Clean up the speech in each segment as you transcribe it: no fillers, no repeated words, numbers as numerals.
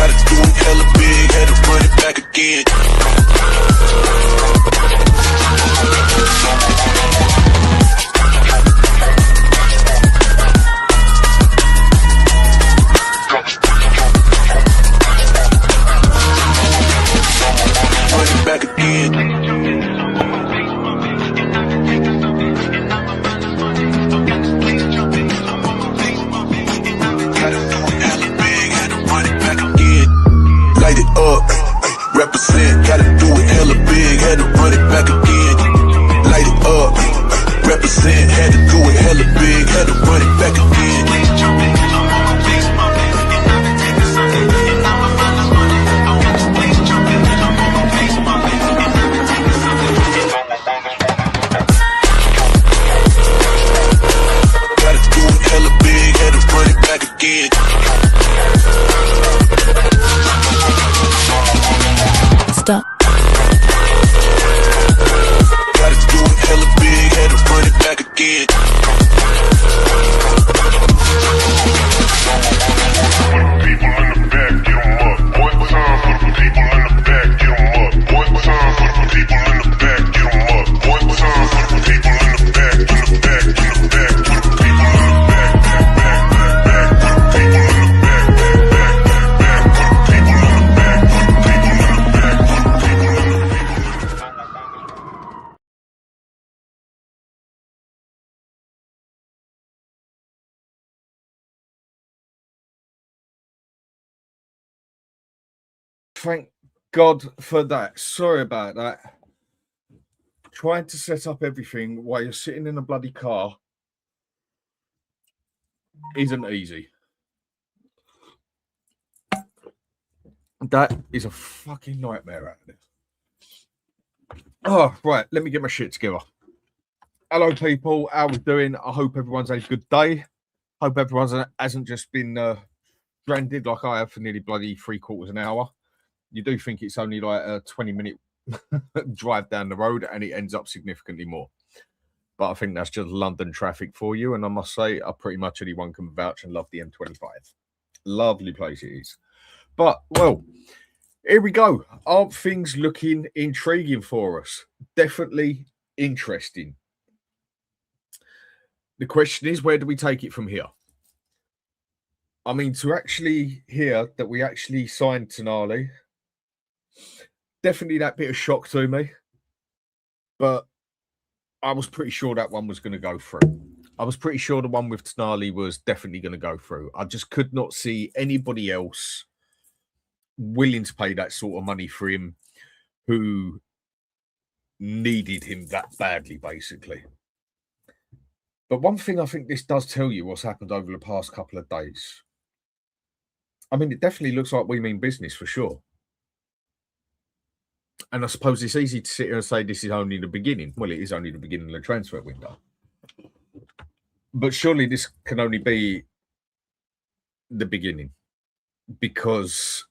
Gotta do it hella big, had to run it back again. Run it back again. Light it up, represent, gotta do it hella big, had to run it back again. Light it up, represent, had to do it hella big, had to run it back again. Gotta do it hella big, had to run it back again. Stop. Gotta do it hella big, had to run it back again. People in the back, get 'em up. One time for the people in the back, get 'em up. One time for the people in the back, get 'em up. One time for the people in the back, in the back, in the back. For the people in the back, back, back, back, back. For the people in the back, back, back, back, back. For the people in the back, for the people in the back, for the people in the Thank God for that. Sorry about that. Trying to set up everything while you're sitting in a bloody car isn't easy. That is a fucking nightmare out there. Oh, right. Let me get my shit together. Hello, people. How we doing? I hope everyone's had a good day. Hope everyone hasn't just been stranded like I have for nearly bloody 3/4 an hour. You do think it's only like a 20-minute drive down the road, and it ends up significantly more. But I think that's just London traffic for you. And I must say, pretty much anyone can vouch and love the M25. Lovely place it is. But, well, here we go. Aren't things looking intriguing for us? Definitely interesting. The question is, where do we take it from here? I mean, to actually hear that we actually signed Tonali, definitely that bit of shock to me. But I was pretty sure that one was going to go through. I was pretty sure the one with Tonali was definitely going to go through. I just could not see anybody else willing to pay that sort of money for him who needed him that badly, basically. But one thing I think this does tell you what's happened over the past couple of days. I mean, it definitely looks like we mean business for sure. And I suppose it's easy to sit here and say this is only the beginning. Well, it is only the beginning of the transfer window. But surely this can only be the beginning because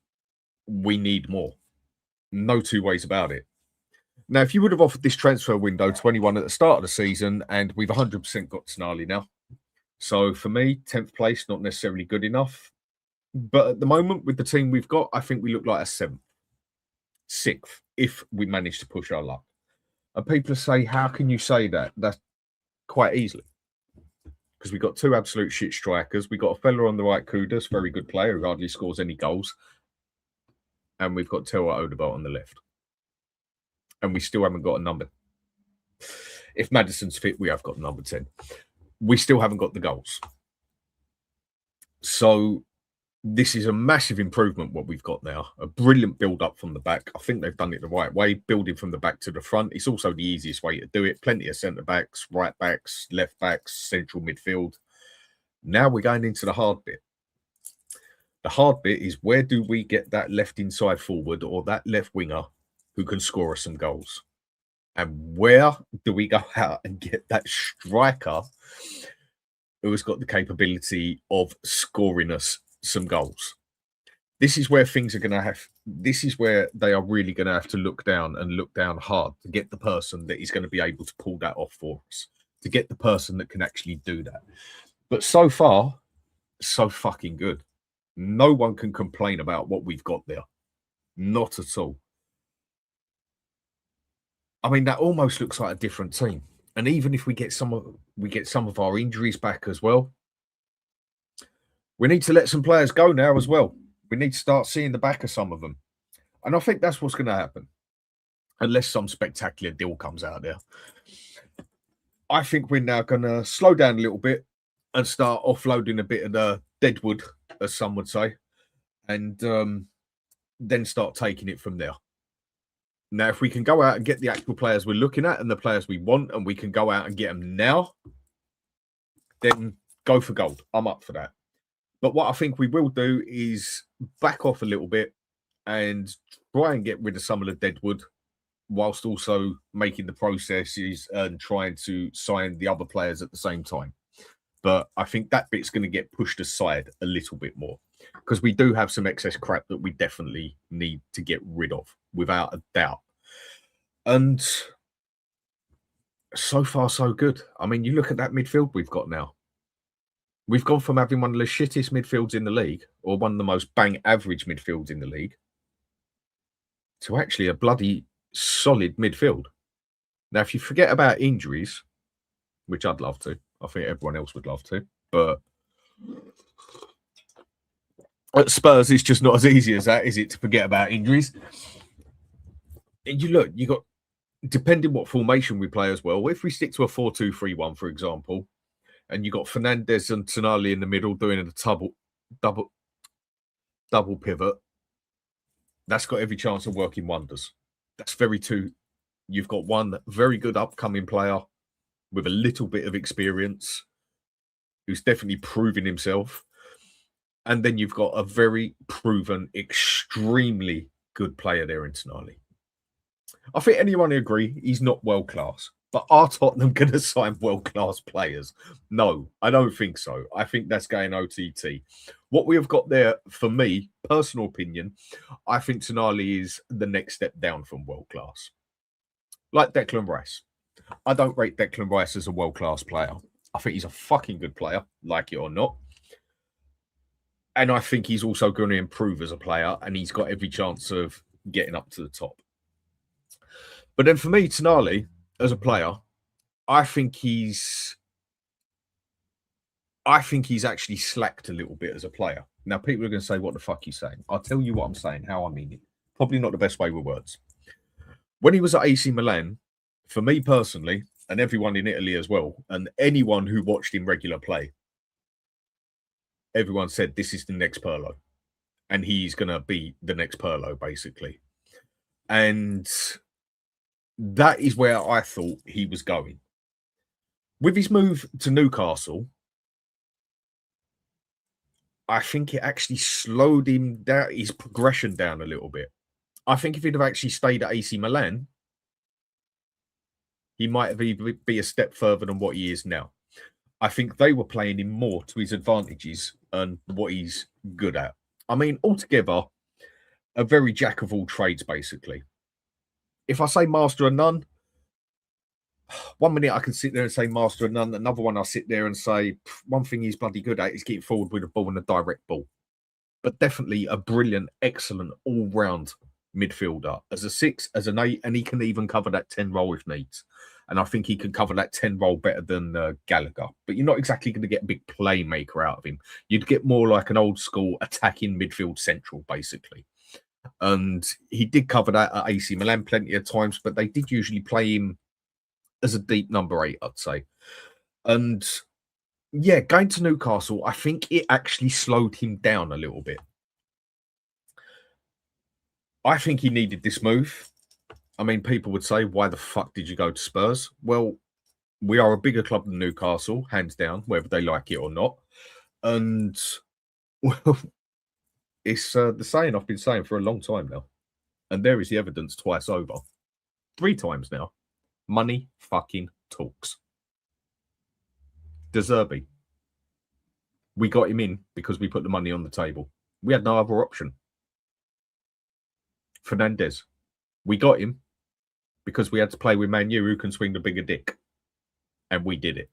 we need more. No two ways about it. Now, if you would have offered this transfer window to anyone at the start of the season, and we've 100% got Tonali now. So for me, 10th place, not necessarily good enough. But at the moment, with the team we've got, I think we look like a 7th. 6th, if we manage to push our luck. And people say, how can you say that? That's quite easily. Because we've got 2 absolute shit strikers. We've got a fella on the right, Kudus, very good player, who hardly scores any goals. And we've got Tewa Odebert on the left. And we still haven't got a number. If Maddison's fit, we have got number 10. We still haven't got the goals. So this is a massive improvement, what we've got now. A brilliant build-up from the back. I think they've done it the right way, building from the back to the front. It's also the easiest way to do it. Plenty of centre-backs, right-backs, left-backs, central midfield. Now we're going into the hard bit. The hard bit is, where do we get that left inside forward or that left winger who can score us some goals? And where do we go out and get that striker who has got the capability of scoring us some goals? This is where things are going to have, this is where they are really going to have to look down and look down hard to get the person that is going to be able to pull that off for us, to get the person that can actually do that. But so far, so fucking good. No one can complain about what we've got there. Not at all. I mean, that almost looks like a different team. And even if we get some of our injuries back as well, we need to let some players go now as well. We need to start seeing the back of some of them. And I think that's what's going to happen. Unless some spectacular deal comes out there. I think we're now going to slow down a little bit and start offloading a bit of the deadwood, as some would say, and then start taking it from there. Now, if we can go out and get the actual players we're looking at and the players we want, and we can go out and get them now, then go for gold. I'm up for that. But what I think we will do is back off a little bit and try and get rid of some of the deadwood, whilst also making the processes and trying to sign the other players at the same time. But I think that bit's going to get pushed aside a little bit more, because we do have some excess crap that we definitely need to get rid of, without a doubt. And so far, so good. I mean, you look at that midfield we've got now. We've gone from having one of the shittest midfields in the league, or one of the most bang average midfields in the league, to actually a bloody solid midfield. Now, if you forget about injuries, which I'd love to, I think everyone else would love to, but at Spurs, it's just not as easy as that, is it, to forget about injuries? And you look, you got, depending what formation we play as well, if we stick to a 4-2-3-1, for example, and you got Fernandez and Tonali in the middle doing a double pivot, that's got every chance of working wonders. That's very two. You've got one very good upcoming player with a little bit of experience who's definitely proving himself. And then you've got a very proven, extremely good player there in Tonali. I think anyone will agree he's not world class. But are Tottenham going to sign world-class players? No, I don't think so. I think that's going OTT. What we have got there, for me, personal opinion, I think Tonali is the next step down from world-class. Like Declan Rice. I don't rate Declan Rice as a world-class player. I think he's a fucking good player, like it or not. And I think he's also going to improve as a player, and he's got every chance of getting up to the top. But then for me, Tonali, as a player, I think he's actually slacked a little bit as a player. Now, people are going to say, what the fuck are you saying? I'll tell you what I'm saying, how I mean it. Probably not the best way with words. When he was at AC Milan, for me personally, and everyone in Italy as well, and anyone who watched him regular play, everyone said, this is the next Pirlo. And he's going to be the next Pirlo, basically. And that is where I thought he was going. With his move to Newcastle, I think it actually slowed him down, his progression down a little bit. I think if he'd have actually stayed at AC Milan, he might be a step further than what he is now. I think they were playing him more to his advantages and what he's good at. I mean, altogether, a very jack of all trades, basically. If I say master of none, 1 minute I can sit there and say master of none. Another one I'll sit there and say, one thing he's bloody good at is getting forward with a ball and a direct ball. But definitely a brilliant, excellent, all-round midfielder. As a 6, as an 8, and he can even cover that 10 role if needs. And I think he can cover that 10 role better than Gallagher. But you're not exactly going to get a big playmaker out of him. You'd get more like an old-school attacking midfield central, basically. And he did cover that at AC Milan plenty of times, but they did usually play him as a deep number 8, I'd say. And yeah, going to Newcastle, I think it actually slowed him down a little bit. I think he needed this move. I mean, people would say, why the fuck did you go to Spurs? Well, we are a bigger club than Newcastle, hands down, whether they like it or not. And, well, it's the saying I've been saying for a long time now. And there is the evidence twice over. 3 times now. Money fucking talks. De Zerbi. We got him in because we put the money on the table. We had no other option. Fernandez. We got him because we had to play with Man U, who can swing the bigger dick. And we did it.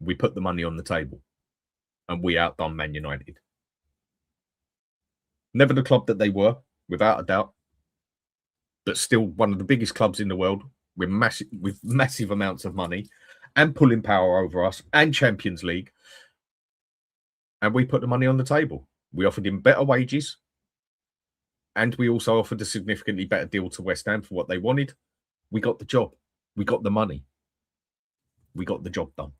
We put the money on the table. And we outdone Man United. Never the club that they were, without a doubt, but still one of the biggest clubs in the world with massive amounts of money and pulling power over us and Champions League. And we put the money on the table. We offered him better wages. And we also offered a significantly better deal to West Ham for what they wanted. We got the job. We got the money. We got the job done.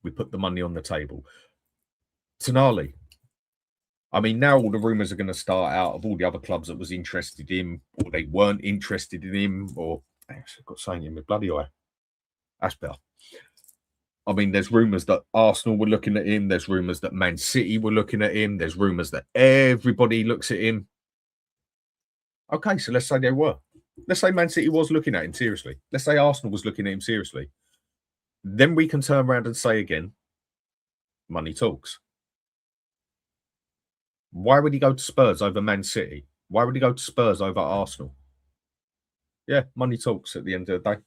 We put the money on the table. Tonali. I mean, now all the rumours are going to start out of all the other clubs that was interested in, or they weren't interested in him, or I've got something in my bloody eye. That's better. I mean, there's rumours that Arsenal were looking at him. There's rumours that Man City were looking at him. There's rumours that everybody looks at him. Okay, so let's say they were. Let's say Man City was looking at him seriously. Let's say Arsenal was looking at him seriously. Then we can turn around and say again, money talks. Why would he go to Spurs over Man City? Why would he go to Spurs over Arsenal? Yeah, money talks at the end of the day.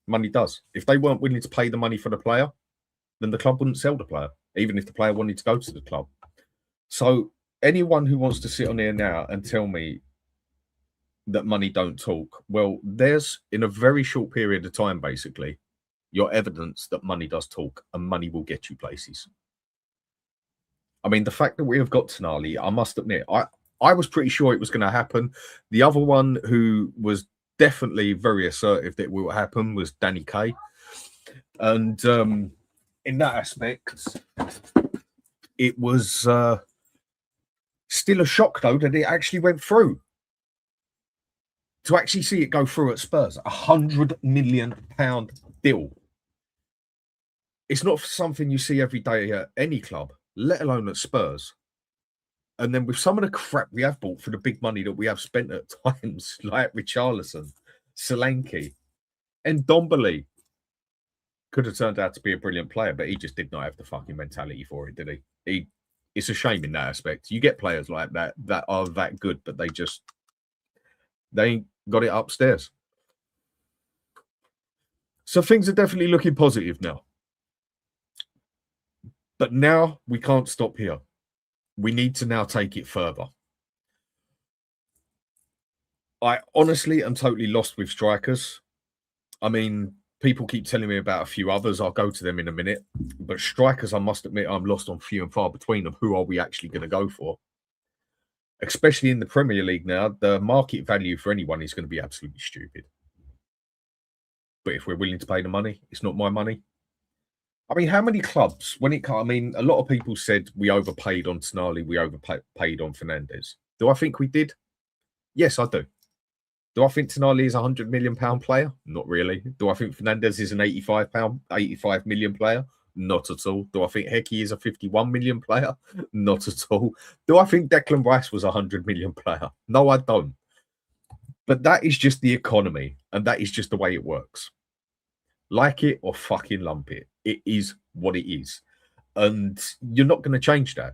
Money does. If they weren't willing to pay the money for the player, then the club wouldn't sell the player, even if the player wanted to go to the club. So anyone who wants to sit on here now and tell me that money don't talk, well, there's, in a very short period of time, basically, your evidence that money does talk and money will get you places. I mean, the fact that we have got Tonali, I must admit, I was pretty sure it was going to happen. The other one who was definitely very assertive that it will happen was Danny Kaye. And in that aspect, it was still a shock, though, that it actually went through. To actually see it go through at Spurs, £100 million deal. It's not something you see every day at any club, let alone at Spurs. And then with some of the crap we have bought for the big money that we have spent at times, like Richarlison, Solanke, and Ndombele, could have turned out to be a brilliant player, but he just did not have the fucking mentality for it, did he? It's a shame in that aspect. You get players like that that are that good, but they ain't got it upstairs. So things are definitely looking positive now. But now we can't stop here. We need to now take it further. I honestly am totally lost with strikers. I mean, people keep telling me about a few others. I'll go to them in a minute. But strikers, I must admit, I'm lost on few and far between of who are we actually going to go for. Especially in the Premier League now, the market value for anyone is going to be absolutely stupid. But if we're willing to pay the money, it's not my money. I mean, how many clubs, when it comes, I mean, a lot of people said we overpaid on Tonali, we overpaid on Fernandes. Do I think we did? Yes, I do. Do I think Tonali is a £100 million player? Not really. Do I think Fernandes is an £85 million player? Not at all. Do I think Hecky is a £51 million player? Not at all. Do I think Declan Rice was a £100 million player? No, I don't. But that is just the economy, and that is just the way it works. Like it or fucking lump it. It is what it is. And you're not going to change that.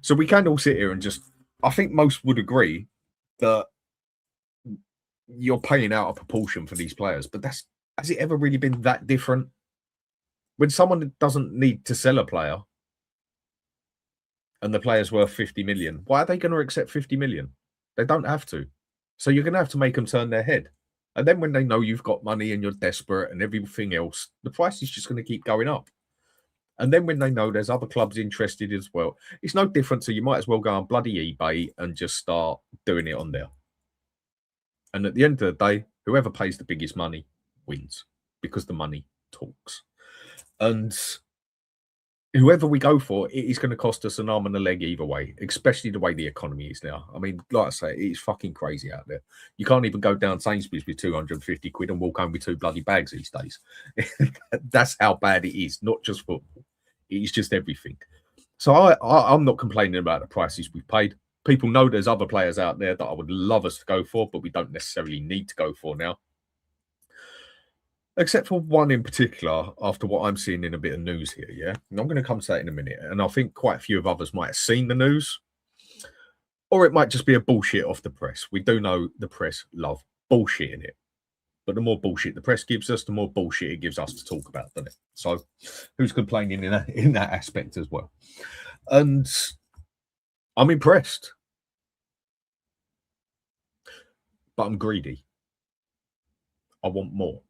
So we can all sit here and just, I think most would agree that you're paying out a proportion for these players. But has it ever really been that different? When someone doesn't need to sell a player and the player's worth 50 million, why are they going to accept 50 million? They don't have to. So you're going to have to make them turn their head. And then when they know you've got money and you're desperate and everything else, the price is just going to keep going up. And then when they know there's other clubs interested as well, it's no different. So you might as well go on bloody eBay and just start doing it on there. And at the end of the day, whoever pays the biggest money wins because the money talks. And whoever we go for, it is going to cost us an arm and a leg either way, especially the way the economy is now. I mean, like I say, it's fucking crazy out there. You can't even go down Sainsbury's with 250 quid and walk home with 2 bloody bags these days. That's how bad it is, not just football. It is just everything. So I'm not complaining about the prices we've paid. People know there's other players out there that I would love us to go for, but we don't necessarily need to go for now. Except for one in particular, after what I'm seeing in a bit of news here, yeah? And I'm going to come to that in a minute. And I think quite a few of others might have seen the news. Or it might just be a bullshit off the press. We do know the press love bullshitting it. But the more bullshit the press gives us, the more bullshit it gives us to talk about, doesn't it? So who's complaining in that aspect as well? And I'm impressed. but I'm greedy. I want more.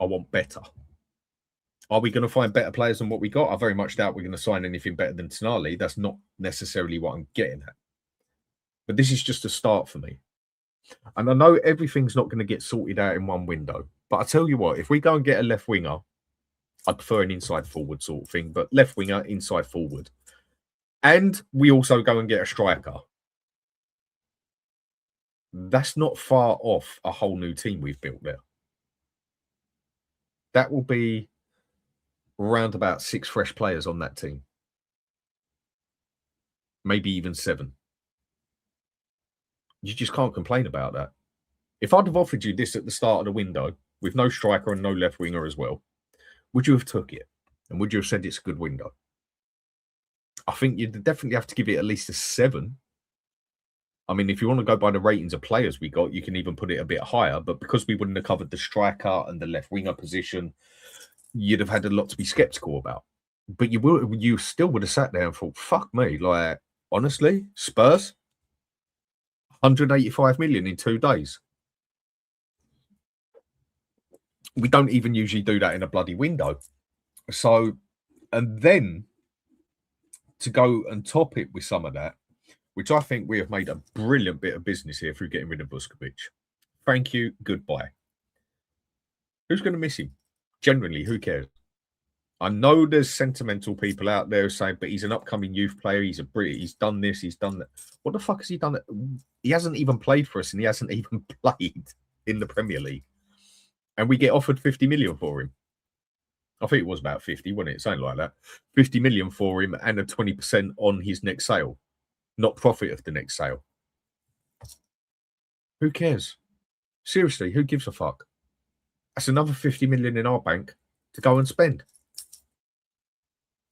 I want better. Are we going to find better players than what we got? I very much doubt we're going to sign anything better than Tonali. That's not necessarily what I'm getting at. But this is just a start for me. And I know everything's not going to get sorted out in one window. But I tell you what, if we go and get a left winger, I prefer an inside forward sort of thing, but left winger, inside forward. And we also go and get a striker. That's not far off a whole new team we've built there. That will be around about 6 fresh players on that team. Maybe even 7. You just can't complain about that. If I'd have offered you this at the start of the window with no striker and no left winger as well, would you have took it? And would you have said it's a good window? I think you'd definitely have to give it at least a 7. I mean, if you want to go by the ratings of players we got, you can even put it a bit higher. But because we wouldn't have covered the striker and the left winger position, you'd have had a lot to be skeptical about. But you still would have sat there and thought, fuck me. Like, honestly, Spurs, 185 million in 2 days. We don't even usually do that in a bloody window. So, and then to go and top it with some of that, which I think we have made a brilliant bit of business here through getting rid of Vuskovic. Thank you. Goodbye. Who's going to miss him? Generally, who cares? I know there's sentimental people out there saying, but he's an upcoming youth player. He's a Brit. He's done this. He's done that. What the fuck has he done? He hasn't even played for us, and he hasn't even played in the Premier League. And we get offered 50 million for him. I think it was about 50, wasn't it? Something like that. 50 million for him and a 20% on his next sale. Not profit of the next sale. Who cares? Seriously, who gives a fuck? That's another 50 million in our bank to go and spend.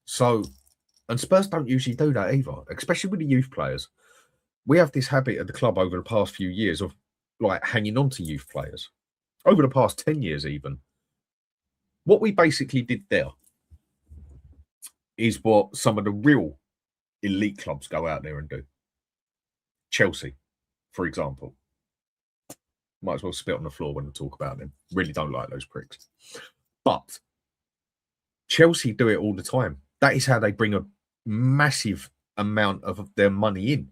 So, and Spurs don't usually do that either, especially with the youth players. We have this habit at the club over the past few years of like hanging on to youth players. Over the past 10 years even. What we basically did there is what some of the real elite clubs go out there and do. Chelsea, for example. Might as well spit on the floor when I talk about them. Really don't like those pricks. But Chelsea do it all the time. That is how they bring a massive amount of their money in.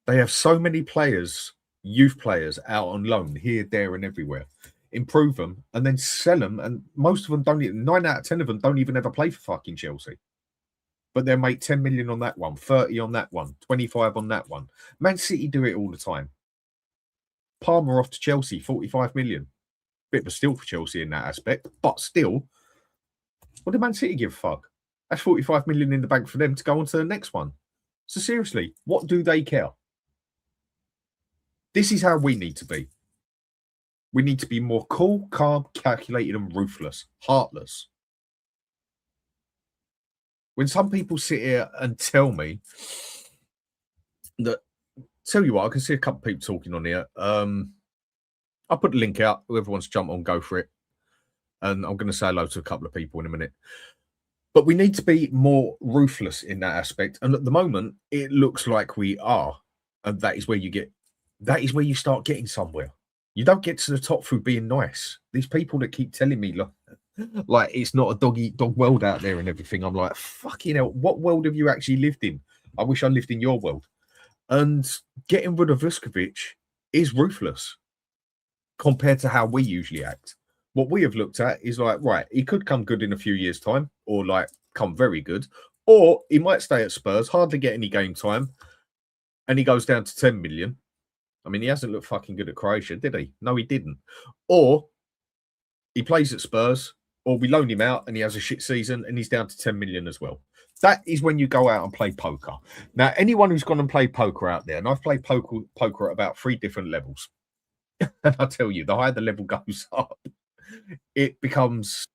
They have so many players, youth players, out on loan here, there, and everywhere. Improve them and then sell them. And most of them don't even, 9 out of 10 of them don't even ever play for fucking Chelsea. But they'll make 10 million on that one, 30 on that one, 25 on that one. Man City do it all the time. Palmer off to Chelsea, 45 million. Bit of a steal for Chelsea in that aspect, but still, what did Man City give a fuck? That's 45 million in the bank for them to go on to the next one. So seriously, what do they care? This is how we need to be. We need to be more cool, calm, calculated, and ruthless, heartless. When some people sit here and tell me that, tell you what, I can see a couple of people talking on here. I'll put the link out. Whoever wants to jump on, go for it. And I'm going to say hello to a couple of people in a minute. But we need to be more ruthless in that aspect. And at the moment, it looks like we are. And that is where you start getting somewhere. You don't get to the top through being nice. These people that keep telling me, like it's not a dog world out there and everything. I'm like, fucking hell, what world have you actually lived in? I wish I lived in your world. And getting rid of Vuskovic is ruthless compared to how we usually act. What we have looked at is like, right, he could come good in a few years' time or like come very good. Or he might stay at Spurs, hardly get any game time, and he goes down to 10 million. I mean, he hasn't looked fucking good at Croatia, did he? No, he didn't. Or he plays at Spurs, or we loan him out and he has a shit season and he's down to 10 million as well. That is when you go out and play poker. Now, anyone who's gone and played poker out there, and I've played poker at about 3 different levels. And I tell you, the higher the level goes up, it becomes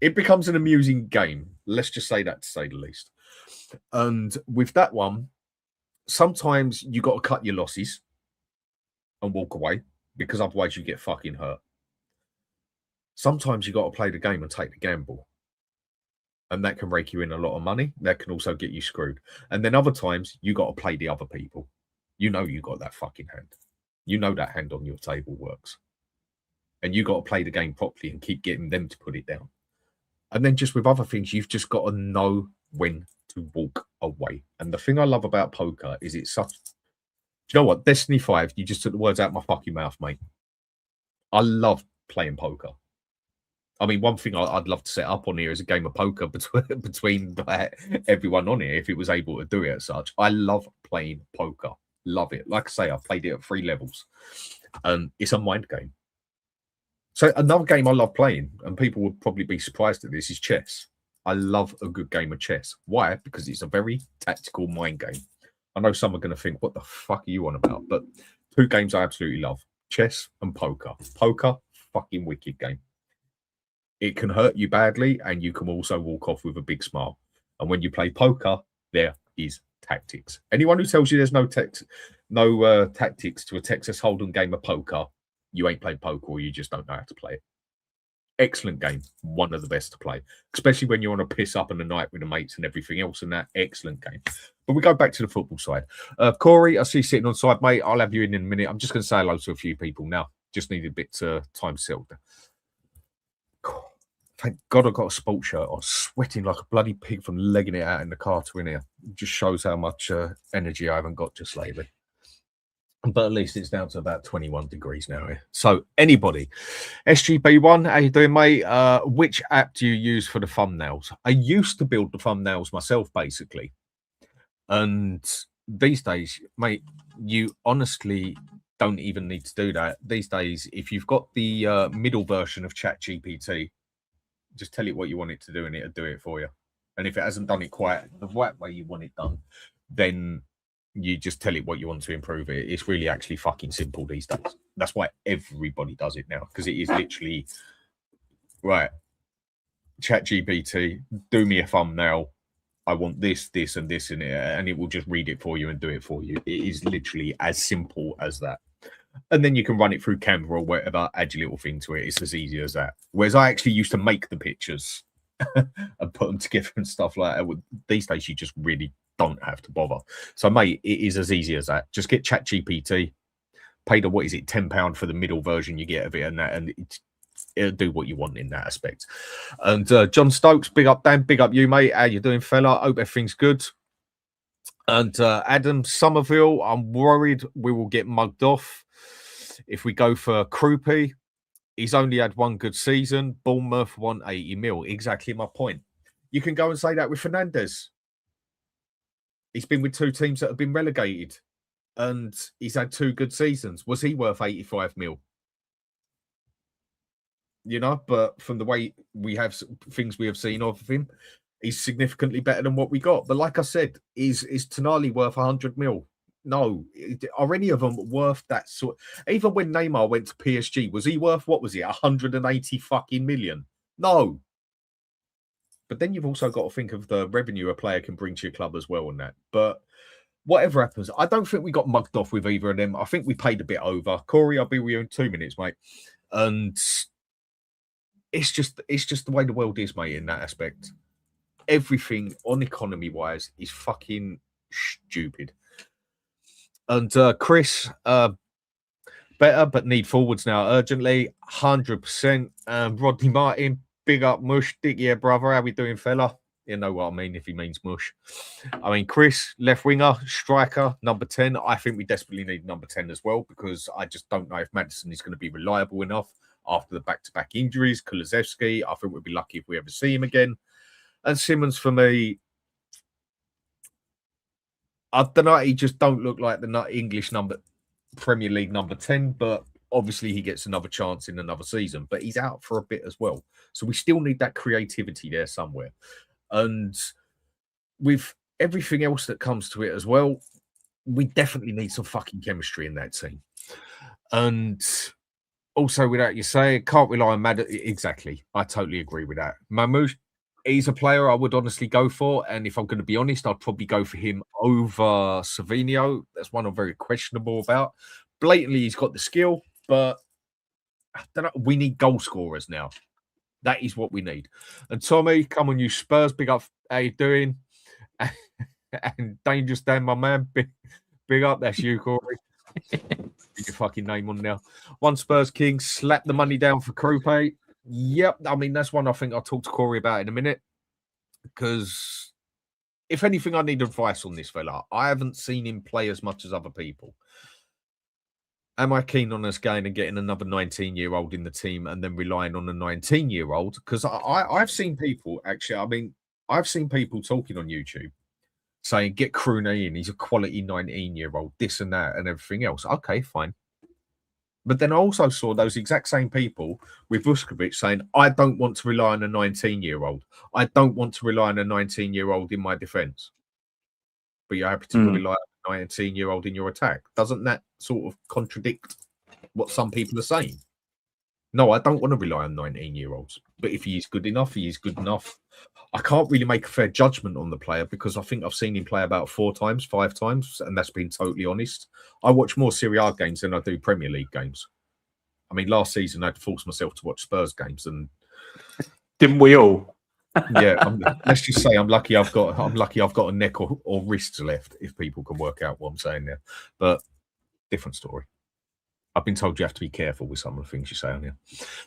an amusing game. Let's just say that, to say the least. And with that one, sometimes you got to cut your losses and walk away because otherwise you get fucking hurt. Sometimes you got to play the game and take the gamble. And that can rake you in a lot of money. That can also get you screwed. And then other times you got to play the other people. You know you got that fucking hand. You know that hand on your table works. And you got to play the game properly and keep getting them to put it down. And then just with other things, you've just got to know when to walk away. And the thing I love about poker is it's such... Do you know what? Destiny 5, you just took the words out of my fucking mouth, mate. I love playing poker. I mean, one thing I'd love to set up on here is a game of poker between everyone on here, if it was able to do it as such. I love playing poker. Love it. Like I say, I've played it at 3 levels. And it's a mind game. So another game I love playing, and people would probably be surprised at this, is chess. I love a good game of chess. Why? Because it's a very tactical mind game. I know some are going to think, what the fuck are you on about? But 2 games I absolutely love. Chess and poker. Poker, fucking wicked game. It can hurt you badly, and you can also walk off with a big smile. And when you play poker, there is tactics. Anyone who tells you there's no tactics to a Texas Hold'em game of poker, you ain't played poker or you just don't know how to play it. Excellent game. One of the best to play, especially when you're on a piss up in the night with the mates and everything else and that. Excellent game. But we go back to the football side. Corey, I see you sitting on side, mate. I'll have you in a minute. I'm just going to say hello to a few people now. Just need a bit time settled. Thank God I got a sports shirt. I was sweating like a bloody pig from legging it out in the car to in here. It just shows how much energy I haven't got just lately. But at least it's down to about 21 degrees now here. So anybody, SGB1, how you doing, mate? Which app do you use for the thumbnails? I used to build the thumbnails myself, basically. And these days, mate, you honestly don't even need to do that. These days, if you've got the middle version of ChatGPT, just tell it what you want it to do and it'll do it for you. And if it hasn't done it quite the right way you want it done, then you just tell it what you want to improve it. It's really actually fucking simple these days. That's why everybody does it now, because it is literally, right, ChatGPT, do me a thumbnail. I want this, this, and this in it, and it will just read it for you and do it for you. It is literally as simple as that. And then you can run it through Canva or whatever, add your little thing to it. It's as easy as that. Whereas I actually used to make the pictures and put them together and stuff like that. These days, you just really don't have to bother. So, mate, it is as easy as that. Just get ChatGPT, pay the, what is it, £10 for the middle version you get of it, and that, and it'll do what you want in that aspect. And John Stokes, big up, Dan, big up you, mate. How you doing, fella? Hope everything's good. And Adam Somerville, I'm worried we will get mugged off if we go for Krupi. He's only had 1 good season. Bournemouth won 80 mil. Exactly my point. You can go and say that with Fernandez. He's been with 2 teams that have been relegated, and he's had 2 good seasons. Was he worth 85 mil? You know, but from the way we have things we have seen of him, he's significantly better than what we got. But like I said, is Tonali worth 100 mil? No. Are any of them worth that sort? Even when Neymar went to PSG, was he worth, what was he, 180 fucking million? No. But then you've also got to think of the revenue a player can bring to your club as well on that. But whatever happens, I don't think we got mugged off with either of them. I think we paid a bit over. Corey, I'll be with you in 2 minutes, mate. And it's just the way the world is, mate, in that aspect. Everything on economy-wise is fucking stupid. And Chris, better, but need forwards now urgently. 100%. Rodney Martin, big up Mush. Dick, yeah, brother. How we doing, fella? You know what I mean if he means Mush. I mean, Chris, left winger, striker, number 10. I think we desperately need number 10 as well, because I just don't know if Maddison is going to be reliable enough after the back-to-back injuries. Kulusevski, I think we'd be lucky if we ever see him again. And Simmons, for me, I don't know, he just don't look like the English Premier League number 10, but obviously he gets another chance in another season, but he's out for a bit as well. So we still need that creativity there somewhere. And with everything else that comes to it as well, we definitely need some fucking chemistry in that team. And also, without you saying, can't rely on Maddison. Exactly. I totally agree with that. Mamouche, he's a player I would honestly go for. And if I'm going to be honest, I'd probably go for him over Savinho. That's one I'm very questionable about. Blatantly, he's got the skill, but I don't know. We need goal scorers now. That is what we need. And Tommy, come on, you Spurs. Big up. How you doing? And Dangerous Dan, my man. Big up. That's you, Corey. your fucking name on there. One Spurs King, slap the money down for Krupe. Yep, I mean, that's one I think I'll talk to Corey about in a minute. Because if anything, I need advice on this fella. I haven't seen him play as much as other people. Am I keen on us going and getting another 19-year-old in the team and then relying on a 19-year-old? Because I've seen people, actually, I mean, I've seen people talking on YouTube saying, get Krune in, he's a quality 19-year-old, this and that and everything else. Okay, fine. But then I also saw those exact same people with Vuskovic saying, I don't want to rely on a 19-year-old. I don't want to rely on a 19-year-old in my defence. But you're happy to rely on a 19-year-old in your attack. Doesn't that sort of contradict what some people are saying? No, I don't want to rely on 19-year-olds. But if he is good enough, he is good enough. I can't really make a fair judgment on the player because I think I've seen him play about 4 times, 5 times, and that's been totally honest. I watch more Serie A games than I do Premier League games. I mean, last season I had to force myself to watch Spurs games, and didn't we all? Yeah, let's just say I'm lucky I've got a neck or wrists left, if people can work out what I'm saying there. But different story. I've been told you have to be careful with some of the things you say on here.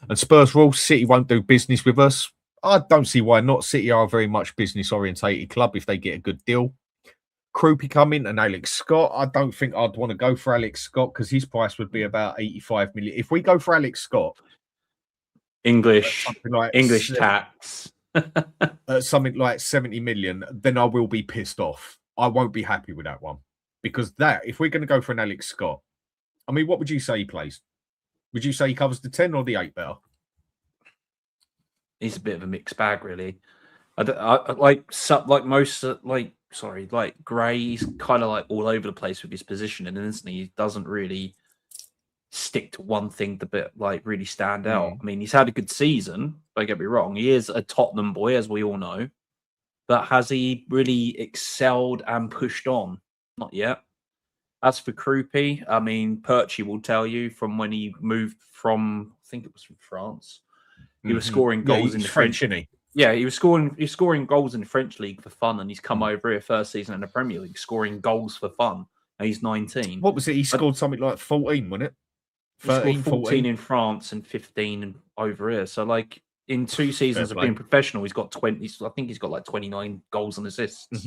And Spurs rules, City won't do business with us. I don't see why not. City are a very much business-orientated club if they get a good deal. Krupe coming and Alex Scott. I don't think I'd want to go for Alex Scott because his price would be about 85 million. If we go for Alex Scott, English tax. Something like 70 million, then I will be pissed off. I won't be happy with that one. Because if we're going to go for an Alex Scott, I mean, what would you say he plays? Would you say he covers the 10 or the 8 better? He's a bit of a mixed bag, really. Gray, he's kind of like all over the place with his positioning, and isn't he? He doesn't really stick to one thing to really stand out. I mean, he's had a good season, don't get me wrong. He is a Tottenham boy, as we all know. But has he really excelled and pushed on? Not yet. As for Krupe, I mean, Perchy will tell you from when he moved from, I think it was from France, he was scoring goals in the French. Yeah, he was scoring goals in the French league for fun, and he's come over here first season in the Premier League, scoring goals for fun. And he's 19. What was it? He scored something like 14, wasn't it? 13, he scored 14 in France and 15 over here. So, like, in 2 seasons of being professional, he's got 20. I think he's got like 29 goals and assists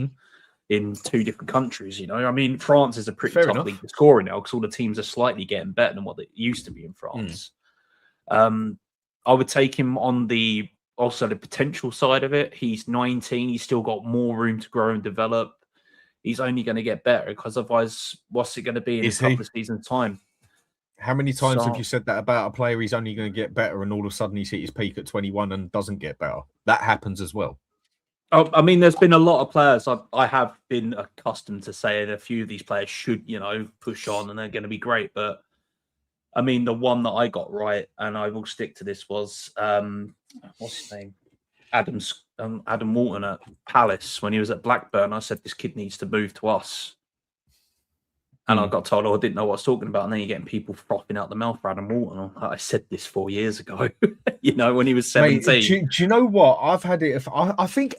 in 2 different countries. You know, I mean, France is a pretty tough league to score in now because all the teams are slightly getting better than what they used to be in France. I would take him on the potential side of it. He's 19. He's still got more room to grow and develop. He's only going to get better because otherwise, what's it going to be in a couple of seasons' time? How many times have you said that about a player? He's only going to get better, and all of a sudden he's hit his peak at 21 and doesn't get better. That happens as well. Oh, I mean, there's been a lot of players. I have been accustomed to saying a few of these players should, push on and they're going to be great. But I mean, the one that I got right, and I will stick to this, was what's his name? Adam Walton at Palace when he was at Blackburn. I said this kid needs to move to us. And I got told, I didn't know what I was talking about. And then you're getting people frothing out the mouth for Adam Walton. I said this 4 years ago, when he was 17. Mate, do you know what? I've had it. I think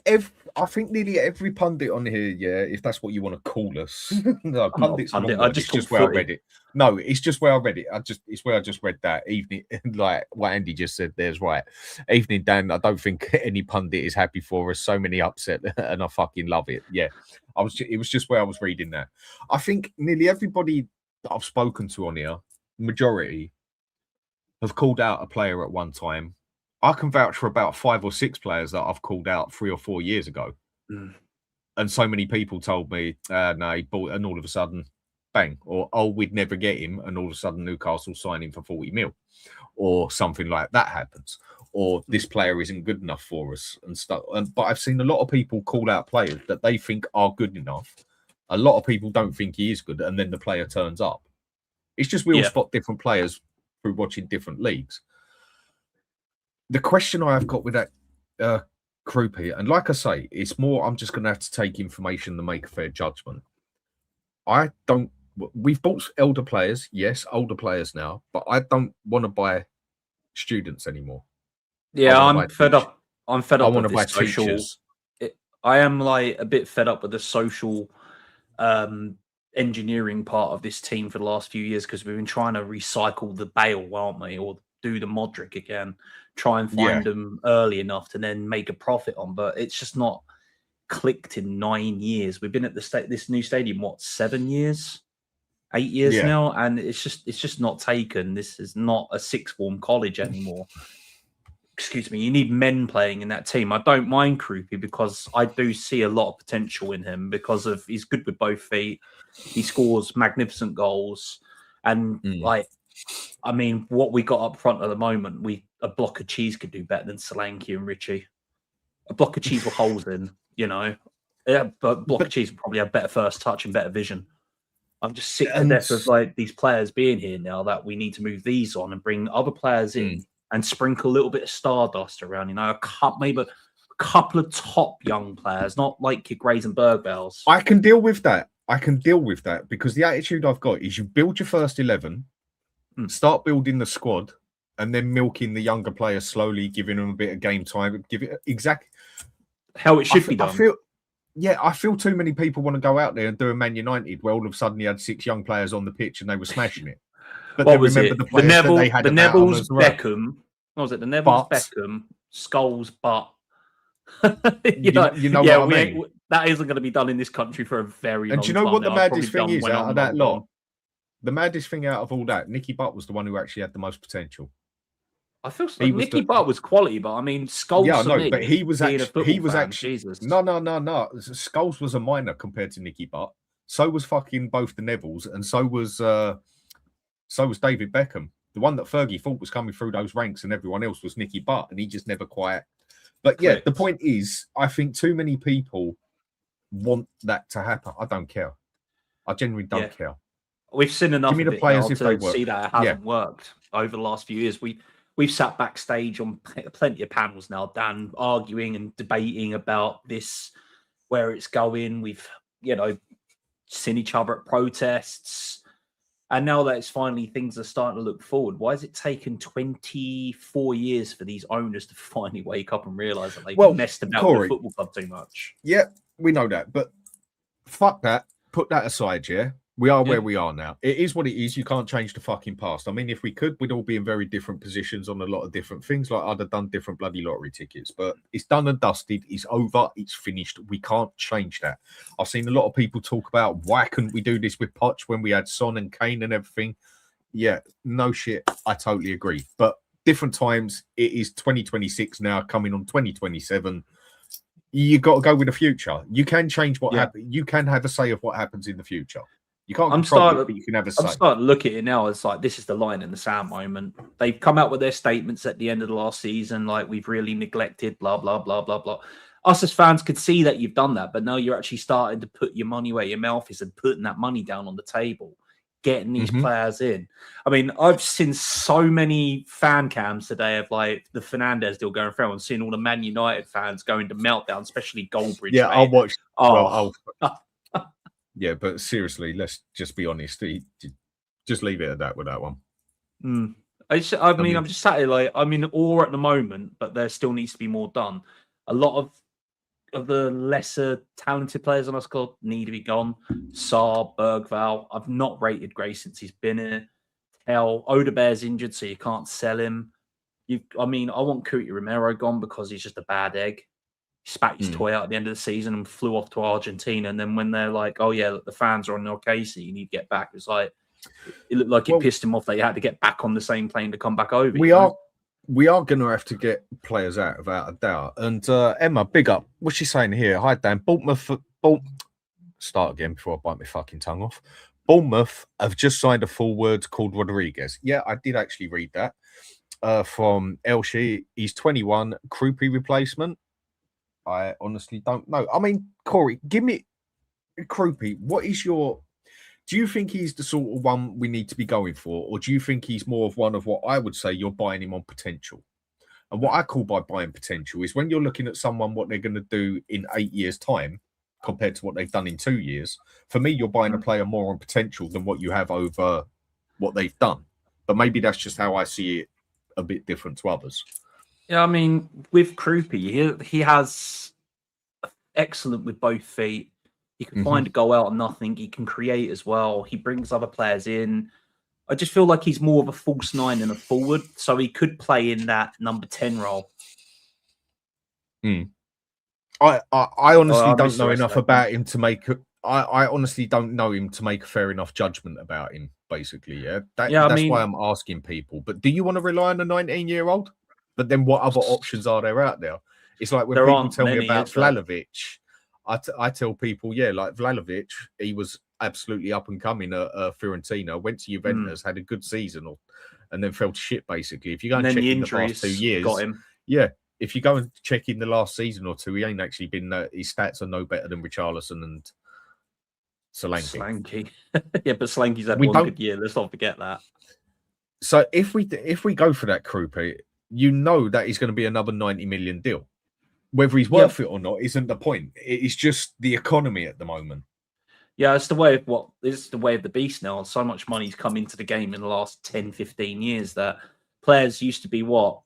nearly every pundit on here, if that's what you want to call us. No, pundits. It's just where I read it. No, it's just where I read it. It's where I just read that evening, like what Andy just said. There's right. Evening, Dan. I don't think any pundit is happy for us. So many upset, and I fucking love it. Yeah. It was just where I was reading that. I think nearly everybody that I've spoken to on here, majority, have called out a player at one time. I can vouch for about 5 or 6 players that I've called out 3 or 4 years ago. And so many people told me, no, he bought, and all of a sudden, bang. Or, we'd never get him, and all of a sudden Newcastle sign him for 40 mil. Or something like that happens. Or this player isn't good enough for us and stuff. But I've seen a lot of people call out players that they think are good enough. A lot of people don't think he is good, and then the player turns up. It's just we all spot different players through watching different leagues. The question I have got with that Krupe, and like I say, it's more I'm just going to have to take information to make a fair judgment. We've bought older players, yes, older players now, but I don't want to buy students anymore. Yeah, I'm fed up. I'm fed up with this social. I am like a bit fed up with the social engineering part of this team for the last few years because we've been trying to recycle the Bale, aren't we? Or do the Modric again, try and find them early enough to then make a profit on. But it's just not clicked in 9 years. We've been at this new stadium, what, 7 years? 8 years now, and it's just not taken. This is not a sixth form college anymore. Excuse me. You need men playing in that team. I don't mind Krupi because I do see a lot of potential in him because of he's good with both feet. He scores magnificent goals, and like, I mean, what we got up front at the moment, a block of cheese could do better than Solanke and Richie. A block of cheese with holes in, you know. Yeah, but block of cheese would probably have better first touch and better vision. I'm just sick to death of like these players being here now that we need to move these on and bring other players in and sprinkle a little bit of stardust around, you know, maybe a couple of top young players, not like your Grays and Bergvales. I can deal with that. Because the attitude I've got is you build your first 11, start building the squad, and then milking the younger players slowly, giving them a bit of game time. Give it exactly how it should be done. I feel too many people want to go out there and do a Man United where all of a sudden you had 6 young players on the pitch and they were smashing it. But what was remember it? The players that they had the Neville's well. Beckham. What was it? The Neville's Beckham, Scholes, but you know what I mean? That isn't going to be done in this country for a very long time. And do you know what the maddest thing is out of that lot? Long. The maddest thing out of all that, Nicky Butt was the one who actually had the most potential. I feel like Nicky Butt was quality, but I mean, Scholes. Yeah, no, but he was actually Jesus. No. Scholes was a minor compared to Nicky Butt. So was fucking both the Nevilles, and so was David Beckham. The one that Fergie thought was coming through those ranks, and everyone else was Nicky Butt, and he just never quite. But yeah, the point is, I think too many people want that to happen. I don't care. I genuinely don't care. We've seen enough Give me of the it players now if to they work. see that it hasn't worked over the last few years. We've sat backstage on plenty of panels now, Dan, arguing and debating about this, where it's going. We've, seen each other at protests. And now that it's finally things are starting to look forward, why has it taken 24 years for these owners to finally wake up and realise that they've messed about with the football club too much? Yeah, we know that. But fuck that. Put that aside, yeah? We are where we are now. It is what it is. You can't change the fucking past. I mean, if we could, we'd all be in very different positions on a lot of different things. Like I'd have done different bloody lottery tickets. But it's done and dusted. It's over. It's finished. We can't change that. I've seen a lot of people talk about why couldn't we do this with Poch when we had Son and Kane and everything. Yeah, no shit. I totally agree. But different times. It is 2026 now, coming on 2027. You got to go with the future. You can change what happens. You can have a say of what happens in the future. You can't control it, but you can have a say. I'm starting to look at it now as like this is the line in the sand moment. They've come out with their statements at the end of the last season, like we've really neglected, blah, blah, blah, blah, blah. Us as fans could see that you've done that, but now you're actually starting to put your money where your mouth is and putting that money down on the table, getting these players in. I mean, I've seen so many fan cams today of like the Fernandes deal going through and seeing all the Man United fans going to meltdown, especially Goldbridge. Yeah, mate. I'll watch. Oh, yeah, but seriously, let's just be honest. Just leave it at that with that one. I'm just sat here like, all at the moment, but there still needs to be more done. A lot of the lesser talented players on our squad need to be gone. Saab, Bergval. I've not rated Gray since he's been here. Hell, Odebear's injured, so you can't sell him. I want Cuti Romero gone because he's just a bad egg. He spat his toy out at the end of the season and flew off to Argentina. And then when they're like, oh, yeah, look, the fans are on your case, so you need to get back. It's like, it looked like it pissed him off that he had to get back on the same plane to come back over. We are going to have to get players out, without a doubt. And Emma, big up. What's she saying here? Hi, Dan. Start again before I bite my fucking tongue off. Bournemouth have just signed a forward called Rodriguez. Yeah, I did actually read that from Elshi. He's 21, Krupi replacement. I honestly don't know. I mean, Corey, give me Krupi. What is your... Do you think he's the sort of one we need to be going for? Or do you think he's more of one of what I would say you're buying him on potential? And what I call by buying potential is when you're looking at someone, what they're going to do in 8 years' time compared to what they've done in 2 years. For me, you're buying a player more on potential than what you have over what they've done. But maybe that's just how I see it, a bit different to others. Yeah, I mean, with Krupi, he has excellent with both feet. He can find a goal out of nothing. He can create as well. He brings other players in. I just feel like he's more of a false nine than a forward, so he could play in that number 10 role. I honestly I don't know enough about him to make. I honestly don't know him to make a fair enough judgment about him. Basically, that's why I'm asking people. But do you want to rely on a 19-year-old? But then, what other options are there out there? It's like when people tell me about Vlahovic, I tell people, like Vlahovic, he was absolutely up and coming at Fiorentina, went to Juventus, had a good season, and then fell to shit. Basically, if you go and check in the past 2 years, got him. If you go and check in the last season or two, he ain't actually been. His stats are no better than Richarlison and Solanke. Yeah, but Solanke's had one good year. Let's not forget that. So if we go for that Krupa, you know that he's going to be another 90 million deal. Whether he's worth it or not isn't the point. It's just the economy at the moment. Yeah, it's the way of it's the way of the beast now. So much money's come into the game in the last 10, 15 years that players used to be what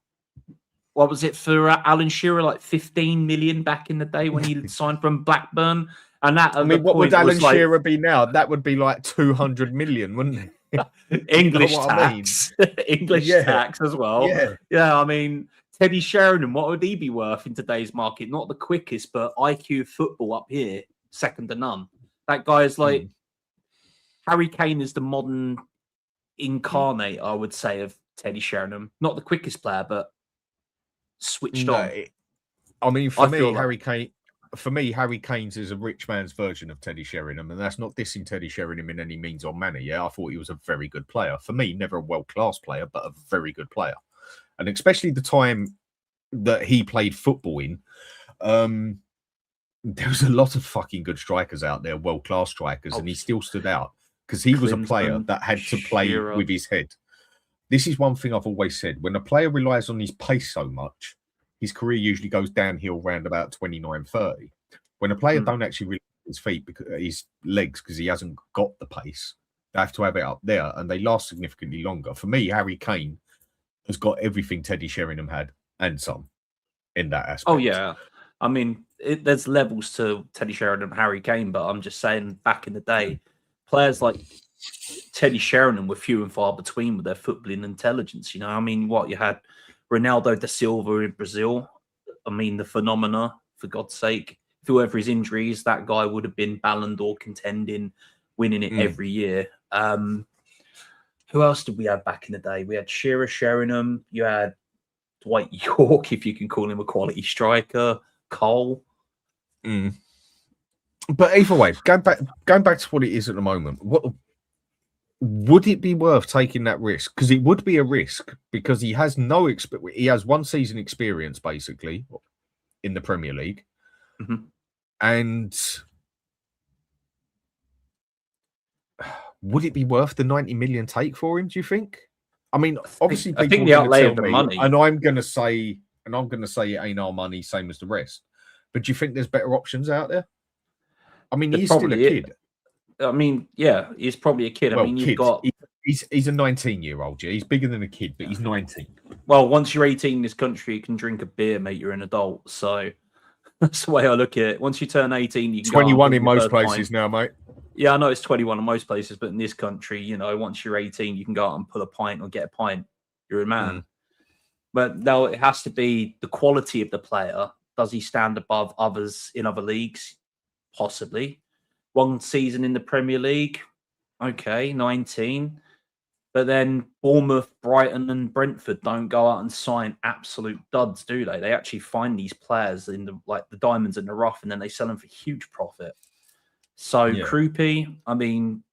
was it for Alan Shearer, like 15 million back in the day when he signed from Blackburn? And that, what would Alan Shearer be now? That would be like 200 million, wouldn't it? English tax. English tax as well. Yeah, I mean, Teddy Sheringham, what would he be worth in today's market? Not the quickest, but IQ football up here, second to none. That guy is like Harry Kane is the modern incarnate, I would say, of Teddy Sheringham. Not the quickest player, but switched on. I mean, for me, Harry Kane's is a rich man's version of Teddy Sheringham, and that's not dissing Teddy Sheringham in any means or manner. Yeah, I thought he was a very good player. For me, never a world-class player, but a very good player. And especially the time that he played football in, there was a lot of fucking good strikers out there, world-class strikers, and he still stood out because he was a player that had to play with his head. This is one thing I've always said. When a player relies on his pace so much, his career usually goes downhill around about 29, 30. When a player don't actually rely on his feet, his legs, because he hasn't got the pace, they have to have it up there, and they last significantly longer. For me, Harry Kane has got everything Teddy Sheringham had and some in that aspect. Oh, yeah. I mean, there's levels to Teddy Sheringham and Harry Kane, but I'm just saying back in the day, players like Teddy Sheringham were few and far between with their footballing intelligence. You know, I mean, you had Ronaldo da Silva in Brazil. I mean, the phenomena, for God's sake. Whoever his injuries, that guy would have been Ballon d'Or contending, winning it every year. Who else did we have back in the day? We had Shearer, Sheringham. You had Dwight York, if you can call him a quality striker. Cole. But either way, going back to what it is at the moment, what would it be worth taking that risk? Because it would be a risk because he has no experience. He has one season experience basically in the Premier League, and would it be worth the 90 million take for him? Do you think? I mean, obviously, I think the outlay of the money, and I'm going to say it ain't our money, same as the rest. But do you think there's better options out there? I mean, he's still a kid. I mean, yeah, he's probably a kid. Well, I mean, you've got he's a 19-year-old. Yeah, he's bigger than a kid, but he's 19. Well, once you're 18 in this country, you can drink a beer, mate. You're an adult. So that's the way I look at it. Once you turn 18, you can 21 in most places now, mate. Yeah, I know it's 21 in most places, but in this country, you know, once you're 18, you can go out and pull a pint or get a pint. You're a man. But no, it has to be the quality of the player. Does he stand above others in other leagues? Possibly. One season in the Premier League, okay, 19. But then Bournemouth, Brighton, and Brentford don't go out and sign absolute duds, do they? They actually find these players in the diamonds in the rough, and then they sell them for huge profit. So Krupi, I mean,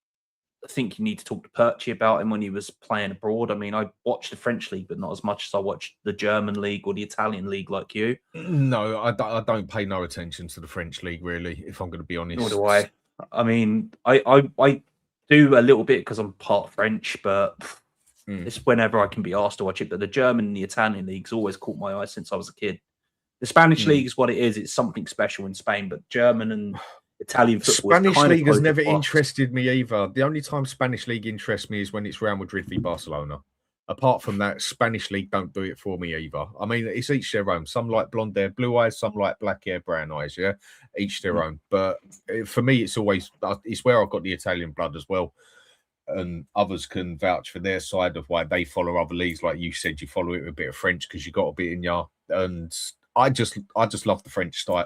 I think you need to talk to Perchy about him when he was playing abroad. I mean, I watched the French league, but not as much as I watched the German league or the Italian league like you. No, I don't pay no attention to the French league, really, if I'm going to be honest. Nor do I. I mean, I do a little bit because I'm part French, but it's whenever I can be asked to watch it. But the German and the Italian leagues always caught my eye since I was a kid. The Spanish league is what it is. It's something special in Spain, but German and Italian football. Spanish league has never interested me either. The only time Spanish league interests me is when it's Real Madrid v Barcelona. Apart from that, Spanish league don't do it for me either. I mean, it's each their own. Some like blonde hair, blue eyes. Some like black hair, brown eyes. Yeah, each their own. But for me, it's always it's where I've got the Italian blood as well, and others can vouch for their side of why they follow other leagues. Like you said, you follow it with a bit of French because you got a bit in ya. And I just love the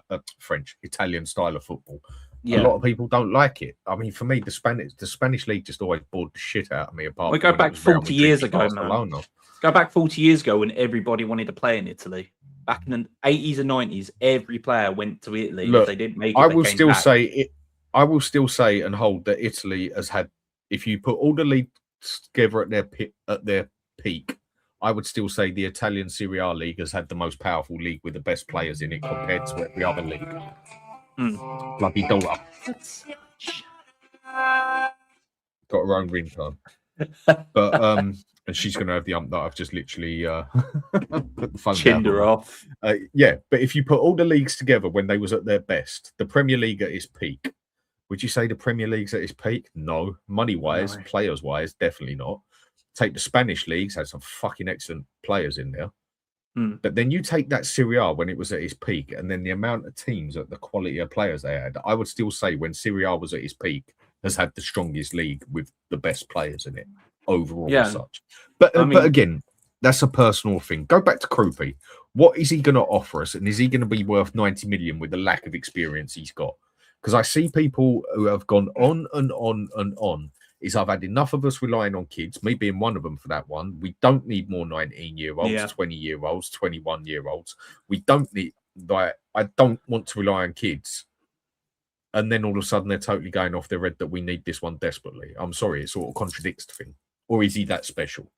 Italian style of football. Yeah. A lot of people don't like it. I mean, for me, the Spanish league just always bored the shit out of me. Apart we from go when it back was Real 40 Madrid, years ago, Barcelona. man. Go back 40 years ago when everybody wanted to play in Italy. Back in the 80s and 90s, every player went to Italy. Look, if they didn't make it, I they will came still back. say it. I will still say and hold that Italy has had. If you put all the leagues together at their peak, I would still say the Italian Serie A league has had the most powerful league with the best players in it compared to every other league. Bloody daughter. Got her own ringtone. But and she's gonna have the that I've just literally put the phone Chinned down her off. Yeah, but if you put all the leagues together when they was at their best, the Premier League at its peak, would you say the Premier League's at its peak? No. Money-wise, No. players-wise, definitely not. Take the Spanish leagues, had some fucking excellent players in there. But then you take that Serie A when it was at its peak, and then the amount of teams at the quality of players they had, I would still say when Serie A was at its peak, has had the strongest league with the best players in it overall as such. But but again, that's a personal thing. Go back to Krupi. What is he going to offer us? And is he going to be worth 90 million with the lack of experience he's got? Because I see people who have gone on and on and on. Is I've had enough of us relying on kids, me being one of them for that one. We don't need more 19-year-olds, 20-year-olds, 21-year-olds. We don't need, like, I don't want to rely on kids. And then all of a sudden they're totally going off their head that we need this one desperately. I'm sorry, it sort of contradicts the thing. Or is he that special?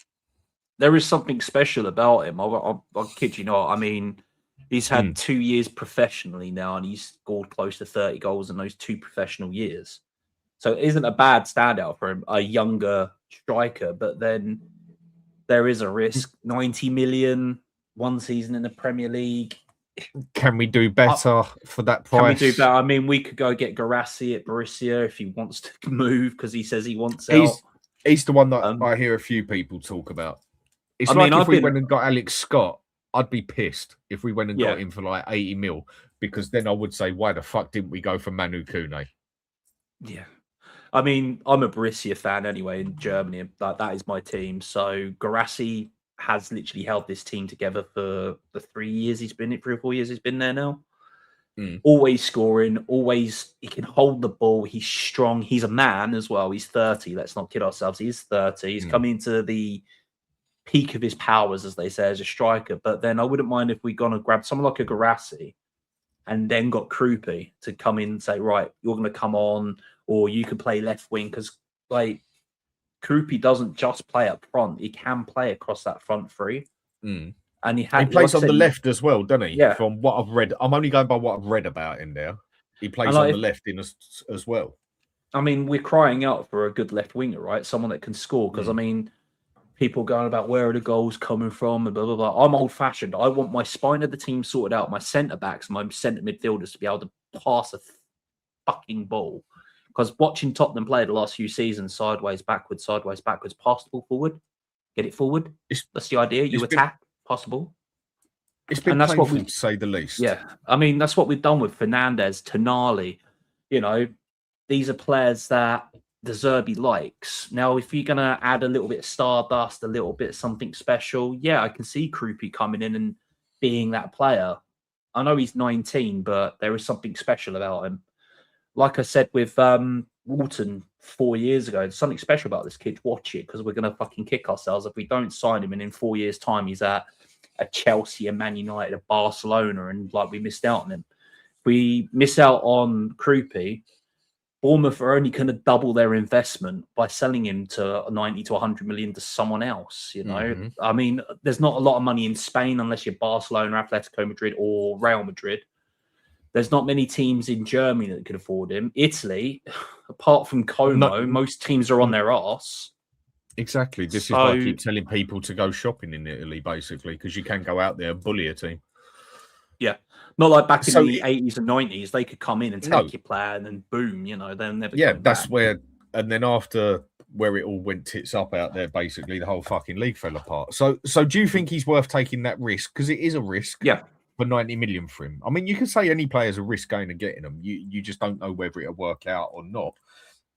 There is something special about him. I'll kid you not. I mean, he's had 2 years professionally now, and he's scored close to 30 goals in those 2 professional years. So it isn't a bad standout for him, a younger striker. But then there is a risk. 90 million, 1 season in the Premier League. Can we do better for that price? Can we do better? I mean, we could go get Garassi at Borussia if he wants to move because he says he wants out. He's the one that I hear a few people talk about. It's if we went and got Alex Scott, I'd be pissed if we went and got him for like 80 mil, because then I would say, why the fuck didn't we go for Manu Kone? Yeah. I mean, I'm a Borussia fan anyway in Germany. That is my team. So Garassi has literally held this team together for the 3 years he's been, 3 or 4 years he's been there now. Always scoring, always, he can hold the ball. He's strong. He's a man as well. He's 30. Let's not kid ourselves. He's 30. He's coming to the peak of his powers, as they say, as a striker. But then I wouldn't mind if we gone and grabbed someone like a Garassi and then got Krupi to come in and say, right, you're going to come on, or you can play left wing, because like Krupi doesn't just play up front; he can play across that front three. And he plays on the left as well, doesn't he? Yeah. From what I've read, I'm only going by what I've read about him there. He plays on the left in as well. I mean, we're crying out for a good left winger, right? Someone that can score. Because I mean, people going about where are the goals coming from and blah blah blah. I'm old fashioned. I want my spine of the team sorted out, my centre backs, my centre midfielders to be able to pass a fucking ball. Because watching Tottenham play the last few seasons, sideways, backwards, pass the ball forward, get it forward. That's the idea. You attack, pass the ball. It's been painful, to say the least. Yeah, I mean, that's what we've done with Fernandez, Tonali. You know, these are players that De Zerbi likes. Now, if you're going to add a little bit of stardust, a little bit of something special, yeah, I can see Krupi coming in and being that player. I know he's 19, but there is something special about him. Like I said with Walton 4 years ago, there's something special about this kid. Watch it, because we're going to fucking kick ourselves if we don't sign him, and in 4 years' time he's at a Chelsea, a Man United, a Barcelona, and like we missed out on him. If we miss out on Krupi, Bournemouth are only going to double their investment by selling him to 90 to 100 million to someone else. You know, I mean, there's not a lot of money in Spain unless you're Barcelona, Atletico Madrid, or Real Madrid. There's not many teams in Germany that could afford him. Italy, apart from Como, most teams are on their arse. Exactly. This is why I keep telling people to go shopping in Italy, basically, because you can go out there and bully a team. Yeah. Not like back in the 80s and 90s. They could come in and take your player and then boom, you know, they'll never that's where, and then after where it all went tits up out there, basically the whole fucking league fell apart. So do you think he's worth taking that risk? Because it is a risk. Yeah. For 90 million for him. I mean, you can say any player's a risk going and getting them. You just don't know whether it'll work out or not.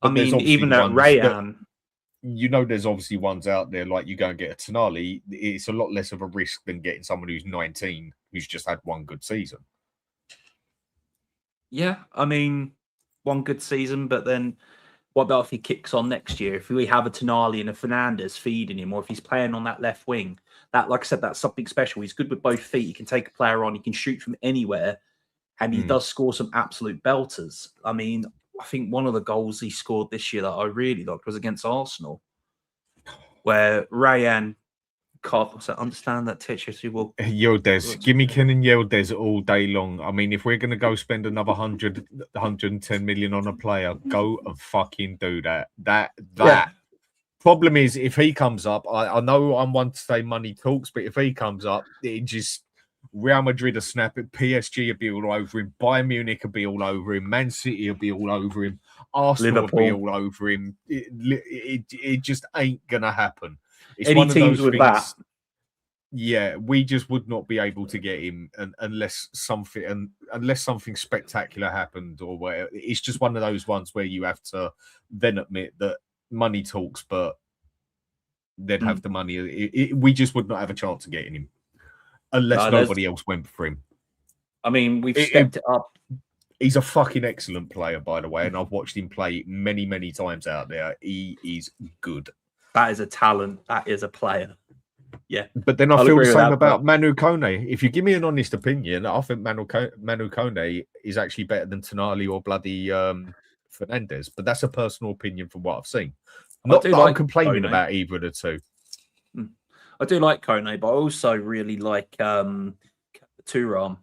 But I mean, even that Rayan, there's obviously ones out there like you go and get a Tonali. It's a lot less of a risk than getting someone who's 19 who's just had one good season. Yeah, I mean, one good season, but then what about if he kicks on next year? If we have a Tonali and a Fernandes feeding him, or if he's playing on that left wing, that, like I said, that's something special. He's good with both feet. He can take a player on. He can shoot from anywhere, and he does score some absolute belters. I mean, I think one of the goals he scored this year that I really liked was against Arsenal, where Rayan can't understand that Tetris will. Yildiz, give me Ken and Yildiz all day long. I mean, if we're going to go spend another 110 million on a player, go and fucking do that. That. Problem is, if he comes up, I know I'm one to say money talks, but if he comes up, it just Real Madrid will snap it, PSG will be all over him, Bayern Munich will be all over him, Man City will be all over him, Arsenal will be all over him. It just ain't gonna happen. It's Any one of teams those with things, that. Yeah, we just would not be able to get him unless something spectacular happened or whatever. It's just one of those ones where you have to then admit that money talks, but they'd have the money. We just would not have a chance of getting him unless nobody else went for him. I mean, we've stepped it up. He's a fucking excellent player, by the way, and I've watched him play many, many times out there. He is good. That is a talent. That is a player. Yeah. But then I feel the same about Manu Kone. If you give me an honest opinion, I think Manu Kone is actually better than Tonali or bloody Fernandes, but that's a personal opinion from what I've seen. Not that I'm complaining about either of the two. I do like Kone, but I also really like Thuram.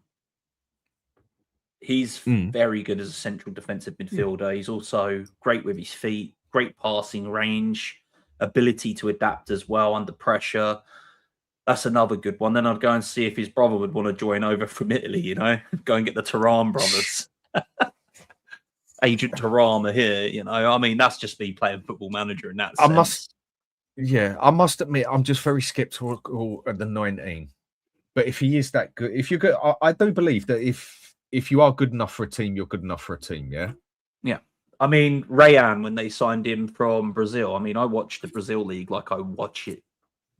He's very good as a central defensive midfielder. He's also great with his feet, great passing range, ability to adapt as well under pressure. That's another good one. Then I'd go and see if his brother would want to join over from Italy, go and get the Thuram brothers. Agent Thuram are here, I mean, that's just me playing Football Manager in that sense. I must admit, I'm just very skeptical at the 19. But if he is that good, if you're good, I do believe that if you are good enough for a team, you're good enough for a team, yeah? Yeah. I mean, Rayan, when they signed him from Brazil, I mean, I watched the Brazil league like I watch it,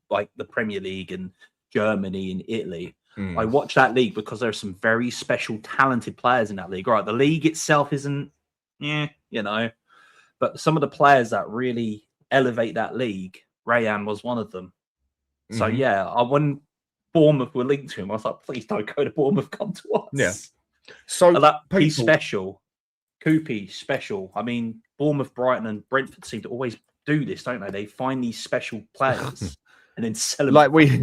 like the Premier League in Germany and Italy. I watch that league because there are some very special, talented players in that league. All right, the league itself isn't, but some of the players that really elevate that league, Rayan was one of them. So, when Bournemouth were linked to him, I was like, please don't go to Bournemouth, come to us. Yeah. So he's special. Koopy, special. I mean, Bournemouth, Brighton, and Brentford seem to always do this, don't they? They find these special players and then sell them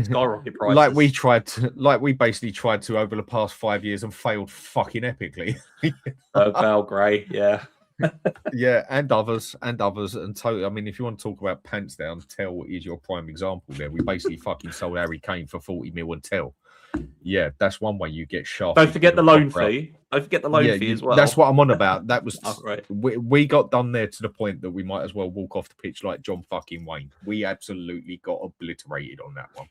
skyrocket prices. We basically tried to over the past 5 years and failed fucking epically. Val Gray, yeah. Yeah, and others. And totally. I mean, if you want to talk about pants down, Tell is your prime example there. We basically fucking sold Harry Kane for 40 mil and Tell. Yeah, that's one way you get shafted. Don't forget the loan fee. Don't forget the loan fee as well. That's what I'm on about. That was right. We got done there to the point that we might as well walk off the pitch like John fucking Wayne. We absolutely got obliterated on that one.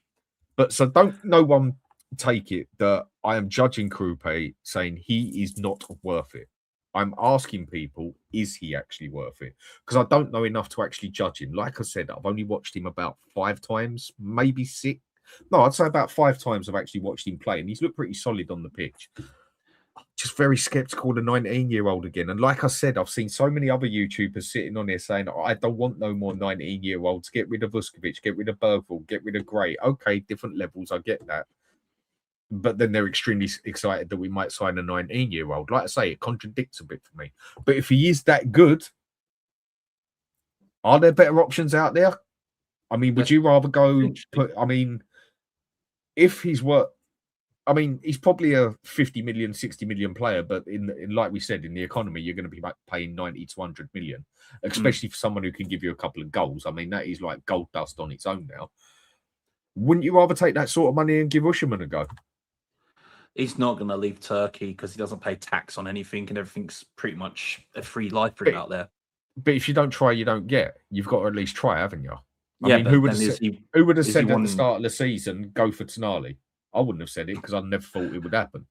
But so don't no one take it that I am judging Krupe saying he is not worth it. I'm asking people, is he actually worth it? Because I don't know enough to actually judge him. Like I said, I've only watched him about 5 times, maybe 6. No, I'd say about 5 times I've actually watched him play, and he's looked pretty solid on the pitch. Just very skeptical of the 19-year-old again. And like I said, I've seen so many other YouTubers sitting on here saying, I don't want no more 19-year-olds. Get rid of Vuskovic, get rid of Bergvall, get rid of Gray. Okay, different levels, I get that. But then they're extremely excited that we might sign a 19-year-old. Like I say, it contradicts a bit for me. But if he is that good, are there better options out there? I mean, would you rather go if he's he's probably a 50 million, 60 million player, but in like we said, in the economy, you're going to be paying 90 to 100 million, especially for someone who can give you a couple of goals. I mean, that is like gold dust on its own now. Wouldn't you rather take that sort of money and give Usherman a go? He's not going to leave Turkey because he doesn't pay tax on anything and everything's pretty much a free life for him out there. But if you don't try, you don't get. You've got to at least try, haven't you? I Yeah, mean, but who would then have is said, he who would have is he said at the one? start of the season, go for Tonali? I wouldn't have said it because I never thought it would happen.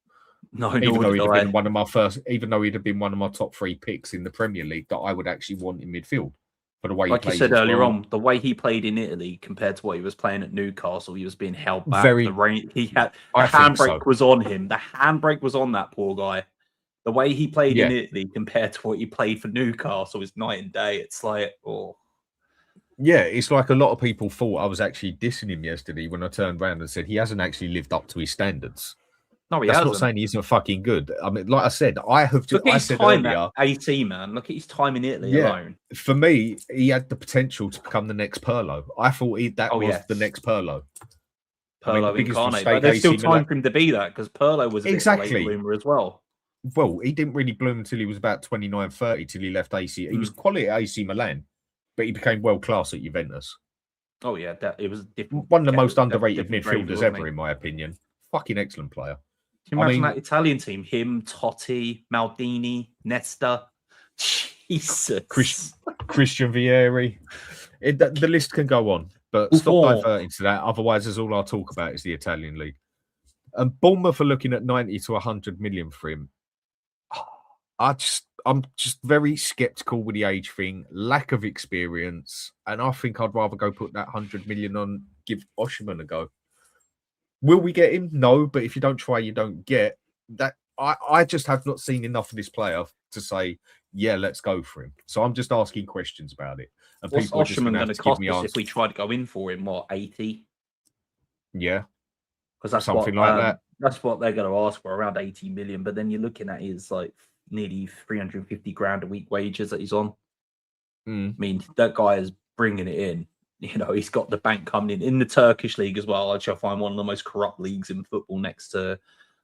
No, Even nor though did he'd have I. been one of my first, even though he'd have been one of my top 3 picks in the Premier League that I would actually want in midfield for the way he Like you plays said as earlier well. on, the way he played in Italy compared to what he was playing at Newcastle, he was being held back. Very, The rain, he had the I think handbrake so. was on him. The handbrake was on that poor guy. The way he played in Yeah. Italy compared to what he played for Newcastle is night and day. It's like, oh, Yeah, it's like a lot of people thought I was actually dissing him yesterday when I turned around and said he hasn't actually lived up to his standards. no, he That's hasn't. not saying he isn't fucking good. I mean, like I said, I have just Look at I his said time earlier, at AT, man. Look at his time in Italy yeah, alone. for me, he had the potential to become the next Pirlo. I thought that Oh, was yes. the next Pirlo. Pirlo the biggest incarnate, mistake but there's still AC time Milan- for him to be that because Pirlo was a bit of a late Exactly. bloomer as well. Well, he didn't really bloom until he was about 29, 30 till he left AC. He was quality at AC Milan, but he became world class at Juventus. Oh yeah, it was different. One of the Yeah, most it was underrated different gravy, midfielders wasn't ever, he? in my opinion. Fucking excellent player. Can you imagine that Italian team? Him, Totti, Maldini, Nesta. Jesus. Christian Vieri. The list can go on, but stop diverting to that. Otherwise, as all I'll talk about is the Italian league. And Bournemouth are looking at 90 to 100 million for him. I'm just very skeptical with the age thing, lack of experience, and I think I'd rather go put that 100 million on, give Osimhen a go. Will we get him? No, but if you don't try, you don't get. That I just have not seen enough of this player to say, yeah, let's go for him. So I'm just asking questions about it. And What's people are just Osimhen going going to to give cost me us answers. if we tried to go in for him? What, 80? Yeah, Because that's something what, like that. That's what they're going to ask for, around 80 million. But then you're looking at his like nearly 350 grand a week wages that he's on. I mean, that guy is bringing it in. You know, he's got the bank coming in the Turkish league as well, which I find one of the most corrupt leagues in football next to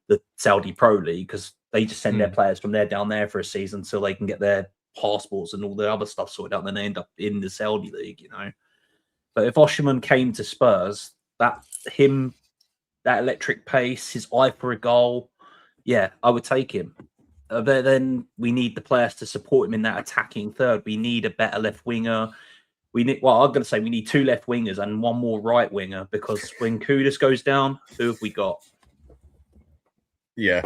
the Saudi Pro League, because they just send their players from there down there for a season so they can get their passports and all the other stuff sorted out, and then they end up in the Saudi league, you know. But if Osimhen came to Spurs, that electric pace, his eye for a goal, yeah, I would take him. But then we need the players to support him in that attacking third. We need a better left winger. I'm going to say we need 2 left wingers and 1 more right winger, because when Kudus goes down, who have we got? Yeah.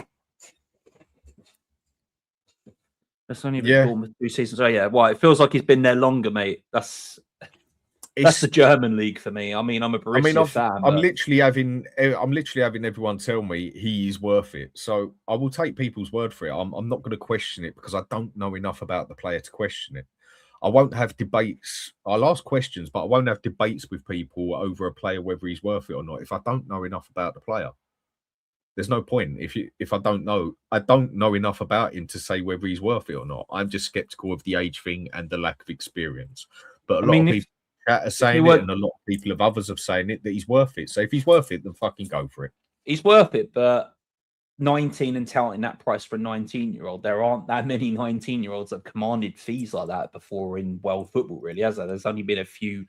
That's only been 2 seasons. Oh yeah, well, it feels like he's been there longer, mate. That's the German league for me. I mean, I'm a Borussia fan. I'm literally having everyone tell me he is worth it. So I will take people's word for it. I'm not going to question it because I don't know enough about the player to question it. I won't have debates. I'll ask questions, but I won't have debates with people over a player whether he's worth it or not if I don't know enough about the player. There's no point if I don't know enough about him to say whether he's worth it or not. I'm just skeptical of the age thing and the lack of experience. But a lot of people are saying it, and a lot of people of others have saying it, that he's worth it. So if he's worth it, then fucking go for it. He's worth it, but 19 and touting that price for a 19-year-old, there aren't that many 19-year-olds that have commanded fees like that before in world football, really, has there? There's only been a few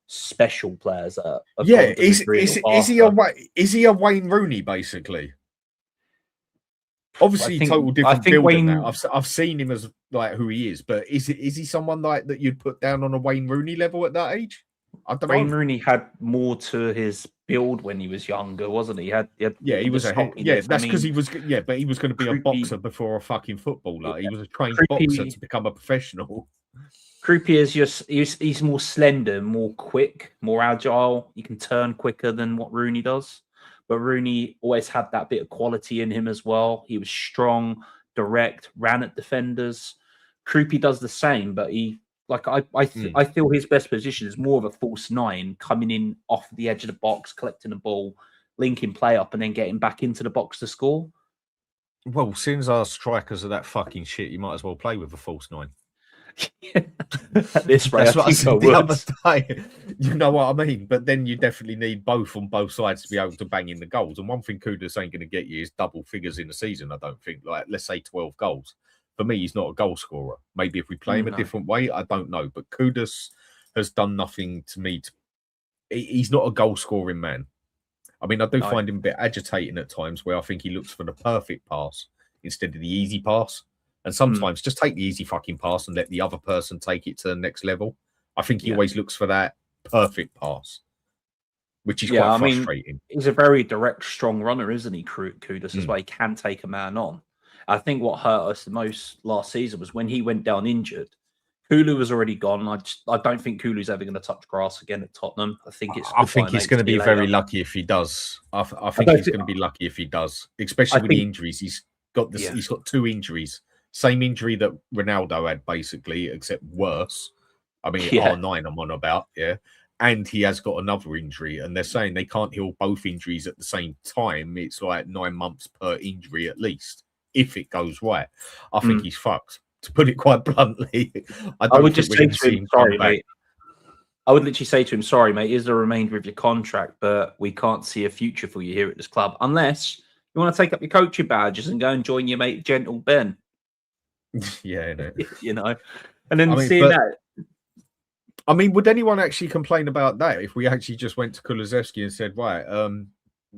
special players that is he a Wayne Rooney, basically? Obviously, total different build than that. I've seen him as like who he is, but is he someone like that you'd put down on a Wayne Rooney level at that age? I don't know. Wayne Rooney had more to his build when he was younger, wasn't he? He was that's because he was but he was going to be a boxer before a fucking footballer. He was a trained boxer to become a professional. Kruppi is just he's more slender, more quick, more agile. He can turn quicker than what Rooney does. But Rooney always had that bit of quality in him as well. He was strong, direct, ran at defenders. Kruppi does the same, but I feel his best position is more of a false 9, coming in off the edge of the box, collecting the ball, linking play up, and then getting back into the box to score. Well, since our strikers are that fucking shit, you might as well play with a false 9. At this rate, that's what I said the other day. You know what I mean? But then you definitely need both on both sides to be able to bang in the goals. And one thing Kudus ain't going to get you is double figures in a season, I don't think. Like, let's say 12 goals. For me, he's not a goal scorer. Maybe if we play him a different way, I don't know. But Kudus has done nothing to me. He's not a goal scoring man. I mean, I do find him a bit agitating at times where I think he looks for the perfect pass instead of the easy pass. And sometimes just take the easy fucking pass and let the other person take it to the next level. I think he always looks for that perfect pass, which is quite frustrating. He's a very direct, strong runner, isn't he, Kudus, as well? He can take a man on. I think what hurt us the most last season was when he went down injured. Kulu was already gone. I don't think Kulu's ever going to touch grass again at Tottenham. I think he's going to be very lucky if he does. I think he's going to be lucky if he does, especially with the injuries. He's got this. He's got 2 injuries. Same injury that Ronaldo had, basically, except worse. I mean, R9 I'm on about, and he has got another injury, and they're saying they can't heal both injuries at the same time. It's like 9 months per injury at least, if it goes right. I think he's fucked. To put it quite bluntly, I would just say to him, sorry, mate. I would literally say to him, sorry, mate, is the remainder of your contract, but we can't see a future for you here at this club unless you want to take up your coaching badges and go and join your mate, Gentle Ben. Yeah, you know, and then seeing that. I mean, would anyone actually complain about that if we actually just went to Kulusevski and said, right,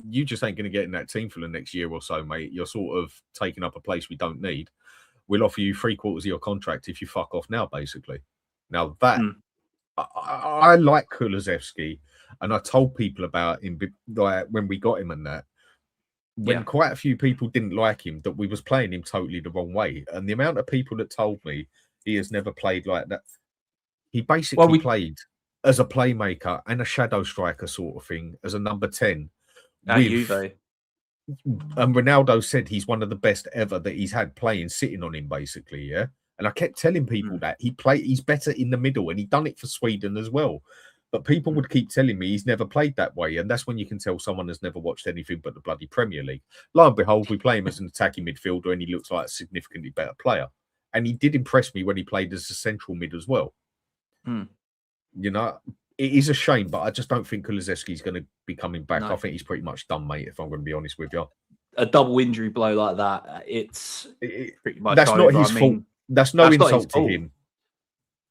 you just ain't going to get in that team for the next year or so, mate. You're sort of taking up a place we don't need. We'll offer you 3/4 of your contract if you fuck off now, basically. Now that I like Kulusevski, and I told people about him like when we got him and that. When quite a few people didn't like him, that we was playing him totally the wrong way. And the amount of people that told me he has never played like that. He basically played as a playmaker and a shadow striker sort of thing, as a number 10. And Ronaldo said he's one of the best ever that he's had playing, sitting on him, basically, And I kept telling people that he's better in the middle, and he done it for Sweden as well. But people would keep telling me he's never played that way, and that's when you can tell someone has never watched anything but the bloody Premier League. Lo and behold, we play him as an attacking midfielder, and he looks like a significantly better player. And he did impress me when he played as a central mid as well. You know, it is a shame, but I just don't think Kulusevski's going to be coming back. I think he's pretty much done, mate, if I'm going to be honest with you. A double injury blow like that, it's pretty much that's not his fault. That's no insult to him.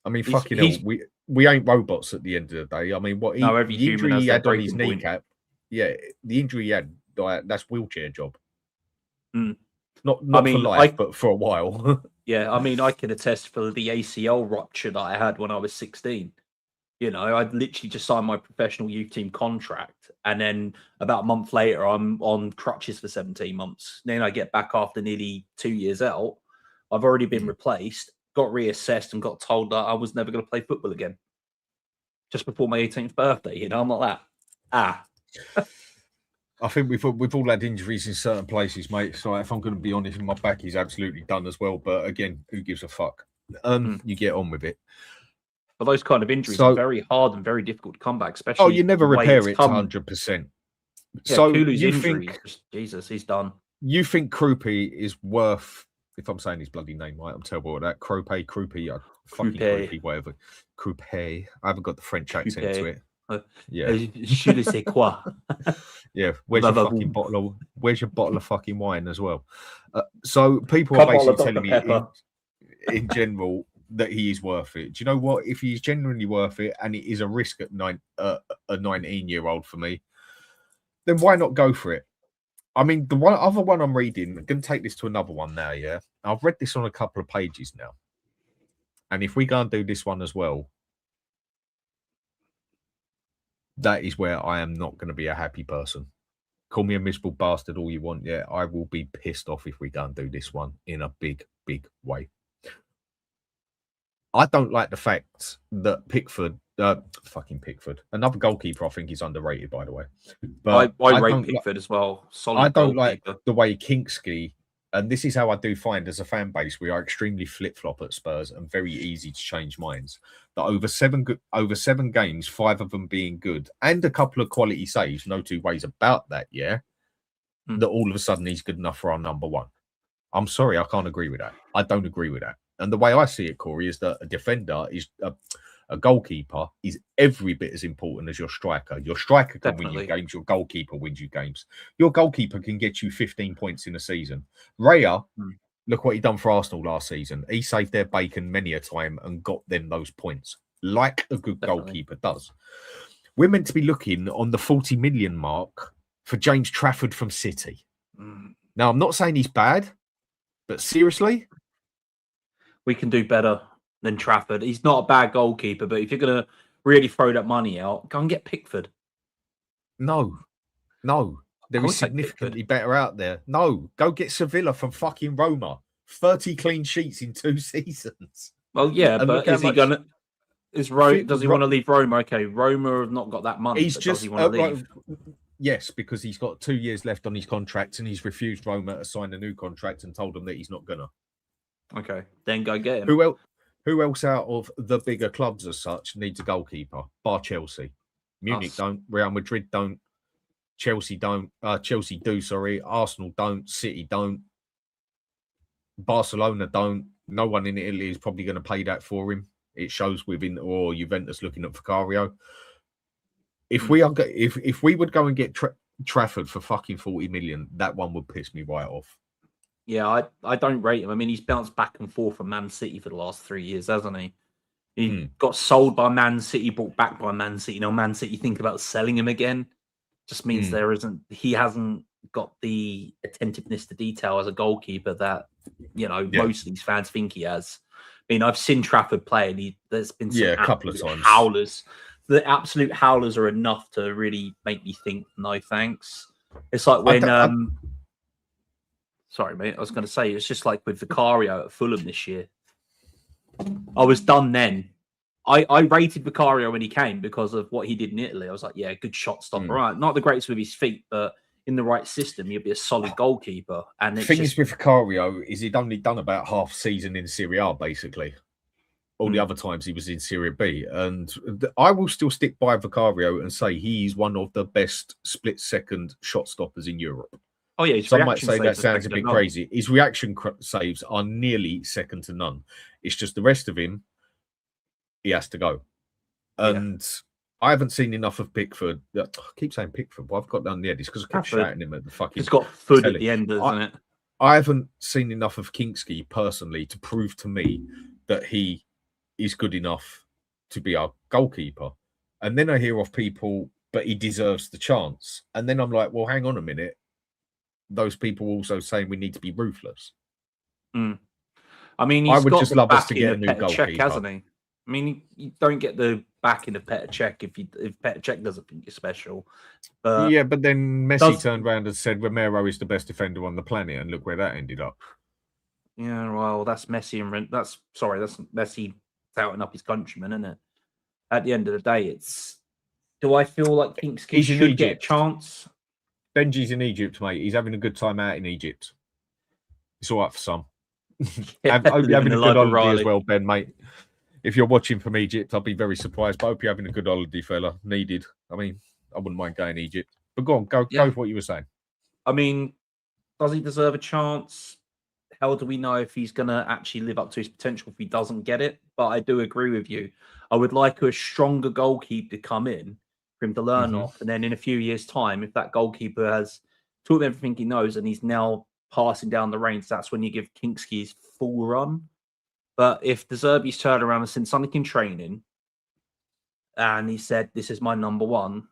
I mean, fucking hell, we ain't robots at the end of the day. I mean, what the injury he had on his kneecap, the injury he had, that's wheelchair job. Not for life, but for a while. Yeah, I mean, I can attest for the ACL rupture that I had when I was 16. You know, I'd literally just signed my professional youth team contract, and then about a month later, I'm on crutches for 17 months. Then I get back after nearly 2 years out. I've already been replaced, got reassessed, and got told that I was never going to play football again. Just before my 18th birthday, you know, I'm like that. I think we've all had injuries in certain places, mate. So if I'm going to be honest, my back is absolutely done as well. But again, who gives a fuck? You get on with it. But those kind of injuries are very hard and very difficult to come back, especially. You never repair it 100%. So Kulu's injury, Jesus, he's done. You think Krupi is worth? If I'm saying his bloody name right, I'm terrible at that. Krupi, Krupi, whatever. Krupi. I haven't got the French accent to it. Je ne sais quoi. Yeah, where's your bottle of fucking wine as well? So people are basically telling me in general that he is worth it. Do you know what? If he's genuinely worth it, and it is a risk at a 19-year-old for me, then why not go for it? I mean, the other one I'm reading, I'm going to take this to another one now, I've read this on a couple of pages now. And if we go and do this one as well, that is where I am not going to be a happy person. Call me a miserable bastard all you want. Yeah, I will be pissed off if we go and do this one in a big, big way. I don't like the fact that Pickford, another goalkeeper, I think is underrated, by the way. But I rate Pickford as well. Solid. I don't like the way Kingsky, and this is how I do find as a fan base, we are extremely flip-flop at Spurs and very easy to change minds. That over seven games, 5 of them being good, and a couple of quality saves, no two ways about that, that all of a sudden he's good enough for our number one. I'm sorry, I can't agree with that. I don't agree with that. And the way I see it, Corey, is that a defender is a goalkeeper is every bit as important as your striker. Your striker can win you games. Your goalkeeper wins you games. Your goalkeeper can get you 15 points in a season. Raya, look what he done for Arsenal last season. He saved their bacon many a time and got them those points, like a good goalkeeper does. We're meant to be looking on the 40 million mark for James Trafford from City. Now, I'm not saying he's bad, but seriously, we can do better than Trafford. He's not a bad goalkeeper, but if you're going to really throw that money out, go and get Pickford. No. There would is take significantly better out there. No, go get Sevilla from fucking Roma. 30 clean sheets in 2 seasons. Well, yeah, And but look how is he much- going to... Does he want to leave Roma? Okay, Roma have not got that money, He's but just does he want to leave? Yes, because he's got 2 years left on his contract and he's refused Roma to sign a new contract and told them that he's not gonna. Okay, then go get him. Who else out of the bigger clubs as such needs a goalkeeper? Bar Chelsea. Munich Us. don't, Real Madrid don't, Chelsea don't, Chelsea do, sorry, Arsenal don't, City don't, Barcelona don't. No one in Italy is probably going to pay that for him. It shows within or Juventus looking at Vicario. If we would go and get Trafford for fucking 40 million, that one would piss me right off. Yeah, I don't rate him. I mean, he's bounced back and forth from Man City for the last 3 years, hasn't he? He got sold by Man City, brought back by Man City. Now Man City think about selling him again. Just means he hasn't got the attentiveness to detail as a goalkeeper that most of these fans think he has. I mean, I've seen Trafford play, and there's been some a couple of times howlers. The absolute howlers are enough to really make me think, no thanks. It's like when sorry, mate, I was going to say it's just like with Vicario at Fulham this year. I was done then. I rated Vicario when he came because of what he did in Italy. I was like, yeah, good shot stopper. Right, not the greatest with his feet, but in the right system, you'd be a solid goalkeeper. And the thing is with Vicario is he'd only done about half season in Serie A, basically. All the other times he was in Serie B. And I will still stick by Vicario and say he's one of the best split-second shot stoppers in Europe. Oh, yeah. Some might say that sounds a bit crazy. His reaction saves are nearly second to none. It's just the rest of him, he has to go. And I haven't seen enough of Pickford. I keep saying Pickford, but I've got down the end. It's because I kept shouting him at the fucking... It's got food at the end, doesn't it? I haven't seen enough of Kinski personally to prove to me that he is good enough to be our goalkeeper. And then I hear of people, but he deserves the chance. And then I'm like, well, hang on a minute. Those people also saying we need to be ruthless. I mean, he's got just love us to get a new goalkeeper, Cech, hasn't he? I mean, you don't get the backing of Petr Cech if Petr Cech doesn't think you're special. But yeah, but then Messi turned around and said Romero is the best defender on the planet, and look where that ended up. Yeah, well, that's Messi and that's Messi touting up his countrymen, isn't it? At the end of the day, do I feel like Kinski should get a chance? Benji's in Egypt, mate. He's having a good time out in Egypt. It's all right for some. Yeah, I hope you're having a good holiday Riley as well, Ben, mate. If you're watching from Egypt, I'll be very surprised. But I hope you're having a good holiday, fella. Needed. I mean, I wouldn't mind going to Egypt. But go on, go with what you were saying. I mean, does he deserve a chance? How do we know if he's going to actually live up to his potential if he doesn't get it? But I do agree with you. I would like a stronger goalkeeper to come in for him to learn off. And then in a few years' time, if that goalkeeper has taught him everything he knows and he's now passing down the reins, that's when you give Kinski his full run. But if De Zerbi's turned around and seen something in training and he said, this is my number one,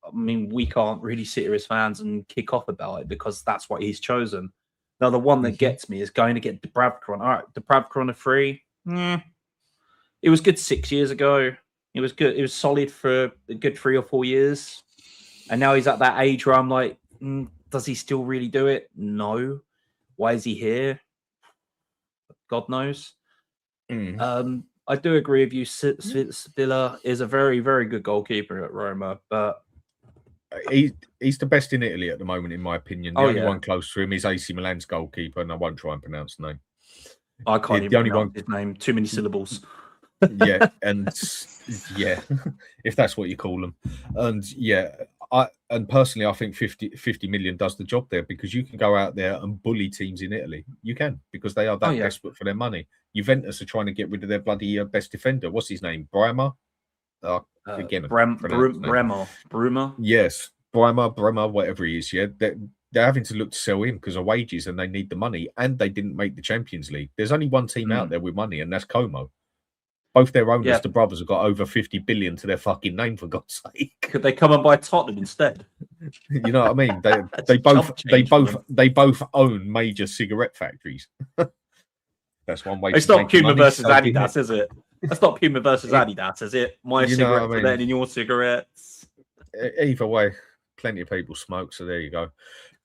I mean, we can't really sit here as fans and kick off about it because that's what he's chosen. Now, the one that gets me is going to get Dubravka on. All right, Dubravka on a free. It was good 6 years ago. It was good. It was solid for a good 3 or 4 years. And now he's at that age where I'm like, does he still really do it? No. Why is he here? God knows. I do agree with you. Villa is a very, very good goalkeeper at Roma, but he's the best in Italy at the moment, in my opinion. The only one close to him is AC Milan's goalkeeper, and I won't try and pronounce the name. I can't even pronounce his name. Too many syllables. Yeah, and yeah, if that's what you call them. And yeah, and personally, I think 50 million does the job there because you can go out there and bully teams in Italy. You can, because they are that desperate for their money. Juventus are trying to get rid of their bloody best defender. What's his name? Bremer? Again, Bremer. Yes, Bremer, whatever he is. Yeah, they're having to look to sell him because of wages, and they need the money. And they didn't make the Champions League. There's only one team out there with money, and that's Como. Both their owners, the brothers, have got over 50 billion to their fucking name, for God's sake. Could they come and buy Tottenham instead? You know what I mean? They both own major cigarette factories. That's one way. It's to not make Puma money, versus so be Adidas, it. is it? That's not Puma versus Adidas, is it? My You know what I cigarettes are mean? better than your cigarettes. Either way, plenty of people smoke, so there you go.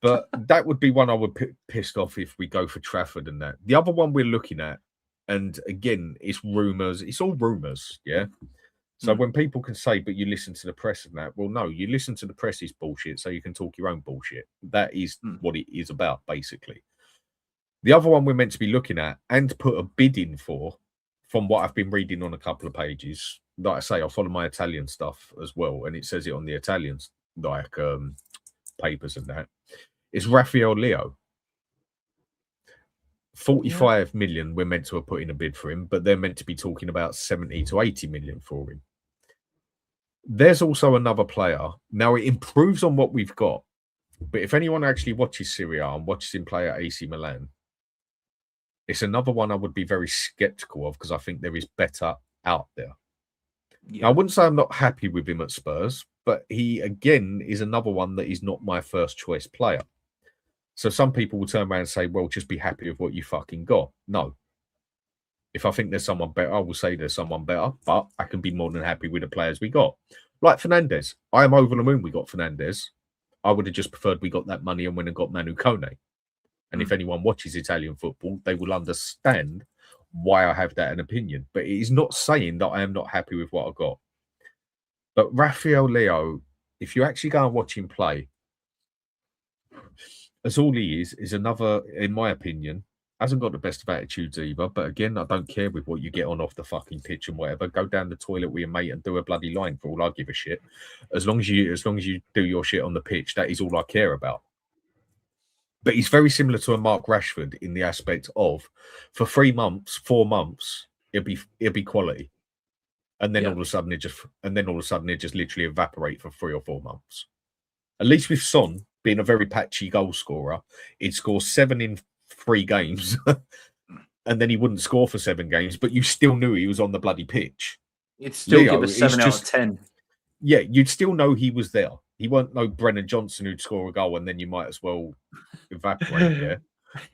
But that would be one I would pissed off if we go for Trafford and that. The other one we're looking at, and again, it's rumours. It's all rumours, yeah? So when people can say, but you listen to the press and that, well, no, you listen to the press's bullshit so you can talk your own bullshit. That is what it is about, basically. The other one we're meant to be looking at and put a bid in for, from what I've been reading on a couple of pages, like I say, I follow my Italian stuff as well, and it says it on the Italians, like papers and that, is Rafael Leo. 45 million we're meant to have put in a bid for him, but they're meant to be talking about 70 to 80 million for him. There's also another player. Now, it improves on what we've got, but if anyone actually watches Serie A and watches him play at AC Milan, it's another one I would be very skeptical of because I think there is better out there. Now, I wouldn't say I'm not happy with him at Spurs, but he, again, is another one that is not my first choice player. So some people will turn around and say, well, just be happy with what you fucking got. No. If I think there's someone better, I will say there's someone better, but I can be more than happy with the players we got. Like Fernandes. I am over the moon we got Fernandes. I would have just preferred we got that money and went and got Manu Kone. And if anyone watches Italian football, they will understand why I have that an opinion. But it is not saying that I am not happy with what I got. But Rafael Leo, if you actually go and watch him play, as all he is another, in my opinion, hasn't got the best of attitudes either. But again, I don't care with what you get on off the fucking pitch and whatever. Go down the toilet with your mate and do a bloody line for all I give a shit. As long as you do your shit on the pitch, that is all I care about. But he's very similar to a Mark Rashford in the aspect of, for 3 months, 4 months, it'll be quality, and then all of a sudden it just literally evaporate for 3 or 4 months. At least with Son being a very patchy goal scorer, he'd score 7 in 3 games, and then he wouldn't score for 7 games, but you still knew he was on the bloody pitch. You'd still Leo, give a 7 out of 10. Yeah, you'd still know he was there. He weren't no Brennan Johnson who'd score a goal and then you might as well evaporate. Yeah,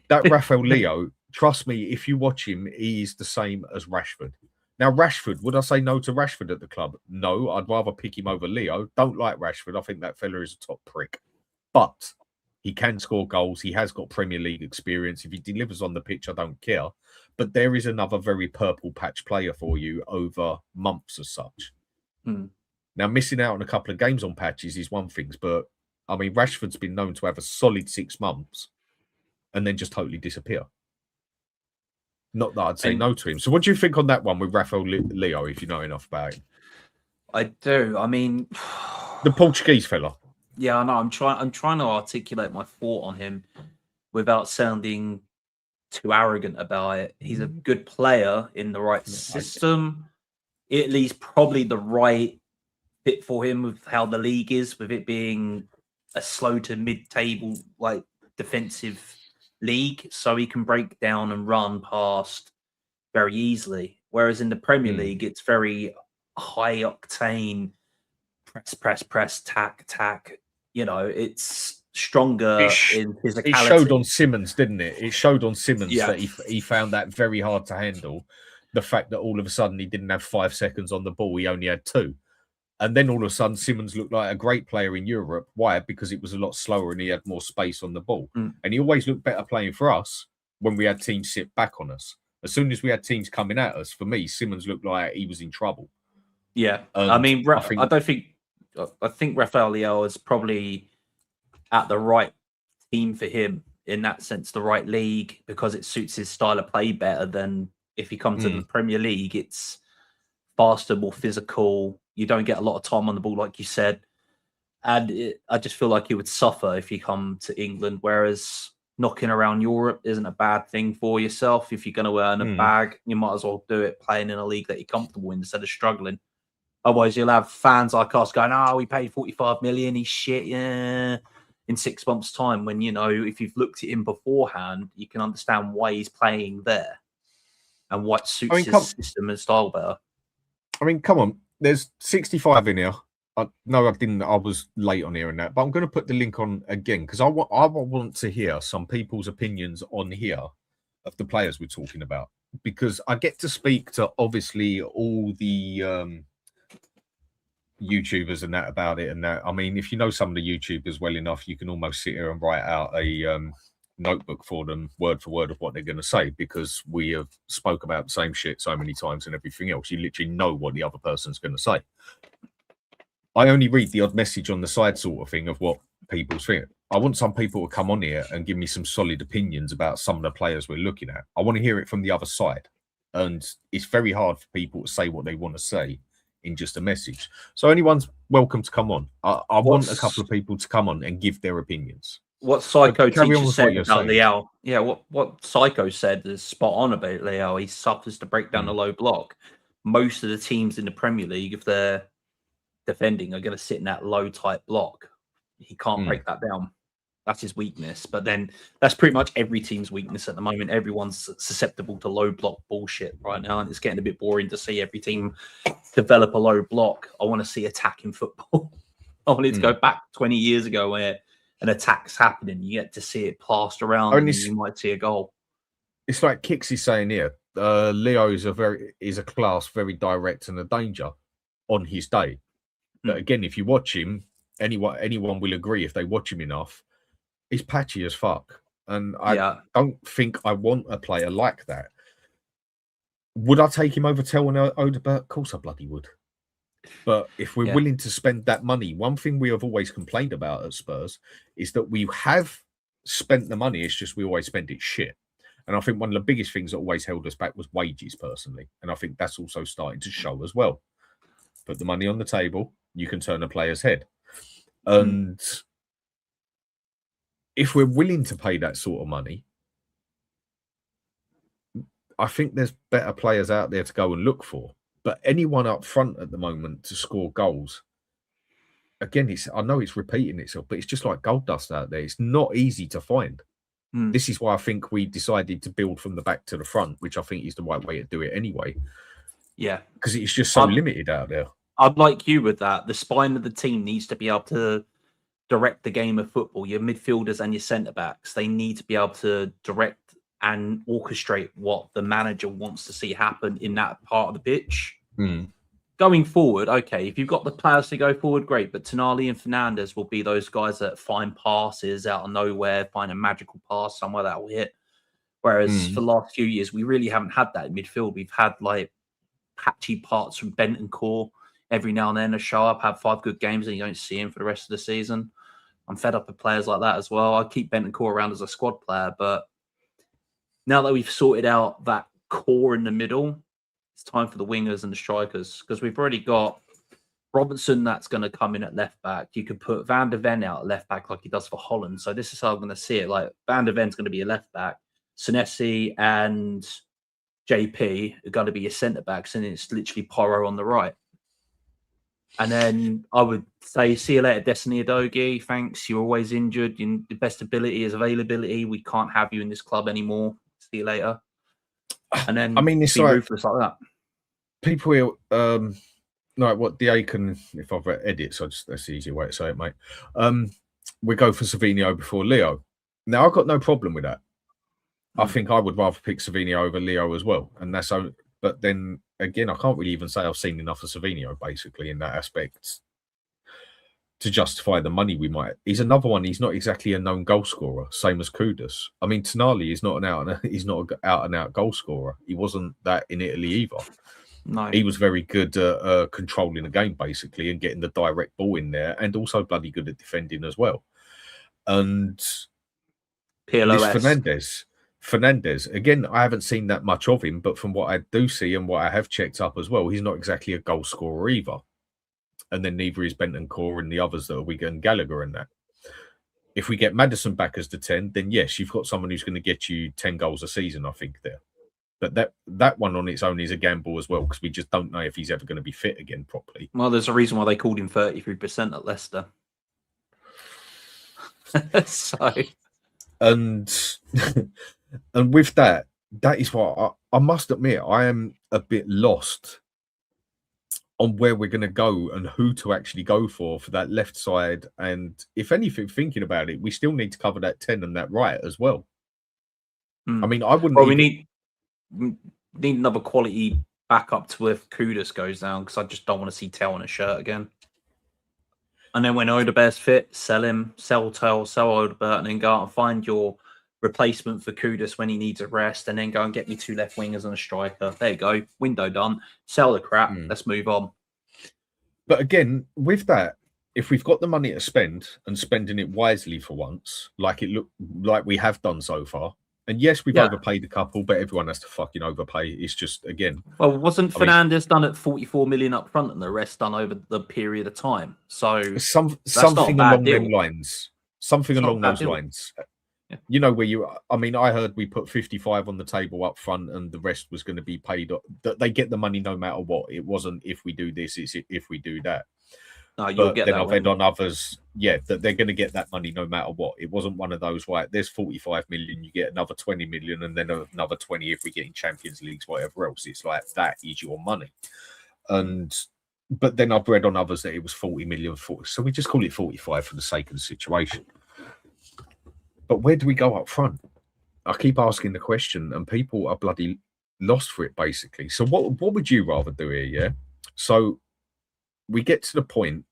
that Rafael Leo, trust me, if you watch him, he's the same as Rashford. Now, Rashford, would I say no to Rashford at the club? No, I'd rather pick him over Leo. Don't like Rashford. I think that fella is a top prick. But he can score goals. He has got Premier League experience. If he delivers on the pitch, I don't care. But there is another very purple patch player for you over months as such. Now, missing out on a couple of games on patches is one thing, but I mean, Rashford's been known to have a solid 6 months and then just totally disappear. Not that I'd say no to him. So what do you think on that one with Rafael Leo, if you know enough about him? I do. I mean, the Portuguese fella. Yeah, I know. I'm trying to articulate my thought on him without sounding too arrogant about it. He's a good player in the right system. At least probably the right fit for him with how the league is, with it being a slow to mid-table like defensive league, so he can break down and run past very easily. Whereas in the Premier League, it's very high octane, press, tack. You know, it's stronger in physicality. It showed on Simmons, didn't it? It showed on Simmons that he found that very hard to handle. The fact that all of a sudden he didn't have 5 seconds on the ball, he only had 2. And then all of a sudden, Simmons looked like a great player in Europe. Why? Because it was a lot slower and he had more space on the ball. And he always looked better playing for us when we had teams sit back on us. As soon as we had teams coming at us, for me, Simmons looked like he was in trouble. Yeah. I mean, I think Rafael Leao is probably at the right team for him in that sense, the right league, because it suits his style of play better than if he comes to the Premier League. It's faster, more physical. You don't get a lot of time on the ball, like you said. And I just feel like he would suffer if you come to England, whereas knocking around Europe isn't a bad thing for yourself. If you're going to earn a bag, you might as well do it playing in a league that you're comfortable in instead of struggling. Otherwise, you'll have fans like us going, oh, we paid 45 million, he's shit, yeah. In 6 months' time, when, you know, if you've looked at him beforehand, you can understand why he's playing there and what suits his system and style better. I mean, come on. There's 65 in here. No, I didn't. I was late on here and that. But I'm going to put the link on again because I want to hear some people's opinions on here of the players we're talking about. because I get to speak to obviously all the YouTubers and that about it. And that, I mean, if you know some of the YouTubers well enough, you can almost sit here and write out a notebook for them, word for word, of what they're going to say, because we have spoke about the same shit so many times and everything else. You literally know what the other person's going to say. I only read the odd message on the side sort of thing of what people think. I want some people to come on here and give me some solid opinions about some of the players we're looking at. I want to hear it from the other side. And it's very hard for people to say what they want to say in just a message. So anyone's welcome to come on. I want a couple of people to come on and give their opinions. What Psycho teacher said about saying. Leao. Yeah, what Psycho said is spot on about Leao. He suffers to break down the low block. Most of the teams in the Premier League, if they're defending, are going to sit in that low type block. He can't break that down. That's his weakness. But then that's pretty much every team's weakness at the moment. Everyone's susceptible to low block bullshit right now, and it's getting a bit boring to see every team develop a low block. I want to see attacking football. I want it to go back 20 years ago where an attack's happening. You get to see it plastered around, and you might see a goal. It's like Kix is saying here. Leo is a class, very direct and a danger on his day. But again, if you watch him, anyone will agree if they watch him enough. He's patchy as fuck. And I don't think I want a player like that. Would I take him over Tel and Odegaard? Of course I bloody would. But if we're willing to spend that money, one thing we have always complained about at Spurs is that we have spent the money. It's just we always spend it shit. And I think one of the biggest things that always held us back was wages, personally. And I think that's also starting to show as well. Put the money on the table, you can turn a player's head. And if we're willing to pay that sort of money, I think there's better players out there to go and look for. But anyone up front at the moment to score goals, again, I know it's repeating itself, but it's just like gold dust out there. It's not easy to find. This is why I think we decided to build from the back to the front, which I think is the right way to do it anyway. Yeah. Because it's just so limited out there. I'd like you with that. The spine of the team needs to be able to direct the game of football. Your midfielders and your centre-backs, they need to be able to direct and orchestrate what the manager wants to see happen in that part of the pitch. Going forward, okay, if you've got the players to go forward, great. But Tonali and Fernandes will be those guys that find passes out of nowhere, find a magical pass somewhere that will hit. Whereas for the last few years, we really haven't had that in midfield. We've had like patchy parts from Bentancur. Every now and then, a show up, have 5 good games, and you don't see him for the rest of the season. I'm fed up with players like that as well. I keep Bentancur around as a squad player, but now that we've sorted out that core in the middle, it's time for the wingers and the strikers, because we've already got Robinson that's going to come in at left back. You could put Van der Ven out at left back like he does for Holland. So this is how I'm going to see it. Like Van der Ven's going to be a left back. Senesi and JP are going to be your centre backs, and it's literally Porro on the right. And then I would say, see you later, Destiny Adogi. Thanks. You're always injured. Your best ability is availability. We can't have you in this club anymore. See you later. And then I mean, it's be like, ruthless like that. People will, like what the Aiken, if I've read edits, that's the easy way to say it, mate. We go for Savinho before Leo. Now, I've got no problem with that. I think I would rather pick Savinho over Leo as well. And that's so, but then again, I can't really even say I've seen enough of Savinho basically in that aspect to justify the money we might. He's another one. He's not exactly a known goal scorer, same as Kudus. I mean, Tonali is not an out and out goal scorer. He wasn't that in Italy either. No, he was very good at controlling the game basically and getting the direct ball in there, and also bloody good at defending as well. And this Fernandes, again, I haven't seen that much of him, but from what I do see and what I have checked up as well, he's not exactly a goal scorer either. And then neither is Bentancur and the others that we get, and Gallagher and that. If we get Maddison back as the 10, then yes, you've got someone who's going to get you 10 goals a season, I think, there. But that one on its own is a gamble as well, because we just don't know if he's ever going to be fit again properly. Well, there's a reason why they called him 33% at Leicester. So, and with that is what I must admit, I am a bit lost on where we're going to go and who to actually go for that left side. And if anything, thinking about it, we still need to cover that 10 and that right as well. I mean, I wouldn't. Well, need another quality backup to if Kudus goes down, because I just don't want to see Tell on a shirt again. And then when Odebear's fit, sell him, sell Tell, sell Odebert, and then go out and find your replacement for Kudus when he needs a rest, and then go and get me 2 left wingers and a striker. There you go. Window done. Sell the crap. Let's move on. But again, with that, if we've got the money to spend and spending it wisely for once, like it looked like we have done so far, and yes, we've overpaid a couple, but everyone has to fucking overpay. It's just, again... Well, wasn't Fernandes done at 44 million up front and the rest done over the period of time? So something along them lines. Something along those lines. Yeah. You know, where you... I mean, I heard we put 55 on the table up front and the rest was going to be paid. That they get the money no matter what. It wasn't if we do this, it's if we do that. No, you'll but get then that I've read on others, that they're going to get that money no matter what. It wasn't one of those, right, there's 45 million, you get another 20 million, and then another 20 if we get in Champions Leagues, whatever else. It's like, that is your money. But then I've read on others that it was 40 million. So we just call it 45 for the sake of the situation. But where do we go up front? I keep asking the question, and people are bloody lost for it, basically. So what would you rather do here, yeah? So we get to the point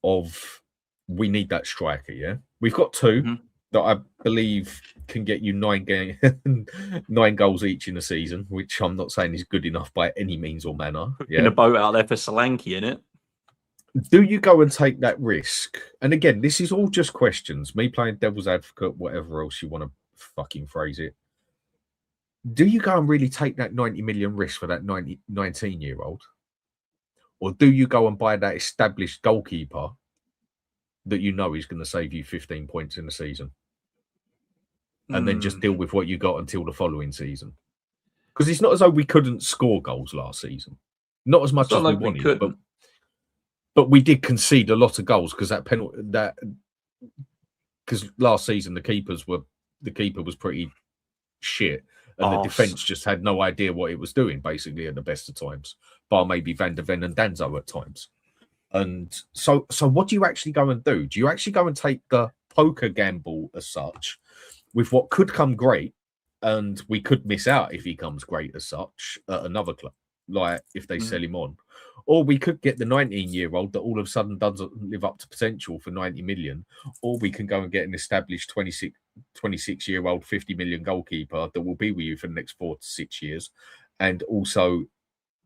of we need that striker, yeah? We've got 2 that I believe can get you 9 goals each in a season, which I'm not saying is good enough by any means or manner. Yeah? In a boat out there for Solanke, innit? Do you go and take that risk? And again, this is all just questions. Me playing devil's advocate, whatever else you want to fucking phrase it. Do you go and really take that 90 million risk for that 19-year-old? Or do you go and buy that established goalkeeper that you know is going to save you 15 points in the season? And then just deal with what you got until the following season? Because it's not as though we couldn't score goals last season. Not as much as we wanted, but we did concede a lot of goals because that penalty, because last season the keeper was pretty shit, and the defense just had no idea what it was doing, basically, at the best of times, bar maybe Van der Ven and Danzo at times. And so what do you actually go and do? Do you actually go and take the poker gamble as such with what could come great, and we could miss out if he comes great as such at another club, like if they sell him on? Or we could get the 19-year-old that all of a sudden doesn't live up to potential for 90 million. Or we can go and get an established 26-year-old 50 million goalkeeper that will be with you for the next 4 to 6 years. And also,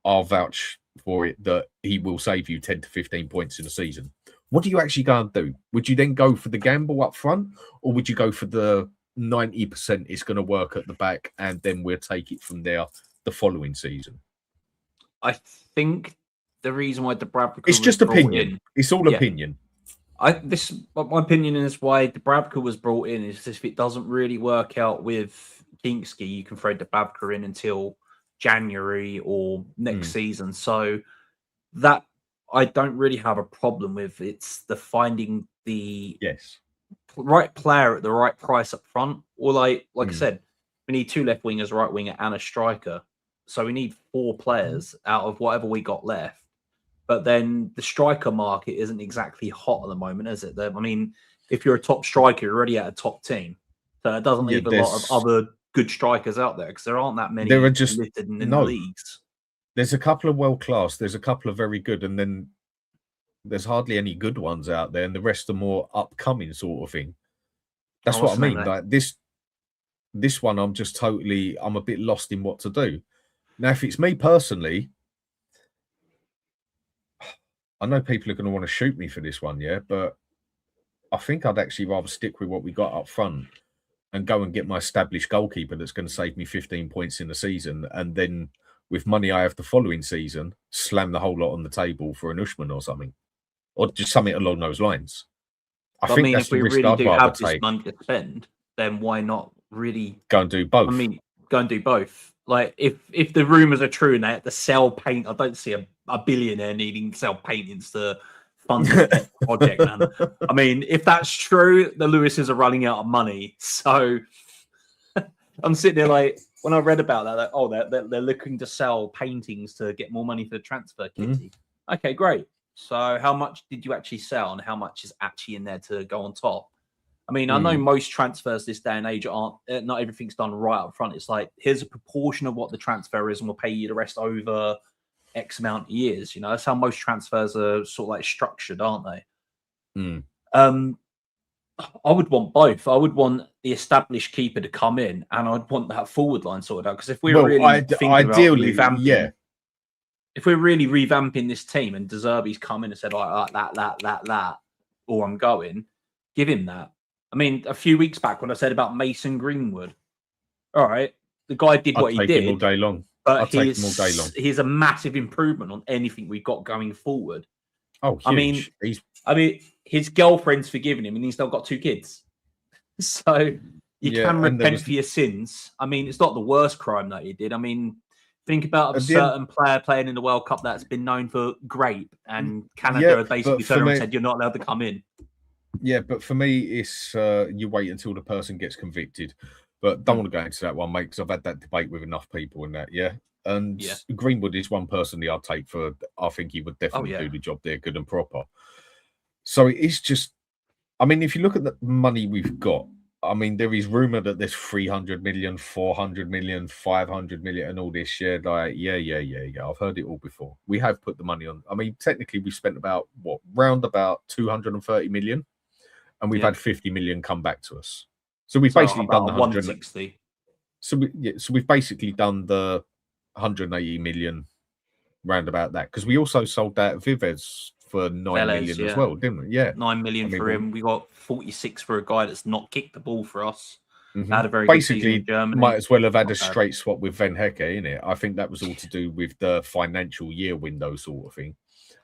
I'll vouch for it that he will save you 10 to 15 points in a season. What do you actually go and do? Would you then go for the gamble up front? Or would you go for the 90% it's going to work at the back and then we'll take it from there the following season? I think the reason why Dubravka it's just opinion. It's all opinion. My opinion is why Dubravka was brought in is if it doesn't really work out with Kinksky, you can throw Dubravka in until January or next season. So that I don't really have a problem with. It's the finding the right player at the right price up front. Or like I said, we need 2 left wingers, right winger, and a striker. So we need 4 players out of whatever we got left. But then the striker market isn't exactly hot at the moment, is it? I mean, if you're a top striker, you're already at a top team. So it doesn't leave a lot of other good strikers out there because there aren't that many listed in the leagues. There's a couple of world-class. There's a couple of very good. And then there's hardly any good ones out there. And the rest are more upcoming sort of thing. That's what I mean. Like this one, I'm a bit lost in what to do. Now, if it's me personally, I know people are going to want to shoot me for this one, but I think I'd actually rather stick with what we got up front and go and get my established goalkeeper that's going to save me 15 points in the season. And then with money I have the following season, slam the whole lot on the table for an Usman or something. Or just something along those lines. I think that's if we really do have this money to spend, then why not really go and do both? I mean, go and do both. Like, if the rumours are true and they have to sell paint, I don't see a billionaire needing to sell paintings to fund the project, man. I mean, if that's true, the Lewises are running out of money. So I'm sitting there like, when I read about that, like, they're looking to sell paintings to get more money for the transfer kitty. Okay, great. So how much did you actually sell and how much is actually in there to go on top? I mean, I know most transfers this day and age aren't, not everything's done right up front. It's like, here's a proportion of what the transfer is, and we'll pay you the rest over X amount of years. You know, that's how most transfers are sort of like structured, aren't they? I would want both. I would want the established keeper to come in, and I'd want that forward line sorted out. Because if we're really thinking ideally, about revamping, if we're really revamping this team, and De Zerbi's come in and said, like that, or I'm going, give him that. I mean, a few weeks back when I said about Mason Greenwood, all right, the guy did what he did all day long. But he's a massive improvement on anything we've got going forward. Oh, huge. I mean, his girlfriend's forgiven him, and he's still got 2 kids. So you can repent for your sins. I mean, it's not the worst crime that he did. I mean, think about a certain player playing in the World Cup that's been known for grape, and Canada basically turned around and said, you're not allowed to come in. Yeah, but for me, it's you wait until the person gets convicted. But don't want to go into that one, mate, because I've had that debate with enough people in that, And Greenwood is one personally I'd take for, I think he would definitely do the job there good and proper. So it's just, I mean, if you look at the money we've got, I mean, there is rumour that there's 300 million, 400 million, 500 million and all this. Yeah, like, yeah. I've heard it all before. We have put the money on. I mean, technically, we spent round about 230 million, and we've had 50 million come back to us. So we've basically done the 160. So we've basically done the 180 million round about that, because we also sold that Vives for 9 million as well, didn't we? Yeah, 9 million for him. We got 46 for a guy that's not kicked the ball for us. Had a very basically good season in Germany. Might as well have had a straight swap with Van Hecke in it. I think that was all to do with the financial year window sort of thing,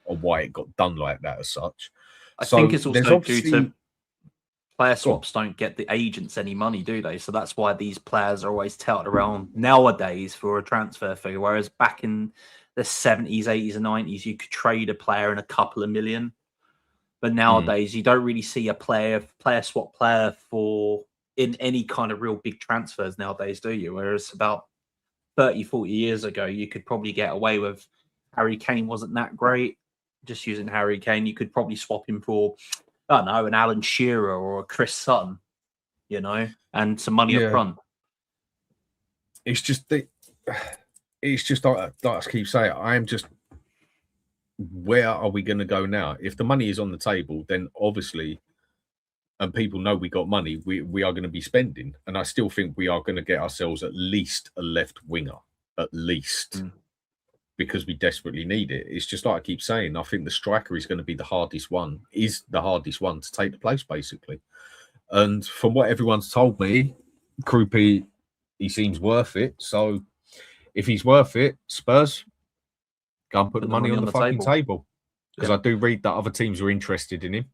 or why it got done like that as such. I think it's also due to player swaps don't get the agents any money, do they? So that's why these players are always touted around nowadays for a transfer fee. Whereas back in the 70s, 80s, and 90s, you could trade a player in a couple of million. But nowadays, you don't really see a player swap player in any kind of real big transfers nowadays, do you? Whereas about 30, 40 years ago, you could probably get away with Harry Kane wasn't that great. Just using Harry Kane, you could probably swap him for, I don't know, an Alan Shearer or a Chris Sutton, you know, and some money up front. It's just like I keep saying, I am just, where are we going to go now? If the money is on the table, then obviously, and people know we got money, we are going to be spending. And I still think we are going to get ourselves at least a left winger, at least. Because we desperately need it. It's just like I keep saying, I think the striker is going to be the hardest one to take the place, basically. And from what everyone's told me, Krupi, he seems worth it. So if he's worth it, Spurs, go and put the money on the fucking table. Because I do read that other teams are interested in him.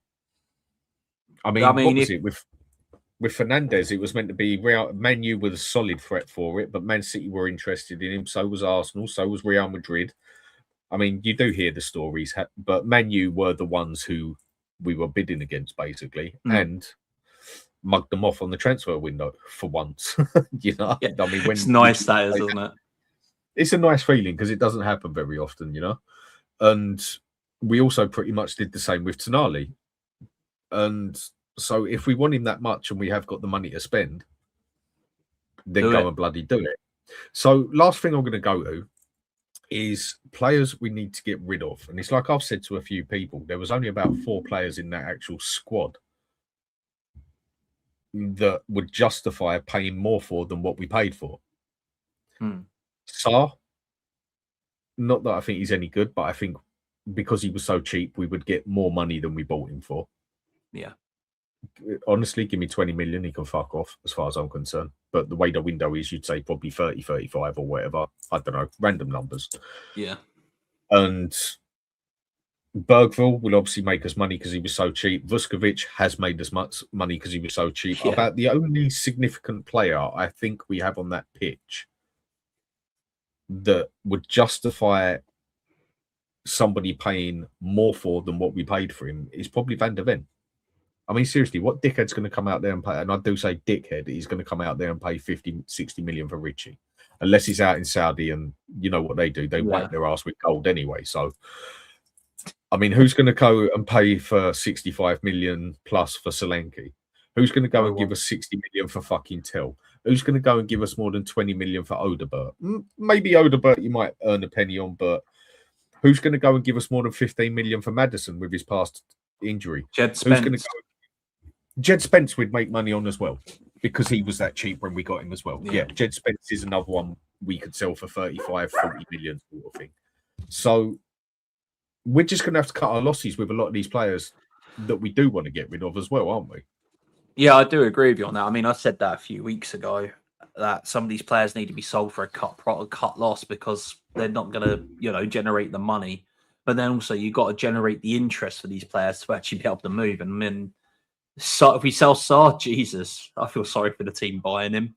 I mean opposite, with Fernandez, it was meant to be Real. Man U was a solid threat for it, but Man City were interested in him. So was Arsenal. So was Real Madrid. I mean, you do hear the stories, but Man U were the ones who we were bidding against, basically, and mugged them off on the transfer window for once. You know, I mean, when it's nice, that is, isn't it? It's a nice feeling because it doesn't happen very often, you know. And we also pretty much did the same with Tonali, and so if we want him that much and we have got the money to spend, then go and bloody do it. So last thing I'm going to go to is players we need to get rid of. And it's like I've said to a few people, there was only about 4 players in that actual squad that would justify paying more for than what we paid for. Sarr, not that I think he's any good, but I think because he was so cheap, we would get more money than we bought him for. Yeah. Honestly, give me 20 million, he can fuck off as far as I'm concerned. But the way the window is, you'd say probably 30, 35 or whatever. I don't know, random numbers. Yeah. And Bergville will obviously make us money because he was so cheap. Vuskovic has made us much money because he was so cheap. Yeah. About the only significant player I think we have on that pitch that would justify somebody paying more for than what we paid for him is probably Van der Ven. I mean, seriously, what dickhead's going to come out there and pay? And I do say dickhead, he's going to come out there and pay 50, 60 million for Richie. Unless he's out in Saudi, and you know what they do. They wipe their ass with gold anyway. So, I mean, who's going to go and pay for 65 million plus for Solanke? Who's going to go No and give one. us 60 million for fucking Tell? Who's going to go and give us more than 20 million for Odebert? Maybe Odebert you might earn a penny on, but who's going to go and give us more than 15 million for Maddison with his past injury? Jed Who's going to Spence. go? Jed Spence would make money on as well because he was that cheap when we got him as well. Yeah. Yeah, Jed Spence is another one we could sell for 35, 40 million sort of thing. So we're just going to have to cut our losses with a lot of these players that we do want to get rid of as well, aren't we? Yeah, I do agree with you on that. I mean, I said that a few weeks ago that some of these players need to be sold for a cut loss because they're not going to, generate the money. But then also you've got to generate the interest for these players to actually be able to move. And then, so if we sell Sarr, Jesus, I feel sorry for the team buying him.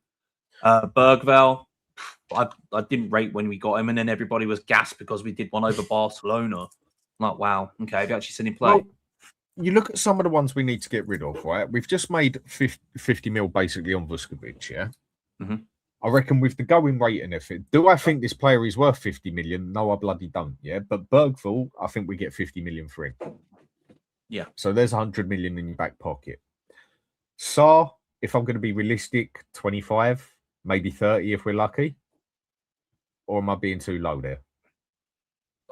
Bergvall, I didn't rate when we got him, and then everybody was gassed because we did one over Barcelona. I'm like, wow, okay, have you actually seen him play? Well, you look at some of the ones we need to get rid of, right? We've just made 50 mil basically on Vuskovic, yeah? Mm-hmm. I reckon with the going rate and everything, do I think this player is worth 50 million? No, I bloody don't, yeah? But Bergvall, I think we get 50 million for him. Yeah. So there's 100 million in your back pocket. Sarr, if I'm going to be realistic, 25, maybe 30 if we're lucky. Or am I being too low there?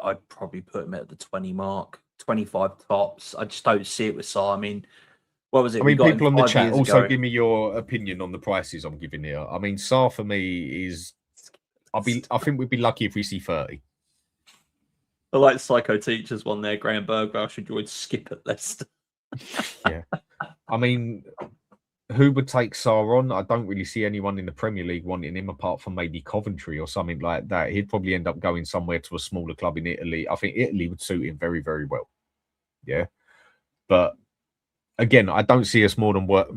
I'd probably put him at the 20 mark, 25 tops. I just don't see it with Sarr. I mean, what was it? I mean, people on the chat years also ago. give me your opinion on the prices I'm giving here. I mean, Sarr for me is, I think we'd be lucky if we see 30. I like Psycho Teachers one there. Graham Bergvall should join Skip at Leicester. Yeah. I mean, who would take Sarr on? I don't really see anyone in the Premier League wanting him apart from maybe Coventry or something like that. He'd probably end up going somewhere to a smaller club in Italy. I think Italy would suit him very, very well. Yeah. But again, I don't see us more than work.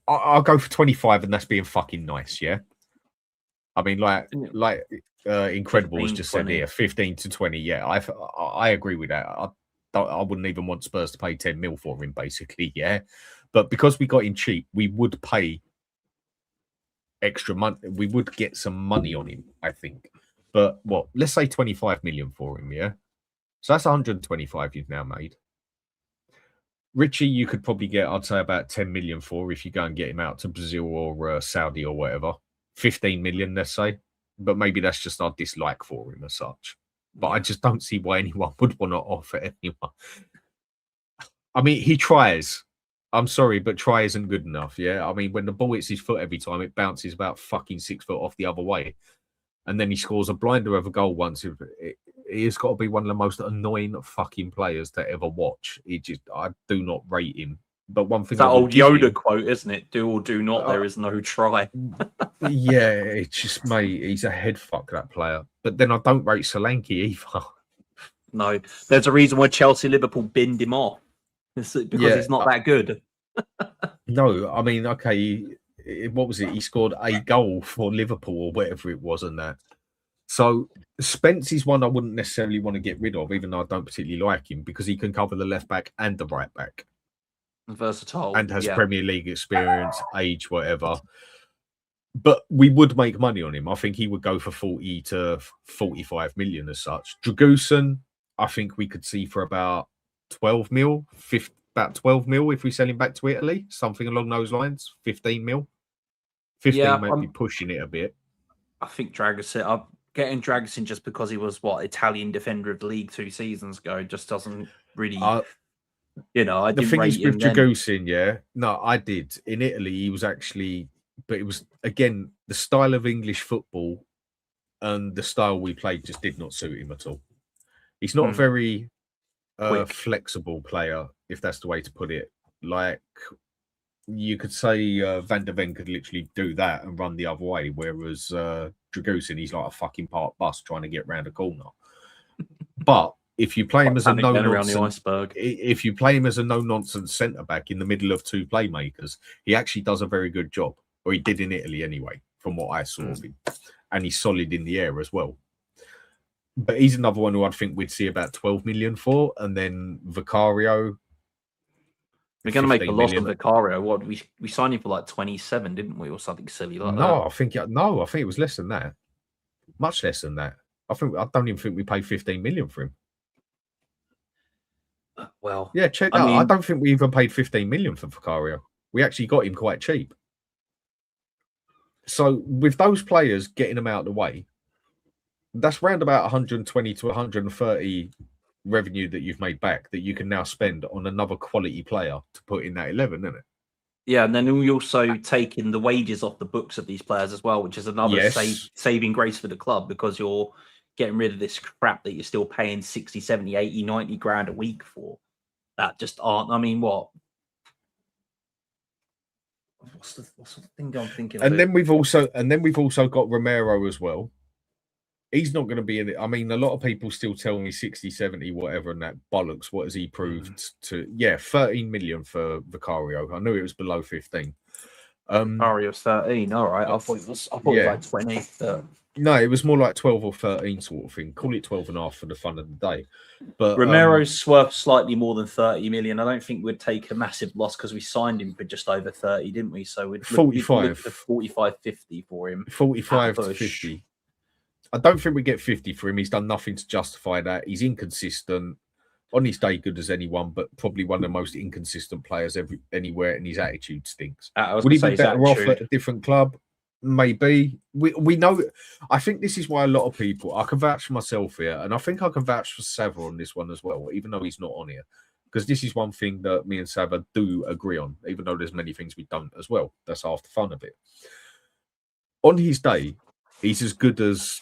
I'll go for 25 and that's being fucking nice. Yeah. I mean, like Incredible was just 20. said here, 15 to 20. Yeah. I agree with that. I wouldn't even want Spurs to pay 10 mil for him, basically. Yeah. But because we got him cheap, we would pay extra money. We would get some money on him, I think. But what? Let's say 25 million for him, yeah? So that's 125 you've now made. Richie, you could probably get, I'd say, about 10 million for if you go and get him out to Brazil or Saudi or whatever. 15 million, let's say. But maybe that's just our dislike for him as such. But I just don't see why anyone would want to offer anyone. I mean, he tries. I'm sorry, but try isn't good enough, yeah? I mean, when the ball hits his foot every time, it bounces about fucking 6 foot off the other way. And then he scores a blinder of a goal once. He has got to be one of the most annoying fucking players to ever watch. I do not rate him. But one thing, it's that old Yoda quote, isn't it? Do or do not, there is no try. Yeah, it's just, mate, he's a head fuck, that player. But then I don't rate Solanke either. No, there's a reason why Chelsea Liverpool binned him off. It's because he's not that good. No, I mean, okay, what was it? He scored a goal for Liverpool or whatever it was and that. So Spence is one I wouldn't necessarily want to get rid of, even though I don't particularly like him, because he can cover the left back and the right back. Versatile. And has Premier League experience, age, whatever. But we would make money on him. I think he would go for 40 to 45 million as such. Dragusin, I think we could see for about 12 mil, about 12 mil if we sell him back to Italy, something along those lines. 15 mil. 15 might be pushing it a bit. I think Dragusin, I'm getting Dragusin just because he was Italian defender of the league 2 seasons ago, just doesn't really, I the didn't thing rate is with him Dragusin, yeah. No, I did. In Italy, he was actually, but it was again the style of English football and the style we played just did not suit him at all. He's not a very flexible player, if that's the way to put it. Like you could say Van der Ven could literally do that and run the other way, whereas Dragusin, he's like a fucking park bus trying to get round a corner. But if you play him as a if you play him as a no-nonsense centre-back in the middle of 2 playmakers, he actually does a very good job. Or he did in Italy anyway, from what I saw of him. And he's solid in the air as well. But he's another one who I think we'd see about 12 million for. And then Vicario. We're going to make a loss on Vicario. What, we signed him for like 27, didn't we? Or something silly like that. I think it was less than that. Much less than that. I don't even think we paid 15 million for him. Well, yeah, check that. I don't think we even paid 15 million for Vicario. We actually got him quite cheap. So with those players getting them out of the way, that's round about 120 to 130 revenue that you've made back that you can now spend on another quality player to put in that 11, isn't it? Yeah, and then we also taking the wages off the books of these players as well, which is another saving grace for the club, because you're getting rid of this crap that you're still paying 60, 70, 80, 90 grand a week for. That just aren't, I mean, what's the thing I'm thinking of? And then we've also got Romero as well. He's not going to be in it. I mean, a lot of people still tell me 60, 70, whatever, and that bollocks. What has he proved to? Yeah, 13 million for Vicario. I knew it was below 15. Vicario's 13. All right. I thought it was like 20. But... No, it was more like 12 or 13 sort of thing. Call it 12 and a half for the fun of the day. But Romero's worth slightly more than 30 million. I don't think we'd take a massive loss because we signed him for just over 30, didn't we? So we'd 45. 45, 50 for him. 45 to 50. I don't think we get 50 for him. He's done nothing to justify that. He's inconsistent. On his day, good as anyone, but probably one of the most inconsistent players anywhere, and his attitude stinks. Would he be better off at a different club? Maybe. We know. I think this is why a lot of people, I can vouch for myself here, and I think I can vouch for Sava on this one as well, even though he's not on here, because this is one thing that me and Sava do agree on, even though there's many things we don't as well. That's half the fun of it. On his day, he's as good as,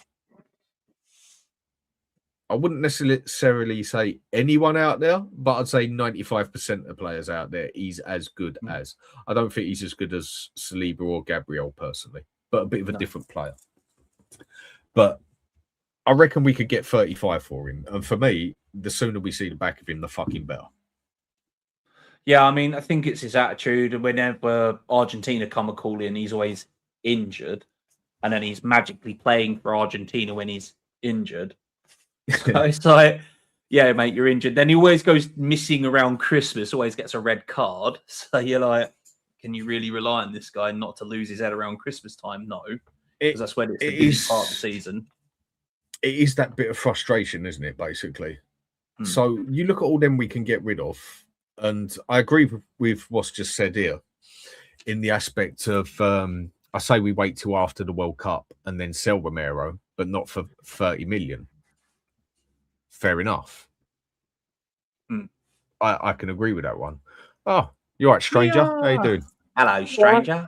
I wouldn't necessarily say anyone out there, but I'd say 95% of players out there, he's as good as. I don't think he's as good as Saliba or Gabriel personally, but a bit of a different player. But I reckon we could get 35 for him. And for me, the sooner we see the back of him, the fucking better. Yeah, I mean, I think it's his attitude. And whenever Argentina come a call in, he's always injured. And then he's magically playing for Argentina when he's injured. So it's like, yeah, mate, you're injured. Then he always goes missing around Christmas, always gets a red card. So you're like, can you really rely on this guy not to lose his head around Christmas time? No, because that's when it's the biggest part of the season. It is that bit of frustration, isn't it, basically? So you look at all them we can get rid of, and I agree with what's just said here in the aspect of, I say we wait till after the World Cup and then sell Romero, but not for 30 million. Fair enough. I can agree with that one. Oh, you're right, stranger. Yeah. How you doing? Hello, stranger. Yeah.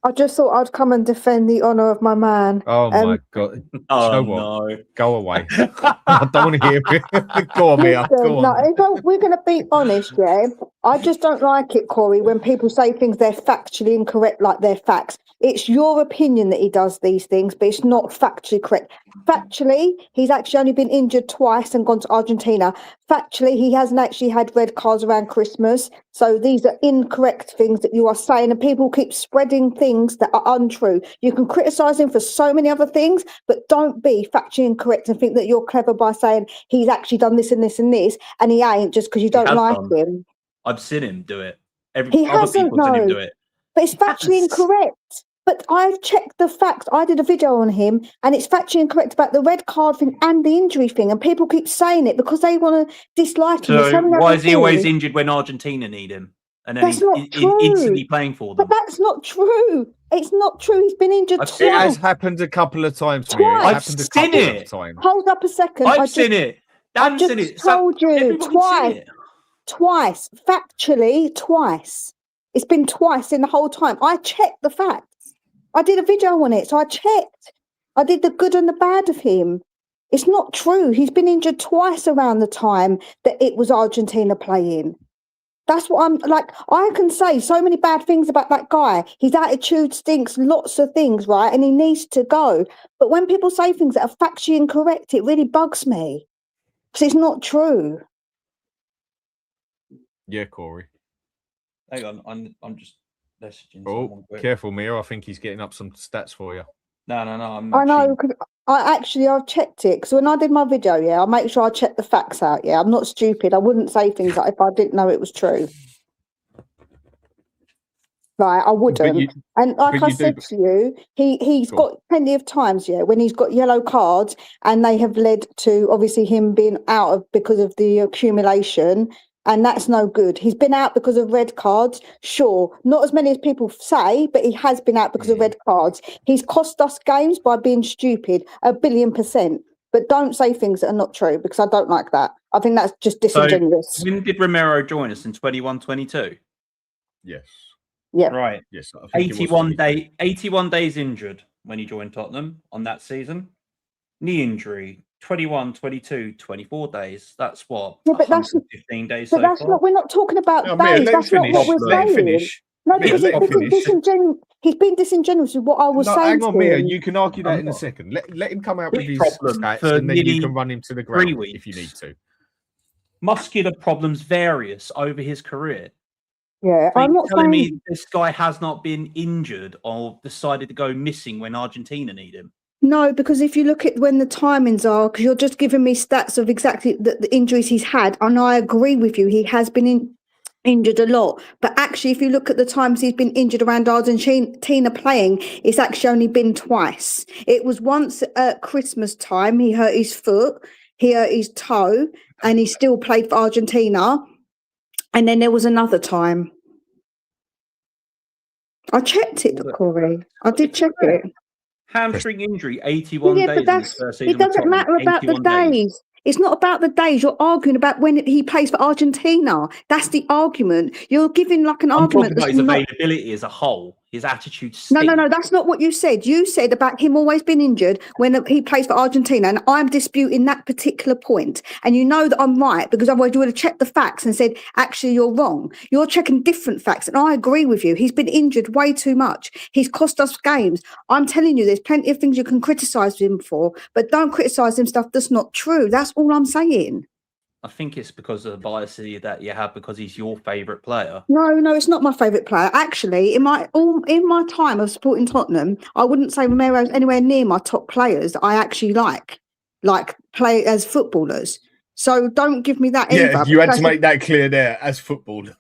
I just thought I'd come and defend the honour of my man. Oh my god! Oh, you know what? No. Go away. I don't want to hear it. Go on, Mia. Go on. No, we're going to be honest, yeah. I just don't like it, Corey, when people say things they're factually incorrect, like they're facts. It's your opinion that he does these things, but it's not factually correct. Factually, he's actually only been injured twice and gone to Argentina. Factually, he hasn't actually had red cards around Christmas. So these are incorrect things that you are saying, and people keep spreading things that are untrue. You can criticise him for so many other things, but don't be factually incorrect and think that you're clever by saying he's actually done this and this and this, and he ain't, just because you don't like him. I've seen him do it. He hasn't, seen him do it. But it's factually incorrect. But I've checked the facts. I did a video on him, and it's factually incorrect about the red card thing and the injury thing. And people keep saying it because they want to dislike him. So why is he always injured when Argentina need him? And then he's instantly playing for them. But that's not true. It's not true. He's been injured twice. It has happened a couple of times. I've seen it. Hold up a second. I've seen it. I've just told you twice. Twice. Factually, twice. It's been twice in the whole time. I checked the facts. I did a video on it, so I checked. I did the good and the bad of him. It's not true. He's been injured twice around the time that it was Argentina playing. That's what I'm like. I can say so many bad things about that guy. His attitude stinks, lots of things, right? And he needs to go. But when people say things that are factually incorrect, it really bugs me because it's not true. Yeah, Corey. Hang on, I'm just messaging. Oh, careful, Mia. I think he's getting up some stats for you. No. I know, because I've checked it. Because when I did my video, yeah, I make sure I check the facts out. Yeah, I'm not stupid. I wouldn't say things like if I didn't know it was true. Right, I wouldn't. And like I said to you, he's got plenty of times, yeah, when he's got yellow cards, and they have led to obviously him being out of because of the accumulation. And that's no good. He's been out because of red cards. Sure, not as many as people say, but he has been out because of red cards. He's cost us games by being stupid, 1,000,000,000%. But don't say things that are not true, because I don't like that. I think that's just disingenuous. So when did Romero join us in 21-22? Yes. Yeah. Right. Yes. I think it was 81 days injured when he joined Tottenham on that season. Knee injury, 21, 22, 24 days. That's what? Yeah, but that's 115 days But so that's far. not. We're not talking about No, days. Mia, That's not what we're let him saying. finish. No, Mia, because let him finish. he's been disingenuous with what I was No, saying. hang on, to Mia. him. You can argue that I'm in a not. second. Let him come out Hip with his problem stats, for and then you nearly can run him to the 3 ground weeks. if you need to. Muscular problems various over his career. Yeah, So I'm you're not telling saying. me this guy has not been injured or decided to go missing when Argentina need him? No, because if you look at when the timings are, because you're just giving me stats of exactly the injuries he's had, and I agree with you, he has been injured a lot. But actually, if you look at the times he's been injured around Argentina playing, it's actually only been twice. It was once at Christmas time, he hurt his foot, he hurt his toe, and he still played for Argentina. And then there was another time. I checked it, Corey. I did check it. Hamstring injury, 81 Yeah, days but in his that's first it. season with Doesn't Tottenham. matter about the 81 days. days. It's not about the days. You're arguing about when he plays for Argentina. That's the argument. You're giving like an I'm argument talking about that's his not. availability as a whole. His attitude No, stinks. that's not what you said. You said about him always being injured when he plays for Argentina, and I'm disputing that particular point. And you know that I'm right, because otherwise you would have checked the facts and said, actually, you're wrong. You're checking different facts, and I agree with you. He's been injured way too much. He's cost us games. I'm telling you, there's plenty of things you can criticise him for, but don't criticise him stuff that's not true. That's all I'm saying. I think it's because of the bias that you have because he's your favourite player. No, it's not my favourite player. Actually, in my time of supporting Tottenham, I wouldn't say Romero's anywhere near my top players that I actually like play as footballers. So don't give me that either. Yeah, you had to make that clear there as footballer.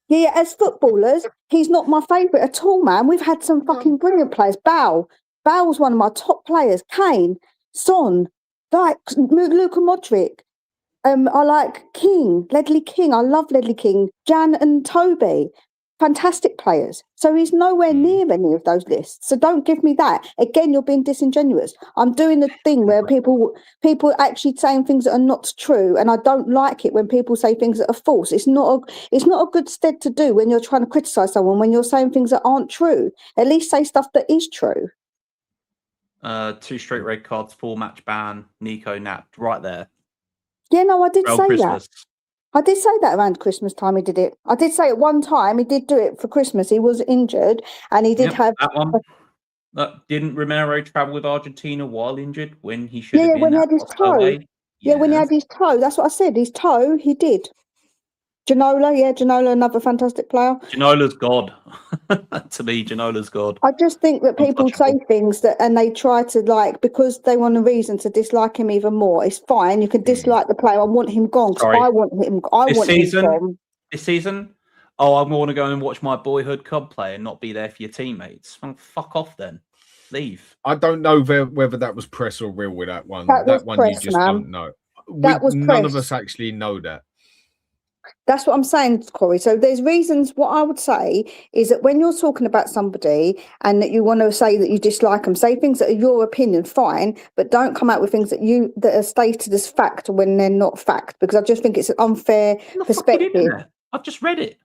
Yeah, as footballers, he's not my favourite at all, man. We've had some fucking brilliant players. Bale's one of my top players. Kane, Son, like Luka Modric. I like Ledley King. I love Ledley King. Jan and Toby, fantastic players. So he's nowhere near any of those lists. So don't give me that. Again, you're being disingenuous. I'm doing the thing where people actually saying things that are not true, and I don't like it when people say things that are false. It's not a good stead to do when you're trying to criticise someone when you're saying things that aren't true. At least say stuff that is true. 2 straight red cards, 4 match ban, Nico napped right there. Yeah, no, I did say Christmas. that. I did say that around Christmas time he did it. I did say at one time he did do it for Christmas. He was injured and he did have that one. Didn't Romero travel with Argentina while injured when he should have been when he had his toe. Yeah, when he had his toe. That's what I said. His toe, he did. Ginola, another fantastic player. Ginola's God. To me, Ginola's God. I just think that people say things and they try to because they want a reason to dislike him even more. It's fine. You can dislike the player. I want him gone because I want him gone. This season, I want to go and watch my boyhood club play and not be there for your teammates. Well, fuck off then. Leave. I don't know whether that was press or real with that one. That one press, you just don't know. None of us actually know that. That's what I'm saying, Corey. So there's reasons. What I would say is that when you're talking about somebody and that you want to say that you dislike them, say things that are your opinion, fine, but don't come out with things that are stated as fact when they're not fact, because I just think it's an unfair perspective. I've just read it.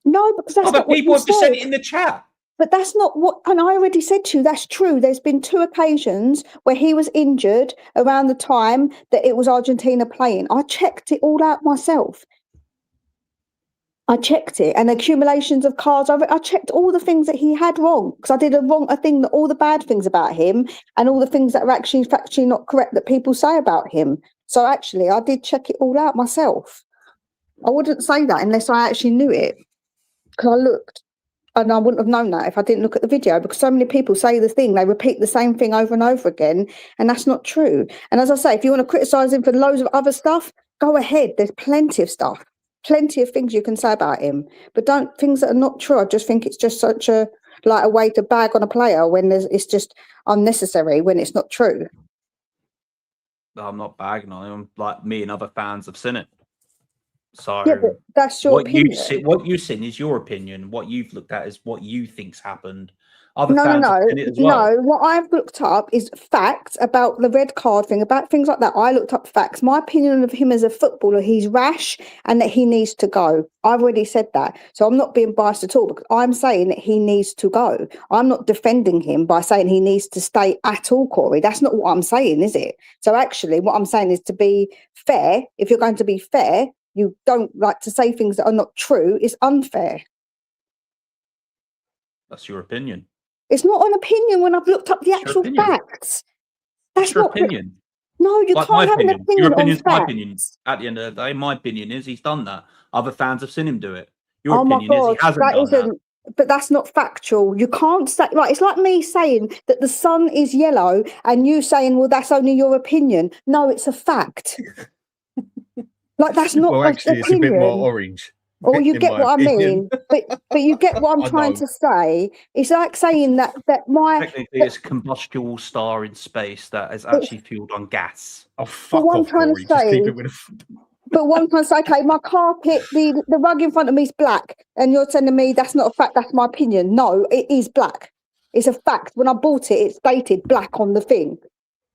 No, because that's not what people you have just said it in the chat. But that's not what, and I already said to you, that's true. There's been 2 occasions where he was injured around the time that it was Argentina playing. I checked it all out myself. I checked it, and accumulations of cards. I checked all the things that he had wrong, because I did a thing that all the bad things about him and all the things that are actually factually not correct that people say about him. So actually, I did check it all out myself. I wouldn't say that unless I actually knew it, because I looked, and I wouldn't have known that if I didn't look at the video, because so many people say the thing, they repeat the same thing over and over again, and that's not true. And as I say, if you want to criticise him for loads of other stuff, go ahead. There's plenty of stuff. Plenty of things you can say about him, but don't things that are not true. I just think it's just such a way to bag on a player when it's just unnecessary when it's not true. I'm not bagging on him. Like me and other fans have seen it. So Yeah, but that's your opinion. What you seen is your opinion. What you've looked at is what you think's happened. Other No, fans have seen it as well. no. What I've looked up is facts about the red card thing, about things like that. I looked up facts. My opinion of him as a footballer, he's rash and that he needs to go. I've already said that. So I'm not being biased at all, because I'm saying that he needs to go. I'm not defending him by saying he needs to stay at all, Corey. That's not what I'm saying, is it? So actually, what I'm saying is, to be fair, if you're going to be fair, you don't like to say things that are not true. It's unfair. That's your opinion. It's not an opinion when I've looked up the actual facts. That's your not opinion. No, you Like can't have an opinion. Your opinion's on my facts. opinion. At the end of the day, my opinion is he's done that. Other fans have seen him do it. Your opinion is he hasn't done that. But that's not factual. You can't say, like, it's like me saying that the sun is yellow and you saying, well, that's only your opinion. No, it's a fact. Like, that's not well, actually, it's a bit more orange. Or you get what I mean, but you get what I'm trying to say. It's like saying that technically it's a combustible star in space that is actually fueled on gas. Oh, fuck off, Corey. Just keep it with But one can say, okay, my carpet, the rug in front of me is black, and you're telling me that's not a fact, that's my opinion. No, it is black. It's a fact. When I bought it, it's stated black on the thing.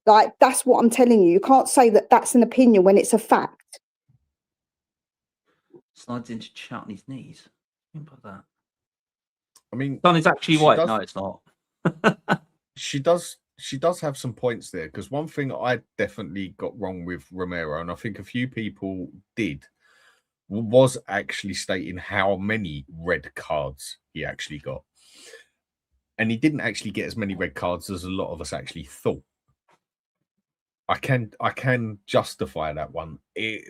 Like, that's what I'm telling you. You can't say that that's an opinion when it's a fact. Slides into chat on his knees. Think about that. I mean, sun is actually white. No, it's not. She does have some points there, because one thing I definitely got wrong with Romero, and I think a few people did, was actually stating how many red cards he actually got. And he didn't actually get as many red cards as a lot of us actually thought. I can justify that one.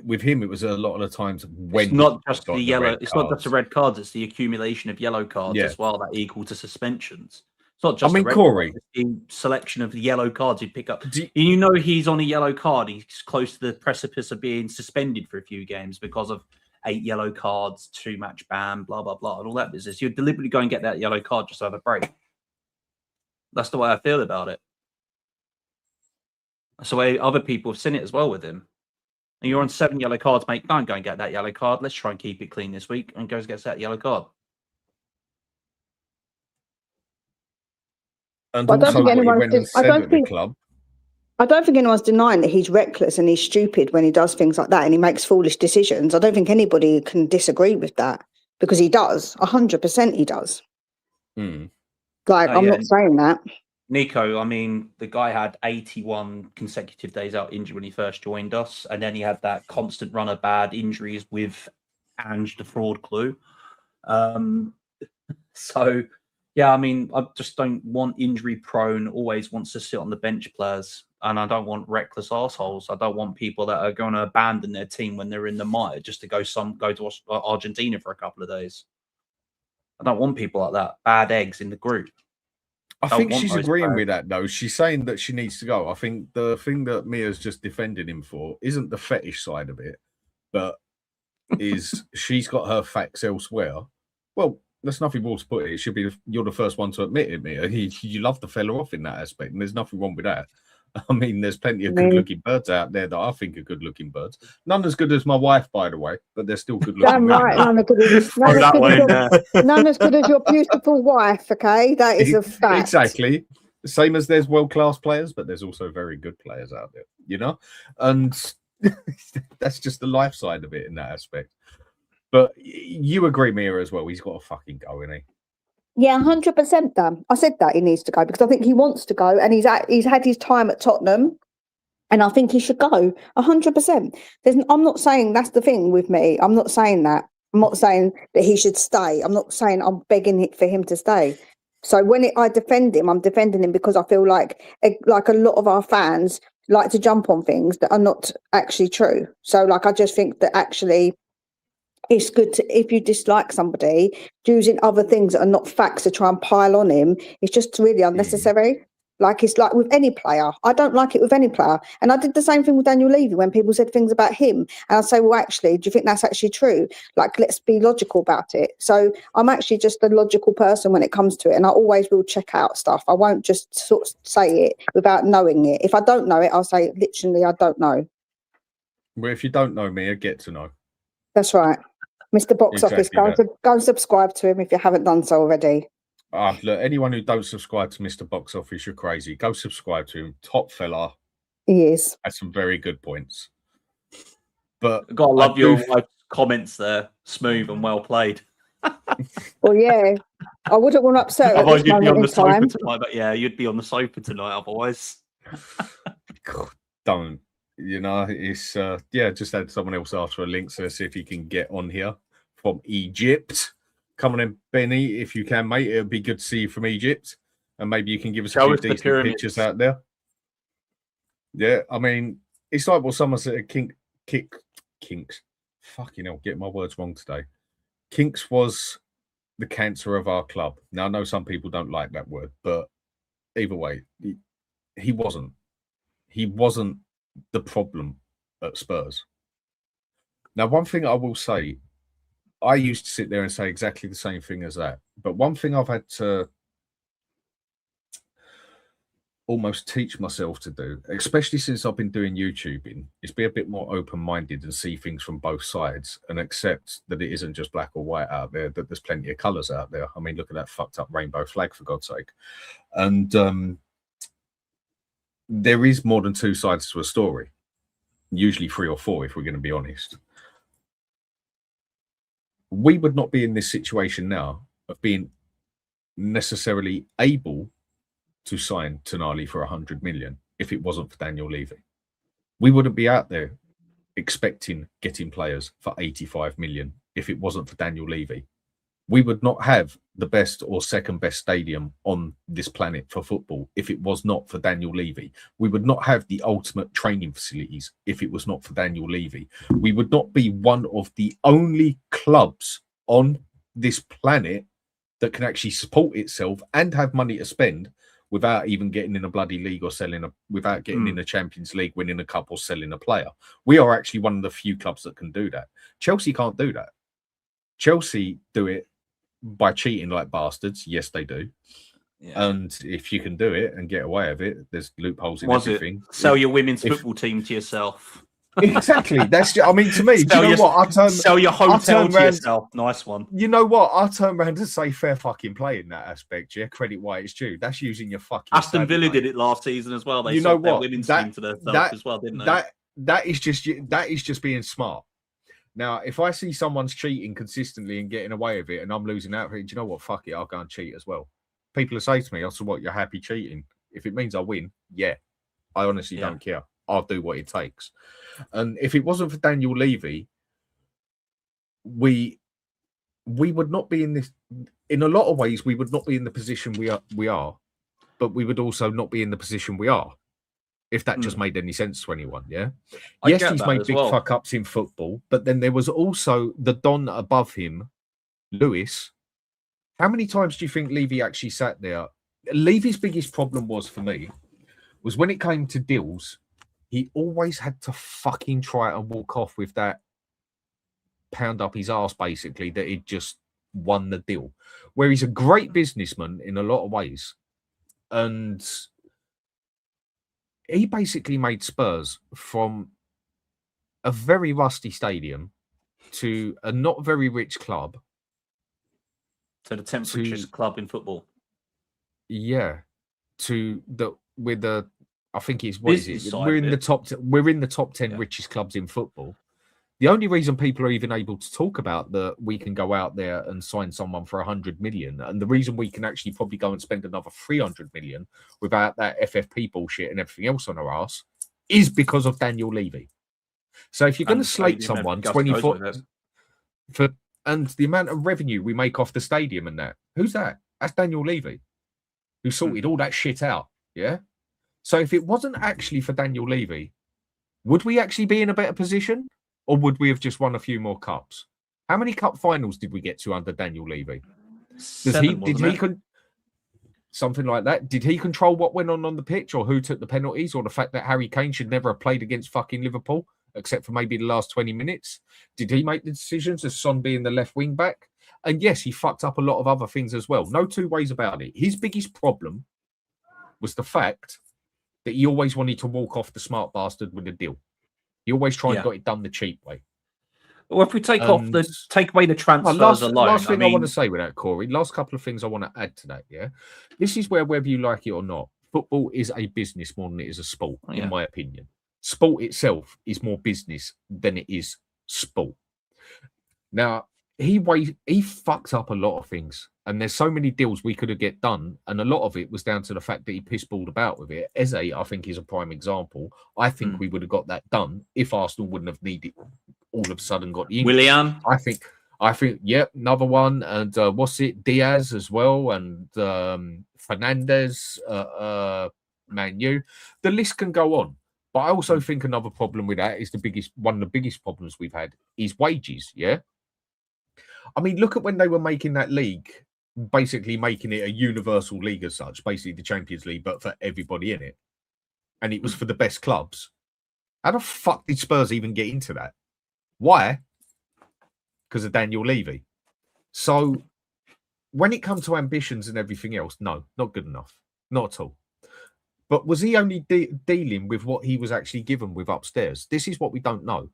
With him, it was a lot of the times when it's not just the yellow. It's not just the red cards. It's the accumulation of yellow cards as well that equal to suspensions. It's not just. I mean, Corey, the selection of the yellow cards he'd pick up. You know, he's on a yellow card. He's close to the precipice of being suspended for a few games because of 8 yellow cards, 2-match ban, blah blah blah, and all that business. You'd deliberately go and get that yellow card just to have a break. That's the way I feel about it. That's the way other people have seen it as well with him. And you're on 7 yellow cards, mate. Don't go and get that yellow card. Let's try and keep it clean this week, and goes and gets that yellow card. And I don't think anyone's denying that he's reckless and he's stupid when he does things like that and he makes foolish decisions. I don't think anybody can disagree with that, because he does. 100% he does. Like, I'm not saying that. Nico, I mean, the guy had 81 consecutive days out injured when he first joined us, and then he had that constant run of bad injuries with Ange, the fraud clue. So, yeah, I mean, I just don't want injury-prone, always wants to sit on the bench players, and I don't want reckless assholes. I don't want people that are going to abandon their team when they're in the mire just to go to Argentina for a couple of days. I don't want people like that, bad eggs in the group. I think she's agreeing with that, though. She's saying that she needs to go. I think the thing that Mia's just defended him for isn't the fetish side of it, but is she's got her facts elsewhere. Well, there's nothing more to put it. It should be you're the first one to admit it, Mia. You love the fella off in that aspect, and there's nothing wrong with that. I mean, there's plenty of good-looking birds out there that I think are good-looking birds. None as good as my wife, by the way, but they're still good-looking. Damn right, none as good as your beautiful wife. Okay, that is a fact. Exactly. Same as there's world-class players, but there's also very good players out there. You know, and that's just the life side of it in that aspect. But you agree, Mia, as well. He's got to fucking go, isn't he? Yeah, 100% done. I said that he needs to go because I think he wants to go, and he's had his time at Tottenham, and I think he should go 100%. I'm not saying that's the thing with me. I'm not saying that. I'm not saying that he should stay. I'm not saying I'm begging for him to stay. So when I defend him, I'm defending him because I feel like a lot of our fans like to jump on things that are not actually true. So like I just think that actually it's good to, if you dislike somebody, using other things that are not facts to try and pile on him, it's just really unnecessary. Like, it's like with any player. I don't like it with any player. And I did the same thing with Daniel Levy when people said things about him. And I say, well, actually, do you think that's actually true? Like, let's be logical about it. So I'm actually just a logical person when it comes to it. And I always will check out stuff. I won't just sort of say it without knowing it. If I don't know it, I'll say, literally, I don't know. Well, if you don't know me, I get to know. That's right. Mr. Box Office, Exactly go and subscribe to him if you haven't done so already. Look, anyone who don't subscribe to Mr. Box Office, you're crazy. Go subscribe to him. Top fella. He is. Has some very good points. But Gotta love your wife's comments there. Smooth and well played. Well, yeah. I wouldn't want to upset her at Otherwise, this you'd be moment on in the sofa time. tonight. But yeah, you'd be on the sofa tonight otherwise. God, don't. You know, it's just had someone else ask for a link, so see if he can get on here from Egypt. Come on in, Benny, if you can, mate. It'll be good to see you from Egypt. And maybe you can give us a few decent pictures out there. Yeah, I mean, it's like what someone said, Kinks. Fucking hell, getting my words wrong today. Kinks was the cancer of our club. Now, I know some people don't like that word, but either way, he wasn't. He wasn't the problem at Spurs. Now, one thing I will say, I used to sit there and say exactly the same thing as that. But one thing I've had to almost teach myself to do, especially since I've been doing YouTubing, is be a bit more open-minded and see things from both sides and accept that it isn't just black or white out there, that there's plenty of colours out there. I mean, look at that fucked up rainbow flag, for God's sake. And there is more than two sides to a story, usually 3 or 4, if we're going to be honest. We would not be in this situation now of being necessarily able to sign Tonali for 100 million if it wasn't for Daniel Levy. We wouldn't be out there expecting getting players for 85 million if it wasn't for Daniel Levy. We would not have the best or second best stadium on this planet for football if it was not for Daniel Levy. We would not have the ultimate training facilities if it was not for Daniel Levy. We would not be one of the only clubs on this planet that can actually support itself and have money to spend without even getting in a bloody league or without getting in a Champions League, winning a cup or selling a player. We are actually one of the few clubs that can do that. Chelsea can't do that. Chelsea do it by cheating like bastards. Yes, they do. Yeah. And if you can do it and get away with it, there's loopholes in everything. Sell your women's football team to yourself. Exactly. That's. I mean, to me, do you know what? Sell your hotel to yourself. Nice one. You know what? I turn around and say fair fucking play in that aspect. Yeah, credit why it's due. That's using your fucking. Aston Villa did it last season as well. They sold their women's team to themselves as well, didn't they? That is just being smart. Now, if I see someone's cheating consistently and getting away with it, and I'm losing out for it, do you know what? Fuck it, I'll go and cheat as well. People will say to me, "Oh, so what? You're happy cheating? If it means I win, yeah, I honestly don't care. I'll do what it takes." And if it wasn't for Daniel Levy, we would not be in this. In a lot of ways, we would not be in the position we are, but we would also not be in the position we are. If that just made any sense to anyone, yeah. Yes, he's made big fuck ups in football, but then there was also the Don above him, Lewis. How many times do you think Levy actually sat there? Levy's biggest problem was for me was when it came to deals, he always had to fucking try and walk off with that pound up his arse, basically, that he'd just won the deal. Where he's a great businessman in a lot of ways, and he basically made Spurs from a very rusty stadium to a not very rich club. So the 10th richest club in football. Yeah. I think it's what business is it? We're in the top 10 richest clubs in football. The only reason people are even able to talk about that we can go out there and sign someone for 100 million, and the reason we can actually probably go and spend another 300 million without that FFP bullshit and everything else on our ass, is because of Daniel Levy. So if you're going to slate someone 24 and the amount of revenue we make off the stadium and that, who's that? That's Daniel Levy, who sorted all that shit out. Yeah. So if it wasn't actually for Daniel Levy, would we actually be in a better position? Or would we have just won a few more cups? How many cup finals did we get to under Daniel Levy? Something like that? Did he control what went on the pitch, or who took the penalties, or the fact that Harry Kane should never have played against fucking Liverpool, except for maybe the last 20 minutes? Did he make the decisions as Son being the left wing back? And yes, he fucked up a lot of other things as well. No two ways about it. His biggest problem was the fact that he always wanted to walk off the smart bastard with a deal. He always tried and got it done the cheap way. Well, if we take And- take away the transfers last alone, thing I want to say with that, Corey, last couple of things I want to add to that, yeah? This is where, whether you like it or not, football is a business more than it is a sport, Yeah. in my opinion. Sport itself is more business than it is sport. Now, he fucked up a lot of things, and there's so many deals we could have get done, and a lot of it was down to the fact that he pissballed about with it. Eze, I think, is a prime example. I think we would have got that done if Arsenal wouldn't have needed all of a sudden got the injury. Willian. I think, yep, another one, and what's it, Diaz as well, and Fernandez, Man U. The list can go on, but I also think another problem with that is one of the biggest problems we've had is wages. Yeah, I mean, look at when they were making that league, basically making it a universal league as such, basically the Champions League, but for everybody in it, and it was for the best clubs. How the fuck did Spurs even get into that? Why? Because of Daniel Levy. So when it comes to ambitions and everything else, no, not good enough. Not at all. But was he only dealing with what he was actually given with upstairs? This is what we don't know.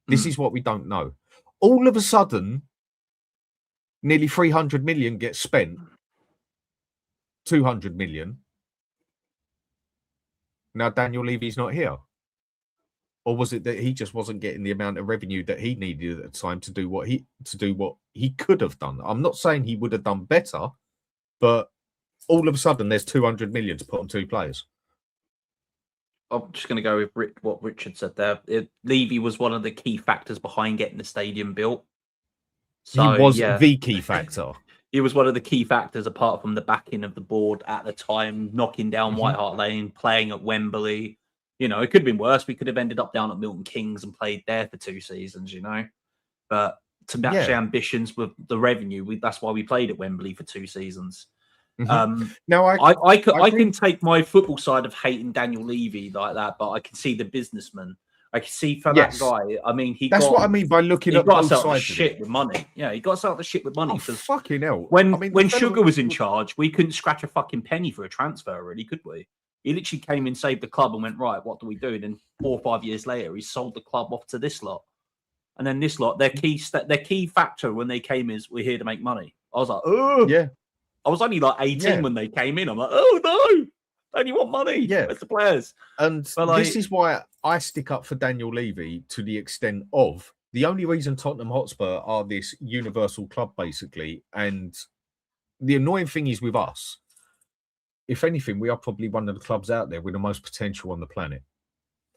This is what we don't know. All of a sudden, nearly 300 million gets spent. 200 million. Now Daniel Levy's not here. Or was it that he just wasn't getting the amount of revenue that he needed at the time to do what he could have done? I'm not saying he would have done better, but all of a sudden there's 200 million to put on two players. I'm just going to go with what Richard said there. Levy was one of the key factors behind getting the stadium built. So, he was the key factor. He was one of the key factors, apart from the backing of the board at the time, knocking down White Hart Lane, playing at Wembley. You know, it could have been worse. We could have ended up down at Milton Keynes and played there for 2 seasons, you know. But to match the ambitions with the revenue, that's why we played at Wembley for 2 seasons. Now, I can take my football side of hating Daniel Levy like that, but I can see the businessman. I can see for that guy. I mean, that's what I mean by looking at both sides of shit with money. Yeah, he got us out the shit with money. Oh, fucking hell! When Sugar was in charge, we couldn't scratch a fucking penny for a transfer, really, could we? He literally came in, saved the club, and went, right, what do we do? And then 4 or 5 years later, he sold the club off to this lot. And then this lot, their key factor when they came is, we're here to make money. I was like, oh. Yeah. I was only like 18 when they came in. I'm like, oh, no. Don't you want money? Yeah. Where's the players? And this is why I stick up for Daniel Levy to the extent of the only reason Tottenham Hotspur are this universal club, basically. And the annoying thing is with us, if anything, we are probably one of the clubs out there with the most potential on the planet.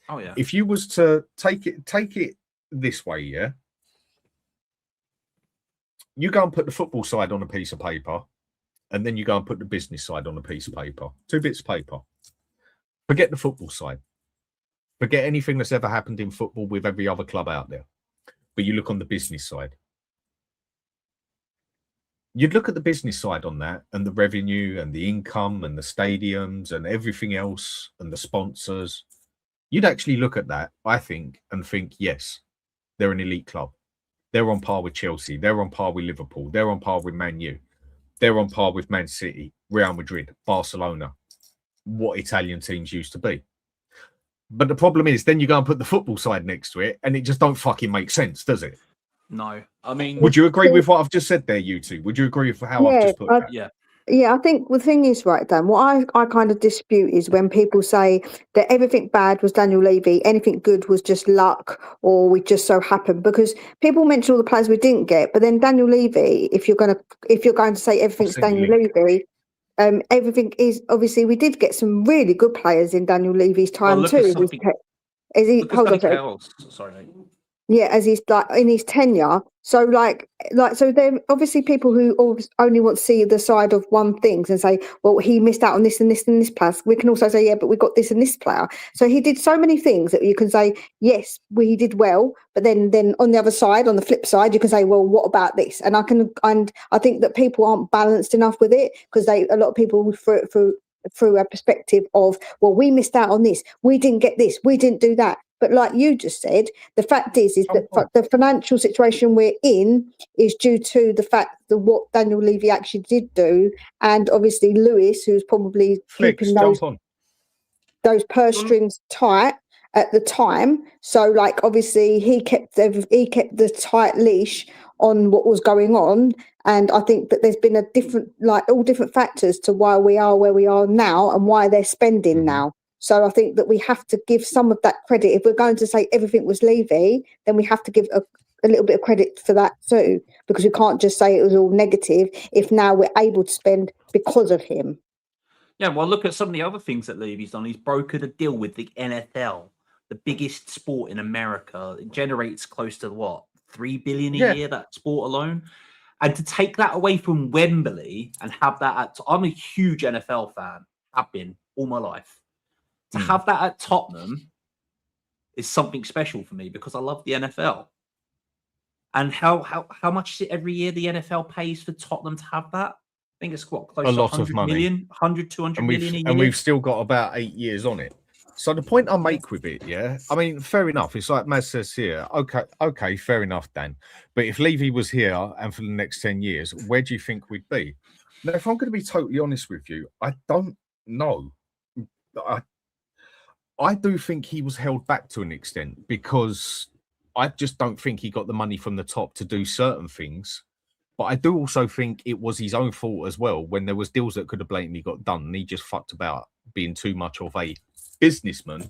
Oh, yeah. If you was to take it this way, yeah, you go and put the football side on a piece of paper, and then you go and put the business side on a piece of paper. 2 bits of paper. Forget the football side. Forget anything that's ever happened in football with every other club out there. But you look on the business side. You'd look at the business side on that and the revenue and the income and the stadiums and everything else and the sponsors. You'd actually look at that, I think, and think, yes, they're an elite club. They're on par with Chelsea. They're on par with Liverpool. They're on par with Man U. They're on par with Man City, Real Madrid, Barcelona, what Italian teams used to be. But the problem is, then you go and put the football side next to it, and it just don't fucking make sense, does it? No. I mean... Would you agree with what I've just said there, you two? Would you agree with how I've just put that? Yeah. Yeah, I think the thing is, right, Dan, what I kind of dispute is when people say that everything bad was Daniel Levy, anything good was just luck or we just so happened, because people mention all the players we didn't get, but then Daniel Levy, if you're going to say everything's Daniel Levy, everything is, obviously we did get some really good players in Daniel Levy's time too. Sorry, mate. Yeah, as he's like in his tenure. So so there obviously people who only want to see the side of one thing and say, well, he missed out on this and this and this player. We can also say, yeah, but we got this and this player. So he did so many things that you can say, yes, he did well. But then on the other side, on the flip side, you can say, well, what about this? And I think that people aren't balanced enough with it, because a lot of people through a perspective of, well, we missed out on this, we didn't get this, we didn't do that. But like you just said, the fact is that the financial situation we're in is due to the fact that what Daniel Levy actually did do, and obviously Lewis, who's probably keeping those purse strings tight, at the time. So, like, obviously, he kept the tight leash on what was going on, and I think that there's been a different, like, all different factors to why we are where we are now and why they're spending now. So I think that we have to give some of that credit. If we're going to say everything was Levy, then we have to give a little bit of credit for that too, because we can't just say it was all negative if now we're able to spend because of him. Yeah, well, look at some of the other things that Levy's done. He's brokered a deal with the NFL, the biggest sport in America. It generates close to what, $3 billion a year, that sport alone. And to take that away from Wembley and have that at, I'm a huge NFL fan, I've been all my life. To have that at Tottenham is something special for me because I love the NFL. And how much is it every year the NFL pays for Tottenham to have that? I think it's what, close a to lot 100 of money. million, 100, 200 million a year. And we've still got about 8 years on it. So the point I make with it, I mean, fair enough. It's like Maz says here, okay, fair enough, Dan. But if Levy was here and for the next 10 years, where do you think we'd be? Now, if I'm going to be totally honest with you, I don't know. I do think he was held back to an extent because I just don't think he got the money from the top to do certain things. But I do also think it was his own fault as well when there was deals that could have blatantly got done and he just fucked about being too much of a businessman,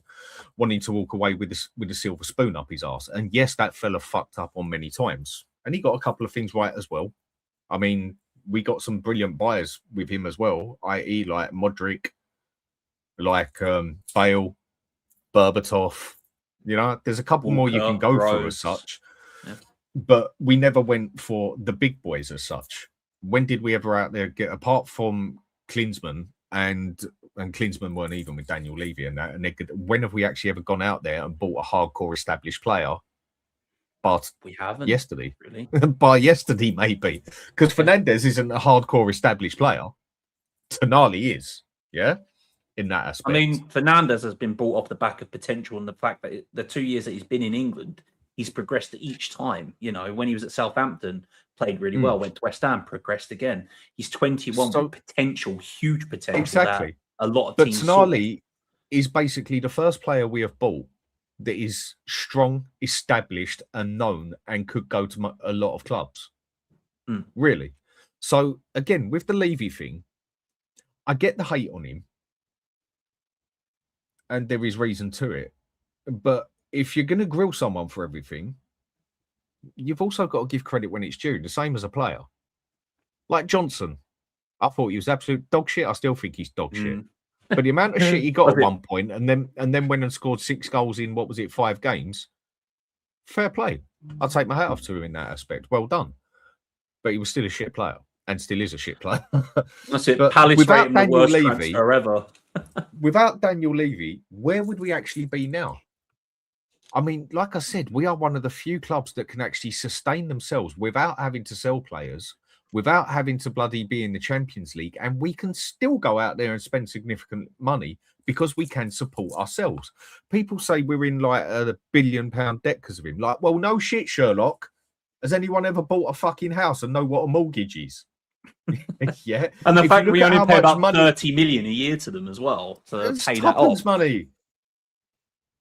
wanting to walk away with a silver spoon up his ass. And yes, that fella fucked up on many times. And he got a couple of things right as well. I mean, we got some brilliant buyers with him as well, i.e. like Modric, like Bale, Berbatov. You know, there's a couple more you can go for as such. Yeah. But we never went for the big boys as such. When did we ever out there get, apart from Klinsmann, and Klinsmann weren't even with Daniel Levy and that, and when have we actually ever gone out there and bought a hardcore established player? But we haven't yesterday, really. By yesterday, maybe, because Fernandez isn't a hardcore established player. Tonali is, in that aspect. I mean, Fernandez has been brought off the back of potential and the fact that the 2 years that he's been in England, he's progressed each time. You know, when he was at Southampton, played really well, went to West Ham, progressed again. He's 21 with potential, huge potential. Exactly. A lot of but teams. Tonali is basically the first player we have bought that is strong, established, and known, and could go to a lot of clubs. Really. So again, with the Levy thing, I get the hate on him, and there is reason to it. But if you're going to grill someone for everything, you've also got to give credit when it's due. The same as a player, like Johnson. I thought he was absolute dog shit. I still think he's dog shit. But the amount of shit he got at one point, and then went and scored 6 goals in 5 games. Fair play. I'll take my hat off to him in that aspect. Well done. But he was still a shit player, and still is a shit player. That's it. Palace without Daniel Levy, ever. Without Daniel Levy, where would we actually be now? I mean, like I said, we are one of the few clubs that can actually sustain themselves without having to sell players, without having to bloody be in the Champions League, and we can still go out there and spend significant money because we can support ourselves. People say we're in like a £1 billion debt because of him. Like, well, no shit, Sherlock. Has anyone ever bought a fucking house and know what a mortgage is? Yeah. And the fact we only pay about 30 million a year to them as well. So pay that off. Money.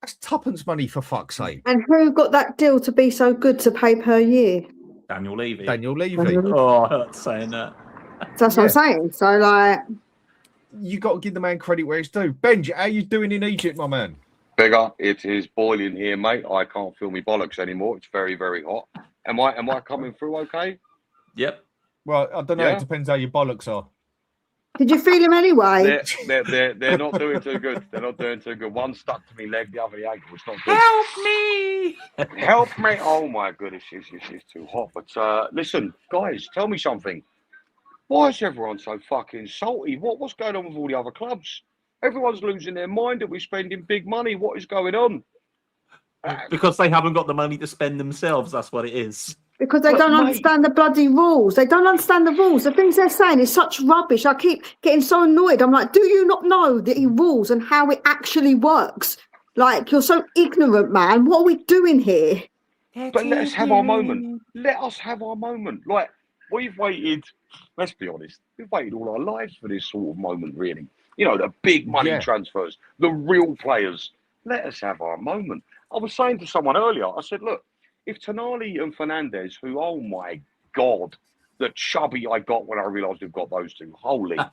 That's tuppence money, for fuck's sake. And who got that deal to be so good to pay per year? Daniel Levy. Oh, I hurt saying that. That's what I'm saying. So, like, you got to give the man credit where it's due. Benj, how you doing in Egypt, my man? Bigger, it is boiling here, mate. I can't feel me bollocks anymore. It's very, very hot. Am I coming through okay? Yep. Well, I don't know. It depends how your bollocks are. Did you feel him anyway? They're not doing too good. They're not doing too good. One stuck to me leg, the other the ankle. It's not good. Help me! Help me! Oh my goodness, it's too hot. But listen, guys, tell me something. Why is everyone so fucking salty? What's going on with all the other clubs? Everyone's losing their mind that we're spending big money. What is going on? Because they haven't got the money to spend themselves. That's what it is. Because they don't understand the bloody rules. They don't understand the rules. The things they're saying is such rubbish. I keep getting so annoyed. I'm like, do you not know the rules and how it actually works? Like, you're so ignorant, man. What are we doing here? But let us have our moment. Let us have our moment. Like, we've waited, let's be honest, we've waited all our lives for this sort of moment, really. You know, the big money transfers, the real players, Let us have our moment. I was saying to someone earlier, I said, look, if Tonali and Fernandez, who, oh my God, the chubby I got when I realised we've got those two. Holy. Did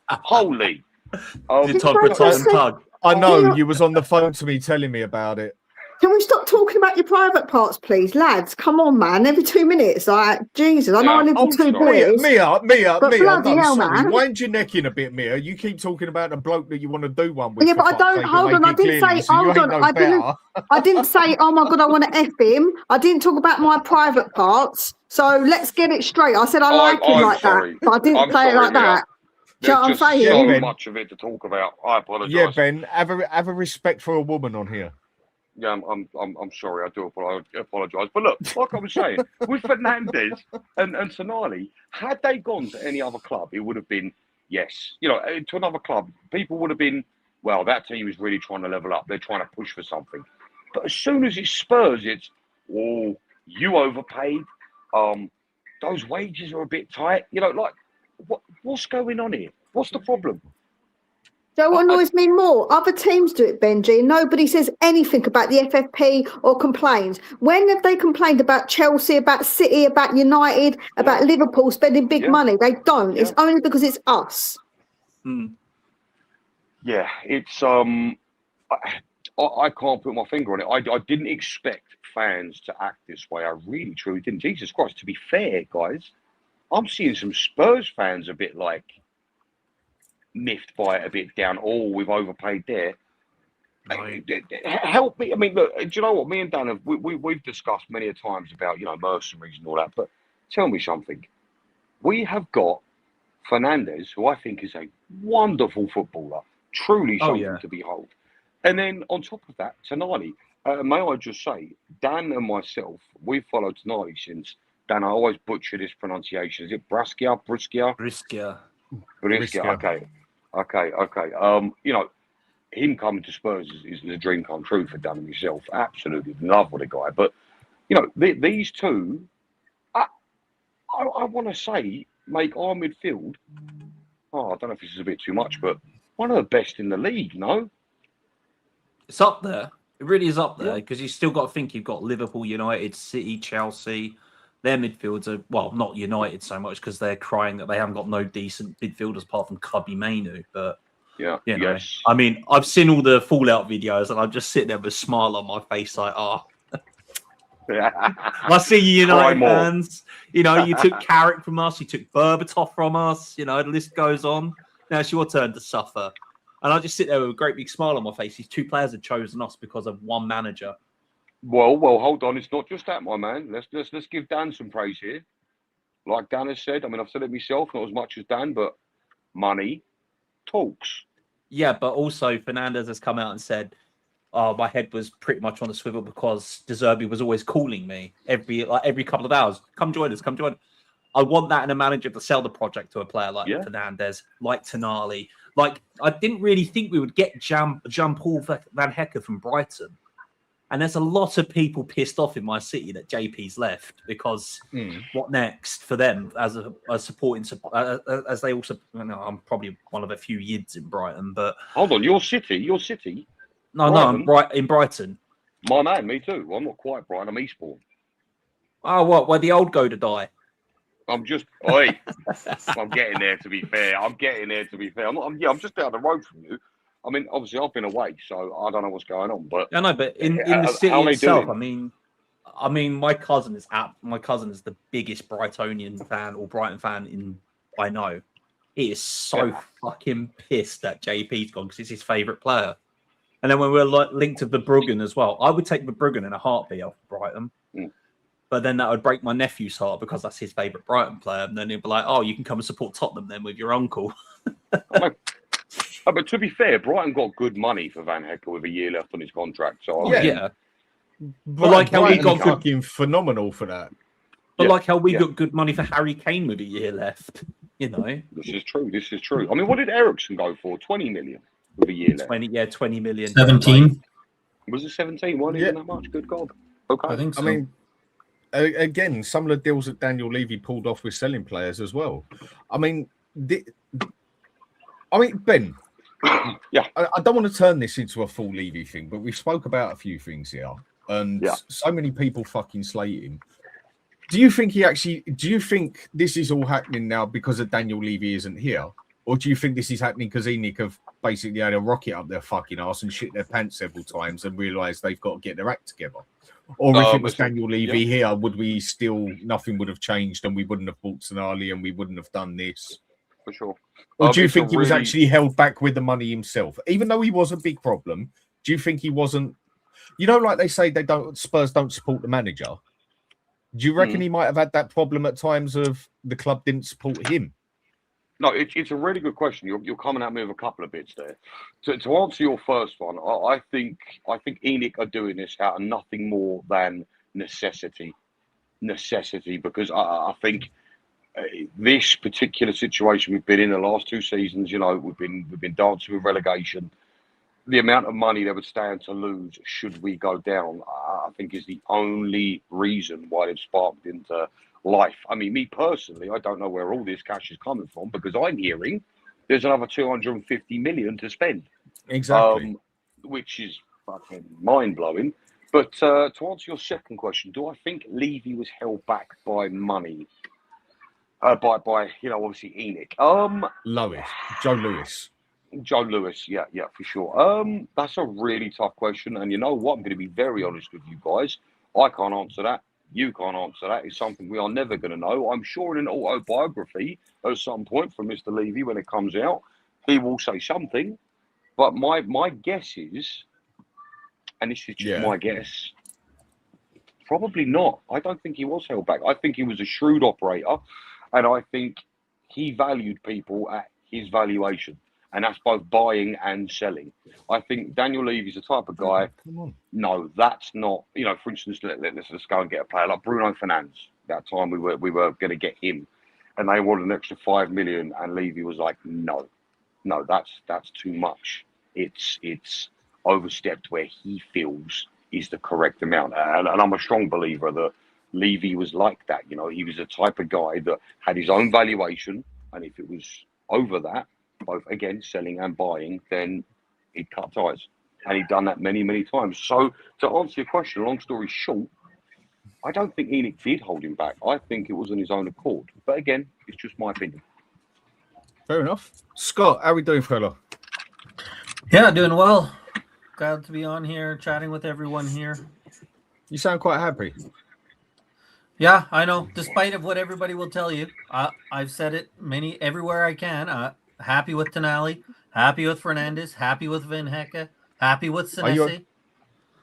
Todd I retire just and tug? I know Yeah. you was on the phone to me telling me about it. Can we stop talking about your private parts, please, lads? Come on, man. Every 2 minutes, like Jesus. I know I live Oh, with two sorry. boys. Mia, But bloody no, hell, sorry. man. Wind your neck in a bit, Mia. You keep talking about the bloke that you want to do one with. Yeah, for but I fuck's don't. sake, and Hold on. make I it didn't clearly, say. so you Hold ain't on. no I didn't. better. I didn't say. Oh my God, I want to f him. I didn't talk about my private parts. So let's get it straight. I said I like him I'm like sorry. that, but I didn't I'm say it sorry, like Mia. that. Do you know There's what I'm just saying? so Ben. much of it to talk about. I apologise. Yeah, Ben, have a respect for a woman on here. Yeah, I'm sorry. I do apologise. But look, like I was saying, with Fernandez and Tonali, had they gone to any other club, it would have been yes. You know, to another club, people would have been, well, that team is really trying to level up. They're trying to push for something. But as soon as it's Spurs, it's oh, you overpaid. Those wages are a bit tight. You know, like what's going on here? What's the problem? Do you know what annoys me more? Other teams do it, Benji, and nobody says anything about the FFP or complains. When have they complained about Chelsea, about City, about United, about Liverpool spending big money? They don't. It's only because it's us. Yeah, it's I can't put my finger on it. I didn't expect fans to act this way. I really, truly didn't. Jesus Christ, to be fair, guys, I'm seeing some Spurs fans a bit like miffed by it, a bit down. Oh, we've overpaid there. Right. Help me. I mean, look, do you know what? Me and Dan we've discussed many a times about, you know, mercenaries and all that. But tell me something. We have got Fernandez, who I think is a wonderful footballer, truly something to behold. And then on top of that, Tonali. May I just say, Dan and myself, we've followed Tonali since. Dan, I always butcher this pronunciation. Is it Briscia? Briscia. Okay. You know, him coming to Spurs is a dream come true for Dan and myself. Absolutely in love with the guy. But, you know, these two, I want to say, make our midfield, I don't know if this is a bit too much, but one of the best in the league, no? It's up there. It really is up there because you still got to think you've got Liverpool, United, City, Chelsea. Their midfields are, well, not United so much because they're crying that they haven't got no decent midfielders apart from Cubby Mainu. But, you know, I mean, I've seen all the Fallout videos and I'm just sitting there with a smile on my face like, I see you United fans. You know, you took Carrick from us, you took Berbatov from us. You know, the list goes on. Now it's your turn to suffer. And I just sit there with a great big smile on my face. These two players have chosen us because of one manager. Well, hold on. It's not just that, my man. Let's give Dan some praise here. Like Dan has said, I mean, I've said it myself, not as much as Dan, but money talks. Yeah, but also Fernandez has come out and said, "Oh, my head was pretty much on the swivel because De Zerbi was always calling me every couple of hours. Come join us. Come join." I want that in a manager to sell the project to a player like Fernandez, like Tonali. Like, I didn't really think we would get Jean-Paul Van Hecker from Brighton. And there's a lot of people pissed off in my city that JP's left because what next for them as a supporting as they also, you know, I'm probably one of a few yids in Brighton, but hold on, your city. No, I'm in Brighton. My man, me too. Well, I'm not quite Brighton. I'm Eastbourne. Oh, what? Where the old go to die? I'm getting there. To be fair, I'm just down the road from you. I mean, obviously, I've been away, so I don't know what's going on. But I know, but in the city itself, I mean, my cousin is the biggest Brightonian fan or Brighton fan I know. He is so fucking pissed that JP's gone because it's his favourite player. And then when we're linked to Verbruggen as well, I would take Verbruggen in a heartbeat off Brighton. But then that would break my nephew's heart because that's his favourite Brighton player. And then he'd be like, "Oh, you can come and support Tottenham then with your uncle." But to be fair, Brighton got good money for Van Hecker with a year left on his contract. So but like how we got fucking phenomenal for that. But like how we got good money for Harry Kane with a year left, you know. This is true. I mean, what did Ericsson go for? 20 million with a year left. 20 million. 17. Was it 17? Wasn't even that much? Good God. Okay. I think so. I mean, again, some of the deals that Daniel Levy pulled off with selling players as well. I mean, Ben, Yeah. I don't want to turn this into a full Levy thing, but we spoke about a few things here, and Yeah. so many people fucking slate him. Do you think this is all happening now because of Daniel Levy isn't here? Or do you think this is happening because ENIC have basically had a rocket up their fucking ass and shit their pants several times and realised they've got to get their act together? Or if it was Daniel Levy here, would we still, nothing would have changed and we wouldn't have bought Sonali and we wouldn't have done this? For sure. Or do you think he was actually held back with the money himself? Even though he was a big problem, do you think he wasn't, like they say Spurs don't support the manager? Do you reckon he might have had that problem at times of the club didn't support him? No, it's a really good question. You're coming at me with a couple of bits there. To answer your first one, I think ENIC are doing this out of nothing more than necessity. Because I think this particular situation we've been in the last 2 seasons, we've been dancing with relegation. The amount of money they would stand to lose should we go down, I think is the only reason why they've sparked into life. I mean, me personally, I don't know where all this cash is coming from because I'm hearing there's another 250 million to spend. Exactly. Which is fucking mind-blowing. But to answer your second question, do I think Levy was held back by money? By obviously ENIC. Joe Lewis, yeah, for sure. That's a really tough question. And you know what? I'm going to be very honest with you guys. I can't answer that. You can't answer that. It's something we are never going to know. I'm sure in an autobiography at some point from Mr. Levy, when it comes out, he will say something. But my guess is, and this is just my guess, probably not. I don't think he was held back. I think he was a shrewd operator. And I think he valued people at his valuation. And that's both buying and selling. I think Daniel Levy's the type of guy. No, that's not. For instance, let's go and get a player like Bruno Fernandes. That time we were going to get him, and they wanted an extra 5 million, and Levy was like, no, that's too much. It's overstepped where he feels is the correct amount, and I'm a strong believer that Levy was like that. He was the type of guy that had his own valuation, and if it was over that, both again selling and buying, then he'd cut ties, and he'd done that many, many times. So to answer your question, long story short, I don't think ENIC did hold him back. I think it was on his own accord. But again, it's just my opinion. Fair enough. Scott, how are we doing, fella? Yeah, doing well. Glad to be on here, chatting with everyone here. You sound quite happy. Yeah, I know. Despite of what everybody will tell you, I've said it everywhere I can. Happy with Tonali, happy with Fernandes, happy with Van Hecke, happy with Senesi.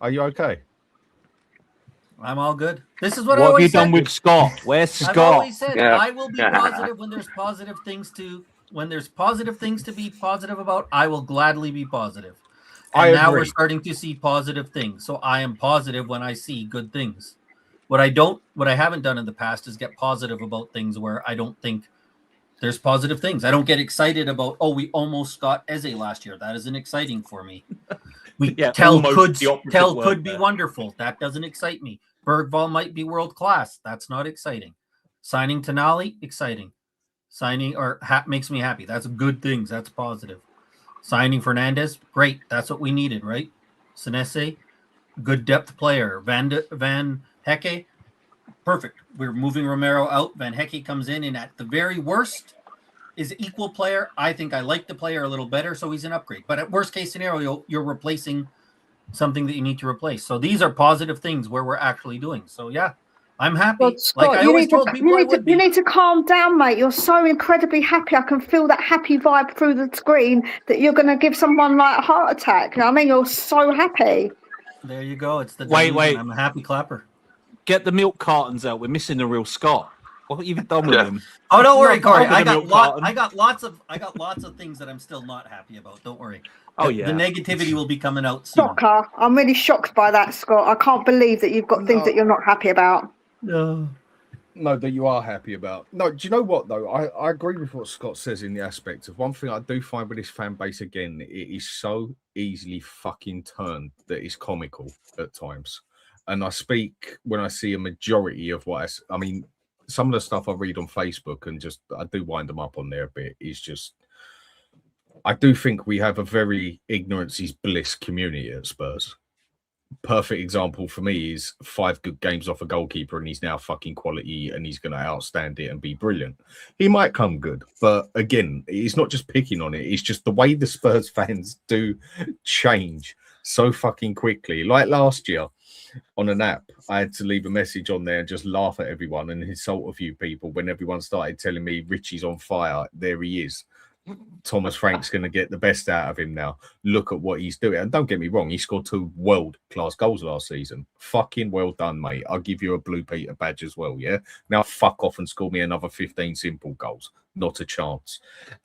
Are you okay? I'm all good. This is what I have always you said. done with Scott? Where's Scott? I've always said I will be positive when there's positive things to be positive about. I will gladly be positive. And now we're starting to see positive things. So I am positive when I see good things. What I haven't done in the past is get positive about things where I don't think there's positive things. I don't get excited about, we almost got Eze last year. That isn't exciting for me. Tell could be wonderful. That doesn't excite me. Bergvall might be world class. That's not exciting. Signing Tonali, exciting. Signing makes me happy. That's good things. That's positive. Signing Fernandes, great. That's what we needed, right? Senesi, good depth player. Van Hecke, perfect. We're moving Romero out. Van Hecke comes in, and at the very worst is equal player. I think I like the player a little better, so he's an upgrade. But at worst case scenario, you're replacing something that you need to replace. So these are positive things where we're actually doing. So yeah, I'm happy. Well, Scott, you need to calm down, mate. You're so incredibly happy. I can feel that happy vibe through the screen that you're going to give someone like a heart attack. You know what I mean? You're so happy. There you go. It's the wait. I'm a happy clapper. Get the milk cartons out. We're missing the real Scott. What have you done with him? Oh, don't worry, Corey. I got lots of things that I'm still not happy about. Don't worry. The negativity will be coming out soon. Shocker. I'm really shocked by that, Scott. I can't believe that you've got things that you're not happy about. No, that you are happy about. No, do you know what, though? I agree with what Scott says in the aspect of one thing I do find with this fan base, again, it is so easily fucking turned that it's comical at times. And I speak when I see a majority of what I mean, some of the stuff I read on Facebook and just I do wind them up on there a bit is just I do think we have a very ignorance is bliss community at Spurs. Perfect example for me is 5 good games off a goalkeeper and he's now fucking quality and he's going to outstand it and be brilliant. He might come good, but again, it's not just picking on it. It's just the way the Spurs fans do change so fucking quickly. Like last year on an app, I had to leave a message on there and just laugh at everyone and insult a few people when everyone started telling me Richie's on fire. There he is. Thomas Frank's going to get the best out of him now. Look at what he's doing. And don't get me wrong, he scored 2 world-class goals last season. Fucking well done, mate. I'll give you a Blue Peter badge as well, yeah? Now fuck off and score me another 15 simple goals. Not a chance.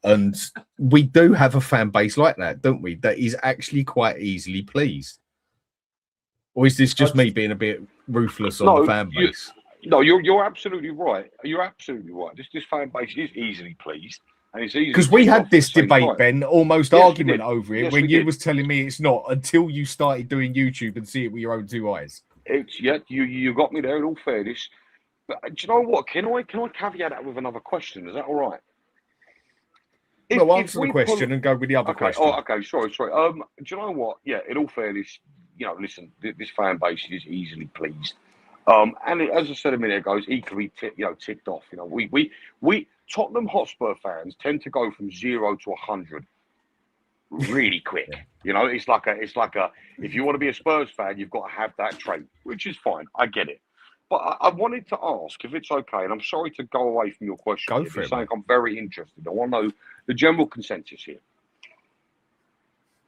And we do have a fan base like that, don't we? That is actually quite easily pleased. Or is this just me being a bit ruthless on the fan base? You're absolutely right. You're absolutely right. This fan base is easily pleased. Because we had this debate, Ben, almost argument over it when you was telling me it's not until you started doing YouTube and see it with your own 2 eyes. You got me there in all fairness. But do you know what? Can I caveat that with another question? Is that all right? Answer the question and go with the other question. Oh, okay. Sorry. Do you know what? Yeah, in all fairness, listen, this fan base is easily pleased. And as I said a minute ago, it's equally ticked off. We Tottenham Hotspur fans tend to go from 0 to 100 really quick. It's like a if you want to be a Spurs fan, you've got to have that trait, which is fine. I get it. But I wanted to ask if it's okay, and I'm sorry to go away from your question. Go for it, saying I'm very interested. I want to know the general consensus here.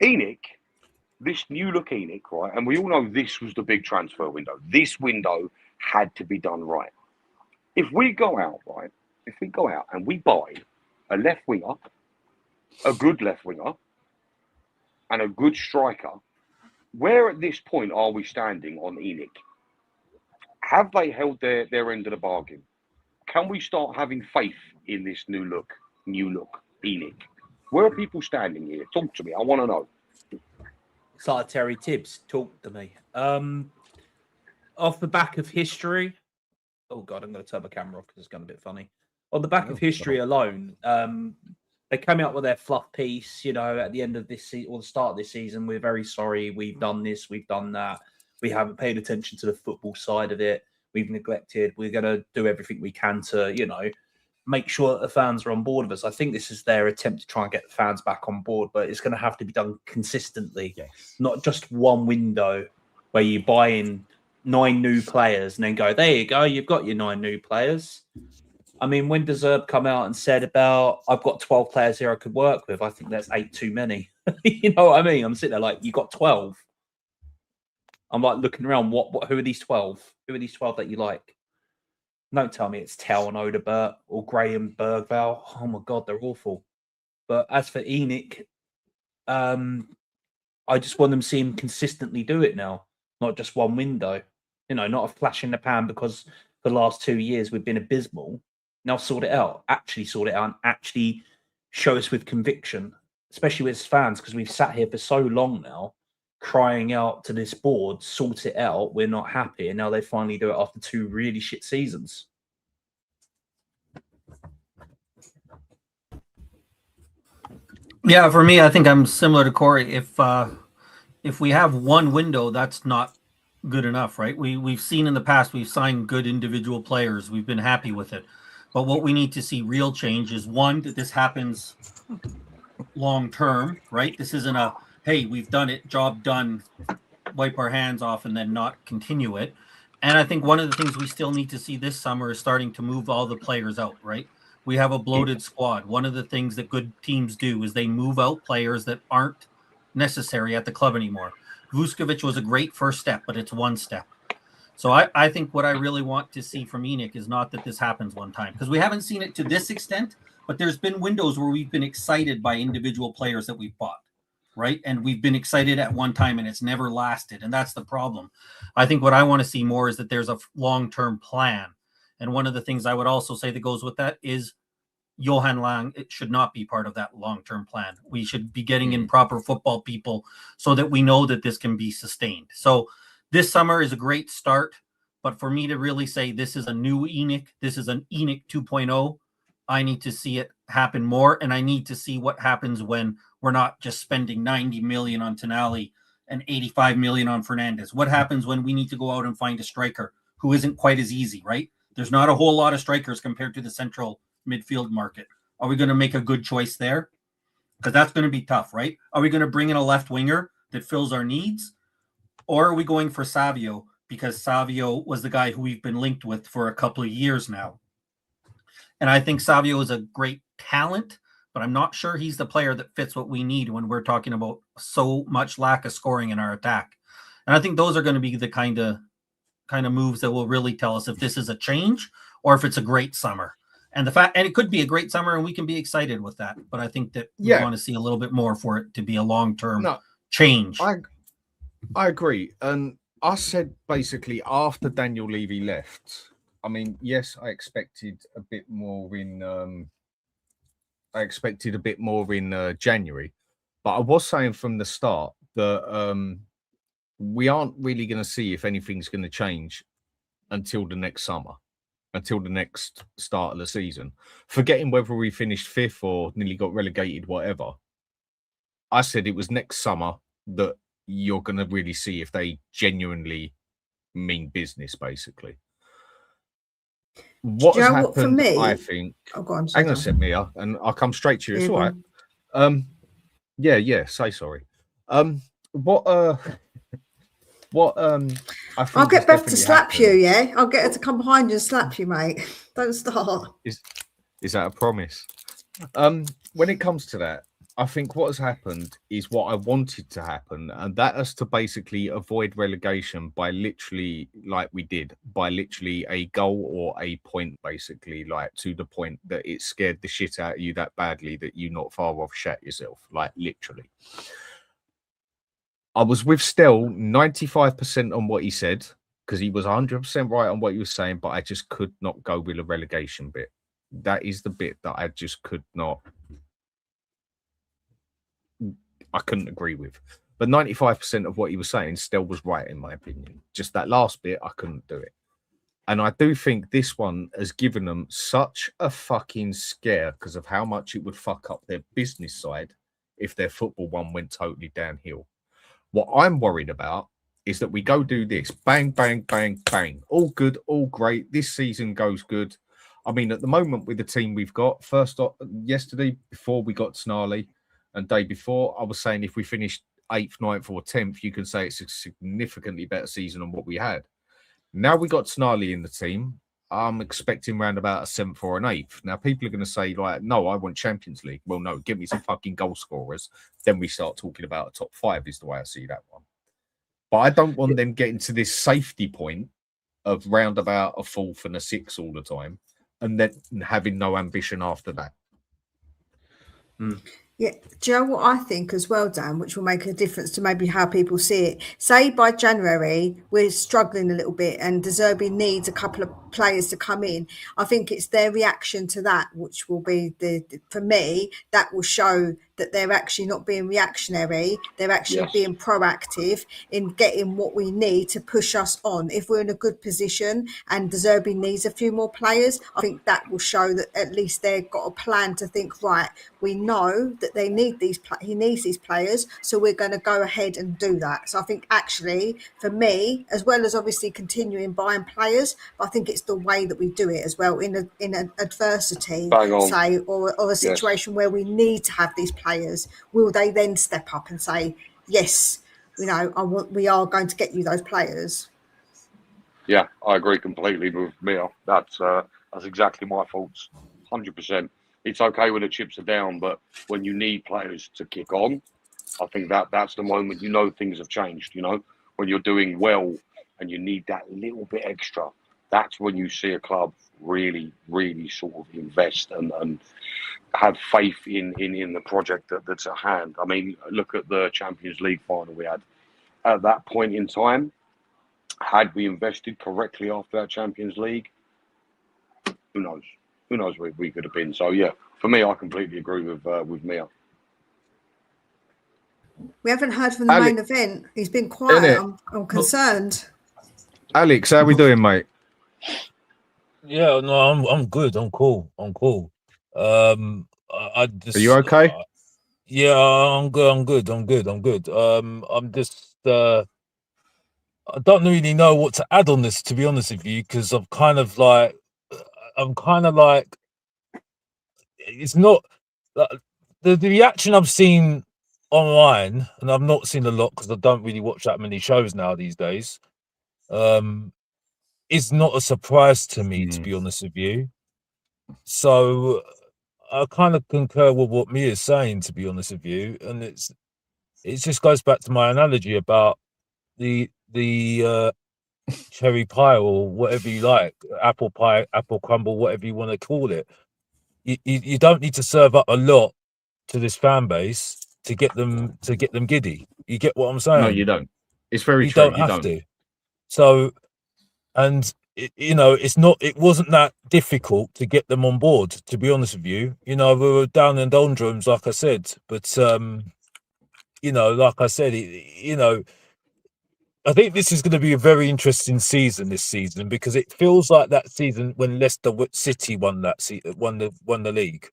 ENIC, this new look ENIC, right? And we all know this was the big transfer window. This window had to be done right. If we go out, right? If we go out and we buy a left winger, a good left winger, and a good striker, where at this point are we standing on ENIC? Have they held their end of the bargain? Can we start having faith in this new look ENIC? Where are people standing here? Talk to me. I want to know. It's like Terry Tibbs. Talk to me. Off the back of history. Oh God, I'm going to turn my camera off because it's going a bit funny. On the back of history alone, they came out with their fluff piece, at the end of this season or the start of this season. We're very sorry. We've done this. We've done that. We haven't paid attention to the football side of it. We've neglected. We're going to do everything we can to, make sure that the fans are on board with us. I think this is their attempt to try and get the fans back on board, but it's going to have to be done consistently. Yes. Not just one window where you buy in 9 new players and then go, there you go, you've got your 9 new players. I mean, when does Herb come out and said about, I've got 12 players here I could work with? I think that's 8 too many. You know what I mean? I'm sitting there like, you got 12. I'm like looking around, who are these 12? Who are these 12 that you like? Don't tell me it's Tell and Odebert or Graham Bergvall. Oh my God, they're awful. But as for ENIC, I just want them to see him consistently do it now, not just one window. Not a flash in the pan because for the last 2 years we've been abysmal. Now sort it out. Actually sort it out and actually show us with conviction, especially with fans, because we've sat here for so long now crying out to this board, sort it out, we're not happy, and now they finally do it after 2 really shit seasons. Yeah, for me, I think I'm similar to Corey. If we have one window, that's not good enough, right? We've seen in the past, we've signed good individual players. We've been happy with it. But what we need to see real change is, one, that this happens long term, right? This isn't a, hey, we've done it, job done, wipe our hands off and then not continue it. And I think one of the things we still need to see this summer is starting to move all the players out, right? We have a bloated squad. One of the things that good teams do is they move out players that aren't necessary at the club anymore. Vuskovic was a great first step, but it's one step. So I think what I really want to see from ENIC is not that this happens one time, because we haven't seen it to this extent, but there's been windows where we've been excited by individual players that we've bought, right? And we've been excited at one time and it's never lasted. And that's the problem. I think what I want to see more is that there's a long-term plan. And one of the things I would also say that goes with that is Johan Lang, it should not be part of that long-term plan. We should be getting in proper football people so that we know that this can be sustained. So this summer is a great start, but for me to really say this is a new ENIC, this is an ENIC 2.0, I need to see it happen more, and I need to see what happens when we're not just spending 90 million on Tonali and 85 million on Fernandez. What happens when we need to go out and find a striker who isn't quite as easy, right? There's not a whole lot of strikers compared to the central midfield market. Are we going to make a good choice there? Because that's going to be tough, right? Are we going to bring in a left winger that fills our needs? Or are we going for Savio? Because Savio was the guy who we've been linked with for a couple of years now. And I think Savio is a great talent, but I'm not sure he's the player that fits what we need when we're talking about so much lack of scoring in our attack. And I think those are going to be the kind of moves that will really tell us if this is a change or if it's a great summer. And it could be a great summer and we can be excited with that. But I think that we want to see a little bit more for it to be a long-term change. I agree. And I said basically after Daniel Levy left, I mean, yes, I expected a bit more in January, but I was saying from the start that we aren't really going to see if anything's going to change until the next summer, until the next start of the season. Forgetting whether we finished 5th or nearly got relegated, whatever. I said it was next summer that you're going to really see if they genuinely mean business, basically. What has happened, for me, I think... Oh, go on. Hang on a sec, Mia, and I'll come straight to you. It's all right. Yeah, say sorry. I'll get Beth to slap you, yeah? I'll get her to come behind you and slap you, mate. Don't start. Is that a promise? When it comes to that, I think what has happened is what I wanted to happen, and that is to basically avoid relegation by literally, like we did, by literally a goal or a point, basically, like to the point that it scared the shit out of you that badly that you not far off shat yourself, like literally. I was with Stell 95% on what he said, because he was 100% right on what he was saying, but I just could not go with a relegation bit. That is the bit that I just could not... I couldn't agree with. But 95% of what he was saying still was right, in my opinion. Just that last bit, I couldn't do it. And I do think this one has given them such a fucking scare because of how much it would fuck up their business side if their football one went totally downhill. What I'm worried about is that we go do this. Bang, bang, bang, bang. All good, all great. This season goes good. I mean, at the moment with the team we've got, yesterday, before we got Snarly, and day before, I was saying if we finished 8th, 9th, or 10th, you could say it's a significantly better season than what we had. Now we got Snarly in the team. I'm expecting around about a 7th or an 8th. Now, people are going to say, like, no, I want Champions League. Well, no, give me some fucking goal scorers. Then we start talking about a top 5 is the way I see that one. But I don't want them getting to this safety point of round about a 4th and a 6th all the time and then having no ambition after that. Yeah, do you know what I think as well, Dan, which will make a difference to maybe how people see it? Say by January, we're struggling a little bit and De Zerbi needs a couple of players to come in. I think it's their reaction to that, which will be, for me, that will show that they're actually not being reactionary. They're actually being proactive in getting what we need to push us on. If we're in a good position and De Zerbi needs a few more players, I think that will show that at least they've got a plan to think, right, we know that they need he needs these players, so we're going to go ahead and do that. So I think actually, for me, as well as obviously continuing buying players, I think it's the way that we do it as well in an adversity, say, or a situation where we need to have these players. Will they then step up and say, yes, we are going to get you those players? Yeah, I agree completely with Mia. That's exactly my thoughts, 100%. It's okay when the chips are down, but when you need players to kick on, I think that's the moment things have changed. When you're doing well and you need that little bit extra, that's when you see a club really, really sort of invest and have faith in the project that's at hand. I mean, look at the Champions League final we had. At that point in time, had we invested correctly after that Champions League, who knows? Who knows where we could have been? So yeah, for me, I completely agree with Mia. We haven't heard from the main event. He's been quiet. I'm concerned. Alex, how are we doing, mate? Yeah, no, I'm good. I'm cool. I just. Are you okay? Yeah, I'm good. I'm just. I don't really know what to add on this, to be honest with you, because I'm kind of like, it's not the reaction I've seen online, and I've not seen a lot because I don't really watch that many shows now these days. Is not a surprise to me, to be honest with you. So I kind of concur with what Mia's saying, to be honest with you, and it just goes back to my analogy about the cherry pie or whatever you like, apple pie, apple crumble, whatever you want to call it. You don't need to serve up a lot to this fan base to get them giddy. You get what I'm saying? No, you don't. It's very You true. don't have to. So, and it wasn't that difficult to get them on board, to be honest with you. We were down in doldrums, like I said, but like I said, I think this is going to be a very interesting season this season, because it feels like that season when Leicester City won the league.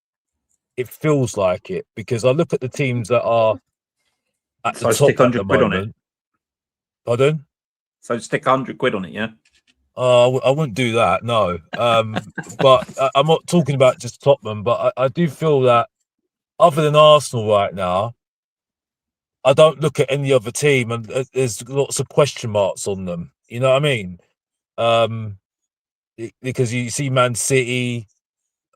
It feels like it, because I look at the teams that are at the top at the moment. Pardon? So stick 100 quid on it, yeah? I wouldn't do that, no. But I'm not talking about just Tottenham, but I do feel that other than Arsenal right now, I don't look at any other team, and there's lots of question marks on them. You know what I mean? Because you see Man City,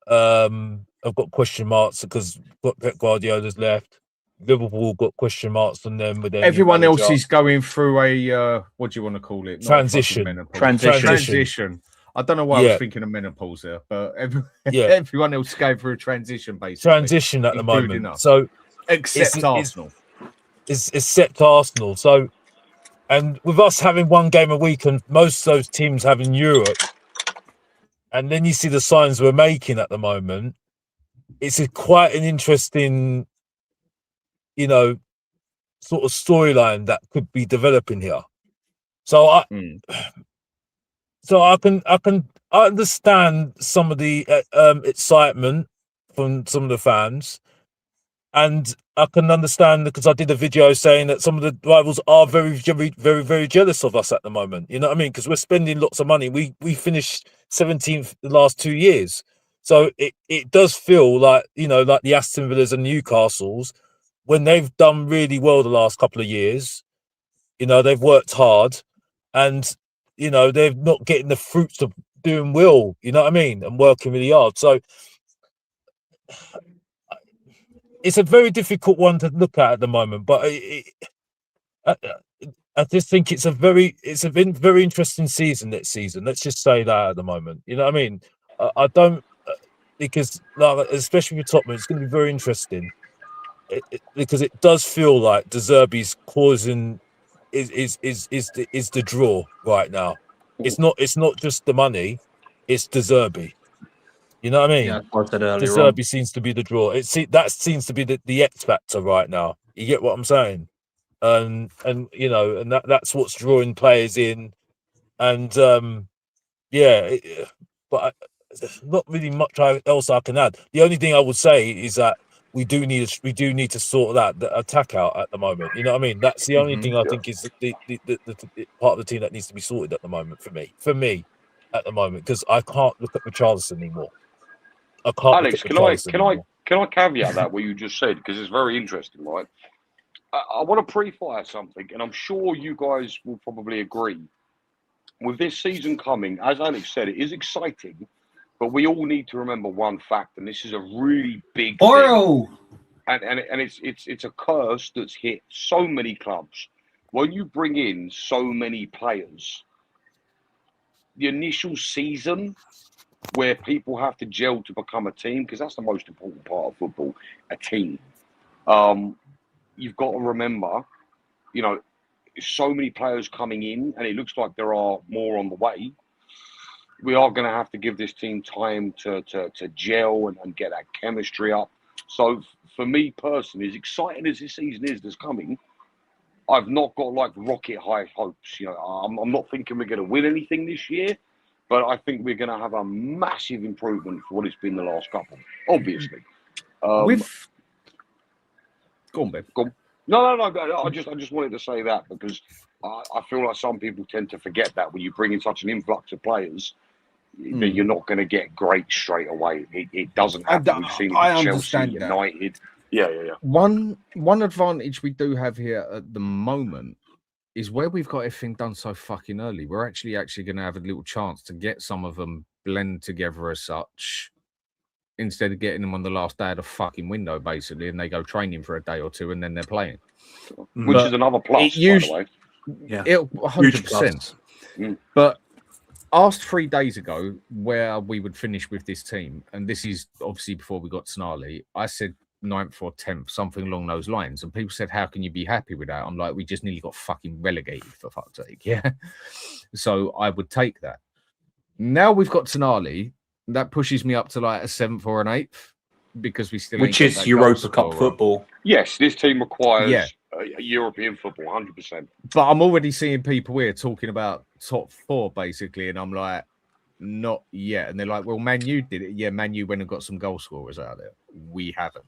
I've got question marks because Pep Guardiola's left. Liverpool got question marks on them. With everyone else is going through a what do you want to call it? Transition. Transition. I don't know why I was thinking of menopause there, but everyone else is going through a transition, basically. Transition at the moment. Us. So except Arsenal. Except Arsenal. So, and with us having one game a week and most of those teams having Europe, and then you see the signs we're making at the moment, it's quite an interesting, sort of storyline that could be developing here. So I understand some of the excitement from some of the fans, and I can understand, because I did a video saying that some of the rivals are very, very, very, very jealous of us at the moment. You know what I mean? Because we're spending lots of money. We finished 17th the last 2 years. So it does feel like, like the Aston Villas and Newcastles, when they've done really well the last couple of years, they've worked hard, and, they're not getting the fruits of doing well, you know what I mean? And working really hard. So it's a very difficult one to look at the moment, but I just think it's a very interesting season next season. Let's just say that at the moment. You know what I mean? I don't, because especially with Tottenham, it's going to be very interesting. Because it does feel like De Zerbi's causing is the draw right now. It's not just the money, it's De Zerbi. You know what I mean? Yeah, I said earlier De Zerbi seems to be the draw. That seems to be the X factor right now. You get what I'm saying? And that's what's drawing players in, and but not really much else I can add. The only thing I would say is that we do need to sort the attack out at the moment. You know what I mean? That's the only thing I think is the part of the team that needs to be sorted at the moment for me at the moment, because I can't look at Richarlison anymore. I can't. Alex, can I caveat that what you just said, because it's very interesting, right? I want to pre-fire something, and I'm sure you guys will probably agree. With this season coming, as Alex said, it is exciting, but we all need to remember one fact, and this is a really big thing. And it's a curse that's hit so many clubs. When you bring in so many players, the initial season where people have to gel to become a team, because that's the most important part of football, a team. You've got to remember, so many players coming in, and it looks like there are more on the way. We are going to have to give this team time to gel and get that chemistry up. So for me personally, as exciting as this season is that's coming, I've not got like rocket high hopes. I'm not thinking we're going to win anything this year, but I think we're going to have a massive improvement for what it's been the last couple, obviously. With go on, Ben. No. I just wanted to say that because I feel like some people tend to forget that when you bring in such an influx of players, that you're not going to get great straight away. It doesn't happen. We've seen it with Chelsea, United. Yeah. One advantage we do have here at the moment is where we've got everything done so fucking early. We're actually going to have a little chance to get some of them blend together as such, instead of getting them on the last day of the fucking window, basically, and they go training for a day or two and then they're playing. Which is another plus, by the way. Yeah, 100%. But asked 3 days ago where we would finish with this team, and this is obviously before we got Snarly, I said 9th or 10th, something along those lines. And people said, how can you be happy with that? I'm like, we just nearly got fucking relegated, for fuck's sake. Yeah. So I would take that. Now we've got Tonali, that pushes me up to like a 7th or an 8th, because we still which is Europa Cup football. Yes, this team requires European football, 100%. But I'm already seeing people here talking about top 4 basically, and I'm like, not yet. And they're like, well, Man U did it. Yeah, Man U went and got some goal scorers out there. We haven't.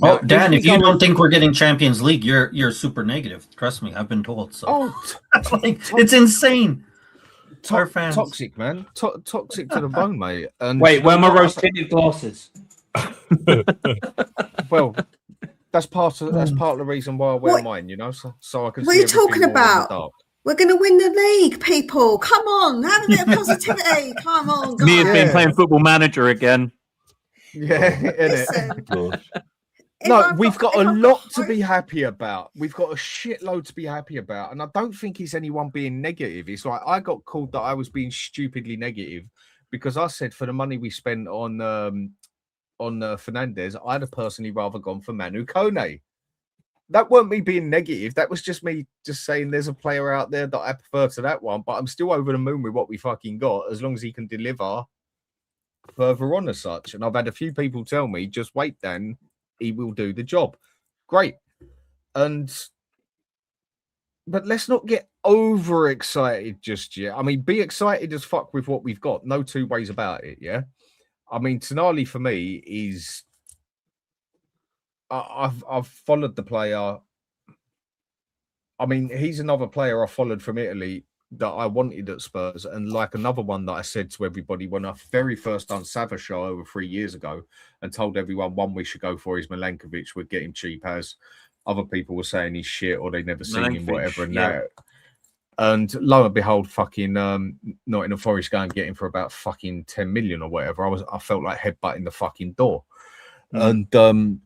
Well, Dan, if you don't think we're getting Champions League, you're super negative. Trust me, I've been told. So it's insane. Toxic, man. Toxic to the bone, mate. And wait, where are my rose-tinted glasses? Well, that's part of the reason why I wear mine, you know, so I can. What are you talking about? We're going to win the league, people. Come on, have a bit of positivity. Come on, guys. Me has been playing Football Manager again. Yeah, innit? No, we've got a lot to be happy about. We've got a shitload to be happy about. And I don't think it's anyone being negative. It's like I got called that I was being stupidly negative because I said for the money we spent on Fernandez, I'd have personally rather gone for Manu Kone. That weren't me being negative. That was just me just saying there's a player out there that I prefer to that one. But I'm still over the moon with what we fucking got, as long as he can deliver further on as such. And I've had a few people tell me, just wait, Dan, he will do the job. Great. But let's not get overexcited just yet. I mean, be excited as fuck with what we've got. No two ways about it, yeah? I mean, Tonali for me is... I've followed the player. I mean, he's another player I followed from Italy that I wanted at Spurs, and like another one that I said to everybody when I very first done Sava show over 3 years ago and told everyone one we should go for is Milenkovic. We'd get him cheap, as other people were saying he's shit or they'd never seen him, whatever. And that. And lo and behold, fucking Nottingham Forest go and get him for about fucking 10 million or whatever. I felt like headbutting the fucking door. And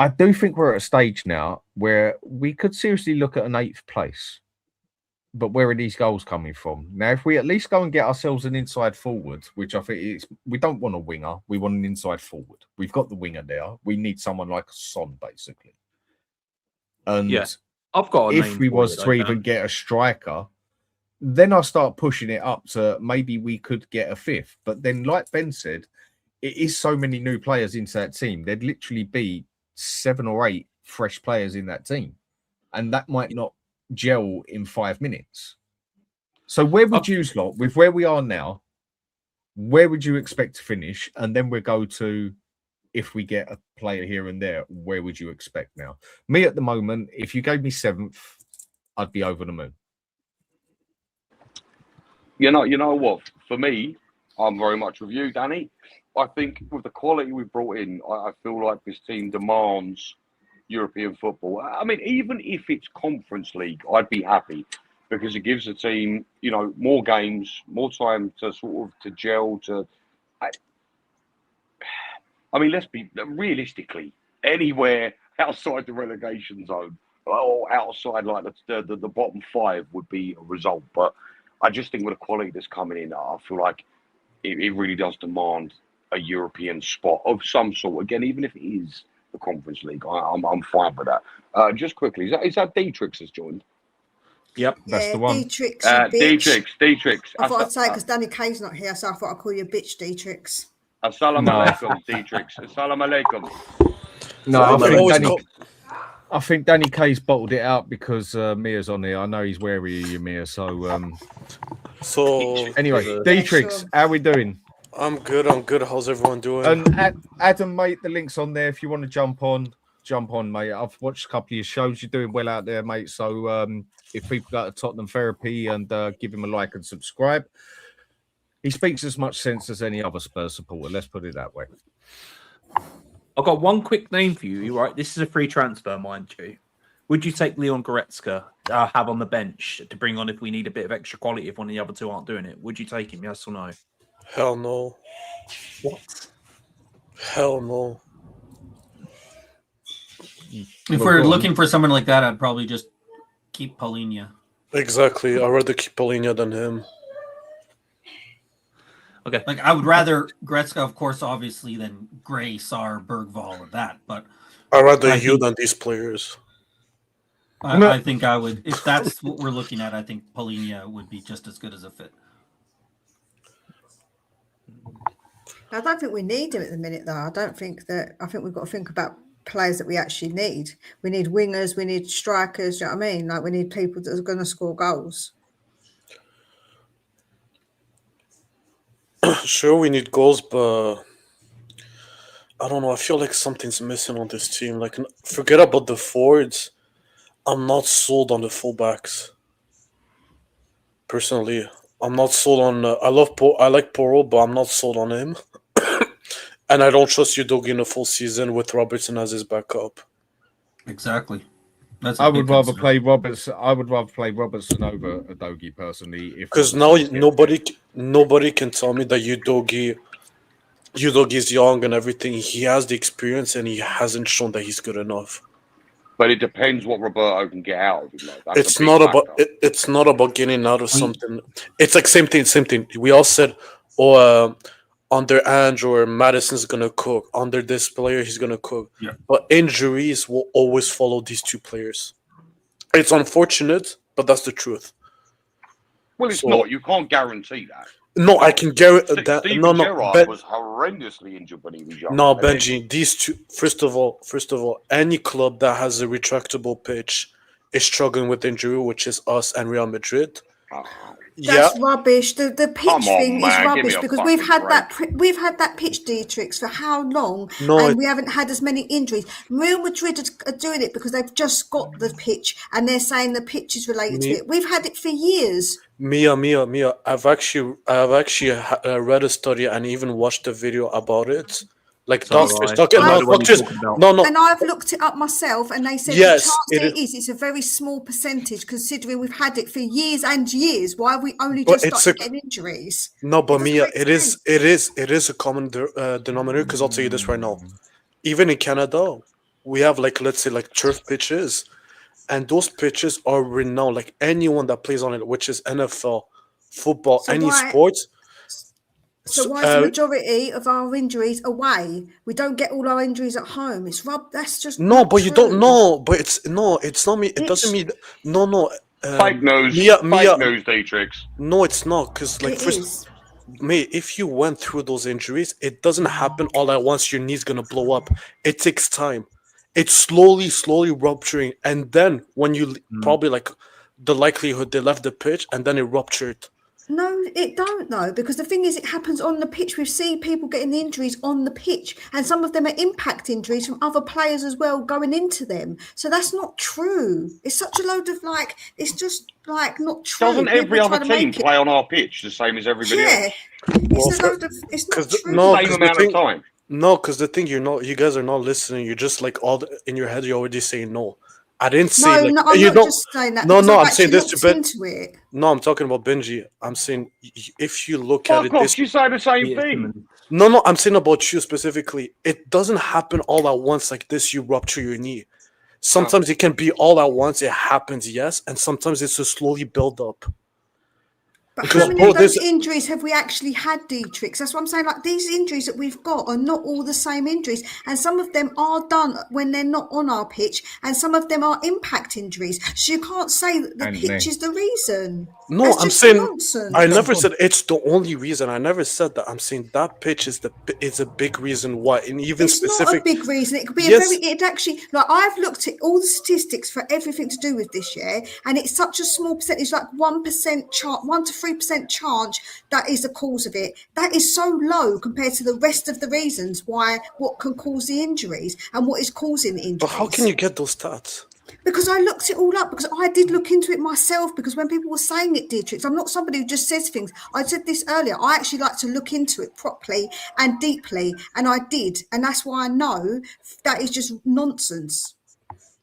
I do think we're at a stage now where we could seriously look at an 8th place. But where are these goals coming from? Now, if we at least go and get ourselves an inside forward, which I think is, we don't want a winger, we want an inside forward. We've got the winger there. We need someone like Son, basically. And I've got. If we was to even get a striker, then I'll start pushing it up to maybe we could get a 5th. But then, like Ben said, it is so many new players into that team. There'd literally be 7 or 8 fresh players in that team, and that might not gel in 5 minutes. So where would you slot with where we are now? Where would you expect to finish? And then we'll go to, if we get a player here and there, where would you expect now? Me at the moment, if you gave me 7th, I'd be over the moon. You know what? For me, I'm very much with you, Danny. I think with the quality we've brought in, I feel like this team demands European football. I mean, even if it's Conference League, I'd be happy because it gives the team, you know, more games, more time to sort of to gel. I mean, let's be realistically, anywhere outside the relegation zone or outside like the bottom 5 would be a result. But I just think with the quality that's coming in, I feel like it really does demand a European spot of some sort. Again, even if it is the Conference League, I'm fine with that. Just quickly, is that Dietrich has joined? Yep, that's the one. Dietrich. Dietrich. I thought I'd say because Danny Kay's not here, so I thought I'd call you a bitch, Dietrich. Assalamu alaikum, Dietrich. Assalamu alaikum. No, I think Danny Kay's bottled it out because Mia's on here. I know he's wary of you, Mia. So anyway, Dietrich, how are we doing? I'm good. How's everyone doing? And Adam, mate, the link's on there if you want to jump on, mate. I've watched a couple of your shows. You're doing well out there, mate. So if people go to Tottenham Therapy and give him a like and subscribe, he speaks as much sense as any other Spurs supporter. Let's put it that way. I've got one quick name for you, right? This is a free transfer, mind you. Would you take Leon Goretzka, have on the bench to bring on if we need a bit of extra quality if one of the other two aren't doing it? Would you take him, yes or no? Hell no. What? Hell no. If we're looking for someone like that, I'd probably just keep Paulinho. Exactly. I'd rather keep Paulinho than him. Okay. Like, I would rather Goretzka, of course, obviously, than Gray, Sarr, Bergvall, and that. But I'd rather you than these players. I think I would. If that's what we're looking at, I think Paulinho would be just as good as a fit. I don't think we need him at the minute, though. I think we've got to think about players that we actually need. We need wingers, we need strikers, you know what I mean? Like, we need people that are going to score goals. Sure, we need goals, but I don't know. I feel like something's missing on this team. Like, forget about the forwards. I'm not sold on the fullbacks. Personally, I'm not sold on. I like Poro, but I'm not sold on him. And I don't trust Udogie in a full season with Robertson as his backup. Exactly. I would rather play Robertson over Udogie personally. Because now nobody can tell me that Udogie is young and everything. He has the experience and he hasn't shown that he's good enough. But it depends what Roberto can get out of him. Like, It's not about getting out of something. It's like same thing. We all said, under Ange or Madison's gonna cook. Under this player, he's gonna cook. Yeah. But injuries will always follow these two players. It's unfortunate, but that's the truth. Well, it's not. You can't guarantee that. No, I can guarantee that. Steven Gerrard was horrendously injured when he was young. No, Benji, these two. First of all, any club that has a retractable pitch is struggling with injury, which is us and Real Madrid. That's rubbish. The pitch thing is rubbish because we've had that pitch Dietrich for how long, and we haven't had as many injuries. Real Madrid are doing it because they've just got the pitch and they're saying the pitch is related to it. We've had it for years. Mia. I've actually read a study and even watched a video about it. Like doctors talking no. And I've looked it up myself, and they said the chance it's a very small percentage considering we've had it for years and years. Why have we only just started getting injuries? No, but Mia, it is a common denominator because I'll tell you this right now. Even in Canada, we have let's say turf pitches, and those pitches are renowned. Like anyone that plays on it, which is NFL, football, sports. So why is the majority of our injuries away? We don't get all our injuries at home. That's just but you don't know. But it's not me. It doesn't mean no. Fake news. Fake news, Dietrich. No, it's not because mate, if you went through those injuries, it doesn't happen all at once. Your knee's gonna blow up. It takes time. It's slowly rupturing, and then when you probably the likelihood they left the pitch and then it ruptured. No, it don't though, because the thing is, it happens on the pitch. We see people getting the injuries on the pitch, and some of them are impact injuries from other players as well going into them. So that's not true. It's such a load of it's just not true. Doesn't every other team play on our pitch the same as everybody else? It's not true. Same amount of time. No, because the thing you guys are not listening. You're just in your head. You're already saying no. I didn't say I'm not just saying that. No, I'm saying this to Ben. It. No, I'm talking about Benji. I'm saying if you look at it, you say the same thing. No, I'm saying about you specifically. It doesn't happen all at once like this. You rupture your knee. Sometimes it can be all at once. It happens, yes, and sometimes it's a slowly build up. But how many of those injuries have we actually had, Dietrich? That's what I'm saying. These injuries that we've got are not all the same injuries. And some of them are done when they're not on our pitch. And some of them are impact injuries. So you can't say that the pitch is the reason. No, I'm saying nonsense. I never said it's the only reason. I never said that. I'm saying that pitch is a big reason why. And even it's not a big reason. It could be it actually, I've looked at all the statistics for everything to do with this year. And it's such a small percentage, 1% 1 to 3%. 3% chance that is the cause of it. That is so low compared to the rest of the reasons what can cause the injuries and what is causing the injuries. But how can you get those stats? Because I looked it all up, because I did look into it myself, because when people were saying it, Dietrich, I'm not somebody who just says things. I said this earlier. I actually like to look into it properly and deeply, and I did. And that's why I know that is just nonsense.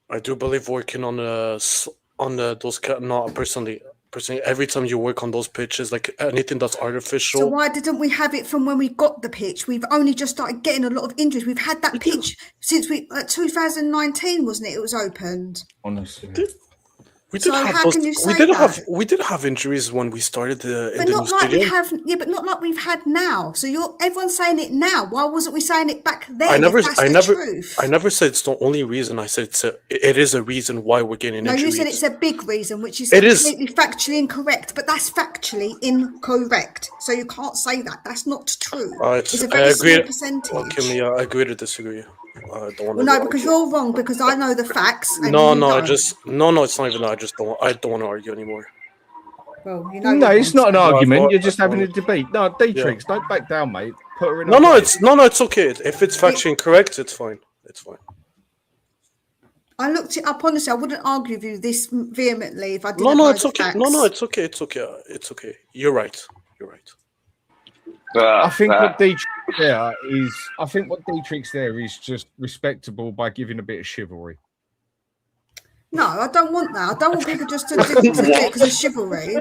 I do believe working on those, not personally, every time you work on those pitches, like anything that's artificial. So why didn't we have it from when we got the pitch? We've only just started getting a lot of injuries. We've had that pitch since 2019, wasn't it? It was opened. Honestly. We did have injuries when we started the new stadium. But not like we've had now. So everyone's saying it now. Why wasn't we saying it back then? I never said it's the only reason. I said it is a reason why we're getting injuries. No, you said it's a big reason, which is completely factually incorrect. But that's factually incorrect. So you can't say that. That's not true. It's a very small percentage. Okay, Mia, I agree to disagree. Because you're wrong. Because I know the facts. And no, it's not even that. I don't want to argue anymore. Well, you know. No, it's not an argument. You're just having a debate. No, Dietrich, don't back down, mate. Put her in. It's okay. If it's factually incorrect, it's fine. It's fine. I looked it up. Honestly, I wouldn't argue with you this vehemently if I didn't. No, it's okay. Facts. No, it's okay. It's okay. It's okay. You're right. I think what Dietrich's there is just respectable by giving a bit of chivalry. No, I don't want that. I don't want people just to do it because of chivalry.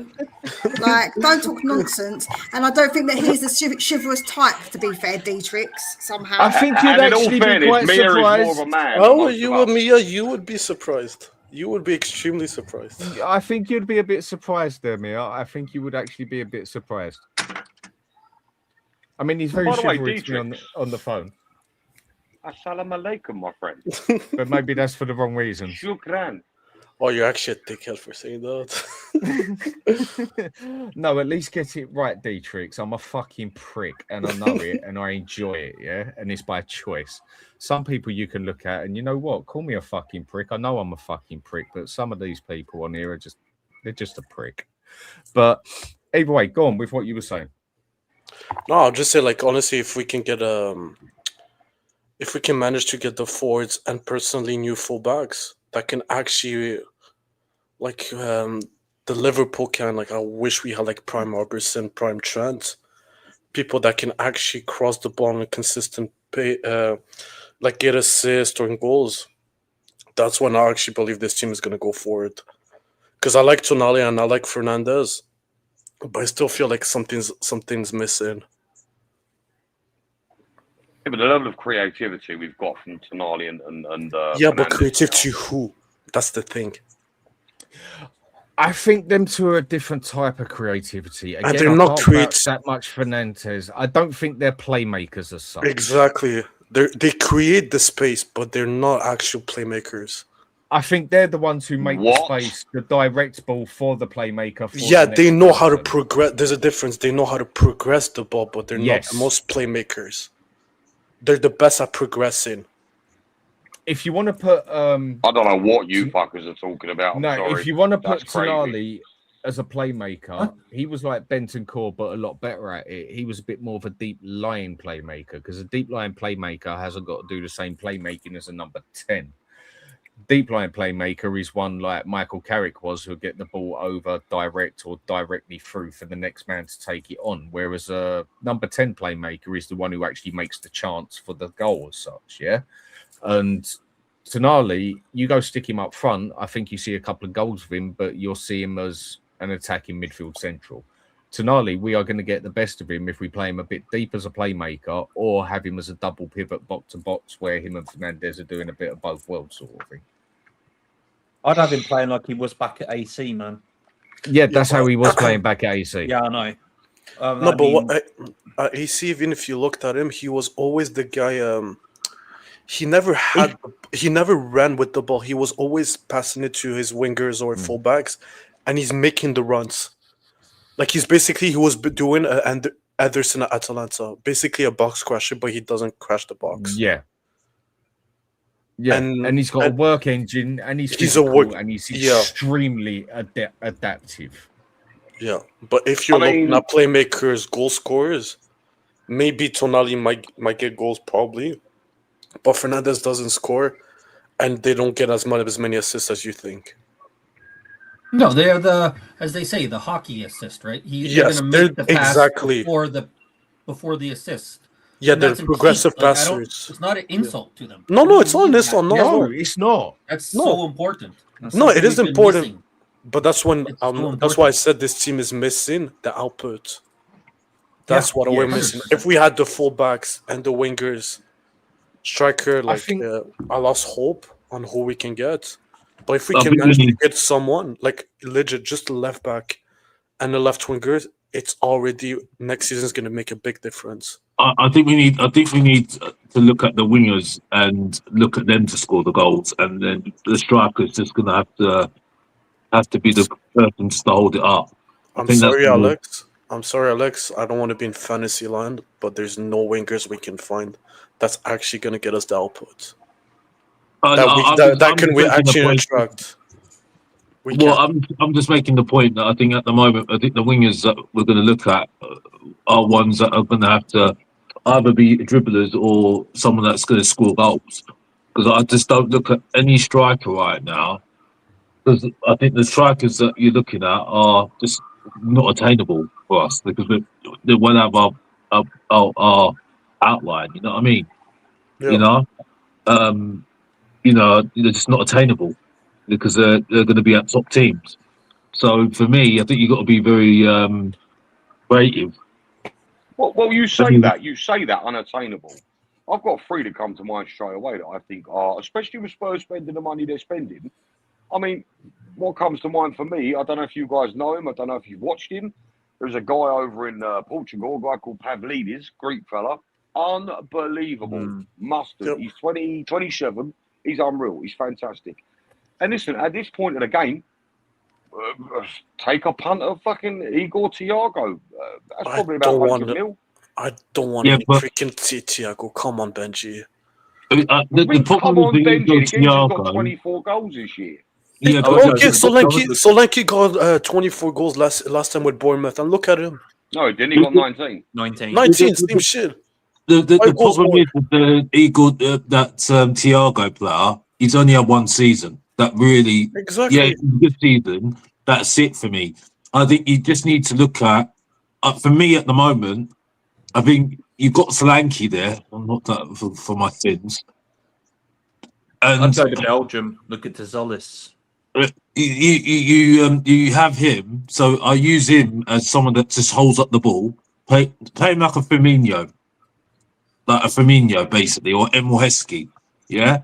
Like, don't talk nonsense. And I don't think that he's a chivalrous type, to be fair, Dietrich, somehow. I think you'd actually be quite surprised. Oh, you and Mia, you would be surprised. You would be extremely surprised. I think you'd be a bit surprised there, Mia. I think you would actually be a bit surprised. I mean, he's very chivalrous on the phone. Assalamu alaikum, my friend. But maybe that's for the wrong reason. Shukran. Oh, you're actually a dickhead for saying that. No, at least get it right, Dietrich. I'm a fucking prick, and I know it, and I enjoy it, yeah? And it's by choice. Some people you can look at, and you know what? Call me a fucking prick. I know I'm a fucking prick, but some of these people on here they're just a prick. But either way, go on with what you were saying. No, I'll just say, like, honestly, if we can manage to get the forwards and personally new fullbacks that can actually, like, the Liverpool can, like, I wish we had, like, prime Robertson, prime Trent, people that can actually cross the ball on a consistent like, get assists or goals. That's when I actually believe this team is going to go forward. Because I like Tonali and I like Fernandez, but I still feel like something's missing. Yeah, but the level of creativity we've got from Tonali and but creativity who? That's the thing. I think them two are a different type of creativity. Again, and they're not creative that much. Fernandez, I don't think they're playmakers as such. Exactly. They create the space, but they're not actual playmakers. I think they're the ones who make the space, the direct ball for the playmaker. They know how to progress. There's a difference. They know how to progress the ball, but they're not the most playmakers. They're the best at progressing. If you want to put, I don't know what you fuckers are talking about. If you want to put Tonali as a playmaker, he was like Bentancur, but a lot better at it. He was a bit more of a deep lying playmaker, because a deep lying playmaker hasn't got to do the same playmaking as a number 10. Deep line playmaker is one like Michael Carrick was, who'll get the ball over direct or directly through for the next man to take it on. Whereas a number 10 playmaker is the one who actually makes the chance for the goal as such, yeah? And Tonali, you go stick him up front, I think you see a couple of goals of him, but you'll see him as an attacking midfield central. Tonali, we are going to get the best of him if we play him a bit deep as a playmaker or have him as a double pivot box to box where him and Fernandez are doing a bit of both worlds sort of thing. I'd have him playing like he was back at AC, man. Yeah, that's how he was playing back at AC. Yeah, I know. AC, even if you looked at him, he was always the guy. He never ran with the ball. He was always passing it to his wingers or fullbacks, and he's making the runs. Like he was doing Ederson at Atalanta, basically a box crasher, but he doesn't crash the box. Yeah. Yeah, and he's got a work engine, and he's extremely adaptive. Yeah, but if you're looking at playmakers, goal scorers, maybe Tonali might get goals probably, but Fernandez doesn't score, and they don't get as many assists as you think. No, they're as they say, the hockey assist, right? They're Yes, going to they're make the pass exactly. before the assist. Yeah, And they're that's progressive key. Like, passers. it's not an insult to them. No, We it's not need this that. one. No, it's not. That's No. so important. That's No, it something is we've been important. missing. But that's when It's so that's why I important. said this team is missing the output. That's Yeah, what we're yes. missing. 100%. If we had the fullbacks and the wingers, striker, like think- I lost hope on who we can get. But if we I can think we manage to need- get someone like legit, just the left back and the left wingers, it's already next season's going to make a big difference. I think we need to look at the wingers and look at them to score the goals, and then the striker's just going to have to be the person to hold it up. I'm think that's sorry, the- Alex. I don't want to be in fantasy land, but there's no wingers we can find that's actually going to get us the output that can we actually attract. We Well, can't. I'm just making the point that I think at the moment, I think the wingers that we're going to look at are ones that are going to have to either be dribblers or someone that's going to score goals. Because I just don't look at any striker right now. Because I think the strikers that you're looking at are just not attainable for us because they won't have our outline. You know what I mean? Yeah. They're just not attainable because they're going to be at top teams. So for me, I think you've got to be very creative. Well, you say that unattainable. I've got three that come to mind straight away that I think are, especially with Spurs spending the money they're spending. I mean, what comes to mind for me, I don't know if you guys know him, I don't know if you've watched him. There's a guy over in Portugal, a guy called Pavlidis, Greek fella. Unbelievable. Mustard. Yep. He's 27. He's unreal. He's fantastic. And listen, at this point of the game, take a punt of fucking Igor Thiago. That's probably about 100 mil. I don't want any freaking Thiago. Come on, Benji. The Come on, Benji. The game's got Thiago, 24 goals this year. Yeah, okay, Solanke got 24 goals last time with Bournemouth, and look at him. No, didn't he got 19? 19, same shit. The problem is with the Igor, that Thiago player, he's only had one season. That really, exactly. Yeah, good season. That's it for me. I think you just need to look at, for me at the moment, I think you've got Solanke there. I'm not that for my sins. And I'd go to Belgium. Look at Zolis. You have him, so I use him as someone that just holds up the ball. Play him like a Firmino, basically, or Emil Heskey. Yeah,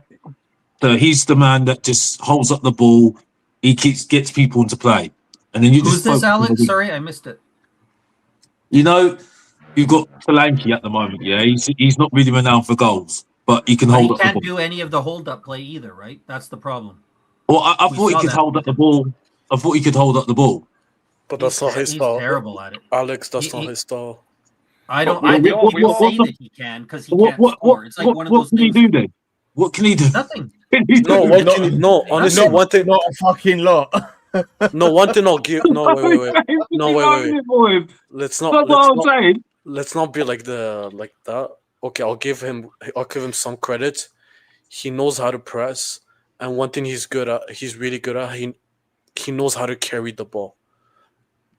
so he's the man that just holds up the ball. He gets people into play, and then you Who's just this, Alex? Sorry, I missed it. You've got Solanke at the moment. Yeah, he's not really renowned for goals, but he can hold up the ball. He can't do any of the hold-up play either, right? That's the problem. Well, I thought he could hold up the ball. I thought he could hold up the ball. But that's not his style. He's terrible at it. Alex, that's not his style. I think people say that he can because he can't score. It's like one of those things. What can he do then? What can he do? Nothing. Honestly, one thing. Not a fucking lot. No, one thing I'll give. No, wait. Let's not be like that. Okay, I'll give him some credit. He knows how to press, and one thing he's really good at. He knows how to carry the ball,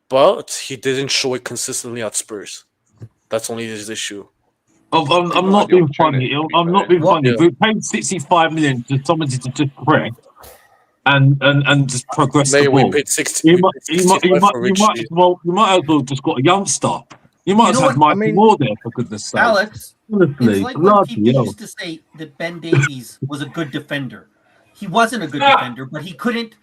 but he didn't show it consistently at Spurs. That's only his issue. I'm not being funny. I'm not being funny. We paid 65 million to somebody to just press and just progress the ball. We paid 60. You might as well just got a youngster. You might have had Michael Moore there, for goodness sake. Alex, honestly, it's like when people used to say that Ben Davies was a good defender. He wasn't a good defender, but he couldn't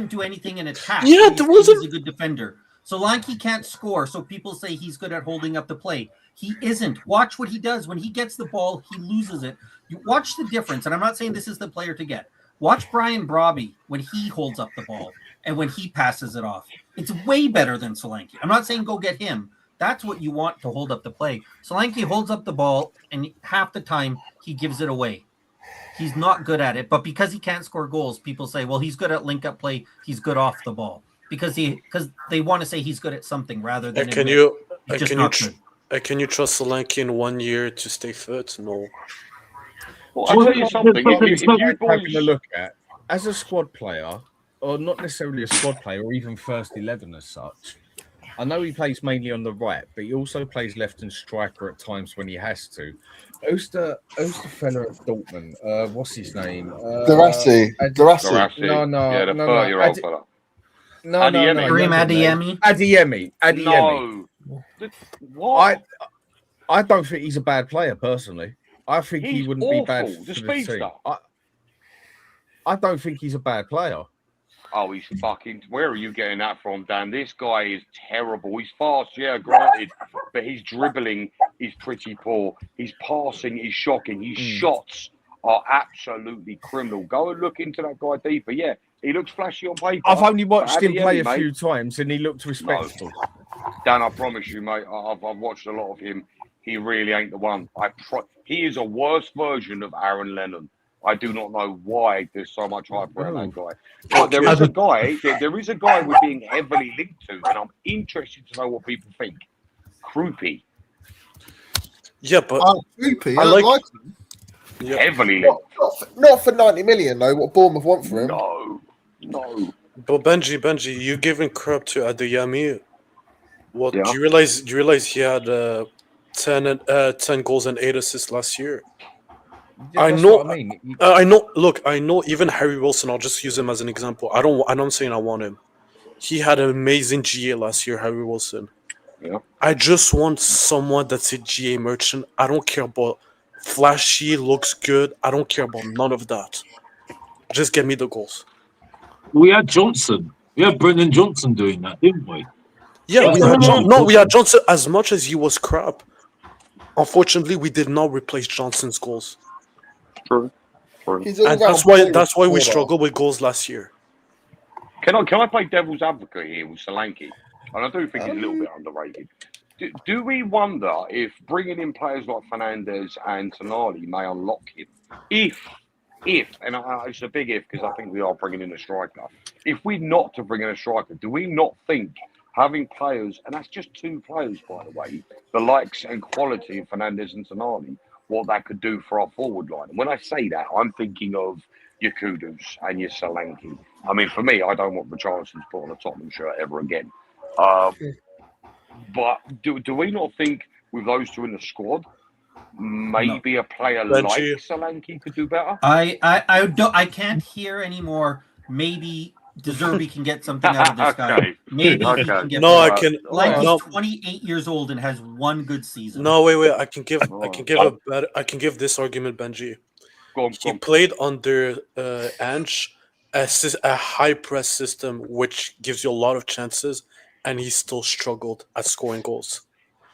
do anything in attack. Yeah, there wasn't. He's a good defender. Solanke can't score, so people say he's good at holding up the play. He isn't. Watch what he does. When he gets the ball, he loses it. You watch the difference, and I'm not saying this is the player to get. Watch Brian Brobby when he holds up the ball and when he passes it off. It's way better than Solanke. I'm not saying go get him. That's what you want to hold up the play. Solanke holds up the ball, and half the time he gives it away. He's not good at it, but because he can't score goals, people say, well, he's good at link-up play. He's good off the ball. because they want to say he's good at something rather than Can admit you he's just can not you good. can you trust Solanke in 1 year to stay fit? No. Well, I'll tell you something. If you Having a boys, look at as a squad player, or not necessarily a squad player, or even first 11 as such. I know he plays mainly on the right, but he also plays left and striker at times when he has to. Who's the fella at Dortmund? What's his name? Garassi. No, yeah, the no. 30-year-old fella. No. Karim Adeyemi. Adeyemi. No. What? I don't think he's a bad player personally. I think he He's wouldn't be bad awful. for The the team. speedster. I don't think he's a bad player. Oh, he's fucking. Where are you getting that from, Dan? This guy is terrible. He's fast, yeah, granted, but his dribbling is pretty poor. His passing is shocking. His shots are absolutely criminal. Go and look into that guy deeper. Yeah, he looks flashy on paper. I've only watched him play a mate, few times, and he looked respectful. No. Dan, I promise you, mate. I've watched a lot of him. He really ain't the one. He is a worse version of Aaron Lennon. I do not know why there's so much hype around that guy. But there is a guy. There is a guy we're being heavily linked to, and I'm interested to know what people think. Kroupy. Yeah, but Kroupy, I like him. Yeah. Heavily linked. Not for 90 million though. What Bournemouth want for him? No. But Benji, you giving crap to Adeyemi. What do you realize he had 10 goals and 8 assists last year? Yeah, I know. What I mean. I know. Look, I know. Even Harry Wilson. I'll just use him as an example. I'm not saying I want him. He had an amazing GA last year, Harry Wilson. Yeah. I just want someone that's a GA merchant. I don't care about flashy, looks good. I don't care about none of that. Just get me the goals. We had Johnson. We had Brendan Johnson doing that, didn't we? Yeah, we had Johnson as much as he was crap. Unfortunately, we did not replace Johnson's goals. True. And that's why we struggled with goals last year. Can I play devil's advocate here with Solanke? And I do think he's a little bit underrated. Do we wonder if bringing in players like Fernandes and Tonali may unlock him? If, and it's a big if because I think we are bringing in a striker. If we're not to bring in a striker, do we not think having players, and that's just 2 players, by the way, the likes and quality of Fernandes and Tonali, what that could do for our forward line? And when I say that, I'm thinking of your Kudus and your Solanke. I mean, for me, I don't want Richarlison to put on a Tottenham shirt ever again. But do we not think with those 2 in the squad, maybe a player like Solanke could do better? I can't hear anymore. Maybe De Zerbi can get something out of this guy. Maybe he can get No, better. I can. Like he's 28 years old and has 1 good season. No, wait. I can give this argument, Benji. He played under Ange, a high press system, which gives you a lot of chances, and he still struggled at scoring goals.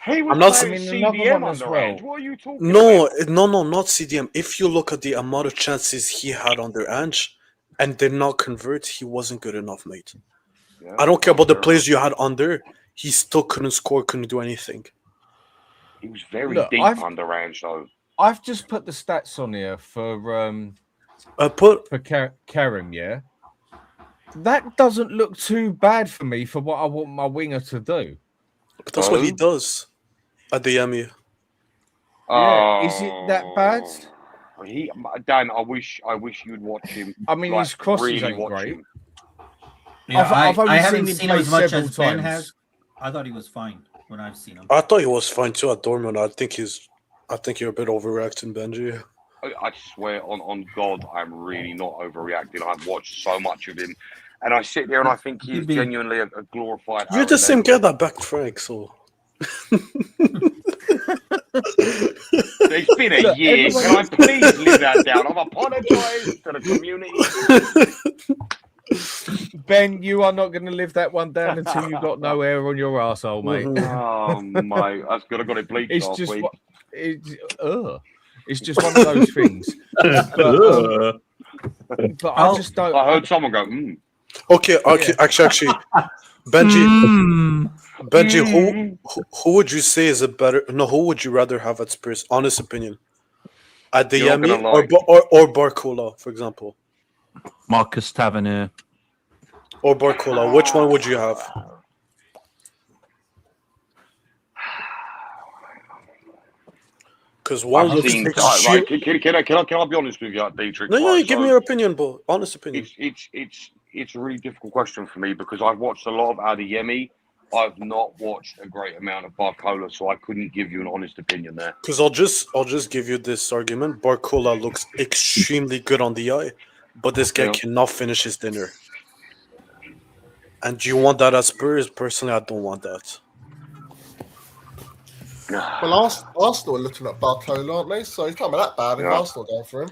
He was playing CDM under Ange. What are you talking about? No, not CDM. If you look at the amount of chances he had under Ange and did not convert, he wasn't good enough, mate. Yeah, I don't care about the players you had under. He still couldn't score, couldn't do anything. He was very deep under Ange, though. I've just put the stats on here for Karim, yeah. That doesn't look too bad for me for what I want my winger to do. But that's what he does at the Adeyemi. Yeah, is it that bad? Dan, I wish you'd watch him. I mean, his crosses ain't great. Yeah, I haven't seen him as much as Ben has. I thought he was fine when I've seen him. I thought he was fine too at Dortmund. I think you're a bit overreacting, Benji. I swear on God, I'm really not overreacting. I've watched so much of him, and I sit there and I think he's genuinely a glorified. You're the same guy that backed Frank, so. It's been a year. Can I please leave that down? I've apologised to the community. Ben, you are not going to live that one down until you've got no hair on your arsehole, mate. Oh, mate. That's good. I got it bleached last week. It's just one of those things. But I just don't. I heard someone go, Okay, actually, Benji, who would you say is a better? No, who would you rather have at Spurs? Honest opinion, Adeyemi or Barcola, for example. Marcus Tavernier. or Barcola? Which one would you have? Because one looks Can I be honest with you, Dietrich? No, Right, give me your opinion, bro. Honest opinion. It's a really difficult question for me because I've watched a lot of Adeyemi. I've not watched a great amount of Barcola, so I couldn't give you an honest opinion there. Because I'll just give you this argument. Barcola looks extremely good on the eye, but this guy cannot finish his dinner. And do you want that at Spurs? Personally, I don't want that. Well, Arsenal are looking at Barcola, aren't they? So it's not that bad if Arsenal go for him.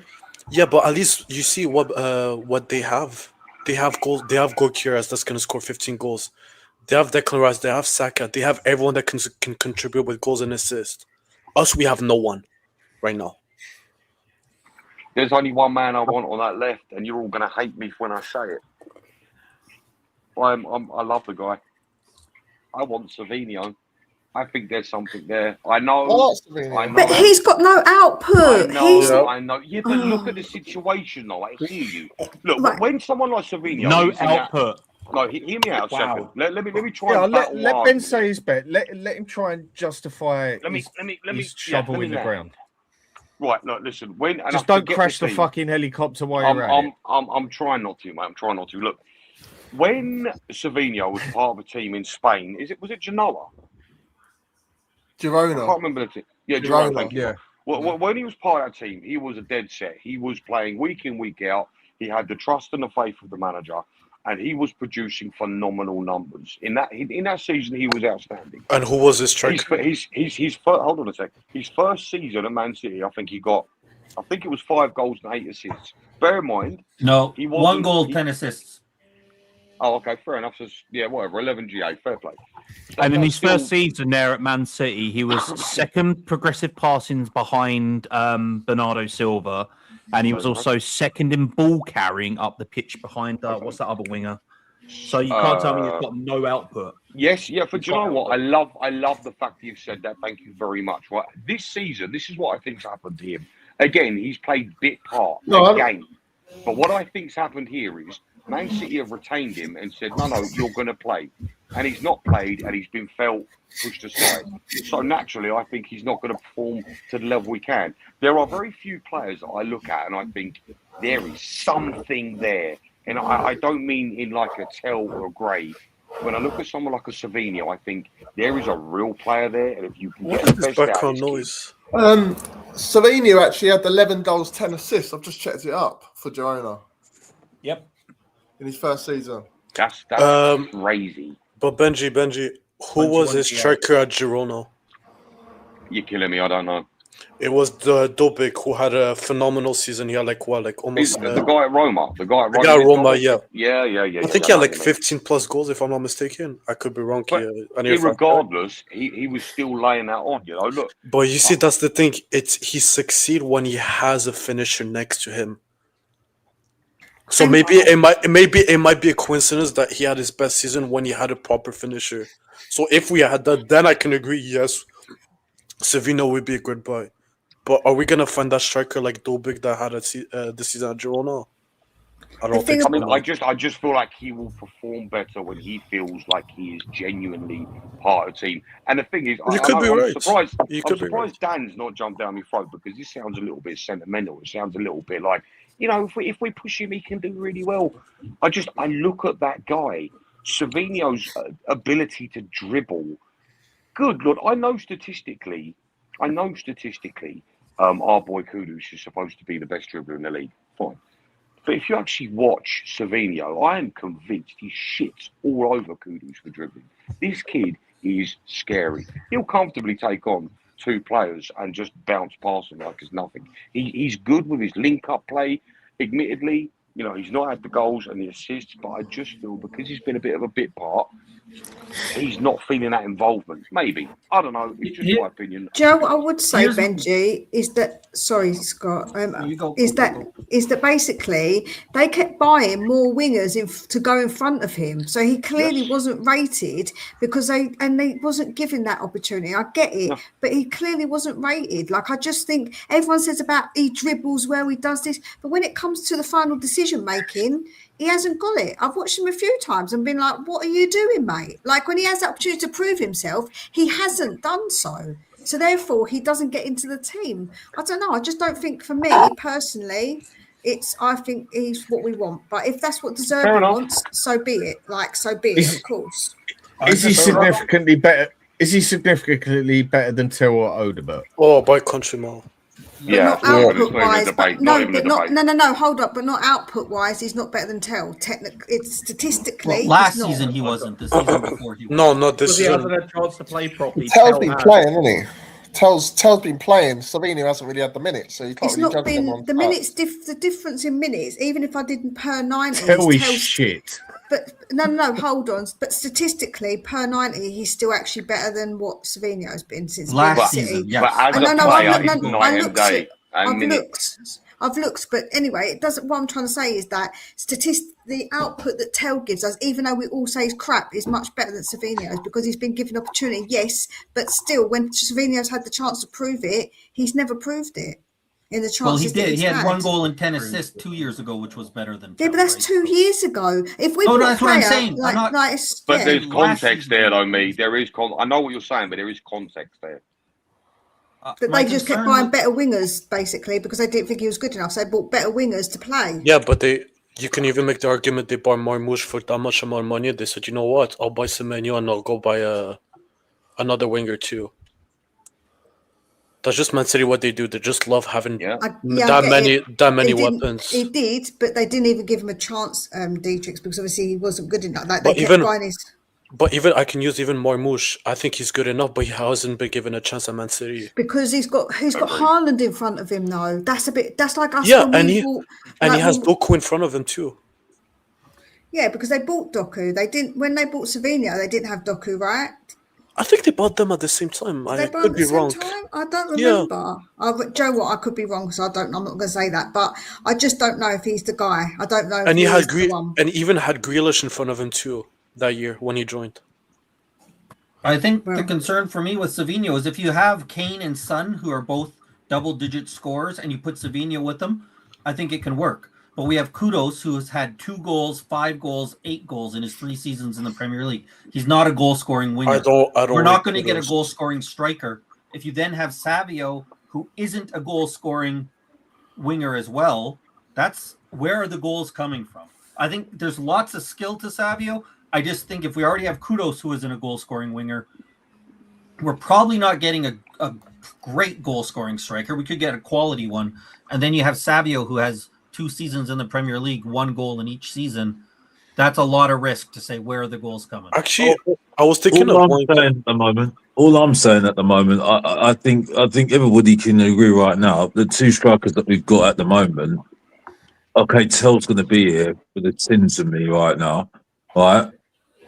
Yeah, but at least you see what they have. They have goals. They have Gokiras that's going to score 15 goals. They have Declan Rice. They have Saka. They have everyone that can contribute with goals and assists. Us, we have no one right now. There's only one man I want on that left, and you're all going to hate me when I say it. I love the guy. I want Savinho. I think there's something there. I know. But he's got no output. I know. Yeah, but look at the situation, though. I hear you. Look, when someone like Savinho... No output. No, hear me out a second. Let me try and let Ben say his bet. Let him try and justify his shovel in the ground. Right, look, listen. Just don't crash the fucking helicopter while you're at it. I'm trying not to, mate. I'm trying not to. Look, when Savinho was part of a team in Spain, was it Genoa? Girona. I can't remember the team. Yeah, Girona. Thank you. Well, when he was part of that team, he was a dead set. He was playing week in, week out. He had the trust and the faith of the manager, and he was producing phenomenal numbers. In that season, he was outstanding. And who was his striker? Hold on a sec. His first season at Man City, I think it was 5 goals and 8 assists. Bear in mind, no, 1 goal, 10 assists. Oh, okay, fair enough. So, yeah, whatever, 11 GA, fair play. So and in his first season there at Man City, he was second progressive passings behind Bernardo Silva, and he was also second in ball carrying up the pitch behind what's that other winger? So you can't tell me he's got no output. Yes, yeah, but you know what? I love the fact that you've said that. Thank you very much. Right, this season, this is what I think's happened to him. Again, he's played bit part game, but what I think's happened here is Man City have retained him and said, no, you're going to play. And he's not played, and he's been pushed aside. So naturally, I think he's not going to perform to the level he can. There are very few players that I look at and I think there is something there. And I don't mean in like a tell or a grave. When I look at someone like a Savinho, I think there is a real player there. And if you can get the best out of noise. Savinho actually had 11 goals, 10 assists. I've just checked it up for Girona. Yep. In his first season. That's crazy. But Benji, who was his striker at Girona? You're killing me. I don't know. It was the Dobik who had a phenomenal season. He had almost the guy at Roma. The guy at Roma, yeah. Yeah. I think he had 15 plus goals, if I'm not mistaken. I could be wrong here. Regardless, he was still laying that on. Look. But you see, that's the thing. He succeeds when he has a finisher next to him. So maybe it might be a coincidence that he had his best season when he had a proper finisher. So if we had that, then I can agree. Yes, Savinho would be a good buy. But are we gonna find that striker like Dobik that had this season at Girona? I don't think. I just feel like he will perform better when he feels like he is genuinely part of the team. And the thing is, I'm surprised Dan's not jumped down my throat because this sounds a little bit sentimental. It sounds a little bit like, if we push him, he can do really well. I look at that guy, Savinho's ability to dribble. Good Lord, I know statistically, our boy Kudus is supposed to be the best dribbler in the league. Fine. But if you actually watch Savinho, I am convinced he shits all over Kudus for dribbling. This kid is scary. He'll comfortably take on 2 players and just bounce past them like it's nothing. He's good with his link-up play. Admittedly, he's not had the goals and the assists, but I just feel because he's been a bit of a bit part, he's not feeling that involvement. Maybe. I don't know. It's just my opinion. Joe, what I would say, Benji, is that, sorry, Scott, is that basically they kept buying more wingers to go in front of him. So he clearly wasn't rated because they wasn't given that opportunity. I get it, but he clearly wasn't rated. I just think everyone says about he dribbles well, he does this, but when it comes to the final decision, decision making, he hasn't got it. I've watched him a few times and been like, what are you doing, mate? Like when he has the opportunity to prove himself, he hasn't done so. So therefore, he doesn't get into the team. I don't know. I just don't think, for me personally, I think he's what we want. But if that's what De Zerbi wants, so be it. Like, so be it, of course. Is he significantly better? Is he significantly better than Tell or Odebert? Oh, by country mile. But not output wise. No. Hold up, but not output wise. He's not better than Tell. It's statistically. Well, last season he wasn't. The season before he was. No, not this Because he season. hasn't had a chance to play properly. Tell's been playing, hasn't he? Tell's been playing. Savinho hasn't really had the minutes, so you can't It's really not judge them been on the minutes. The difference in minutes, even if I didn't per 90. Tell is shit. But no, hold on. But statistically, per 90, he's still actually better than what Savinho's been since last City. season. Yes. But as a player, I've looked, but anyway, it doesn't. What I'm trying to say is that the output that Tell gives us, even though we all say he's crap, is much better than Savinho's because he's been given opportunity. Yes, but still, when Savinho's had the chance to prove it, he's never proved it. In the chances Well, he did. He had 1 goal and 10 assists 2 years ago, which was better than. Yeah, but that's 2 years ago. If we, that's what I'm saying. But there's context there, though. There is. I know what you're saying, but there is context there. But they just kept buying better wingers, basically, because they didn't think he was good enough. So they bought better wingers to play. Yeah, but you can even make the argument they bought Marmouche for that much more money. They said, you know what? I'll buy Semenyo and I'll go buy another winger too. That's just Man City what they do. They just love having that many weapons. He did, but they didn't even give him a chance, Dietrich, because obviously he wasn't good enough. Like But even I can use even Marmouche. I think he's good enough, but he hasn't been given a chance at Man City. Because he's got Haaland in front of him, though. That's like us. Yeah, and he has Doku in front of him too. Yeah, because they bought Doku. They didn't when they bought Savinho. They didn't have Doku, right? I think they bought them at the same time. I could be wrong. I don't remember. Joe, what I could be wrong, so I don't. I'm not going to say that, but I just don't know if he's the guy. I don't know. And he even had Grealish in front of him too that year when he joined. I think the concern for me with Savinho is if you have Kane and Son, who are both double-digit scorers, and you put Savinho with them, I think it can work. But we have Kudos, who has had 2 goals, 5 goals, 8 goals in his 3 seasons in the Premier League. He's not a goal-scoring winger. We're not going to get a goal-scoring striker. If you then have Savio, who isn't a goal-scoring winger as well, that's where are the goals coming from? I think there's lots of skill to Savio. I just think if we already have Kudos, who isn't a goal-scoring winger, we're probably not getting a great goal-scoring striker. We could get a quality one. And then you have Savio, who has 2 seasons in the Premier League, 1 goal in each season. That's a lot of risk to say where are the goals coming. Actually, I was thinking all I'm saying at the moment, I think everybody can agree right now. The 2 strikers that we've got at the moment. Okay, Tell's going to be here for the tins of me right now, right?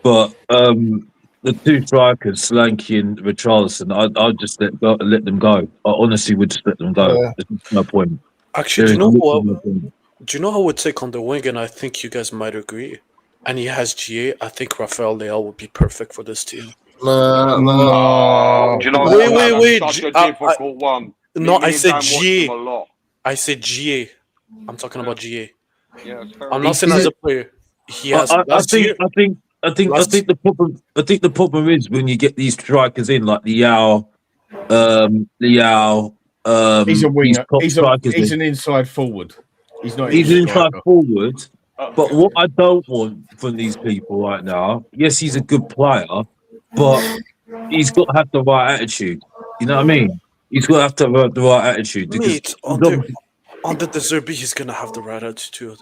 But the 2 strikers, Solanke and Richarlison, I'd just let them go. I honestly would just let them go. Yeah. There's no point. Actually, do you know what? Do you know how I would take on the wing? And I think you guys might agree. And he has GA. I think Rafael Leao would be perfect for this team. No. Do you know Wait. Such a difficult one. No, I said Dan watched GA. him a lot. I said GA. I'm talking about GA. Yeah, I'm not saying as a player. He has. I think the problem is when you get these strikers in like Leao. He's a winger. He's an inside forward. He's not. He's an inside forward. But what I don't want from these people right now, yes, he's a good player, but he's got to have the right attitude. You know what I mean? He's got to have the right attitude. Mate, under De Zerbi, he's gonna have the right attitude,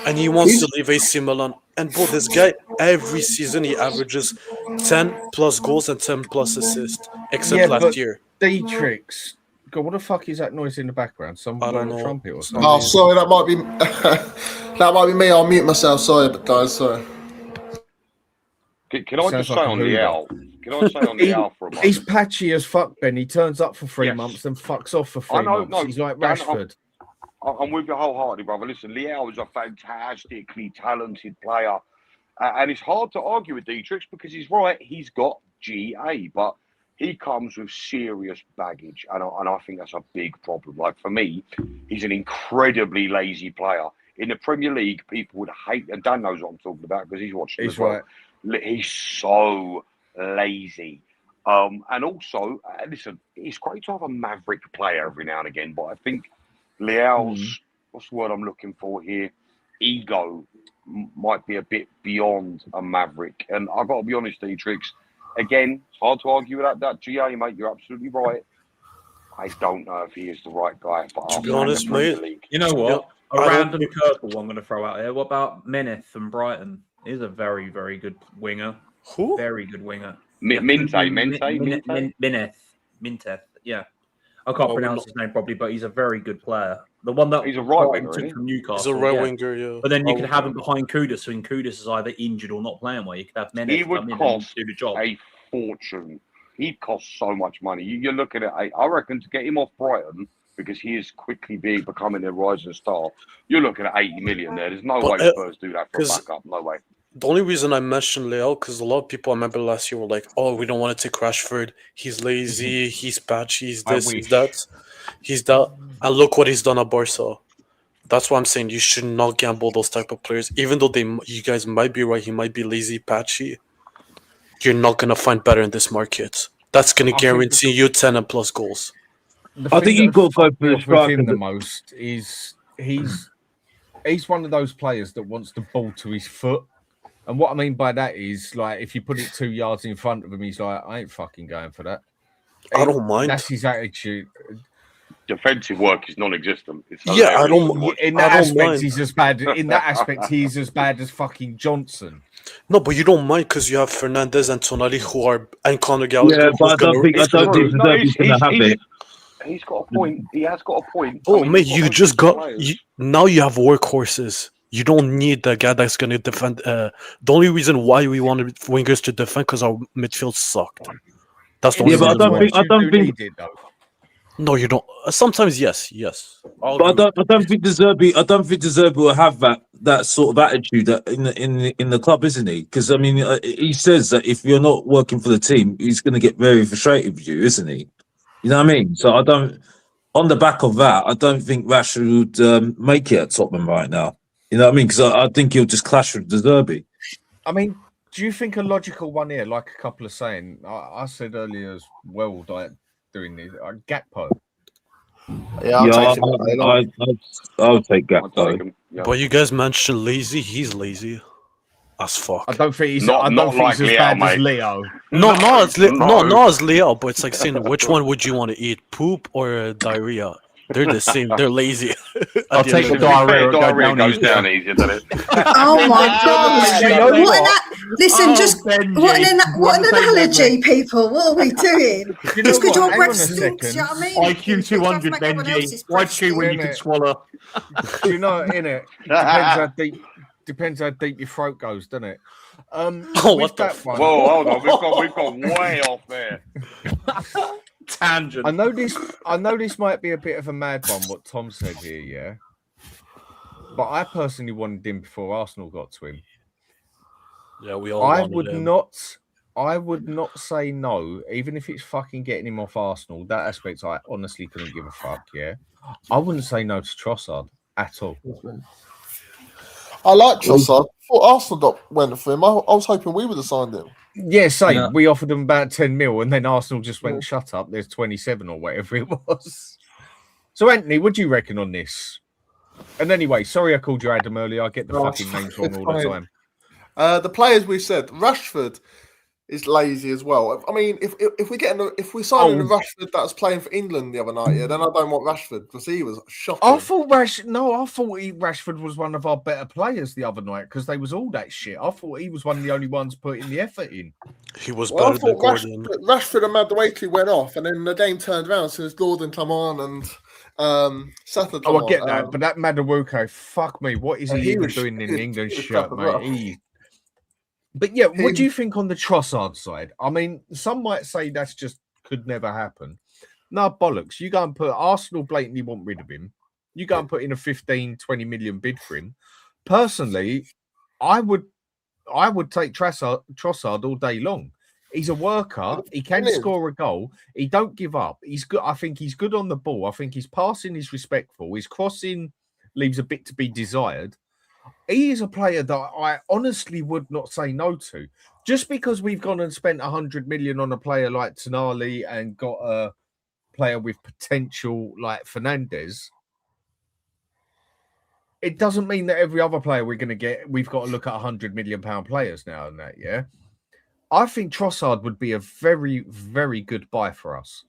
and he wants to leave AC Milan. And bro, this guy every season he averages 10 plus goals and 10 plus assists, except last year. Dietrich. God, what the fuck is that noise in the background? Someone blowing a trumpet or something? Oh, sorry, that might be me. I'll mute myself. Sorry, guys. Sorry. Can I just say on Leao? Can I say on Leao for a moment? He's patchy as fuck, Ben. He turns up for 3 months, then fucks off for 3 months. No, he's like Rashford. I'm with you wholeheartedly, brother. Listen, Leao is a fantastically talented player. And it's hard to argue with Dietrich because he's right. He's got GA, but he comes with serious baggage. And I think that's a big problem. Like, for me, he's an incredibly lazy player. In the Premier League, people would hate, and Dan knows what I'm talking about because he's watching as well. He's so lazy. And also, listen, it's great to have a maverick player every now and again, but I think Leal's, what's the word I'm looking for here? Ego might be a bit beyond a maverick. And I've got to be honest, Dietrich, again, it's hard to argue with that GA, mate. You're absolutely right. I don't know if he is the right guy for us. To be honest, mate, you know what? Yeah, a random curveball I'm going to throw out here. What about Meneth from Brighton? He's a very, very good winger. Who? Very good winger. Minth. Yeah. I can't pronounce his name properly, but he's a very good player. The one that he's a right winger from Newcastle. He's a right winger, yeah. But then you could have him behind Kudus, so when Kudus is either injured or not playing well, you could have Meneth. He would cost do the job. A fortune. He'd cost so much money. You're looking at, I reckon, to get him off Brighton, because he is quickly becoming a rising star, you're looking at 80 million there. There's no way Spurs do that for a backup. No way. The only reason I mentioned Leo, because a lot of people I remember last year were like, oh, we don't want to take Rashford. He's lazy. He's patchy. He's this. He's that. He's that. And look what he's done at Barca. That's why I'm saying you should not gamble those type of players. Even though you guys might be right, he might be lazy, patchy. You're not going to find better in this market. That's going to guarantee you 10 and plus goals. I think you've got to go for the striker the most. Is he's one of those players that wants the ball to his foot. And what I mean by that is, like, if you put it 2 yards in front of him, he's like, I ain't fucking going for that. I don't mind. That's his attitude. Defensive work is non-existent. I don't. In that aspect, he's as bad. In that aspect, he's as bad as fucking Johnson. No, but you don't mind because you have Fernandez and Tonali who are, and Conor Gallagher. Yeah, but I don't think he's going to have it. He's got a point. He has got a point. Oh, mate, you just got. Now you have workhorses. You don't need the guy that's going to defend. The only reason why we wanted wingers to defend because our midfield sucked. That's the only reason. But I don't think. No, you don't. Sometimes, yes. But I don't think De Zerbi will have that sort of attitude that in the club, isn't he? Because I mean, he says that if you're not working for the team, he's going to get very frustrated with you, isn't he? You know what I mean? So I don't. On the back of that, I don't think Rashford would make it at Tottenham right now. You know what I mean? Because I think he'll just clash with De Zerbi. I mean, do you think a logical one here, like a couple are saying? I said earlier as well, like doing this, Gakpo. Yeah, I'll take Gakpo. But you guys mentioned lazy. He's lazy as fuck. I don't think he's. I don't think he's as bad as Leo. No, not as Leo. But it's like saying which one would you want to eat, poop or diarrhea? They're the same. They're lazy. I'll take the diarrhea. Diarrhea goes down easier, doesn't it? Oh my gosh! What an analogy, people. What are we doing? It's because your breath stinks. You know what I mean? IQ 200, Benji. Why chew when you can swallow? Do you know, innit? Depends how deep your throat goes, doesn't it? What that one? Whoa, hold on. We've gone way off there. Tangent. I know this might be a bit of a mad one, what Tom said here, yeah. But I personally wanted him before Arsenal got to him. Yeah, we all. I would not say no, even if it's fucking getting him off Arsenal. That aspect, I honestly couldn't give a fuck. Yeah, I wouldn't say no to Trossard at all. I like Trossard. Thought Arsenal went for him. I was hoping we would have signed him. Yeah, same. Yeah. We offered them about 10 mil, and then Arsenal just went, shut up, there's 27 or whatever it was. So, Anthony, what do you reckon on this? And anyway, sorry I called you Adam earlier. I get the fucking names wrong all the time. The players we said, Rashford is lazy as well. I mean, if we're signing a Rashford that was playing for England the other night, then I don't want Rashford because he was shocking. I thought Rashford was one of our better players the other night because they was all that shit. I thought he was one of the only ones putting the effort in. He was better than Gordon. Rashford and Madueke went off, and then the game turned around since Gordon come on and Saka come on. I get that, but that Madueke, fuck me, what is he even doing in the England shirt, mate? But yeah, what do you think on the Trossard side? I mean, some might say that's just could never happen. No, bollocks. You go and put Arsenal blatantly want rid of him. You go and put in a 15, 20 million bid for him. Personally, I would take Trossard all day long. He's a worker. He can score a goal. He don't give up. He's good. I think he's good on the ball. I think his passing is respectful. His crossing leaves a bit to be desired. He is a player that I honestly would not say no to. Just because we've gone and spent 100 million on a player like Tonali and got a player with potential like Fernandes, it doesn't mean that every other player we're going to get, we've got to look at 100 million pound players now and that, yeah? I think Trossard would be a very, very good buy for us.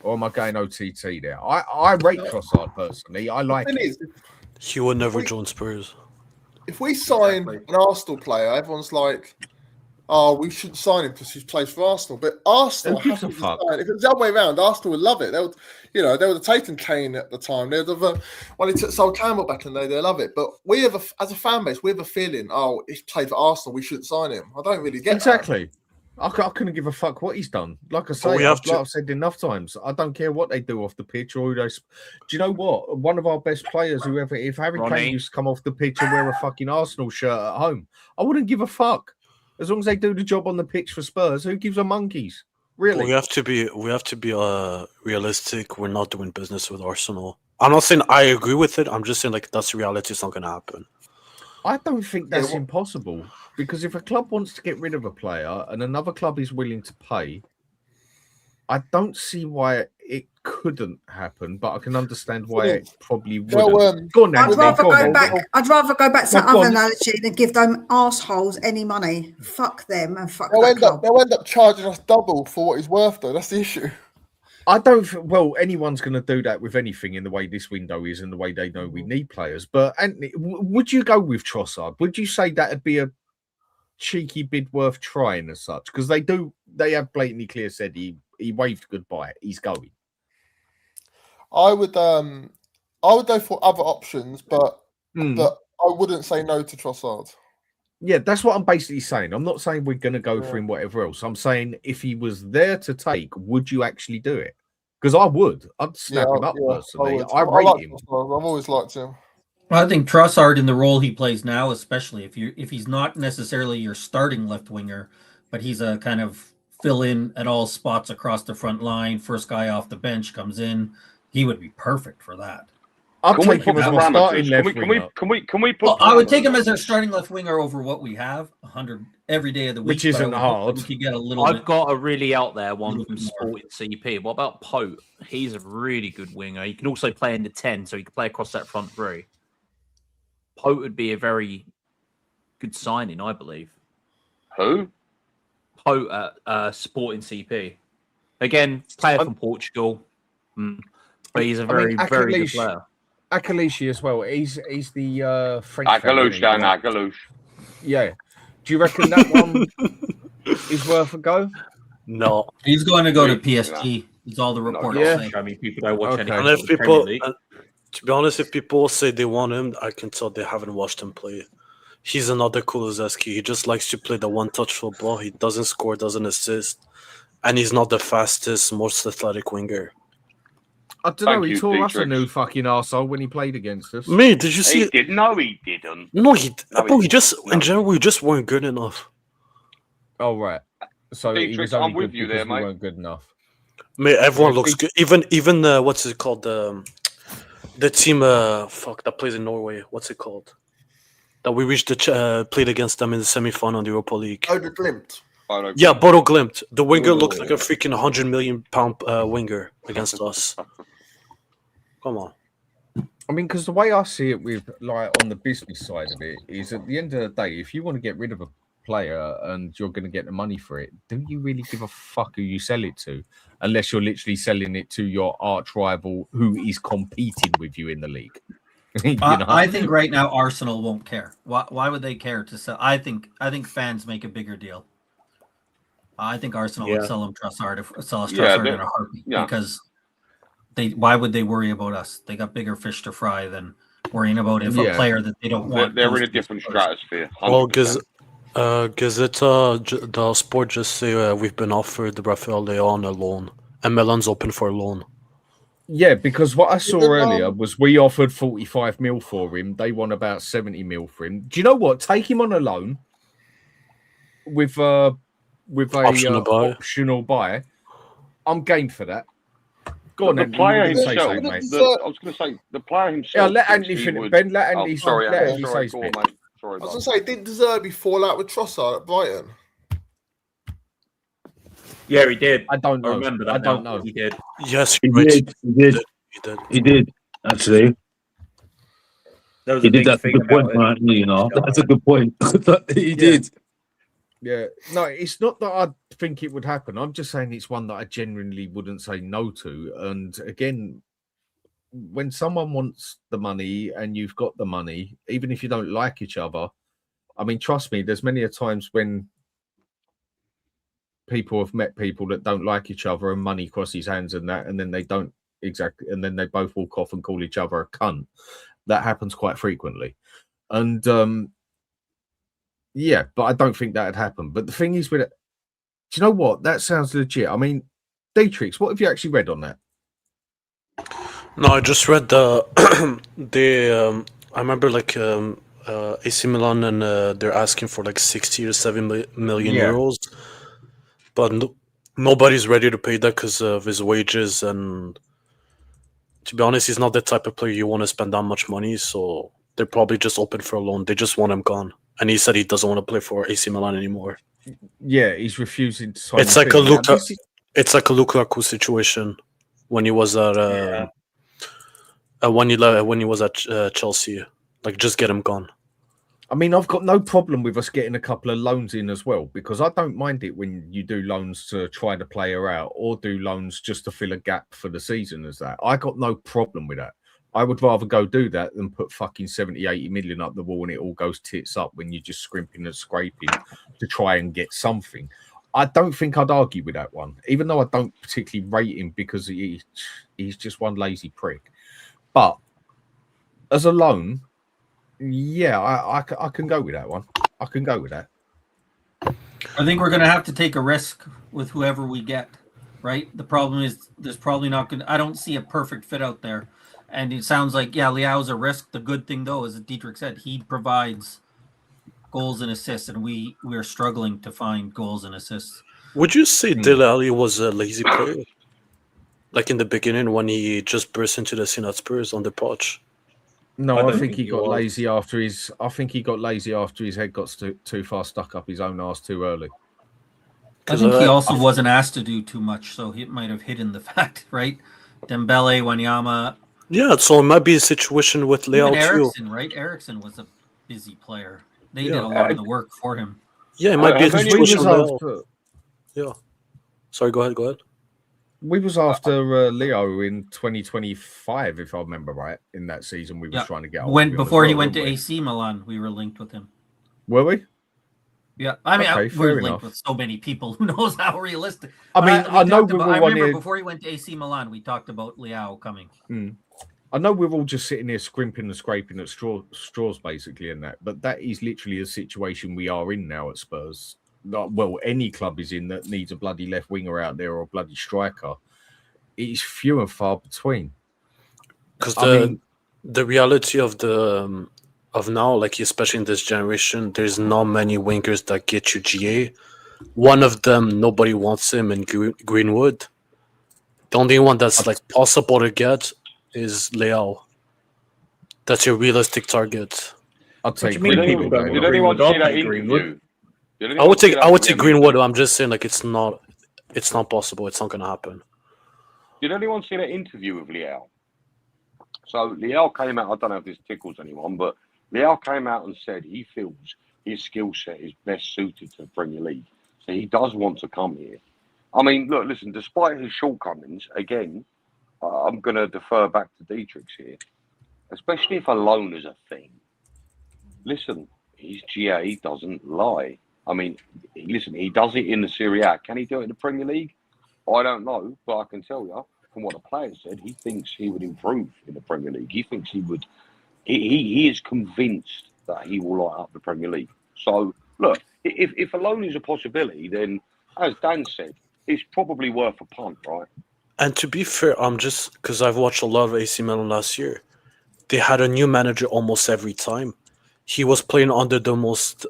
Or am I going OTT there? I rate Trossard personally. I like it. He would never join Spurs. If we sign an Arsenal player, everyone's like, "Oh, we shouldn't sign him because he plays for Arsenal." But Arsenal have to sign. If it's the other way around, Arsenal would love it. They would, they would have taken Kane at the time. They would have, when he took Sol Campbell back in the day, they love it. But we have, as a fan base, we have a feeling, "Oh, he's played for Arsenal. We shouldn't sign him." I don't really get exactly. I couldn't give a fuck what he's done. Like I say, I've said enough times. I don't care what they do off the pitch or who they. Do you know what? One of our best players, if Harry Kane used to come off the pitch and wear a fucking Arsenal shirt at home, I wouldn't give a fuck. As long as they do the job on the pitch for Spurs, who gives a monkeys? Really? We have to be realistic. We're not doing business with Arsenal. I'm not saying I agree with it. I'm just saying like that's the reality. It's not going to happen. I don't think that's impossible, because if a club wants to get rid of a player and another club is willing to pay, I don't see why it couldn't happen, but I can understand why it probably wouldn't. I'd rather go back to that other analogy than give them arseholes any money. Fuck them and fuck that club. They'll end up charging us double for what he's worth, though. That's the issue. I don't. Well, anyone's going to do that with anything in the way this window is and the way they know we need players. But Anthony, would you go with Trossard? Would you say that'd be a cheeky bid worth trying as such? Because they have blatantly clear said he waved goodbye. He's going. I would go for other options, but I wouldn't say no to Trossard. Yeah, that's what I'm basically saying. I'm not saying we're going to go for him, whatever else. I'm saying if he was there to take, would you actually do it? Because I would. I'd snap him up personally. I rate him. I've always liked him. I think Trossard in the role he plays now, especially if he's not necessarily your starting left winger, but he's a kind of fill in at all spots across the front line. First guy off the bench comes in. He would be perfect for that. I'll take him as my starting left winger. Can we put? I would take him as our starting left winger over what we have 100 every day of the week, which isn't hard. I've got a really out there one from Sporting CP. What about Pope? He's a really good winger. He can also play in the 10, so he can play across that front three. Pope would be a very good signing, I believe. Who? Pope at Sporting CP. Again, player from Portugal, but he's a very good player. Akalishi as well. He's the French. Akalouche. Yeah. Do you reckon that one is worth a go? No. He's going to go to PSG. Is all the reports say. I mean, people don't watch anything. And if people, to be honest, if people say they want him, I can tell they haven't watched him play. He's another Kulusevski. He just likes to play the one-touch football. He doesn't score, doesn't assist, and he's not the fastest, most athletic winger. I don't know. He tore us a new fucking arsehole when he played against us. Me, did you see? He did. No, he didn't. No, he just in general, we just weren't good enough. Oh right. So he was only I'm with good you because there, we mate. weren't good enough. Mate, everyone looks good. Even what's it called? The team that plays in Norway. What's it called? That we reached played against them in the semi-final in the Europa League. Oh, the Glimt. Yeah, Bodo Glimt. The winger looks like a freaking £100 million winger against us. Come on. I mean, because the way I see it with like on the business side of it is at the end of the day, if you want to get rid of a player and you're going to get the money for it, do you really give a fuck who you sell it to? Unless you're literally selling it to your arch rival who is competing with you in the league. You know? I think right now Arsenal won't care. Why would they care to sell? I think fans make a bigger deal. I think Arsenal would sell Trossard in a heartbeat because why would they worry about us? They got bigger fish to fry than worrying about if a player that they don't want. They're in a different stratosphere. 100%. Well, Gazeta, the sport just say we've been offered Rafael Leon a loan, and Milan's open for a loan. Yeah, because what I saw earlier was we offered 45 mil for him. They want about 70 mil for him. Do you know what? Take him on a loan with a optional buy. I'm game for that. Go on, the Anthony, player you were gonna say himself. something, mate. I was going to say the player Yeah, himself. let thinks Anthony he finish. would- Ben, let Oh, Anthony, sorry, let Andy. Andy Sorry, say go on, bit. mate. Sorry, I was bud. going to say, did De Zerbi fall out with Trossard at Brighton? Yeah, he did. I don't know. I remember that. I don't now. know. He did. Yes, He right. did. He did. He did. He did. Actually, There was he a did. big That's a thing good point, about it. right? You know, Guy. that's a good point. He Yeah. did. Yeah, no, it's not that I think it would happen. I'm just saying it's one that I genuinely wouldn't say no to. And again, when someone wants the money and you've got the money, even if you don't like each other, I mean, trust me, there's many a times when people have met people that don't like each other and money crosses hands and that, and then they don't exactly, and then they both walk off and call each other a cunt. That happens quite frequently. And yeah, but I don't think that would happen. But the thing is with it, do you know what? That sounds legit. I mean, Dietrich, what have you actually read on that? No, I just read the I remember like AC Milan and they're asking for like 60 to 7 million Yeah. euros, but nobody's ready to pay that because of his wages. And to be honest, he's not the type of player you want to spend that much money. So they're probably just open for a loan. They just want him gone. And he said he doesn't want to play for AC Milan anymore. Yeah, he's refusing to sign. It's the like a thing. Now, Luka. this is- It's like a Lukaku situation when he was at when he was at Chelsea. Like, just get him gone. I mean, I've got no problem with us getting a couple of loans in as well, because I don't mind it when you do loans to try the player out or do loans just to fill a gap for the season as that. I got no problem with that. I would rather go do that than put fucking 70, 80 million up the wall and it all goes tits up when you're just scrimping and scraping to try and get something. I don't think I'd argue with that one, even though I don't particularly rate him because he's just one lazy prick. But as a loan, yeah, I can go with that one. I can go with that. I think we're going to have to take a risk with whoever we get, right? The problem is there's probably not going to... I don't see a perfect fit out there. And it sounds like, yeah, Leao's a risk. The good thing, though, as Dietrich said, he provides goals and assists, and we're struggling to find goals and assists. Would you say Dele Alli was a lazy player? Like in the beginning when he just burst into the scene at Spurs on the pouch? No, I think he got lazy after his. I think he got lazy after his head got too far stuck up his own arse too early. I think he also wasn't asked to do too much, so he might have hidden the fact, right? Dembele, Wanyama. Yeah, so it might be a situation with Leao too. Eriksen, right? Eriksen was a busy player. They did a lot of the work for him. Yeah, it might be a situation with Leao. Yeah. Sorry, go ahead. We was after Leo in 2025, if I remember right. In that season, we was trying to get before he went to AC Milan, we were linked with him. Were we? Yeah, I mean, okay, we're linked with so many people. Who knows how realistic? I mean, I know I remember before he went to AC Milan, we talked about Leao coming. I know we're all just sitting here scrimping and scraping at straws, basically, in that. But that is literally a situation we are in now at Spurs. Well, any club is in that needs a bloody left winger out there or a bloody striker. It's few and far between. Because the reality of now, like especially in this generation, there's not many wingers that get you GA. One of them, nobody wants him in Greenwood. The only one that's like possible to get is Leao. That's your realistic target. I'll take Greenwood. Did anyone see that interview? I would take Greenwood. I'm just saying, like, it's not possible. It's not going to happen. Did anyone see that interview with Leao? So Leao came out. I don't know if this tickles anyone, but Leao came out and said he feels his skill set is best suited to the Premier League. So he does want to come here. I mean, look, listen. Despite his shortcomings, again, I'm going to defer back to Dietrich here, especially if a loan is a thing. Listen, his GA doesn't lie. I mean, listen, he does it in the Serie A. Can he do it in the Premier League? I don't know, but I can tell you from what the player said, he thinks he would improve in the Premier League. He thinks he would. He is convinced that he will light up the Premier League. So, look, if a loan is a possibility, then, as Dan said, it's probably worth a punt, right? And to be fair, I'm just because I've watched a lot of AC Milan last year. They had a new manager almost every time. He was playing under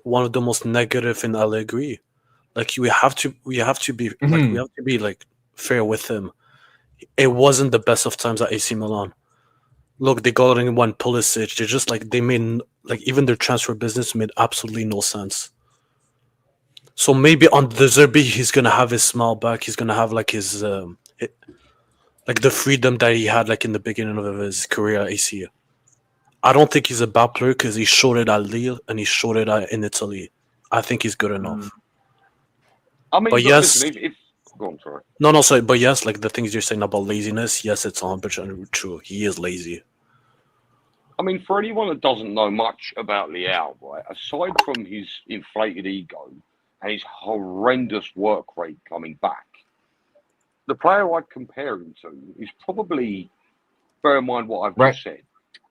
one of the most negative in Allegri. Like we have to be like fair with him. it wasn't the best of times at AC Milan. Look, they got in one Pulisic. They're just like, they made, like, even their transfer business made absolutely no sense. So maybe on the Zerbi, he's gonna have his smile back. He's gonna have like his like the freedom that he had like in the beginning of his career at AC. I don't think he's a bad player because he showed it at Lille and he showed it in Italy. I think he's good enough. I mean, but yes, listen, if go on, sorry. no, sorry, but yes, like the things you're saying about laziness, yes, it's 100% true. He is lazy. I mean, for anyone that doesn't know much about Leao, right, aside from his inflated ego and his horrendous work rate coming back, the player I'd compare him to is probably, bear in mind what I've just said.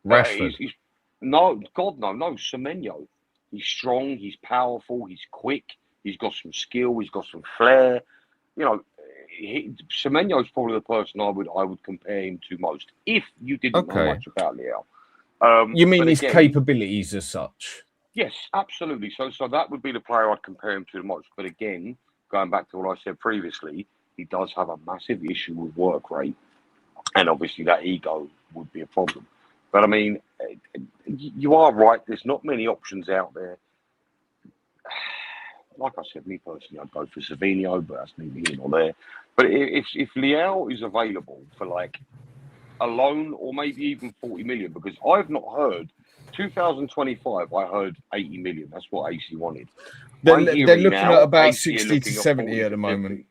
Rashford. No, Semenyo. He's strong, he's powerful, he's quick, he's got some skill, he's got some flair. You know, Semenyo is probably the person I would compare him to most. If you didn't know much about Leao. You mean his capabilities as such? Yes, absolutely. So that would be the player I'd compare him to the most. But again, going back to what I said previously, he does have a massive issue with work rate, and obviously that ego would be a problem. But I mean, you are right. There's not many options out there. Like I said, me personally, I'd go for Savinho, but that's neither here nor there. But if Leao is available for like a loan or maybe even 40 million, because I've not heard 2025, I heard 80 million. That's what AC wanted. They're looking at about 60 to 70 at the moment.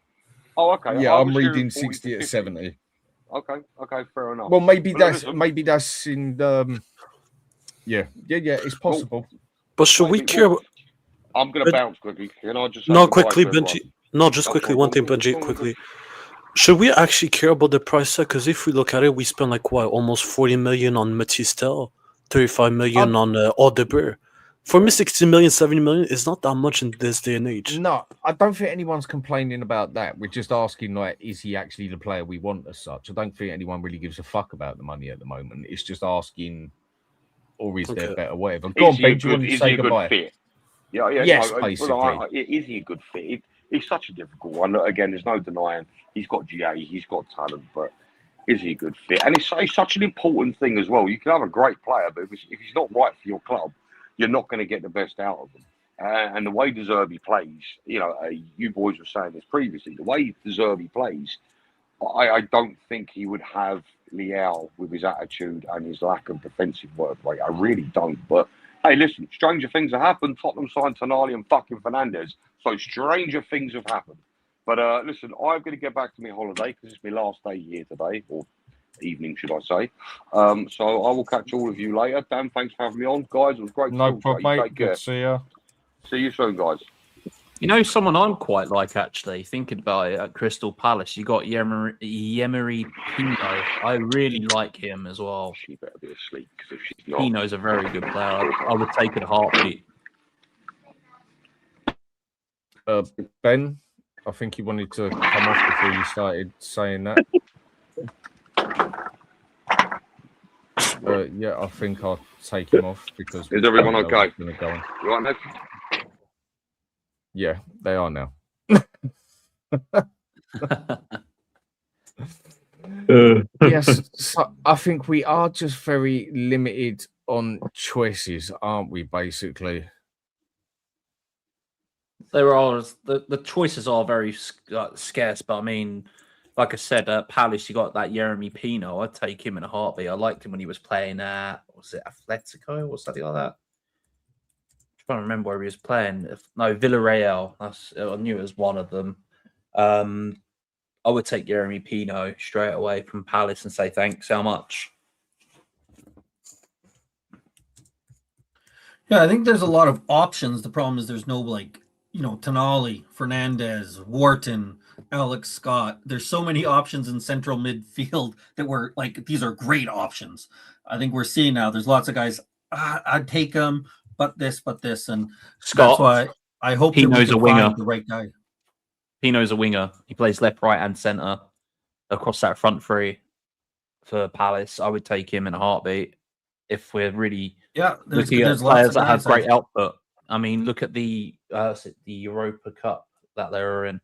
Oh, okay. Yeah, I'm reading 60 to 70. Okay, fair enough. Well, maybe that's in yeah, it's possible. But should we care? I'm going to bounce quickly. Can I just quickly, Benji? No, just quickly. One thing, Benji, quickly. Should we actually care about the price tag? Because if we look at it, we spent like what, almost 40 million on Matistel, 35 million on Audebert. For me, 60 million, 70 million is not that much in this day and age. No, I don't think anyone's complaining about that. We're just asking, like, is he actually the player we want as such? I don't think anyone really gives a fuck about the money at the moment. It's just asking, or is there better, whatever. Go on, Ben, do you want to say goodbye? Fit? Yeah. Yes, basically. Is he a good fit? It's such a difficult one. Again, there's no denying he's got GA, he's got talent, but is he a good fit? And it's such an important thing as well. You can have a great player, but if he's not right for your club, you're not going to get the best out of them. And the way De Zerbi plays, you know, you boys were saying this previously, the way De Zerbi plays, I don't think he would have Leao with his attitude and his lack of defensive work rate. I really don't. But hey, listen, stranger things have happened. Tottenham signed Tonali and fucking Fernandes. So stranger things have happened. But listen, I'm going to get back to my holiday because it's my last day here today, or evening, should I say. So I will catch all of you later. Dan, thanks for having me on. Guys, it was great. No problem, mate. Good to see you. See you soon, guys. You know, someone I'm quite like, actually, thinking about it, at Crystal Palace, you got Yemery Pino. I really like him as well. She better be asleep, because if she's not... Pino's a very good player. I would take it a heartbeat. Ben, I think you wanted to come off before you started saying that. Yeah, I think I'll take him off because... Is everyone okay? Go on. You all right, Ned? Yeah, they are now. Yes, so I think we are just very limited on choices, aren't we, basically? There are the choices are very scarce, but I mean, like I said, at Palace, you got that Jeremy Pino. I'd take him in a heartbeat. I liked him when he was playing at, was it Atletico or something like that? I'm trying to remember where he was playing. No, Villarreal. I knew it was one of them. I would take Jeremy Pino straight away from Palace and say thanks so much. Yeah, I think there's a lot of options. The problem is there's no, like, you know, Tonali, Fernandes, Wharton, Alex Scott. There's so many options in central midfield that we're like, these are great options. I think we're seeing now there's lots of guys, I'd take them, but this, and Scott, that's why I hope he knows a winger. The right guy. Pino's a winger. He plays left, right, and centre across that front three for Palace. I would take him in a heartbeat if we're really looking at players that have great output. I mean, look at the Europa Cup that they were in.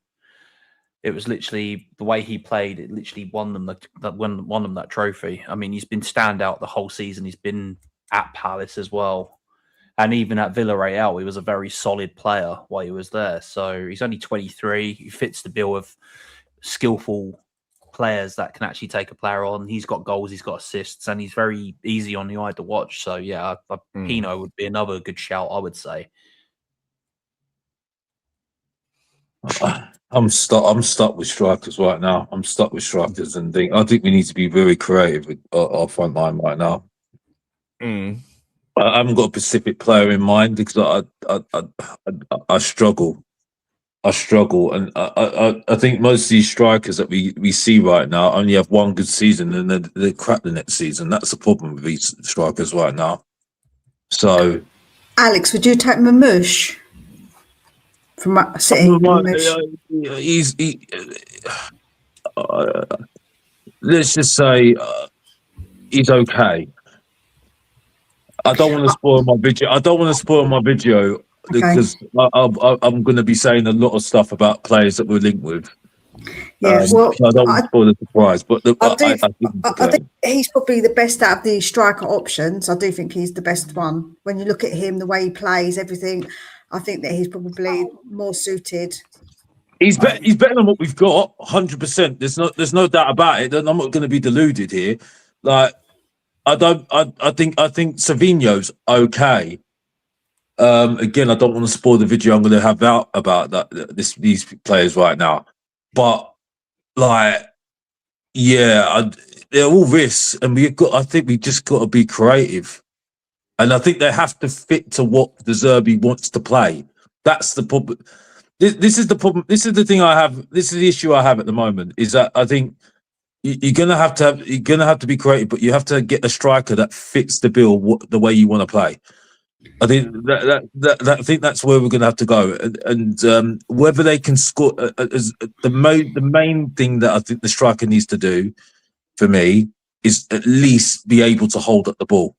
it was literally the way he played. It literally won them that trophy. I mean, he's been standout the whole season. He's been at Palace as well, and even at Villarreal, he was a very solid player while he was there. So he's only 23. He fits the bill of skillful players that can actually take a player on. He's got goals, he's got assists, and he's very easy on the eye to watch. So yeah, Pino would be another good shout, I would say. I'm stuck with strikers right now. I'm stuck with strikers, and I think we need to be very creative with our front line right now. I haven't got a specific player in mind because I struggle. And I think most of these strikers that we see right now only have one good season, and they're crap the next season. That's the problem with these strikers right now. So, Alex, would you take Mamouche from City? Let's just say he's okay. I don't want to spoil my video. Because I'm going to be saying a lot of stuff about players that we're linked with. Yeah, well, I don't want to spoil the surprise, but I think he's probably the best out of the striker options. I do think he's the best one. When you look at him, the way he plays, everything, I think that he's probably more suited. He's better than what we've got, 100%. There's no doubt about it. I'm not going to be deluded here. Like, I think Savinho's okay. Again, I don't want to spoil the video I'm going to have out about these players right now, but like, yeah, they're all risks, and I think we just got to be creative, and I think they have to fit to what De Zerbi wants to play. That's the problem. This is the problem. This is the thing I have. This is the issue I have at the moment. Is that I think you're gonna have to be creative, but you have to get a striker that fits the bill, the way you want to play. I think I think that's where we're going to have to go, and whether they can score. The main thing that I think the striker needs to do, for me, is at least be able to hold up the ball.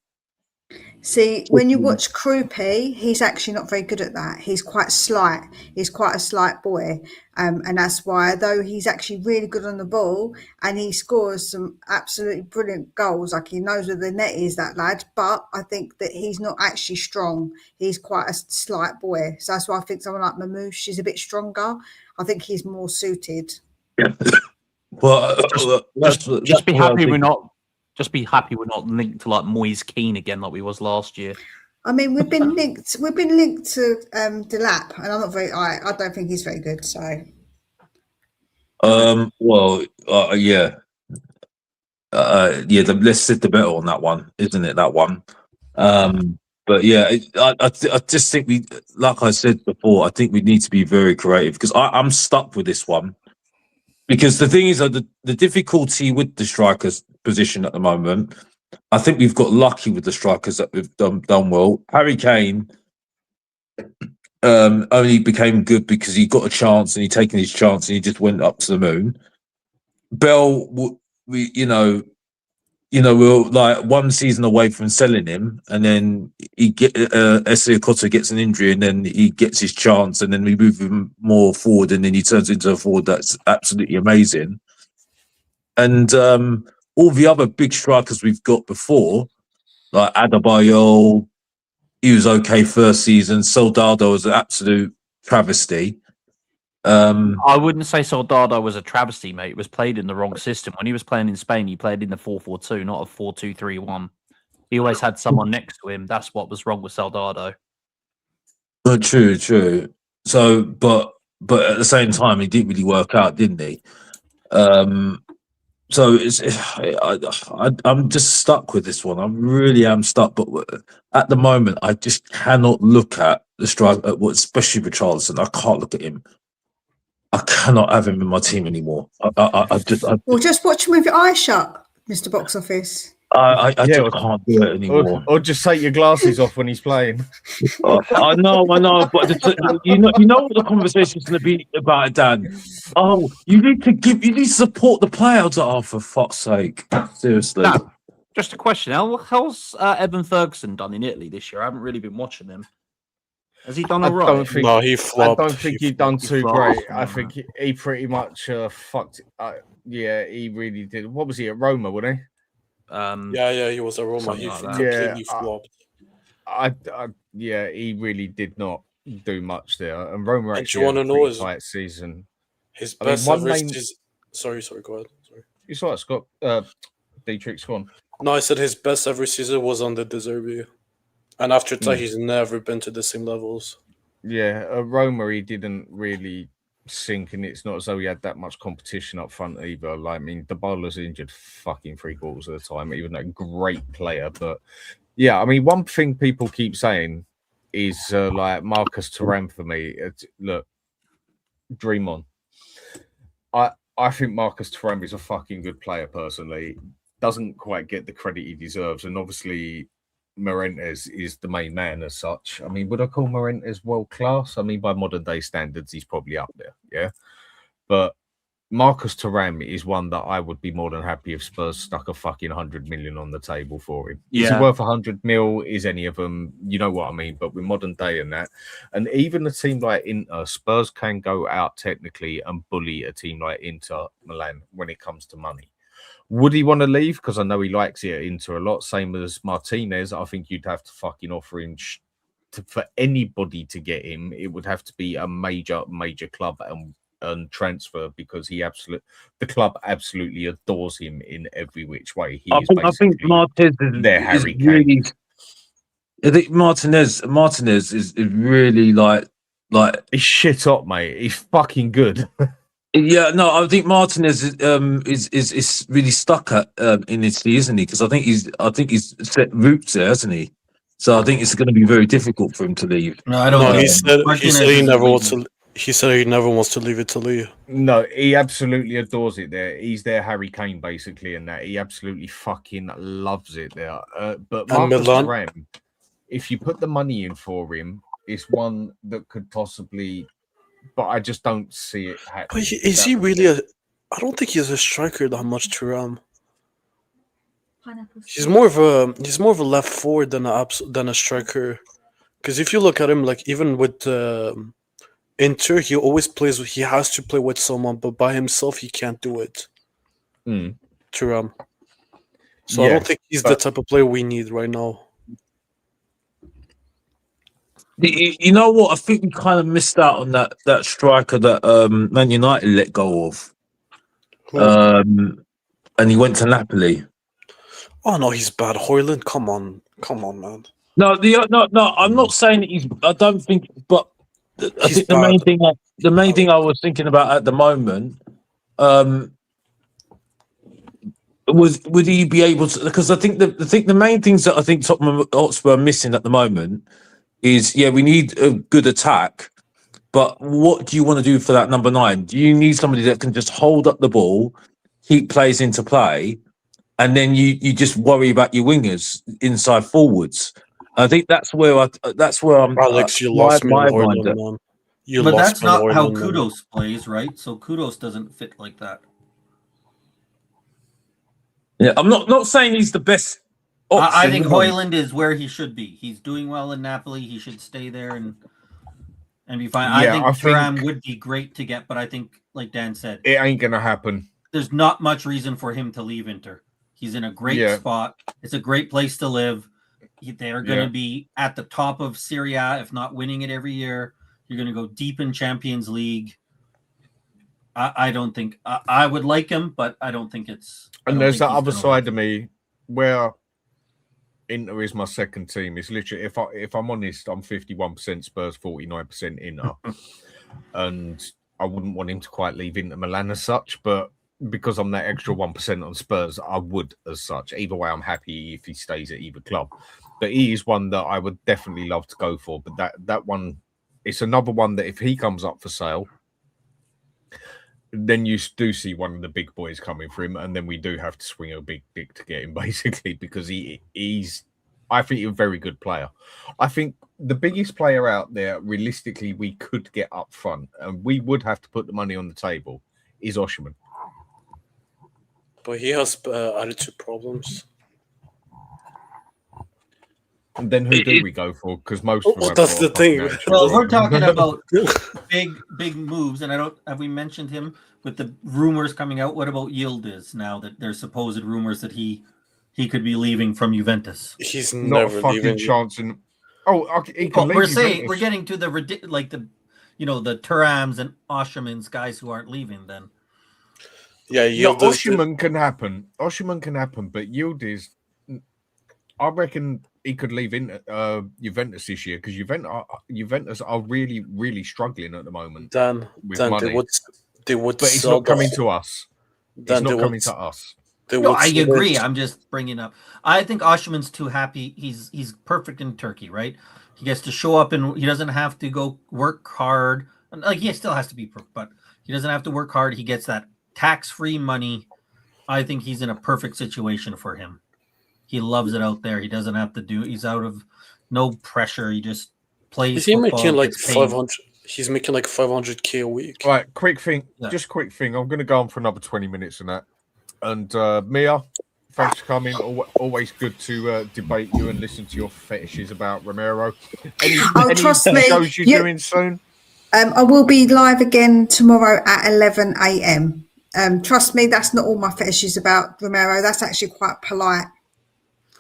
See, when you watch Krupi, he's actually not very good at that. He's quite slight. He's quite a slight boy. And that's why, though he's actually really good on the ball and he scores some absolutely brilliant goals, like he knows where the net is, that lad, but I think that he's not actually strong. He's quite a slight boy. So that's why I think someone like Mamouche is a bit stronger. I think he's more suited. Yeah. Well, just be happy we're not linked to like Moise Keane again, like we was last year. I mean, we've been linked to Delap, and I'm not very. I don't think he's very good. So, yeah, let's sit the bet on that one, isn't it? That one. But yeah, I just think we, like I said before, I think we need to be very creative because I'm stuck with this one. Because the thing is, the difficulty with the strikers position at the moment, I think we've got lucky with the strikers that we've done well. Harry Kane only became good because he got a chance and he taken his chance and he just went up to the moon. Bell, we're like one season away from selling him, and then Essiakoto gets an injury, and then he gets his chance, and then we move him more forward, and then he turns into a forward that's absolutely amazing. And all the other big strikers we've got before, like Adebayo, he was okay first season. Soldado was an absolute travesty. I wouldn't say Soldado was a travesty, mate. It was played in the wrong system. When he was playing in Spain, he played in the 4-4-2, not a 4-2-3-1. He always had someone next to him. That's what was wrong with Soldado. True. So, but at the same time, he didn't really work out, didn't he? So I'm just stuck with this one. I really am stuck. But at the moment, I just cannot look at the strike, especially with Richarlison. I can't look at him. I cannot have him in my team anymore. Just watch him with your eyes shut, Mr. Box Office. I just can't do it anymore. Or just take your glasses off when he's playing. I know, but you know what the conversation's going to be about, Dan. Oh, you need to support the players. Oh, for fuck's sake! Seriously. Now, just a question: how's Evan Ferguson done in Italy this year? I haven't really been watching him. Has he done I all right? don't think. No, he I flopped. don't think he done He too flopped. great. I Yeah. think he pretty much fucked. Yeah, he really did. What was he at Roma? Wasn't he? Yeah, he was a Roma. Something He like that. completely flopped. Yeah, he really did not do much there. And Roma And actually you had want a to know pretty his tight season. his I mean, best one ever name. season. Sorry, go ahead. Sorry. It's all right, Scott. Dietrich's gone. No, I said his best ever season was under De Zerbi. And after that, Mm. he's never been to the same levels. Yeah, at Roma, he didn't really sink, and it's not as though he had that much competition up front either. Like, I mean, Dybala's injured fucking 3/4 of the time, even though great player. But yeah, I mean, one thing people keep saying is like Marcus Thuram for me. Look, dream on. I think Marcus Thuram is a fucking good player personally. Doesn't quite get the credit he deserves, and obviously Morentes is the main man as such. I mean, would I call Morentes world class? I mean, by modern day standards, he's probably up there, yeah. But Marcus Thuram is one that I would be more than happy if Spurs stuck a fucking 100 million on the table for him. Is he Yeah. worth 100 mil? Is any of them? You know what I mean? But with modern day and that, and even a team like Inter, Spurs can go out technically and bully a team like Inter Milan when it comes to money. Would he want to leave? Because I know he likes it at Inter a lot. Same as Martinez. I think you'd have to fucking offer him for anybody to get him. It would have to be a major club and transfer because the club absolutely adores him in every which way. He is I think Martinez their is Harry Kane. really. I think Martinez is really like he's shit up, mate. He's fucking good. Yeah, no, I think Martinez is really stuck at in Italy, isn't he? Because I think he's set roots there, hasn't he? So I think it's going to be very difficult for him to leave. No, I don't. No, think he said he never wants to. He said he never wants to leave Italy. No, he absolutely adores it there. He's their Harry Kane, basically, and that he absolutely fucking loves it there. But Marcus Thuram, if you put the money in for him, it's one that could possibly. But I just don't see it happening. Is he really a? I don't think he's a striker that much. Thuram. He's more of a left forward than a striker. Because if you look at him, like even with Inter, he always plays. He has to play with someone, but by himself he can't do it. Thuram. So I don't think he's the type of player we need right now. You know what? I think we kind of missed out on that striker that Man United let go of. And he went to Napoli. Oh no, he's bad. Højlund, come on, man. No, I'm not saying that he's. I don't think, but I think the main thing I was thinking about at the moment, would he be able to? Because I think the main things that I think Tottenham Hotspur are missing at the moment is we need a good attack, but what do you want to do for that number 9? Do you need somebody that can just hold up the ball, keep plays into play, and then you just worry about your wingers inside forwards? I think that's where I'm. Alex, you lost me on Højlund, man. But that's not how Kudos plays, right? So Kudos doesn't fit like that. Yeah, I'm not saying he's the best. I think Højlund is where he should be. He's doing well in Napoli. He should stay there and be fine. Yeah, I think Thuram would be great to get, but I think, like Dan said, it ain't gonna happen. There's not much reason for him to leave Inter. He's in a great spot. It's a great place to live. They're going to be at the top of Serie A, if not winning it every year. You're going to go deep in Champions League. I don't think I would like him, but I don't think it's. And there's that other side of me where Inter is my second team. It's literally, if I'm honest, I'm 51% Spurs, 49% Inter, and I wouldn't want him to quite leave Inter Milan as such, but because I'm that extra 1% on Spurs, I would as such. Either way, I'm happy if he stays at either club. But he is one that I would definitely love to go for. But that one, it's another one that if he comes up for sale, then you do see one of the big boys coming for him, and then we do have to swing a big dick to get him, basically, because he's, I think, a very good player. I think the biggest player out there, realistically, we could get up front, and we would have to put the money on the table, is Osimhen. But he has attitude problems. And then who do we go for? Because most of them have that's got the a fucking thing. attitude Well, we're problem. talking about big moves, and I don't have we mentioned him with the rumors coming out. What about Yildiz now that there's supposed rumors that he could be leaving from Juventus? He's Not a never fucking leaving. chance. And he can leave. We're saying Juventus. we're getting to the the Turams and Oshermans guys who aren't leaving. Then Yeah, Yeah, Yildiz. Osherman can happen. Osherman can happen, but Yildiz, I reckon he could leave in Juventus this year because Juventus are really, really struggling at the moment Dan, with Dan, money. they would But it's sell not coming to us. Dan, It's not coming to us. No, I agree. I'm just bringing up. I think Osherman's too happy. He's perfect in Turkey, right? He gets to show up and he doesn't have to go work hard. Like he still has to be, but he doesn't have to work hard. He gets that tax-free money. I think he's in a perfect situation for him. He loves it out there. He doesn't have to do. He's out of no pressure. He just plays. Is he football, making like gets paid. 500? He's making like 500K a week. All right, quick thing. Yeah. Just quick thing. I'm going to go on for another 20 minutes and that. And Mia, thanks for coming. Always good to debate you and listen to your fetishes about Romero. Any trust me, shows you're doing soon? I will be live again tomorrow at 11 a.m. Trust me, that's not all my fetishes about Romero. That's actually quite polite.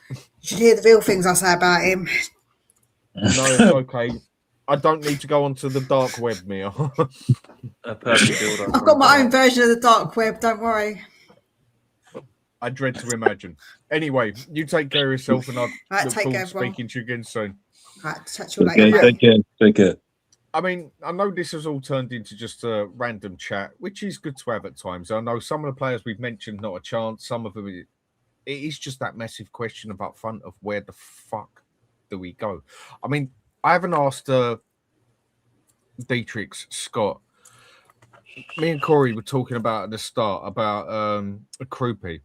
You should hear the real things I say about him. No, it's okay. I don't need to go onto the dark web, Mia. A perfect build-up. I've got my own version of the dark web. Don't worry. I dread to imagine. Anyway, you take care of yourself, and I'll Right, look take forward care, to everyone. speaking to you again soon. Right, catch you Okay, later. take care. Take care. I mean, I know this has all turned into just a random chat, which is good to have at times. I know some of the players we've mentioned, not a chance. Some of them, it is just that massive question up front of where the fuck do we go? I mean, I haven't asked Dietrich, Scott. Me and Corey were talking about at the start about a Krupi.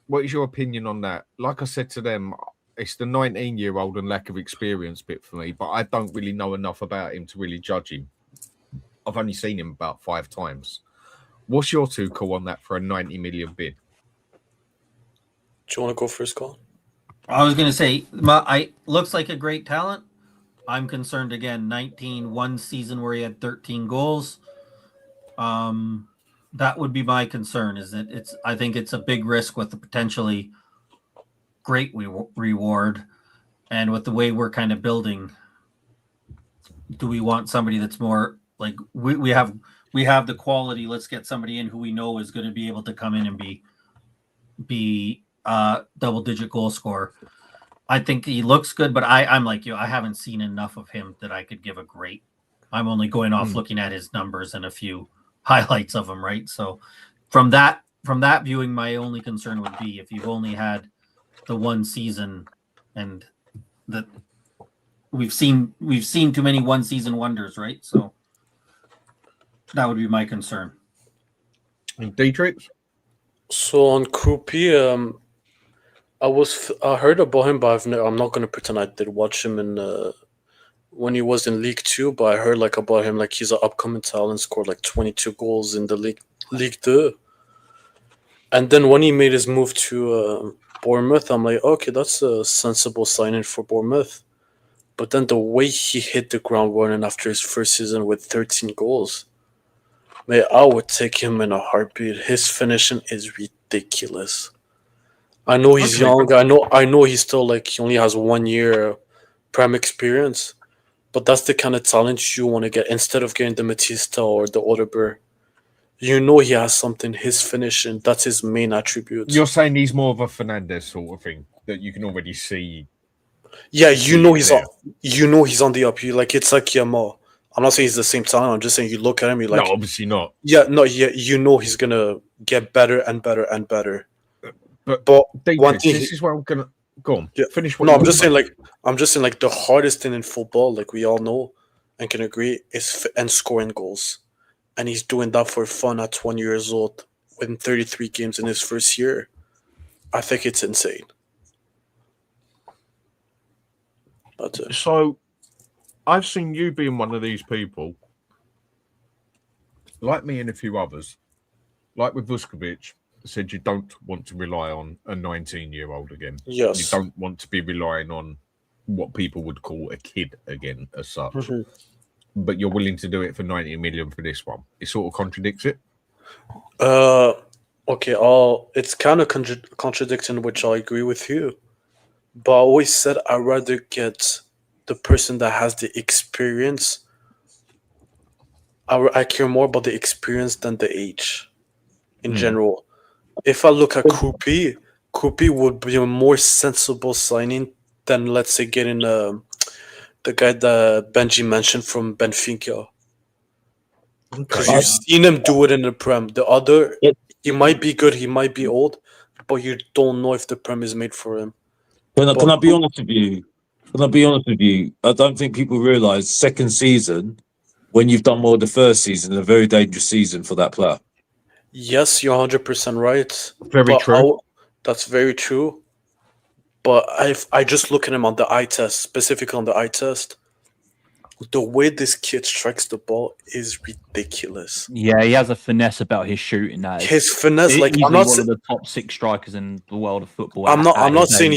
What is your opinion on that? Like I said to them, it's the 19-year-old and lack of experience bit for me, but I don't really know enough about him to really judge him. I've only seen him about 5 times. What's your two call on that for a 90 million bid? Do you want to go first, Colin? I was going to say, I looks like a great talent. I'm concerned again. 19, one season where he had 13 goals. That would be my concern. Is that I think it's a big risk with the potentially great reward, and with the way we're kind of building. Do we want somebody that's more like we have the quality? Let's get somebody in who we know is going to be able to come in and be double-digit goal scorer. I think he looks good, but I'm like you. I haven't seen enough of him that I could give a grade. I'm only going off looking at his numbers and a few highlights of him, right? So from that viewing, my only concern would be if you've only had the one season, and that we've seen too many one season wonders, right? So that would be my concern. And Dietrich? So on Krupi, I heard about him, but I'm not going to pretend I did watch him in when he was in League 2, but I heard like about him, like he's an upcoming talent, scored like 22 goals in the League 2. And then when he made his move to Bournemouth, I'm like, okay, that's a sensible signing for Bournemouth. But then the way he hit the ground running after his first season with 13 goals, man, I would take him in a heartbeat. His finishing is ridiculous. I know he's young. I know he's still like he only has 1 year prem experience, but that's the kind of talent you want to get instead of getting the Matista or the Odeber. You know he has something. His finishing, that's his main attribute. You're saying he's more of a Fernandez sort of thing that you can already see. Yeah, you know he's on the up. It's like Yamal. I'm not saying he's the same talent. I'm just saying you look at him, you're like, no, obviously not. Yeah, no, yeah, you know he's gonna get better and better and better. But one thing, this is where I'm gonna go on. Yeah. Finish. No, I'm just saying like the hardest thing in football, like we all know and can agree, is scoring goals, and he's doing that for fun at 20 years old, within 33 games in his first year. I think it's insane. That's it. So, I've seen you being one of these people, like me and a few others, like with Vuskovic, said you don't want to rely on a 19-year-old again. Yes. You don't want to be relying on what people would call a kid again, as such. Mhm. But you're willing to do it for 90 million for this one. It sort of contradicts it. Okay, it's kind of contradicting, which I agree with you. But I always said I'd rather get the person that has the experience. I care more about the experience than the age in general. If I look at Krupi would be a more sensible signing than, let's say, getting the guy that Benji mentioned from Benfica. Because you've seen him do it in the Prem. The other, he might be good, he might be old, but you don't know if the Prem is made for him. Can I be honest with you? I don't think people realise second season, when you've done well the first season, is a very dangerous season for that player. Yes, you're 100% right. Very true. That's very true. But I just look at him on the eye test, specifically on the eye test. The way this kid strikes the ball is ridiculous. Yeah, he has a finesse about his shooting. That is His finesse, like, easily I'm not one of the top 6 strikers in the world of football. I'm not saying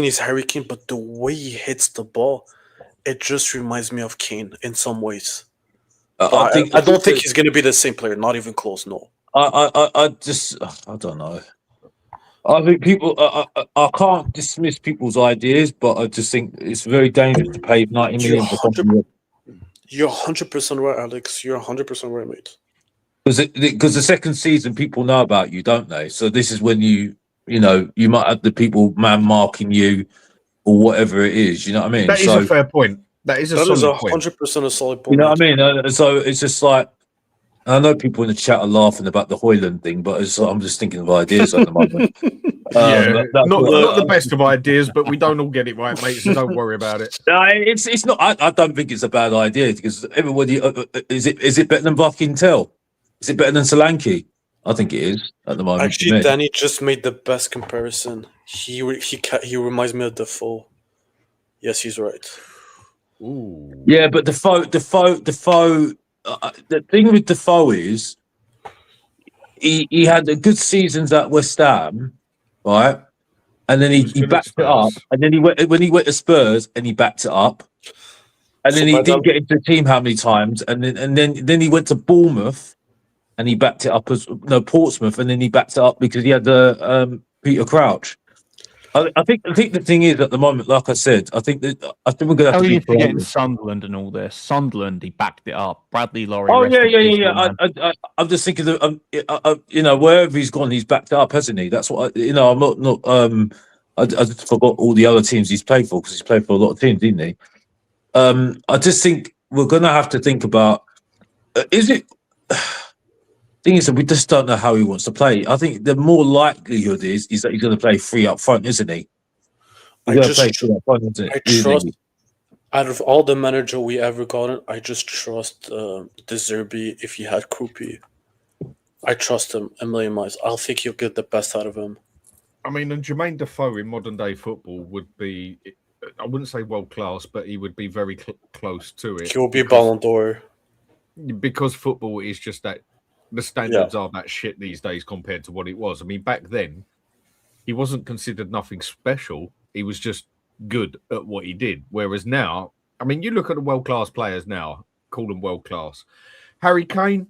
he's Harry Kane, but the way he hits the ball, it just reminds me of Kane in some ways. I don't think he's going to be the same player. Not even close. No. I don't know. I think people. I can't dismiss people's ideas, but I just think it's very dangerous to pay 90 million for something. You're 100% right, Alex. You're 100% right, mate. Because the second season, people know about you, don't they? So this is when you might have the people man marking you or whatever it is. You know what I mean? That is a fair point. That is a solid point. 100% a solid point. You know what I mean? So it's just like, I know people in the chat are laughing about the Hoyland thing, but I'm just thinking of ideas at the moment. Not the best of ideas, but we don't all get it right, mate. So don't worry about it. It's not. I don't think it's a bad idea because everybody is it better than fucking Tell? Is it better than Solanke? I think it is at the moment. Actually, Danny just made the best comparison. He reminds me of Defoe. Yes, he's right. Ooh. Yeah, but Defoe. The thing with Defoe is he had a good seasons at West Ham, right? And then he backed it up. And then when he went to Spurs and he backed it up. And then he didn't get into the team how many times. And then he went to Bournemouth and he backed it up Portsmouth, and then he backed it up because he had Peter Crouch. I think the thing is at the moment, like I said, I think we're going to have to be forgetting Sunderland and all this. Sunderland, he backed it up. Bradley Laurie. Oh yeah. I'm just thinking that wherever he's gone, he's backed it up, hasn't he? That's what I'm not. I just forgot all the other teams he's played for because he's played for a lot of teams, didn't he? I just think we're going to have to think about is it. Thing is that we just don't know how he wants to play. I think the more likelihood is that he's going to play 3 up front, isn't he? I trust. Out of all the manager we ever gotten, I just trust De Zerbi. If he had Krupi, I trust him a million miles. I think he'll get the best out of him. I mean, and Jermaine Defoe in modern day football would be, I wouldn't say world class, but he would be very close to it. He'll be Ballon d'Or. Because football is just that. The standards are that shit these days compared to what it was. I mean, back then, he wasn't considered nothing special. He was just good at what he did. Whereas now, I mean, you look at the world-class players now, call them world-class. Harry Kane,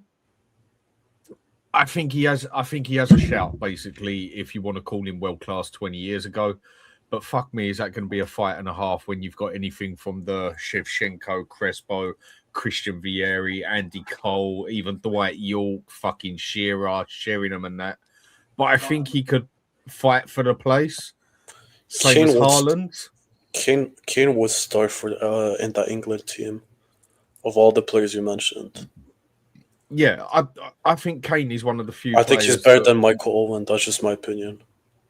I think he has a shout, basically, if you want to call him world-class 20 years ago. But fuck me, is that going to be a fight and a half when you've got anything from the Shevchenko, Crespo, Christian Vieri, Andy Cole, even Dwight York, fucking Shearer, Sheringham and that. But I think he could fight for the place. Same as Haaland. Kane would start for in that England team of all the players you mentioned. Yeah, I think Kane is one of the few. I think he's better than Michael Owen. That's just my opinion.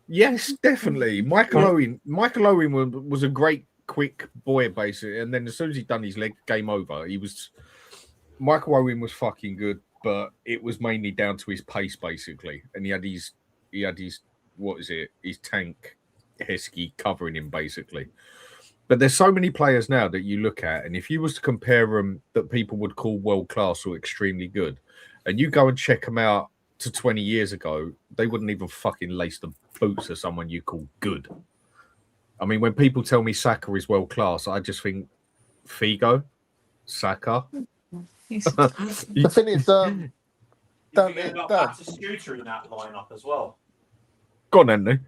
Yes, definitely. Michael Owen was a great quick boy, basically, and then as soon as he'd done his leg, game over. Michael Owen was fucking good, but it was mainly down to his pace, basically, and he had his his tank Heskey covering him, basically. But there's so many players now that you look at, and if you was to compare them that people would call world class or extremely good, and you go and check them out to 20 years ago, they wouldn't even fucking lace the boots of someone you call good. I mean, when people tell me Saka is world class, I just think Figo, Saka. The thing is, Dan, that's a scooter in that lineup as well. Go on, Andy.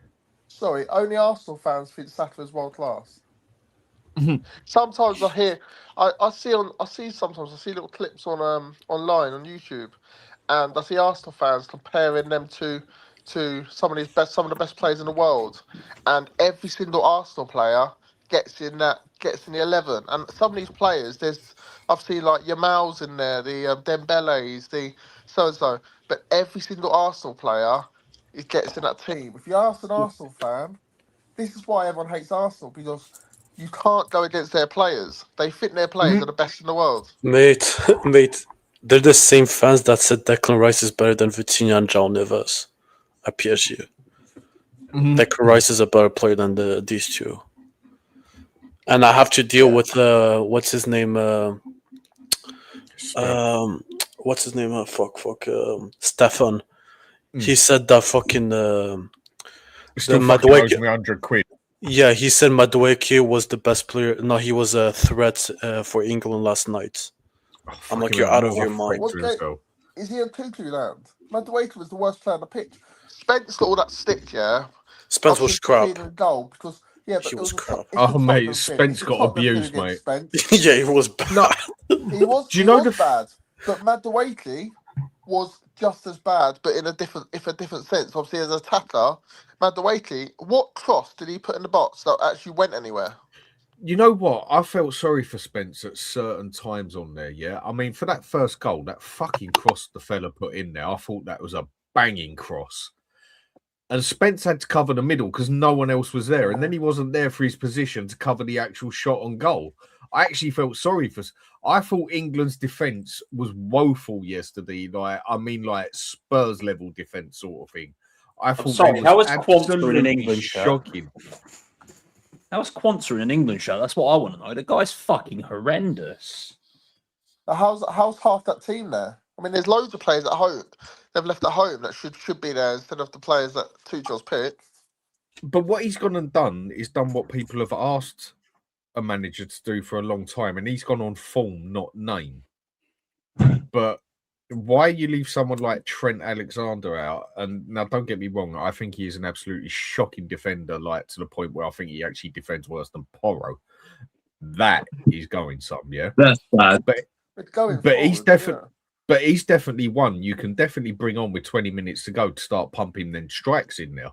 sorry, only Arsenal fans think Saka is world class. Sometimes I hear, I see little clips on online on YouTube, and I see Arsenal fans comparing them to some of the best players in the world, and every single Arsenal player gets in the 11. And some of these players, I've seen like Yamal's in there, the Dembele's, the so and so, but every single Arsenal player gets in that team. If you ask an Arsenal fan, this is why everyone hates Arsenal, because you can't go against their players. They think their players are the best in the world. Mate, they're the same fans that said Declan Rice is better than Vitinha and João Neves at PSG. Declan Rice is a better player than these two. And I have to deal with what's his name? Stefan. He said that fucking Still the fucking owes Madueke. me 100 quid. Yeah, he said Madueke was the best player. No, he was a threat for England last night. I'm like, you're out of your mind. Is he a cuckoo land? Madueke was the worst player on the pitch. Spence got all that stick, yeah. Spence was crap. Goal because but he was crap. Oh, mate, Spence got abused, mate. Yeah, he was bad. No. He was. Do you know bad? But Madueke was just as bad, but in a different sense. Obviously, as an attacker, Madueke, what cross did he put in the box that actually went anywhere? You know what? I felt sorry for Spence at certain times on there, yeah? I mean, for that first goal, that fucking cross the fella put in there, I thought that was a banging cross. And Spence had to cover the middle because no one else was there. And then he wasn't there for his position to cover the actual shot on goal. I actually felt sorry for... I thought England's defence was woeful yesterday. Like Spurs-level defence sort of thing. I thought how was Quansah in an absolutely England shocking. How was Quansah in an England show? That's what I want to know. The guy's fucking horrendous. How's half that team there? I mean, there's loads of players at home. They've left at home that should be there instead of the players that Tuchel's picked. But what he's gone and done is done what people have asked a manager to do for a long time, and he's gone on form, not name. But why you leave someone like Trent Alexander out? And now, don't get me wrong, I think he is an absolutely shocking defender, like to the point where I think he actually defends worse than Porro. That is going some, yeah. That's bad. But he's definitely one you can definitely bring on with 20 minutes to go to start pumping then strikes in there,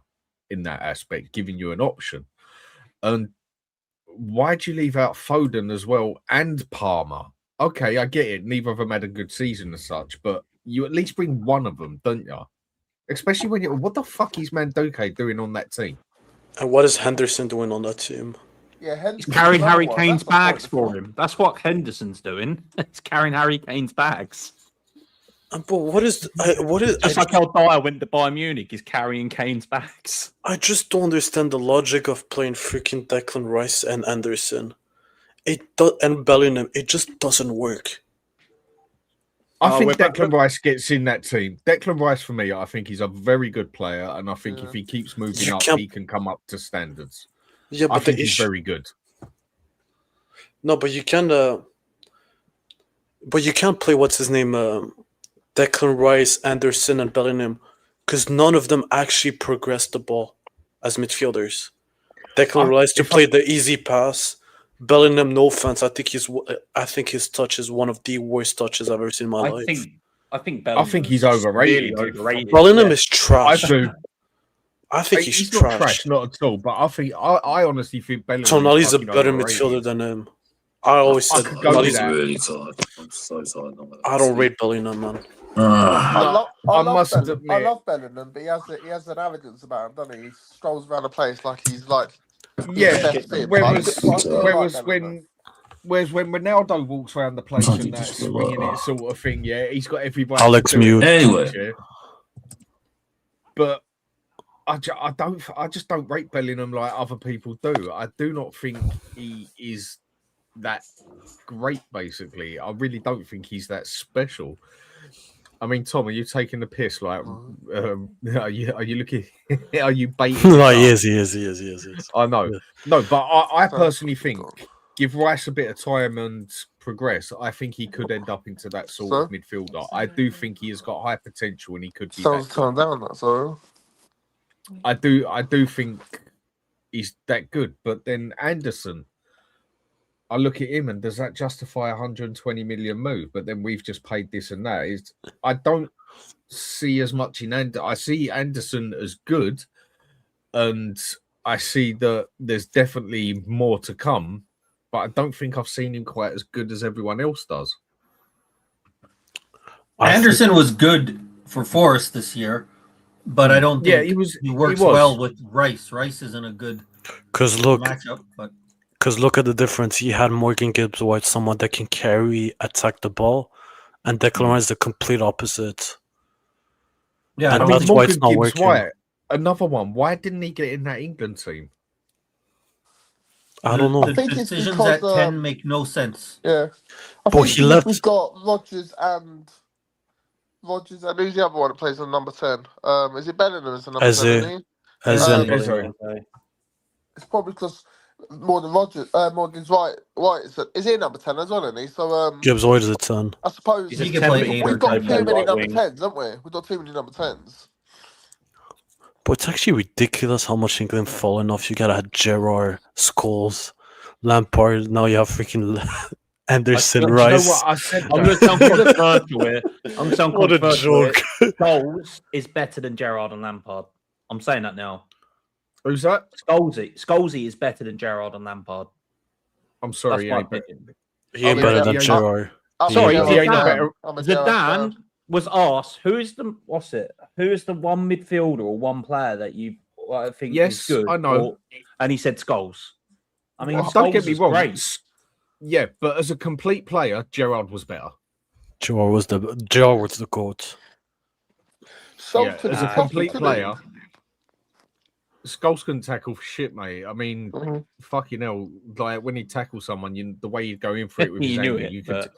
in that aspect, giving you an option. And why'd you leave out Foden as well and Palmer? Okay, I get it. Neither of them had a good season as such, but you at least bring one of them, don't you? Especially when you... What the fuck is Manduke doing on that team? And what is Henderson doing on that team? Yeah, he's carrying Harry Kane's bags for him. That's what Henderson's doing. He's carrying Harry Kane's bags. But what is just like how Dyer went to Bayern Munich? He's carrying Kane's bags. I just don't understand the logic of playing freaking Declan Rice and Anderson. And Bellingham, it just doesn't work. I think Declan Rice gets in that team. Declan Rice, for me, I think he's a very good player, and I think if he keeps moving up, he can come up to standards. Yeah, but I think he's very good. No, but you can. But you can't play what's his name, Declan Rice, Anderson, and Bellingham, because none of them actually progress the ball as midfielders. Declan Rice to play the easy pass. Bellingham, no offense, I think his touch is one of the worst touches I've ever seen in my life. I think he's overrated. Really overrated. Bellingham is trash. I do. I think he's not trash, not at all. But I honestly think Bellingham. Tonali's a better midfielder than him. I always said Tonali's really tired. I'm so tired. I don't rate Bellingham, man. I love Bellingham, but he has an arrogance about him, doesn't he? He strolls around the place like he's like. Yeah. Whereas when Ronaldo walks around the place and that swinging it sort of thing, yeah, he's got everybody. Alex Mew. Anyway, but I just don't rate Bellingham like other people do. I do not think he is that great. Basically, I really don't think he's that special. I mean, Tom, are you taking the piss? Like, are you looking? Are you baiting? No, he is. I know. Yeah. No, but I So, personally think give Rice a bit of time and progress. I think he could end up into that sort of midfielder. I do think he has got high potential and he could be. Sounds turned down that, sorry. I do think he's that good. But then Anderson, I look at him and does that justify a 120 million move? But then we've just paid this and that. I don't see as much in I see Anderson as good, and I see that there's definitely more to come. But I don't think I've seen him quite as good as everyone else does. Anderson was good for Forest this year, but I don't think he works well with Rice. Rice isn't a good matchup. Because look at the difference. He had Morgan Gibbs-White, someone that can carry, attack the ball, and Declan Rice the complete opposite. Yeah, and that's why it's not working. White, another one. Why didn't he get in that England team? I don't know. The decisions at 10 make no sense. Yeah. But he left. We've got Rodgers and who's the other one that plays on number 10? Is it Bellingham as a number 10? It's probably because Morgan's White is he number 10 as well, isn't he? So Gibbs-White is a 10. I suppose he can play 8 we've got too many right number wing. 10s, haven't we? We've got too many number 10s. But it's actually ridiculous how much England fallen off. You gotta have Gerrard, Scholes, Lampard. Now you have freaking Anderson, Rice. You know what I said? I'm going to sound controversial here. What a joke. Scholes is better than Gerrard and Lampard. I'm saying that now. Who's that? Scholesy is better than Gerrard and Lampard. I'm sorry, he ain't better. He ain't better than Gerrard. Sorry, Zidane was asked, who is the one midfielder or one player that you think is good? I know. And he said Scholes. I mean, don't get me wrong. Great. Yeah, but as a complete player, Gerrard was better. Gerrard was the GOAT. As a complete player, Scholes couldn't tackle for shit, mate. I mean, fucking hell, like when he tackled someone, the way he'd go in for it with his anger, you could.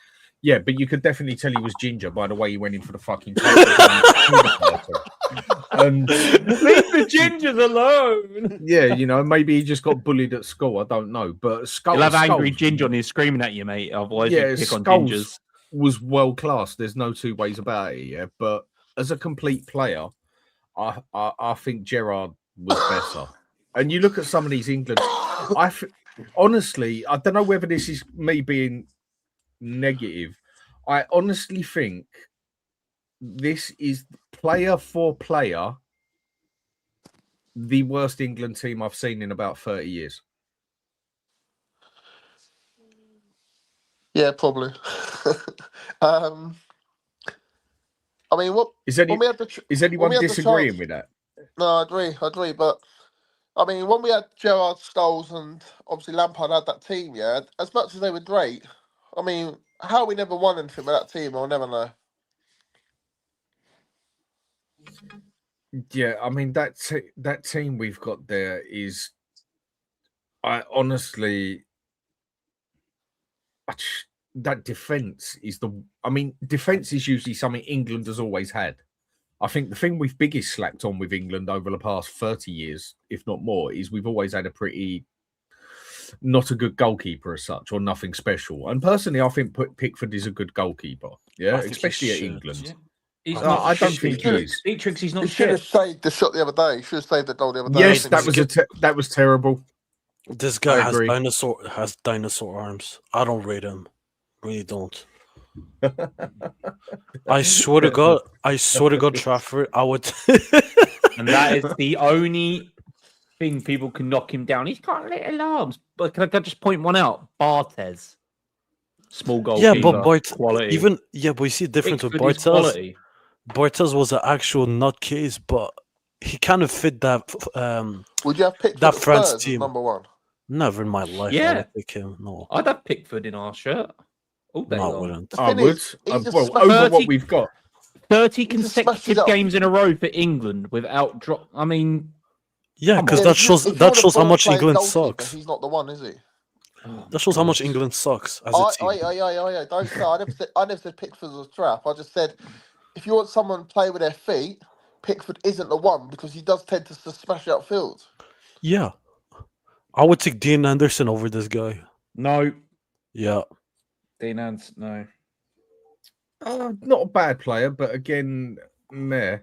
Yeah, but you could definitely tell he was ginger by the way he went in for the fucking and leave the gingers alone. Yeah, maybe he just got bullied at school. I don't know. But Scholes, you'll have angry ginger on here screaming at you, mate. Otherwise, you pick on gingers. Was world class. There's no two ways about it. Yeah, but as a complete player, I think Gerrard was better. And you look at some of these England. Honestly, I don't know whether this is me being negative. I honestly think this is player for player the worst England team I've seen in about 30 years. Yeah, probably. I mean, is anyone disagreeing with that? No, I agree. But I mean, when we had Gerrard, Scholes, and obviously Lampard had that team, yeah, as much as they were great, I mean, how we never won anything with that team, I'll never know. Yeah, I mean that team we've got there is, that defense is defense is usually something England has always had. I think the thing we've biggest slacked on with England over the past 30 years, if not more, is we've always had a pretty not a good goalkeeper as such, or nothing special. And personally, I think Pickford is a good goalkeeper. Yeah, especially at England. Yeah. I don't think he is. Beatrix, he's not. He should have saved the shot the other day. He should have saved the goal the other day. Yes, that was terrible. This guy has dinosaur arms. I don't rate him. Really don't. I swear to God, Trafford, I would. And that is the only thing people can knock him down. He's got little arms. But can I just point one out? Barthez. Small goalkeeper. Yeah, but quality. But you see the difference with Barthez. Barthez was an actual nutcase, but he kind of fit that. Would you have picked that France team number one? Never in my life. Yeah, I would pick him. No, I'd have Pickford in our shirt. All day long. I wouldn't. I would. Over what we've got. 30 consecutive games in a row for England without drop. I mean, yeah, because that shows how much England sucks. He's not the one, is he? That shows how much England sucks as a team. Don't say I never said Pickford was a trap. I just said if you want someone to play with their feet, Pickford isn't the one because he does tend to smash outfield. Yeah. I would take Dean Anderson over this guy. No. Yeah. Dean Anderson, no. Not a bad player, but again, meh.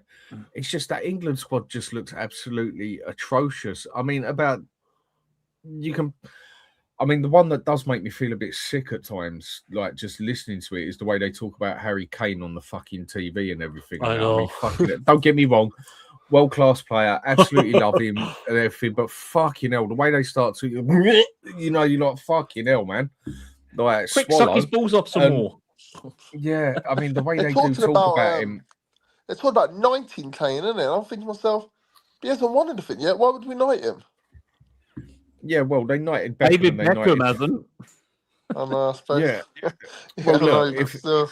It's just that England squad just looks absolutely atrocious. I mean, the one that does make me feel a bit sick at times, like just listening to it, is the way they talk about Harry Kane on the fucking TV and everything. I know. I mean, fucking, don't get me wrong, world-class player, absolutely love him and everything, but fucking hell, the way they start to, you're like, fucking hell, man. Like, Quick, swallow. suck his balls up some more. Yeah, I mean, the way They're they do talking talk about him. They're talking about 19 Kane, isn't it? I'm thinking to myself, he hasn't won anything yet. Why would we knight him? Yeah, well, they knighted Beckham. David and they Beckham knighted... hasn't. I know, I suppose. Yeah. Well,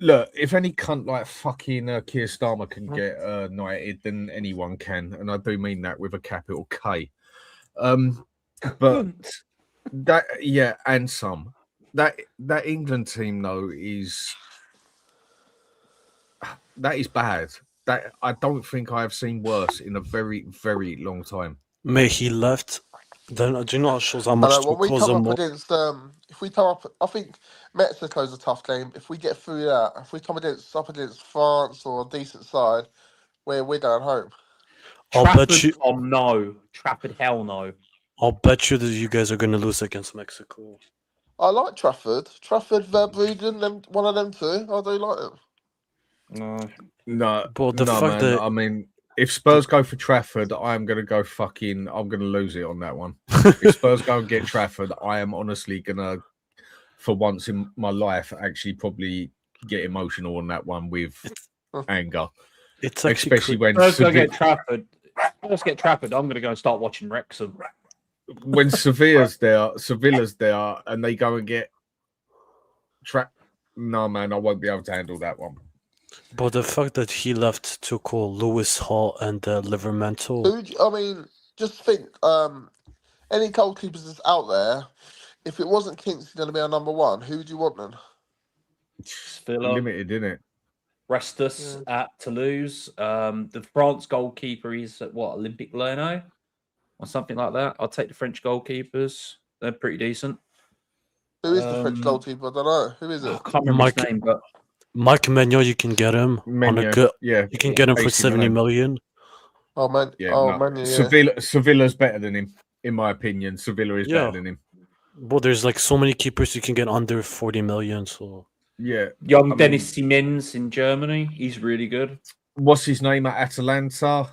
look, if any cunt like fucking Keir Starmer can get knighted, then anyone can, and I do mean that with a capital K. But that, yeah, and some that England team though is bad. That I don't think I have seen worse in a very, very long time. May he left. Then do you know what shows how much when we cause come them up against, if we come up, I think Mexico's a tough game. If we get through that, if we come up against France or a decent side, we're going home. I'll Trafford, bet you. no. Trafford, hell no. I'll bet you that you guys are going to lose against Mexico. I like Trafford. Trafford, Verbruggen, one of them two. I do like them. No, but the fact man. that I mean, if Spurs go for Trafford, I'm going to lose it on that one. If Spurs go and get Trafford, I am honestly going to, for once in my life, actually probably get emotional on that one with anger. It's actually especially when Spurs go get Trafford. Let's get Trafford. I'm going to go and start watching Wrexham. When Sevilla's there, and they go and get no, man, I won't be able to handle that one. But the fact that he left to call Lewis Hall and Livermento. I mean, just think, any goalkeepers that's out there, if it wasn't Kingsley going to be our number one, who would you want then? Villa. Limited, isn't it? Restus at Toulouse. The France goalkeeper is at what, Olympique Lyonnais or something like that. I'll take the French goalkeepers. They're pretty decent. Who is the French goalkeeper? I don't know. Who is it? I can't remember his name, but Mike Maignan, you can get him on a good. Yeah, you can get him for 70 million. Oh man, Sevilla's better than him, in my opinion. Sevilla is better than him. Well, there's like so many keepers you can get under 40 million. So yeah, Dennis Siemens in Germany, he's really good. What's his name at Atalanta?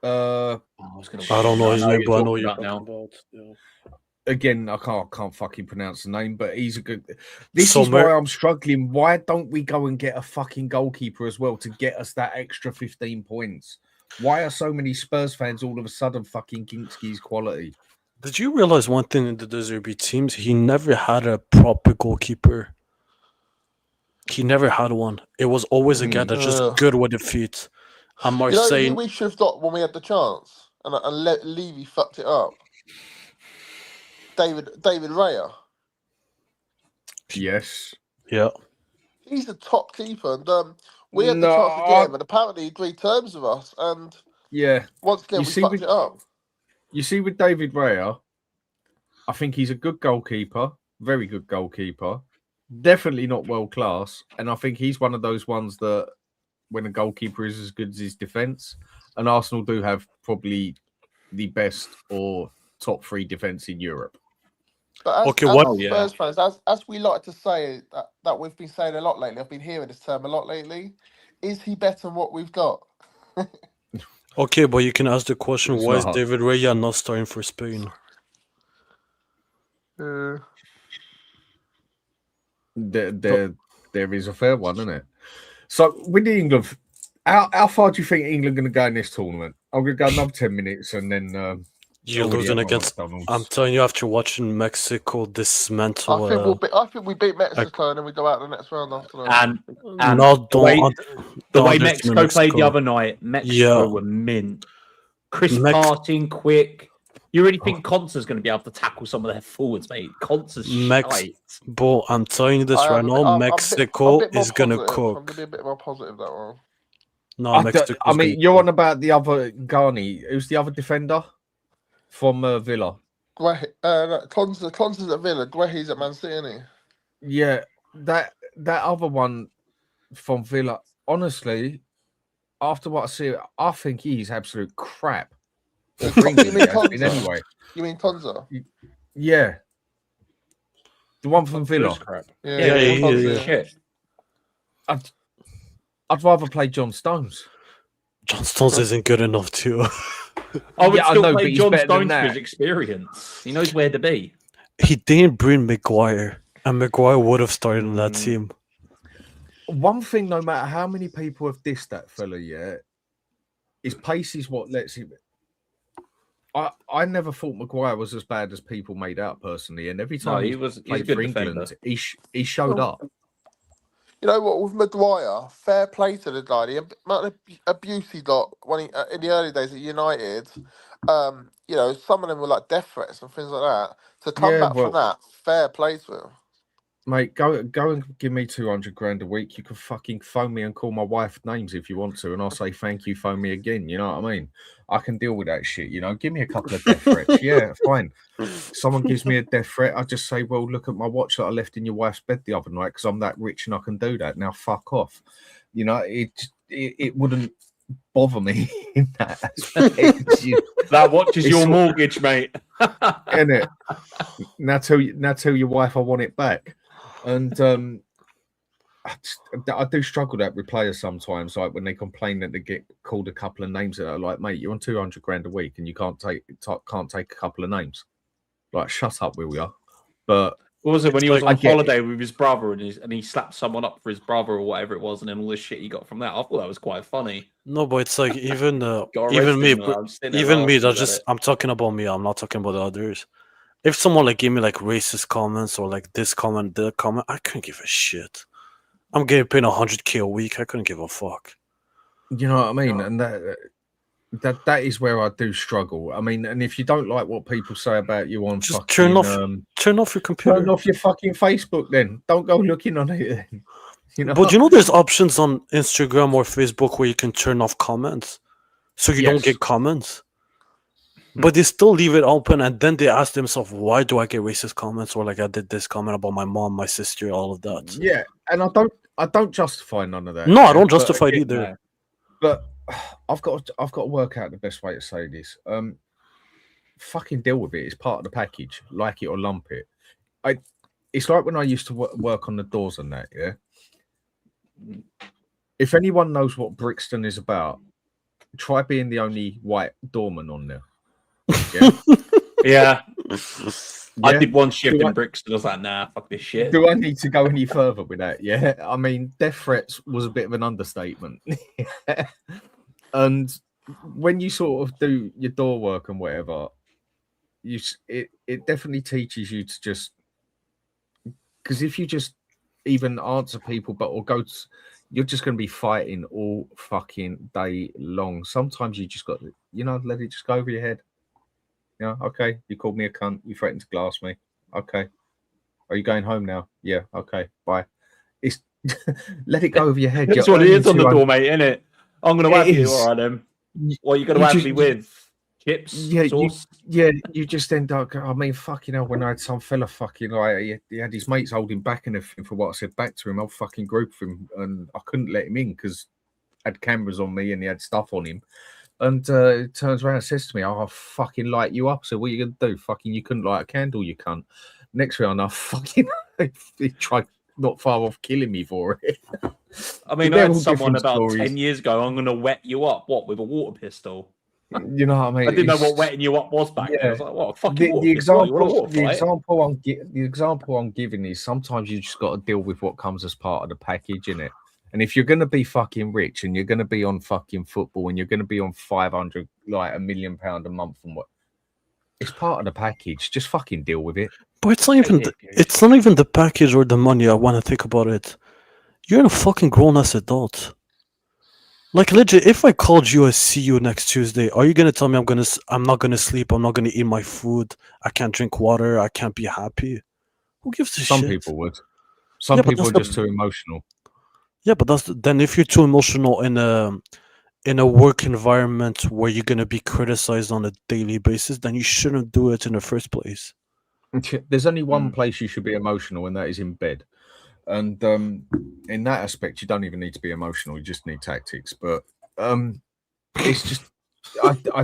I don't know his name, but I know you're talking about. Yeah. Again, I can't fucking pronounce the name, but he's a good. This is why I'm struggling. Why don't we go and get a fucking goalkeeper as well to get us that extra 15 points? Why are so many Spurs fans all of a sudden fucking Kinski's quality? Did you realize one thing in the Deserby teams? He never had a proper goalkeeper. He never had one. It was always a guy that's just good with the feet. And Marseille. We should have got when we had the chance, and Levy fucked it up. David Raya. Yes. Yeah. He's a top keeper, and we had the chance to get him, and apparently he agreed terms with us. And once again, we fucked it up. You see, with David Raya, I think he's a good goalkeeper, very good goalkeeper. Definitely not world class, and I think he's one of those ones that when a goalkeeper is as good as his defense, and Arsenal do have probably the best or top 3 defense in Europe. But Spurs fans, as we like to say that we've been saying a lot lately, I've been hearing this term a lot lately. Is he better than what we've got? Okay, but you can ask the question: why is David Raya not starting for Spain? There is a fair one, isn't it? So with the England, how far do you think England going to go in this tournament? I'm going to go another 10 minutes and then you're losing against. I'm telling you, after watching Mexico dismantle. I think we beat Mexico and then we go out the next round after that. And the way Mexico played the other night, Mexico were mint. Chris Martin, quick, You really think Concer's going to be able to tackle some of their forwards, mate? Concer's shite. Bro, I'm telling you this right now. Mexico is going to cook. I'm going to be a bit more positive that one. No, Mexico. I mean, you're on about the other Garni. Who's the other defender from Villa? Concer's at Villa. Guehi's at Man City, isn't he? Yeah, that other one from Villa. Honestly, after what I see, I think he's absolute crap. You mean Konza? Anyway, you mean Konza? Yeah, the one from Villa. Yeah. Shit. I'd rather play John Stones. John Stones isn't good enough too. I would still play John Stones for his experience. He knows where to be. He didn't bring Maguire, and Maguire would have started on that team. One thing, no matter how many people have dissed that fella, his pace is what lets him. I never thought Maguire was as bad as people made out personally, and every time he's a good defender. he showed up. You know what? With Maguire, fair play to the guy. The amount of abuse he got when he in the early days at United. You know, some of them were like death threats and things like that. To come back from that, fair play to him. Mate, go and give me 200 grand a week. You can fucking phone me and call my wife names if you want to, and I'll say thank you, phone me again. You know what I mean? I can deal with that shit. You know, give me a couple of death threats. Yeah, fine. Someone gives me a death threat, I just say, well, look at my watch that I left in your wife's bed the other night because I'm that rich and I can do that. Now, fuck off. You know, it wouldn't bother me in that aspect. That watch is your mortgage, mate. Isn't it? Now tell your wife I want it back. And I do struggle that with players sometimes, like when they complain that they get called a couple of names that are like, mate, you're on 200 grand a week and you can't take a couple of names. Like, shut up, will you? But what was it when he was on holiday with his brother and he slapped someone up for his brother or whatever it was, and then all this shit he got from that? I thought that was quite funny. No, but it's like even me. I'm talking about me. I'm not talking about the others. If someone like gave me like racist comments or like this comment, that comment, I couldn't give a shit. I'm getting paid 100K a week. I couldn't give a fuck. You know what I mean? And that is where I do struggle. I mean, and if you don't like what people say about you on just fucking, turn off your computer. Turn off your fucking Facebook then. Don't go looking on it then. You know? But you know there's options on Instagram or Facebook where you can turn off comments. So you don't get comments. But they still leave it open, and then they ask themselves, why do I get racist comments? Or like I did this comment about my mom, my sister, all of that. Yeah, and I don't justify none of that. No, I don't justify it either. But I've got to work out the best way to say this. Fucking deal with it. It's part of the package. Like it or lump it. It's like when I used to work on the doors and that, yeah? If anyone knows what Brixton is about, try being the only white doorman on there. Yeah. I did one shift in Brixton. I was like, nah, fuck this shit. Do I need to go any further with that? Yeah. I mean, death threats was a bit of an understatement. And when you sort of do your door work and whatever, it definitely teaches you to just, because if you just even answer people you're just going to be fighting all fucking day long. Sometimes you just got, let it just go over your head. Yeah, okay. You called me a cunt. You threatened to glass me. Okay. Are you going home now? Yeah. Okay. Bye. It's let it go over your head. That's what it is on the door, mate, isn't it? I'm going to have you. All right, then. What are you going to have me with? Chips? Yeah. Sauce? You just end up. I mean, fucking hell. When I had some fella fucking like he had his mates holding back and everything for what I said back to him, I'll fucking group for him, and I couldn't let him in because I had cameras on me and he had stuff on him. And it turns around and says to me, I'll fucking light you up. So what are you going to do? Fucking, you couldn't light a candle, you cunt. Next thing I know, fucking, he tried not far off killing me for it. I mean, I had someone about 10 years ago, I'm going to wet you up. What, with a water pistol? You know what I mean? I didn't know what wetting you up was back then. I was like, what, fucking the example I'm giving is sometimes you just got to deal with what comes as part of the package, innit? And if you're going to be fucking rich and you're going to be on fucking football and you're going to be on 500, like £1 million a month and what, it's part of the package. Just fucking deal with it. But it's not even the package or the money. I want to think about it. You're a fucking grown ass adult. Like legit, if I called you, I see you next Tuesday, are you gonna tell me I'm not gonna sleep, I'm not gonna eat my food, I can't drink water, I can't be happy? Who gives a Some shit? people would. Some Yeah, but people that's are the just too emotional. yeah, but then if you're too emotional in a work environment where you're gonna be criticized on a daily basis, then you shouldn't do it in the first place. There's only one place you should be emotional, and that is in bed. And in that aspect, you don't even need to be emotional; you just need tactics. But it's just I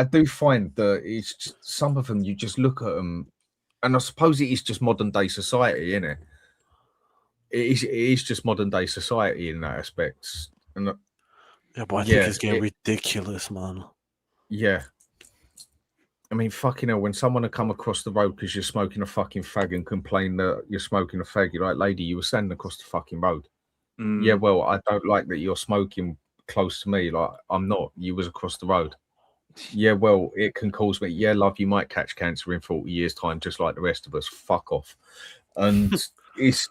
do find that it's just, some of them you just look at them, and I suppose it is just modern day society, isn't it? It is just modern day society in that aspect. And Yeah, but I think yeah, it's getting ridiculous, man. yeah. I mean, fucking hell, when someone had come across the road because you're smoking a fucking fag and complain that you're smoking a fag, you're like, lady, you were standing across the fucking road. Yeah, well, I don't like that you're smoking close to me. Like, I'm not. You was across the road. Yeah, well, it can cause me. Yeah, love, you might catch cancer in 40 years' time, just like the rest of us. Fuck off. And it's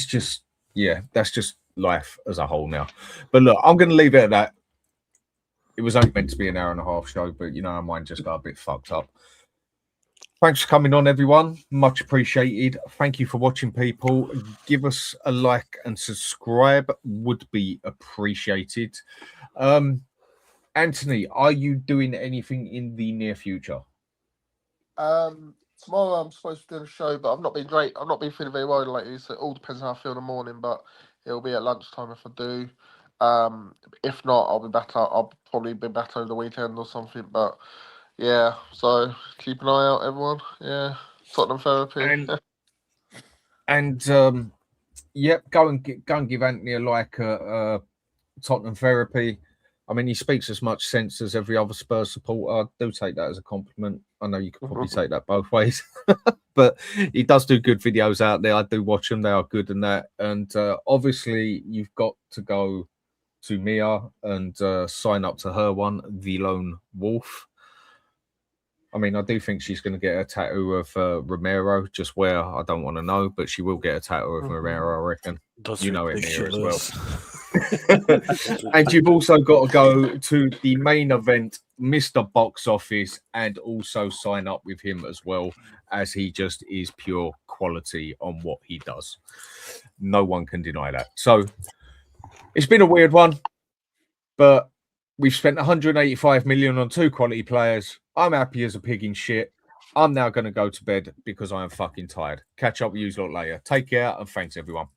just, yeah, that's just life as a whole now. But look, I'm going to leave it at that. It was only meant to be an hour and a half show, but you know, mine just got a bit fucked up. Thanks for coming on, everyone. Much appreciated. Thank you for watching, people. Give us a like and subscribe would be appreciated. Anthony, are you doing anything in the near future? Tomorrow I'm supposed to do a show, but I've not been great. I've not been feeling very well lately, so it all depends how I feel in the morning. But it'll be at lunchtime if I do. If not, I'll be better. I'll probably be better over the weekend or something. But yeah, so keep an eye out, everyone. Yeah, Tottenham therapy. And yep, go and give Anthony a like. Tottenham therapy. I mean, he speaks as much sense as every other Spurs supporter. I do take that as a compliment. I know you could probably take that both ways, but he does do good videos out there. I do watch them; they are good and that. And obviously, you've got to go to Mia and sign up to her one, The Lone Wolf. I mean, I do think she's going to get a tattoo of Romero, just where I don't want to know, but she will get a tattoo of Romero, I reckon. That's you know ridiculous. it, Mia, as well. And you've also got to go to the main event, Mr. Box Office, and also sign up with him as well, as he just is pure quality on what he does. No one can deny that. So it's been a weird one, but we've spent 185 million on 2 quality players. I'm happy as a pig in shit. I'm now going to go to bed because I am fucking tired. Catch up with you lot later. Take care and thanks, everyone.